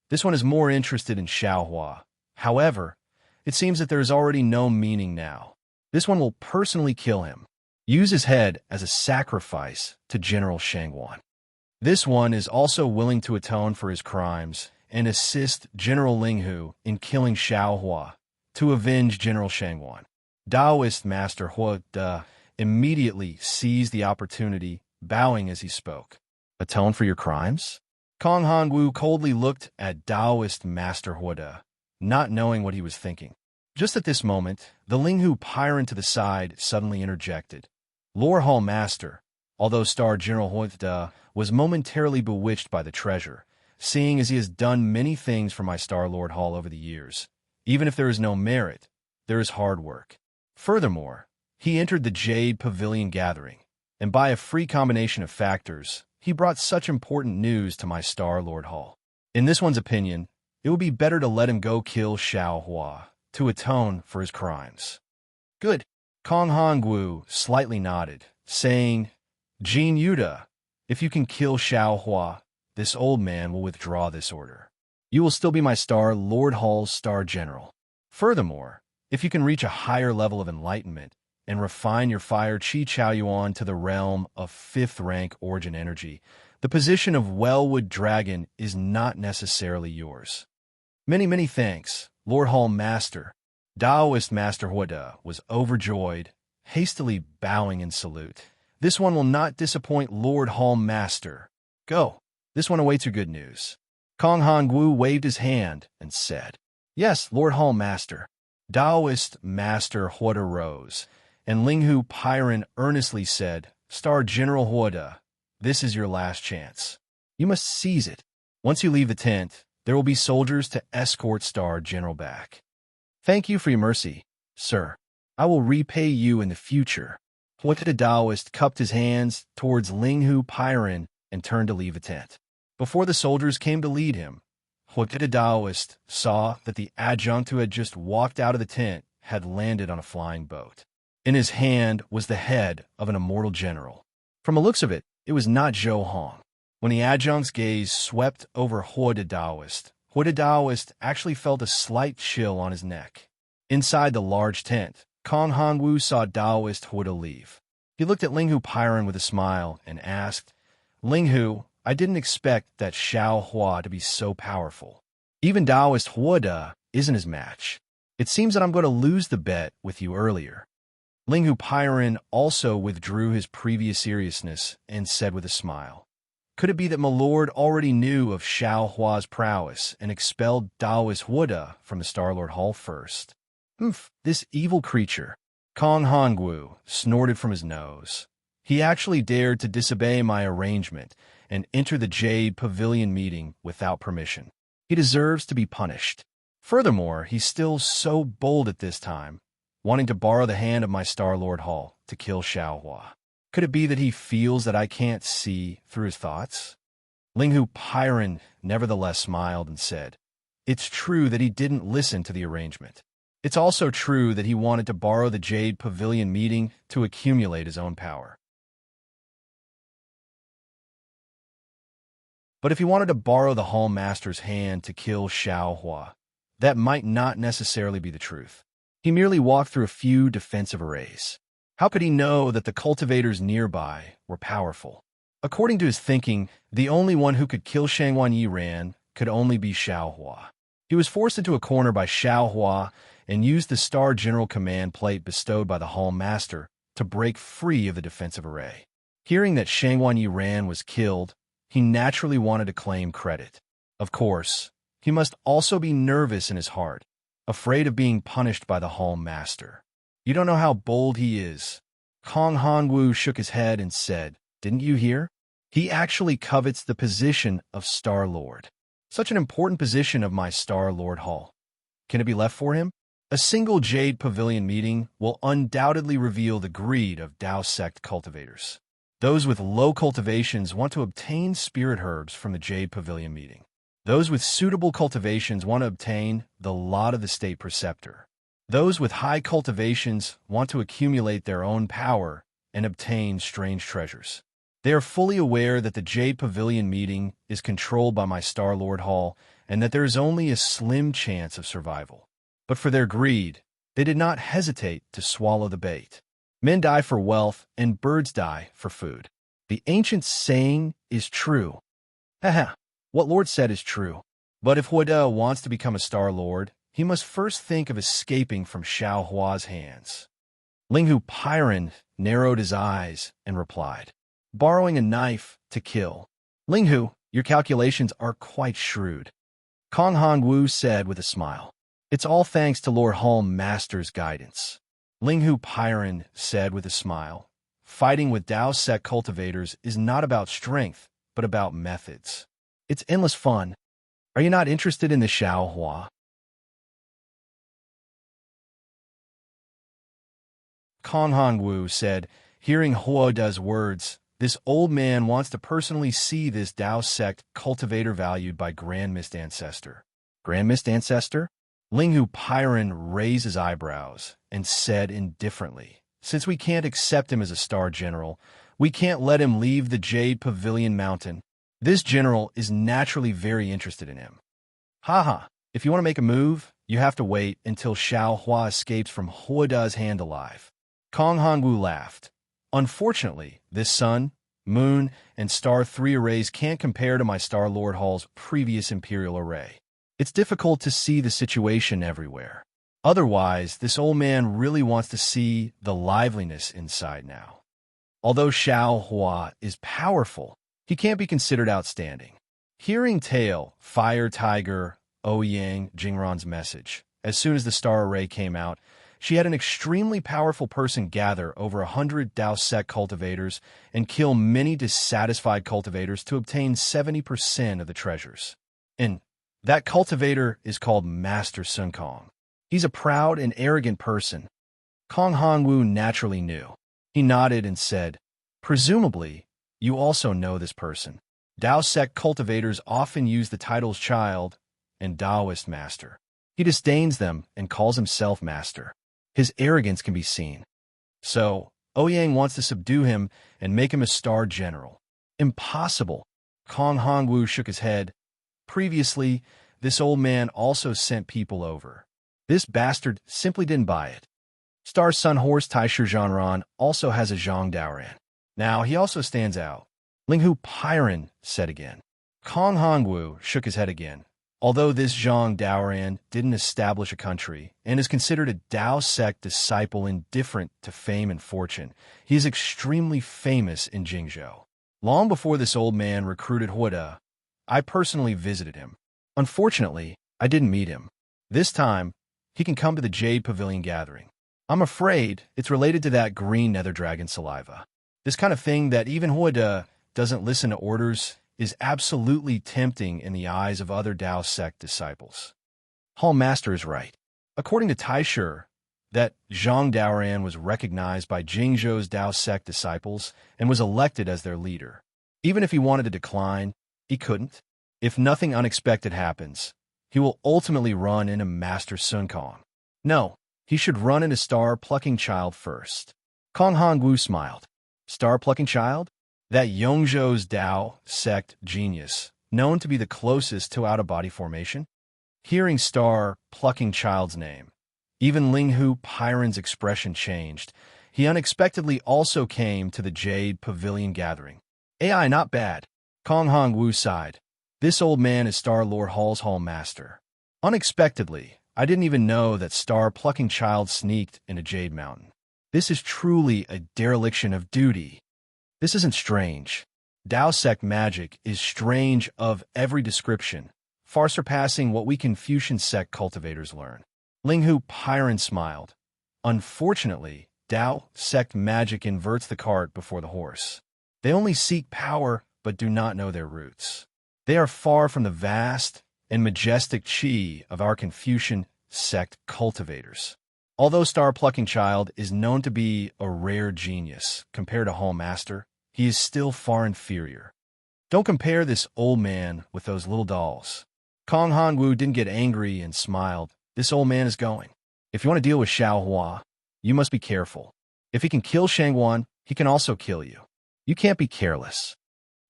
This one is more interested in Xiao Hua. However, it seems that there is already no meaning now. This one will personally kill him, use his head as a sacrifice to General Shangwan. This one is also willing to atone for his crimes and assist General Linghu in killing Xiao Hua to avenge General Shangwan. Taoist Master Huada immediately seized the opportunity, bowing as he spoke. "Atone for your crimes?" Kong Hongwu coldly looked at Taoist Master Huada, not knowing what he was thinking. Just at this moment, the Linghu Pyron to the side suddenly interjected. Lord Hall Master, although Star General Huada was momentarily bewitched by the treasure, seeing as he has done many things for my Star Lord Hall over the years. Even if there is no merit, there is hard work. Furthermore, he entered the Jade Pavilion gathering, and by a free combination of factors, he brought such important news to my Star Lord Hall. In this one's opinion, it would be better to let him go kill Xiao Hua to atone for his crimes. Good. Kong Hongwu slightly nodded, saying, Jin Yuda, if you can kill Xiao Hua, this old man will withdraw this order. You will still be my Star Lord Hall's Star General. Furthermore, if you can reach a higher level of enlightenment and refine your fire Qi Chao Yuan to the realm of 5th rank origin energy, the position of Wellwood Dragon is not necessarily yours. Many, many thanks, Lord Hall Master. Taoist Master Huada was overjoyed, hastily bowing in salute. This one will not disappoint Lord Hall Master. Go. This one awaits your good news. Kong Hongwu waved his hand and said, Yes, Lord Hall Master. Taoist Master Huada rose, and Linghu Pyron earnestly said, Star General Huada, this is your last chance. You must seize it. Once you leave the tent, there will be soldiers to escort Star General back. Thank you for your mercy, sir. I will repay you in the future. Huada Taoist cupped his hands towards Linghu Pyron and turned to leave the tent. Before the soldiers came to lead him, Huada Taoist saw that the adjunct who had just walked out of the tent had landed on a flying boat. In his hand was the head of an immortal general. From the looks of it, it was not Zhou Hong. When the adjunct's gaze swept over Hua the Daoist actually felt a slight chill on his neck. Inside the large tent, Kong Hongwu saw Daoist Hua leave. He looked at Linghu Pyron with a smile and asked, "Linghu, I didn't expect that Xiao Hua to be so powerful. Even Daoist Hua isn't his match. It seems that I'm going to lose the bet with you earlier." Linghu Pyron also withdrew his previous seriousness and said with a smile, "Could it be that my lord already knew of Xiao Hua's prowess and expelled Daoist Hua from the Starlord Hall first?" This evil creature. Kong Hongwu snorted from his nose. He actually dared to disobey my arrangement and enter the Jade Pavilion meeting without permission. He deserves to be punished. Furthermore, he's still so bold at this time, wanting to borrow the hand of my Starlord Hall to kill Xiao Hua. Could it be that he feels that I can't see through his thoughts? Linghu Pyron nevertheless smiled and said, "It's true that he didn't listen to the arrangement. It's also true that he wanted to borrow the Jade Pavilion meeting to accumulate his own power. But if he wanted to borrow the Hall Master's hand to kill Xiao Hua, that might not necessarily be the truth. He merely walked through a few defensive arrays. How could he know that the cultivators nearby were powerful? According to his thinking, the only one who could kill Shangwan Yiran could only be Xiao Hua. He was forced into a corner by Xiao Hua and used the Star General Command plate bestowed by the Hall Master to break free of the defensive array. Hearing that Shangwan Yiran was killed, he naturally wanted to claim credit. Of course, he must also be nervous in his heart, afraid of being punished by the Hall Master. "You don't know how bold he is." Kong Hongwu shook his head and said, "Didn't you hear? He actually covets the position of Star Lord. Such an important position of my Star Lord Hall. Can it be left for him? A single Jade Pavilion meeting will undoubtedly reveal the greed of Dao sect cultivators. Those with low cultivations want to obtain spirit herbs from the Jade Pavilion meeting. Those with suitable cultivations want to obtain the lot of the State Preceptor. Those with high cultivations want to accumulate their own power and obtain strange treasures. They are fully aware that the Jade Pavilion meeting is controlled by my Star-Lord Hall and that there is only a slim chance of survival. But for their greed, they did not hesitate to swallow the bait. Men die for wealth and birds die for food. The ancient saying is true. Haha, what Lord said is true. But if Huada wants to become a Star Lord, he must first think of escaping from Xiao Hua's hands. Linghu Pyron narrowed his eyes and replied, "Borrowing a knife to kill. Linghu, your calculations are quite shrewd." Kong Hongwu said with a smile, "It's all thanks to Lord Hall Master's guidance." Linghu Pyron said with a smile, "Fighting with Dao sect cultivators is not about strength, but about methods. It's endless fun. Are you not interested in the Xiao Hua?" Kong Hongwu said, hearing Huoda's words, "This old man wants to personally see this Dao sect cultivator valued by Grand Mist Ancestor." Grand Mist Ancestor? Linghu Pyron raised his eyebrows and said indifferently, "Since we can't accept him as a Star General, we can't let him leave the Jade Pavilion Mountain. This general is naturally very interested in him. Haha, if you want to make a move, you have to wait until Xiao Hua escapes from Huoda's hand alive." Kong Hongwu laughed. "Unfortunately, this sun, moon, and star 3 arrays can't compare to my Star Lord Hall's previous Imperial array. It's difficult to see the situation everywhere. Otherwise, this old man really wants to see the liveliness inside now. Although Xiao Hua is powerful, he can't be considered outstanding." Hearing Tail, Fire Tiger, Ouyang Jingran's message, as soon as the star array came out, she had an extremely powerful person gather over 100 Dao sect cultivators and kill many dissatisfied cultivators to obtain 70% of the treasures. And that cultivator is called Master Sun Kong. He's a proud and arrogant person. Kong Hongwu naturally knew. He nodded and said, "Presumably, you also know this person. Dao sect cultivators often use the titles Child and Daoist Master. He disdains them and calls himself Master." His arrogance can be seen. So, Ouyang wants to subdue him and make him a star general. Impossible. Kong Hongwu shook his head. Previously, this old man also sent people over. This bastard simply didn't buy it. Star Sun Horse Taishu Zhanran also has a Zhang Daoran. Now, he also stands out. Linghu Pyron said again. Kong Hongwu shook his head again. Although this Zhang Daoran didn't establish a country and is considered a Dao sect disciple indifferent to fame and fortune, he is extremely famous in Jingzhou. Long before this old man recruited Huida, I personally visited him. Unfortunately, I didn't meet him. This time, he can come to the Jade Pavilion gathering. I'm afraid it's related to that green nether dragon saliva. This kind of thing that even Huida doesn't listen to orders is absolutely tempting in the eyes of other Dao sect disciples. Hall Master is right. According to Taishu, that Zhang Daoran was recognized by Jingzhou's Dao sect disciples and was elected as their leader. Even if he wanted to decline, he couldn't. If nothing unexpected happens, he will ultimately run into Master Sun Kong. No, he should run into Star-Plucking Child first. Kong Hongwu smiled. Star-Plucking Child? That Yongzhou's Dao sect genius, known to be the closest to out-of-body formation? Hearing Star-Plucking Child's name, even Linghu Pyron's expression changed. He unexpectedly also came to the Jade Pavilion gathering. AI not bad. Kong Hongwu sighed. This old man is Star-Lord Hall's Hall Master. Unexpectedly, I didn't even know that Star-Plucking Child sneaked into Jade Mountain. This is truly a dereliction of duty. This isn't strange. Dao sect magic is strange of every description, far surpassing what we Confucian sect cultivators learn. Linghu Pyron smiled. Unfortunately, Dao sect magic inverts the cart before the horse. They only seek power but do not know their roots. They are far from the vast and majestic chi of our Confucian sect cultivators. Although Star-Plucking Child is known to be a rare genius compared to Hall Master, he is still far inferior. Don't compare this old man with those little dolls. Kong Hongwu didn't get angry and smiled. This old man is going. If you want to deal with Xiao Hua, you must be careful. If he can kill Shangguan, he can also kill you. You can't be careless.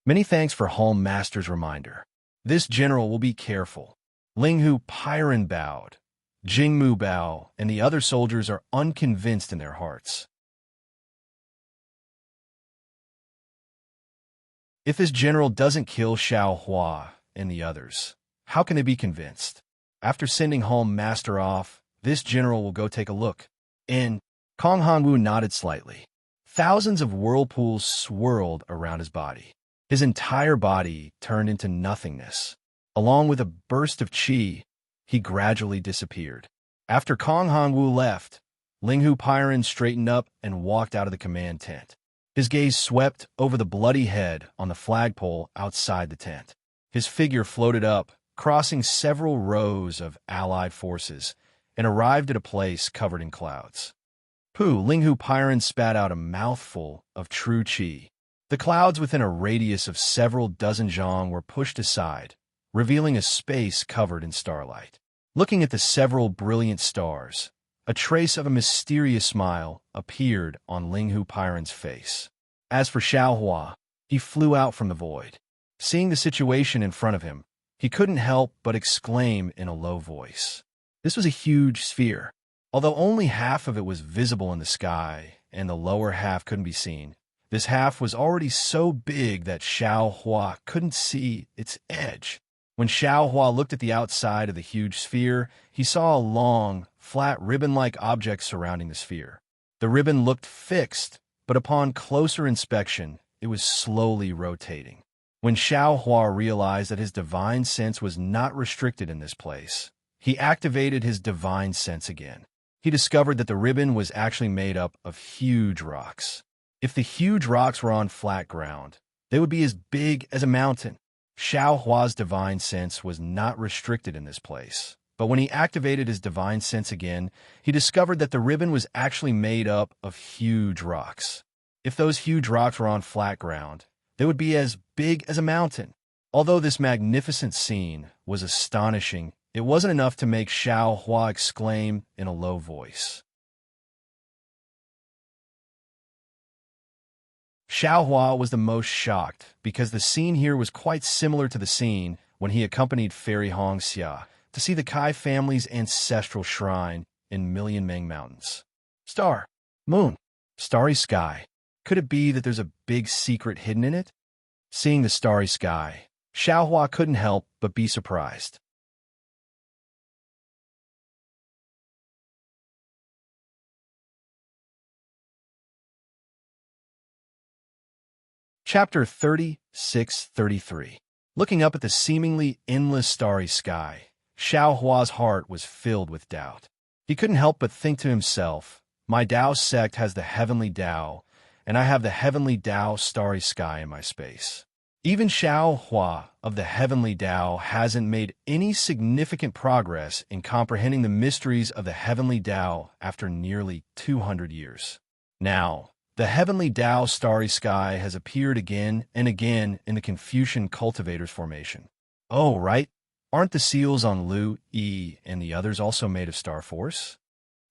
Many thanks for Hall Master's reminder. This general will be careful. Linghu Pyron bowed. Jingmu Bao and the other soldiers are unconvinced in their hearts. If this general doesn't kill Xiao Hua and the others, how can they be convinced? After sending Hall Master off, this general will go take a look. And Kong Hongwu nodded slightly. Thousands of whirlpools swirled around his body. His entire body turned into nothingness. Along with a burst of qi, he gradually disappeared. After Kong Hongwu left, Linghu Pyron straightened up and walked out of the command tent. His gaze swept over the bloody head on the flagpole outside the tent. His figure floated up, crossing several rows of allied forces, and arrived at a place covered in clouds. Pooh! Linghu Pyron spat out a mouthful of true qi. The clouds within a radius of several dozen zhang were pushed aside, revealing a space covered in starlight. Looking at the several brilliant stars, a trace of a mysterious smile appeared on Linghu Pyron's face. As for Xiao Hua, he flew out from the void. Seeing the situation in front of him, he couldn't help but exclaim in a low voice. This was a huge sphere. Although only half of it was visible in the sky and the lower half couldn't be seen, this half was already so big that Xiao Hua couldn't see its edge. When Xiao Hua looked at the outside of the huge sphere, he saw a long, flat ribbon-like object surrounding the sphere. The ribbon looked fixed, but upon closer inspection, it was slowly rotating. When Xiao Hua realized that his divine sense was not restricted in this place, he activated his divine sense again. He discovered that the ribbon was actually made up of huge rocks. If the huge rocks were on flat ground, they would be as big as a mountain. Xiao Hua's divine sense was not restricted in this place, but when he activated his divine sense again, he discovered that the ribbon was actually made up of huge rocks. If those huge rocks were on flat ground, they would be as big as a mountain. Although this magnificent scene was astonishing, it wasn't enough to make Xiao Hua exclaim in a low voice. Xiaohua was the most shocked because the scene here was quite similar to the scene when he accompanied Fairy Hongxia to see the Kai family's ancestral shrine in Million Meng Mountains. Star, moon, starry sky. Could it be that there's a big secret hidden in it? Seeing the starry sky, Xiaohua couldn't help but be surprised. Chapter 36-33. Looking up at the seemingly endless starry sky, Xiaohua's heart was filled with doubt. He couldn't help but think to himself, my Dao sect has the heavenly Dao, and I have the heavenly Dao starry sky in my space. Even Xiaohua of the heavenly Dao hasn't made any significant progress in comprehending the mysteries of the heavenly Dao after nearly 200 years. Now, the heavenly Dao starry sky has appeared again and again in the Confucian cultivators formation. Oh, right. Aren't the seals on Lu, Yi, and the others also made of Star Force?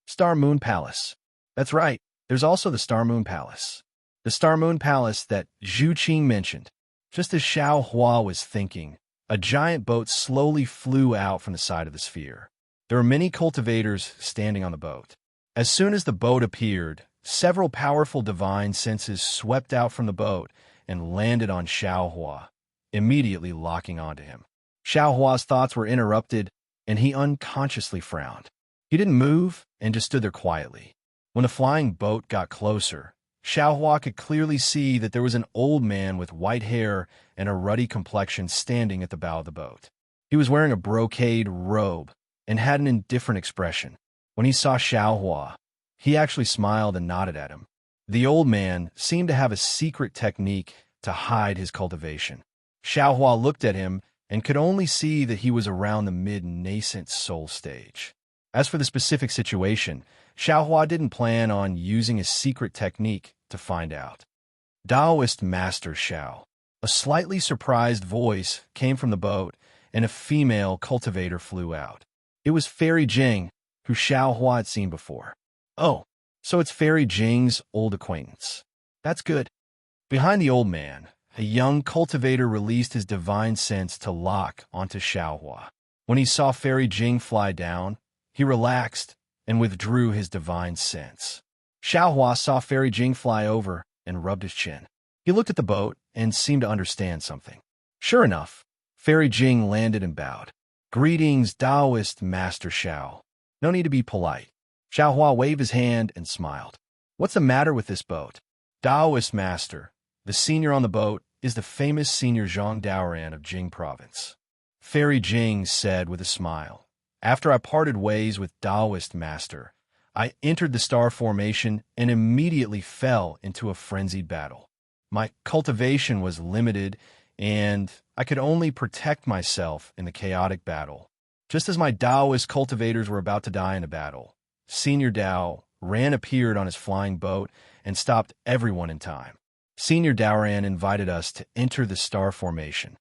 Star Moon Palace. That's right. There's also the Star Moon Palace. The Star Moon Palace that Zhu Qing mentioned. Just as Xiaohua was thinking, a giant boat slowly flew out from the side of the sphere. There were many cultivators standing on the boat. As soon as the boat appeared, several powerful divine senses swept out from the boat and landed on Xiaohua, immediately locking onto him. Xiaohua's thoughts were interrupted, and he unconsciously frowned. He didn't move and just stood there quietly. When the flying boat got closer, Xiaohua could clearly see that there was an old man with white hair and a ruddy complexion standing at the bow of the boat. He was wearing a brocade robe and had an indifferent expression. When he saw Xiaohua, he actually smiled and nodded at him. The old man seemed to have a secret technique to hide his cultivation. Xiaohua looked at him and could only see that he was around the mid-nascent soul stage. As for the specific situation, Xiaohua didn't plan on using a secret technique to find out. Taoist Master Xiao. A slightly surprised voice came from the boat, and a female cultivator flew out. It was Fairy Jing, who Xiaohua had seen before. Oh, so it's Fairy Jing's old acquaintance. That's good. Behind the old man, a young cultivator released his divine sense to lock onto Xiaohua. When he saw Fairy Jing fly down, he relaxed and withdrew his divine sense. Xiaohua saw Fairy Jing fly over and rubbed his chin. He looked at the boat and seemed to understand something. Sure enough, Fairy Jing landed and bowed. Greetings, Taoist Master Xiao. No need to be polite. Xiaohua waved his hand and smiled. What's the matter with this boat? Taoist Master, the senior on the boat, is the famous senior Zhang Daoran of Jing Province. Fairy Jing said with a smile. After I parted ways with Taoist Master, I entered the star formation and immediately fell into a frenzied battle. My cultivation was limited, and I could only protect myself in the chaotic battle. Just as my Taoist cultivators were about to die in a battle, Senior Dao Ran appeared on his flying boat and stopped everyone in time. Senior Daoran invited us to enter the star formation.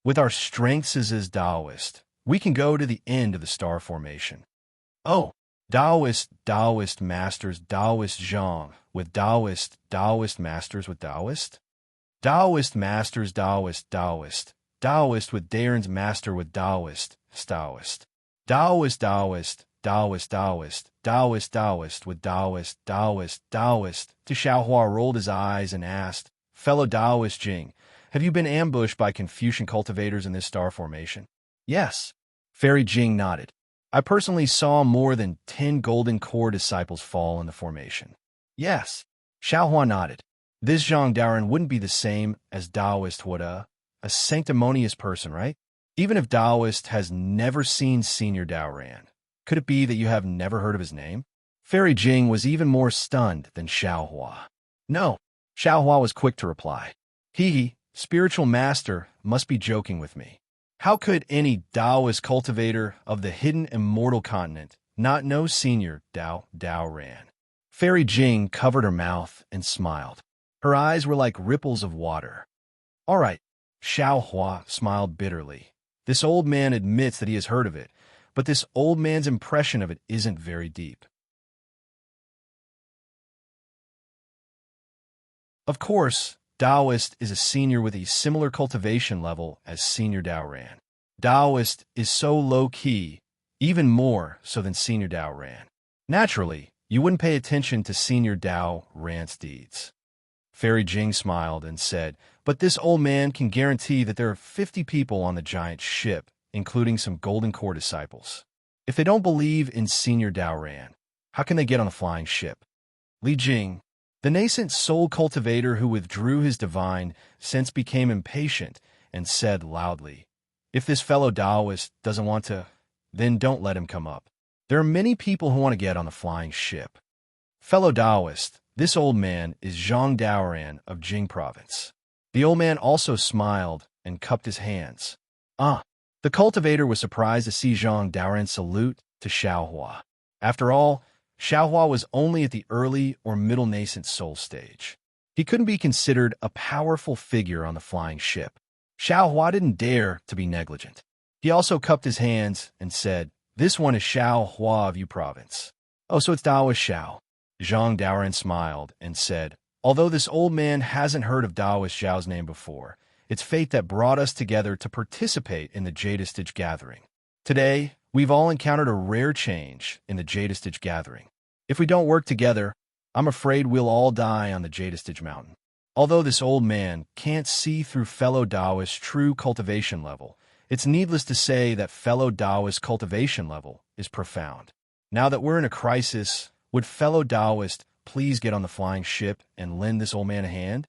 With our strengths as Taoist, we can go to the end of the star formation. Oh, Taoist masters, Taoist Zhang with Taoist masters with Taoist? Taoist masters, Taoist with Darren's master with Taoist with Taoist, with Taoist. To Xiaohua rolled his eyes and asked, Fellow Taoist Jing, have you been ambushed by Confucian cultivators in this star formation? Yes. Fairy Jing nodded. I personally saw more than 10 golden core disciples fall in the formation. Yes. Xiaohua nodded. This Zhang Daoran wouldn't be the same as Taoist would a sanctimonious person, right? Even if Taoist has never seen Senior Daoran, could it be that you have never heard of his name? Fairy Jing was even more stunned than Xiaohua. No. Xiaohua was quick to reply. He, spiritual master, must be joking with me. How could any Taoist cultivator of the hidden immortal continent not know Senior Daoran? Fairy Jing covered her mouth and smiled. Her eyes were like ripples of water. All right, Xiaohua smiled bitterly. This old man admits that he has heard of it, but this old man's impression of it isn't very deep. Of course, Taoist is a senior with a similar cultivation level as Senior Daoran. Taoist is so low-key, even more so than Senior Daoran. Naturally, you wouldn't pay attention to Senior Daoran's deeds. Fairy Jing smiled and said, but this old man can guarantee that there are 50 people on the giant ship, including some Golden Core disciples. If they don't believe in Senior Daoran, how can they get on the flying ship? Li Jing, the nascent soul cultivator who withdrew his divine sense, became impatient and said loudly, if this fellow Taoist doesn't want to, then don't let him come up. There are many people who want to get on the flying ship. Fellow Taoist, this old man is Zhang Daoran of Jing Province. The old man also smiled and cupped his hands. The cultivator was surprised to see Zhang Daoran salute to Xiaohua. After all, Xiaohua was only at the early or middle nascent soul stage. He couldn't be considered a powerful figure on the flying ship. Xiaohua didn't dare to be negligent. He also cupped his hands and said, this one is Xiaohua of Yu Province. Oh, so it's Daoist Xiao. Zhang Daoran smiled and said, although this old man hasn't heard of Daoist Xiao's name before, it's fate that brought us together to participate in the Jadistage Gathering. Today, we've all encountered a rare change in the Jadistage Gathering. If we don't work together, I'm afraid we'll all die on the Jadistage Mountain. Although this old man can't see through fellow Taoist's true cultivation level, it's needless to say that fellow Taoist cultivation level is profound. Now that we're in a crisis, would fellow Taoist please get on the flying ship and lend this old man a hand?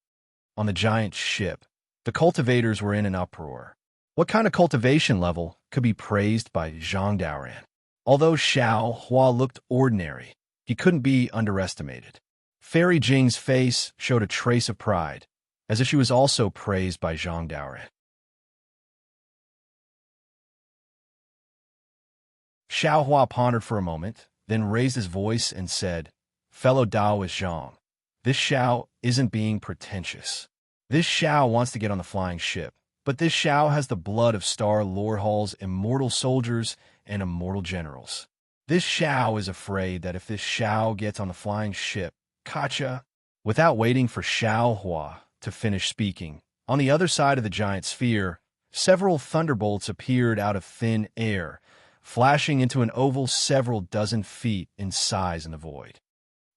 On the giant ship, the cultivators were in an uproar. What kind of cultivation level could be praised by Zhang Daoran? Although Xiaohua looked ordinary, he couldn't be underestimated. Fairy Jing's face showed a trace of pride, as if she was also praised by Zhang Daoran. Xiaohua pondered for a moment, then raised his voice and said, fellow Taoist Zhang, this Xiao isn't being pretentious. This Xiao wants to get on the flying ship, but this Xiao has the blood of Star Lord Hall's immortal soldiers and immortal generals. This Xiao is afraid that if this Xiao gets on the flying ship, Kacha, without waiting for Xiaohua to finish speaking, on the other side of the giant sphere, several thunderbolts appeared out of thin air, flashing into an oval several dozen feet in size in the void.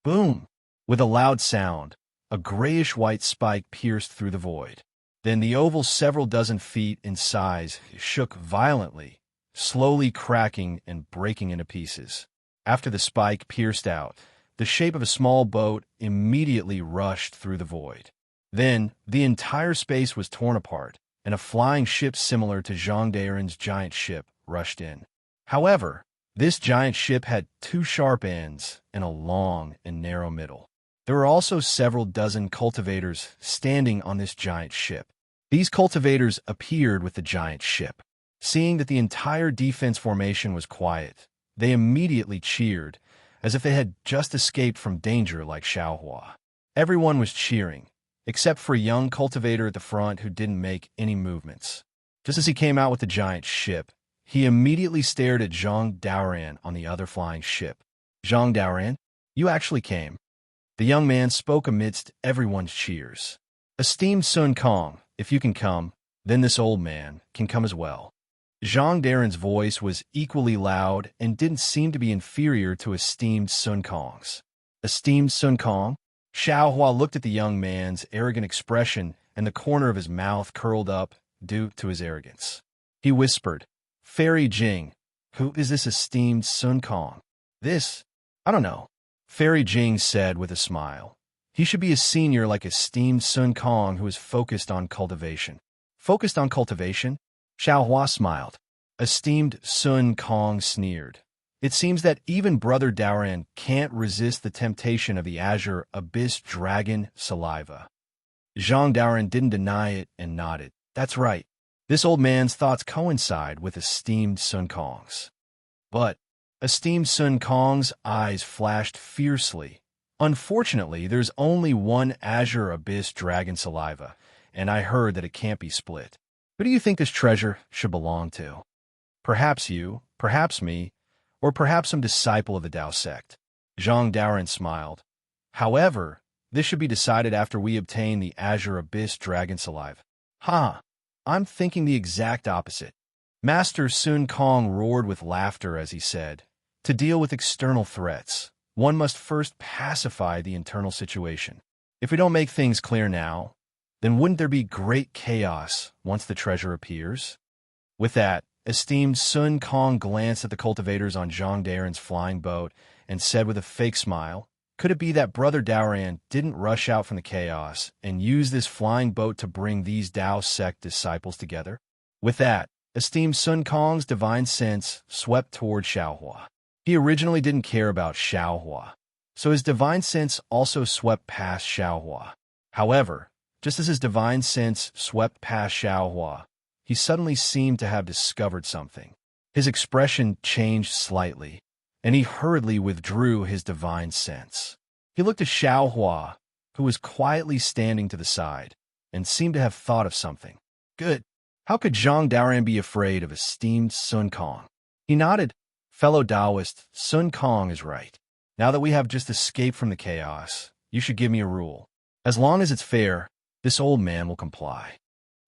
Boom! With a loud sound, a grayish-white spike pierced through the void. Then the oval several dozen feet in size shook violently, slowly cracking and breaking into pieces. After the spike pierced out, the shape of a small boat immediately rushed through the void. Then, the entire space was torn apart, and a flying ship similar to Zhang Daoran's giant ship rushed in. However, this giant ship had two sharp ends and a long and narrow middle. There were also several dozen cultivators standing on this giant ship. These cultivators appeared with the giant ship. Seeing that the entire defense formation was quiet, they immediately cheered, as if they had just escaped from danger like Xiaohua. Everyone was cheering, except for a young cultivator at the front who didn't make any movements. Just as he came out with the giant ship, he immediately stared at Zhang Daoran on the other flying ship. Zhang Daoran, you actually came. The young man spoke amidst everyone's cheers. Esteemed Sun Kong, if you can come, then this old man can come as well. Zhang Daoran's voice was equally loud and didn't seem to be inferior to esteemed Sun Kong's. Esteemed Sun Kong? Xiaohua looked at the young man's arrogant expression, and the corner of his mouth curled up due to his arrogance. He whispered, Fairy Jing, who is this esteemed Sun Kong? This? I don't know. Fairy Jing said with a smile. He should be a senior like esteemed Sun Kong who is focused on cultivation. Focused on cultivation? Xiaohua smiled. Esteemed Sun Kong sneered. It seems that even Brother Daoran can't resist the temptation of the azure abyss dragon saliva. Zhang Daoran didn't deny it and nodded. That's right. This old man's thoughts coincide with esteemed Sun Kong's. But esteemed Sun Kong's eyes flashed fiercely. Unfortunately, there's only one azure abyss dragon saliva, and I heard that it can't be split. Who do you think this treasure should belong to? Perhaps you, perhaps me, or perhaps some disciple of the Tao sect. Zhang Daoran smiled. However, This should be decided after we obtain the Azure Abyss Dragon Saliva. Ha! I'm thinking the exact opposite. Master Sun Kong roared with laughter as he said, to deal with external threats, one must first pacify the internal situation. If we don't make things clear now, then wouldn't there be great chaos once the treasure appears? With that, esteemed Sun Kong glanced at the cultivators on Zhang Daren's flying boat and said with a fake smile, could it be that Brother Daoran didn't rush out from the chaos and use this flying boat to bring these Dao sect disciples together? With that, esteemed Sun Kong's divine sense swept toward Xiaohua. He originally didn't care about Xiaohua, so his divine sense also swept past Xiaohua. However, just as his divine sense swept past Xiaohua, he suddenly seemed to have discovered something. His expression changed slightly, and he hurriedly withdrew his divine sense. He looked at Xiaohua, who was quietly standing to the side, and seemed to have thought of something. Good. How could Zhang Daoran be afraid of esteemed Sun Kong? He nodded. Fellow Taoist, Sun Kong is right. Now that we have just escaped from the chaos, you should give me a rule. As long as it's fair, this old man will comply.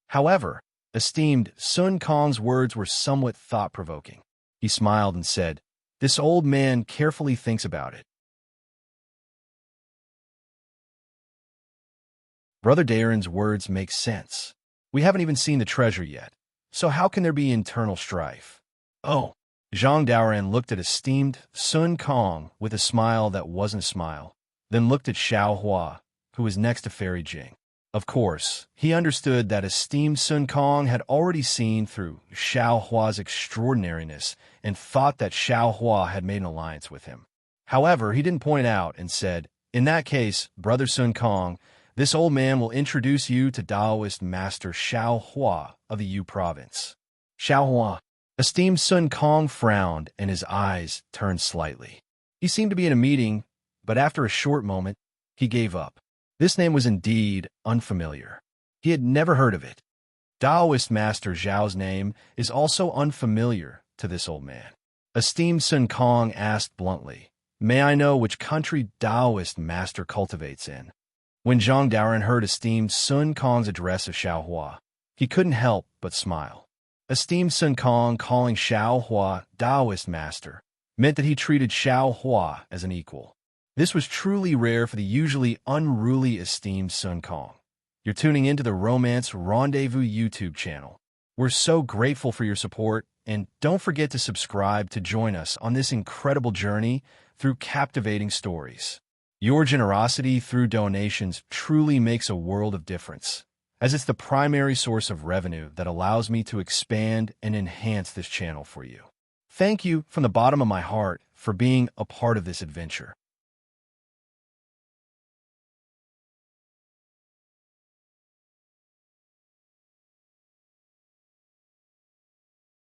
However, esteemed Sun Kong's words were somewhat thought-provoking. He smiled and said, this old man carefully thinks about it. Brother Daren's words make sense. We haven't even seen the treasure yet, so how can there be internal strife? Oh, Zhang Daoran looked at esteemed Sun Kong with a smile that wasn't a smile, then looked at Xiaohua, who was next to Fairy Jing. Of course, he understood that esteemed Sun Kong had already seen through Xiaohua's extraordinariness and thought that Xiaohua had made an alliance with him. However, he didn't point it out and said, in that case, Brother Sun Kong, this old man will introduce you to Taoist Master Xiaohua of the Yu Province. Xiaohua. Esteemed Sun Kong frowned and his eyes turned slightly. He seemed to be in a meeting, but after a short moment, he gave up. This name was indeed unfamiliar. He had never heard of it. Taoist Master Zhao's name is also unfamiliar to this old man. Esteemed Sun Kong asked bluntly, may I know which country Taoist Master cultivates in? When Zhang Daoran heard esteemed Sun Kong's address of Xiaohua, he couldn't help but smile. Esteemed Sun Kong calling Xiaohua Taoist Master meant that he treated Xiaohua as an equal. This was truly rare for the usually unruly esteemed Sun Kong. You're tuning into the Romance Rendezvous YouTube channel. We're so grateful for your support, and don't forget to subscribe to join us on this incredible journey through captivating stories. Your generosity through donations truly makes a world of difference, as it's the primary source of revenue that allows me to expand and enhance this channel for you. Thank you from the bottom of my heart for being a part of this adventure.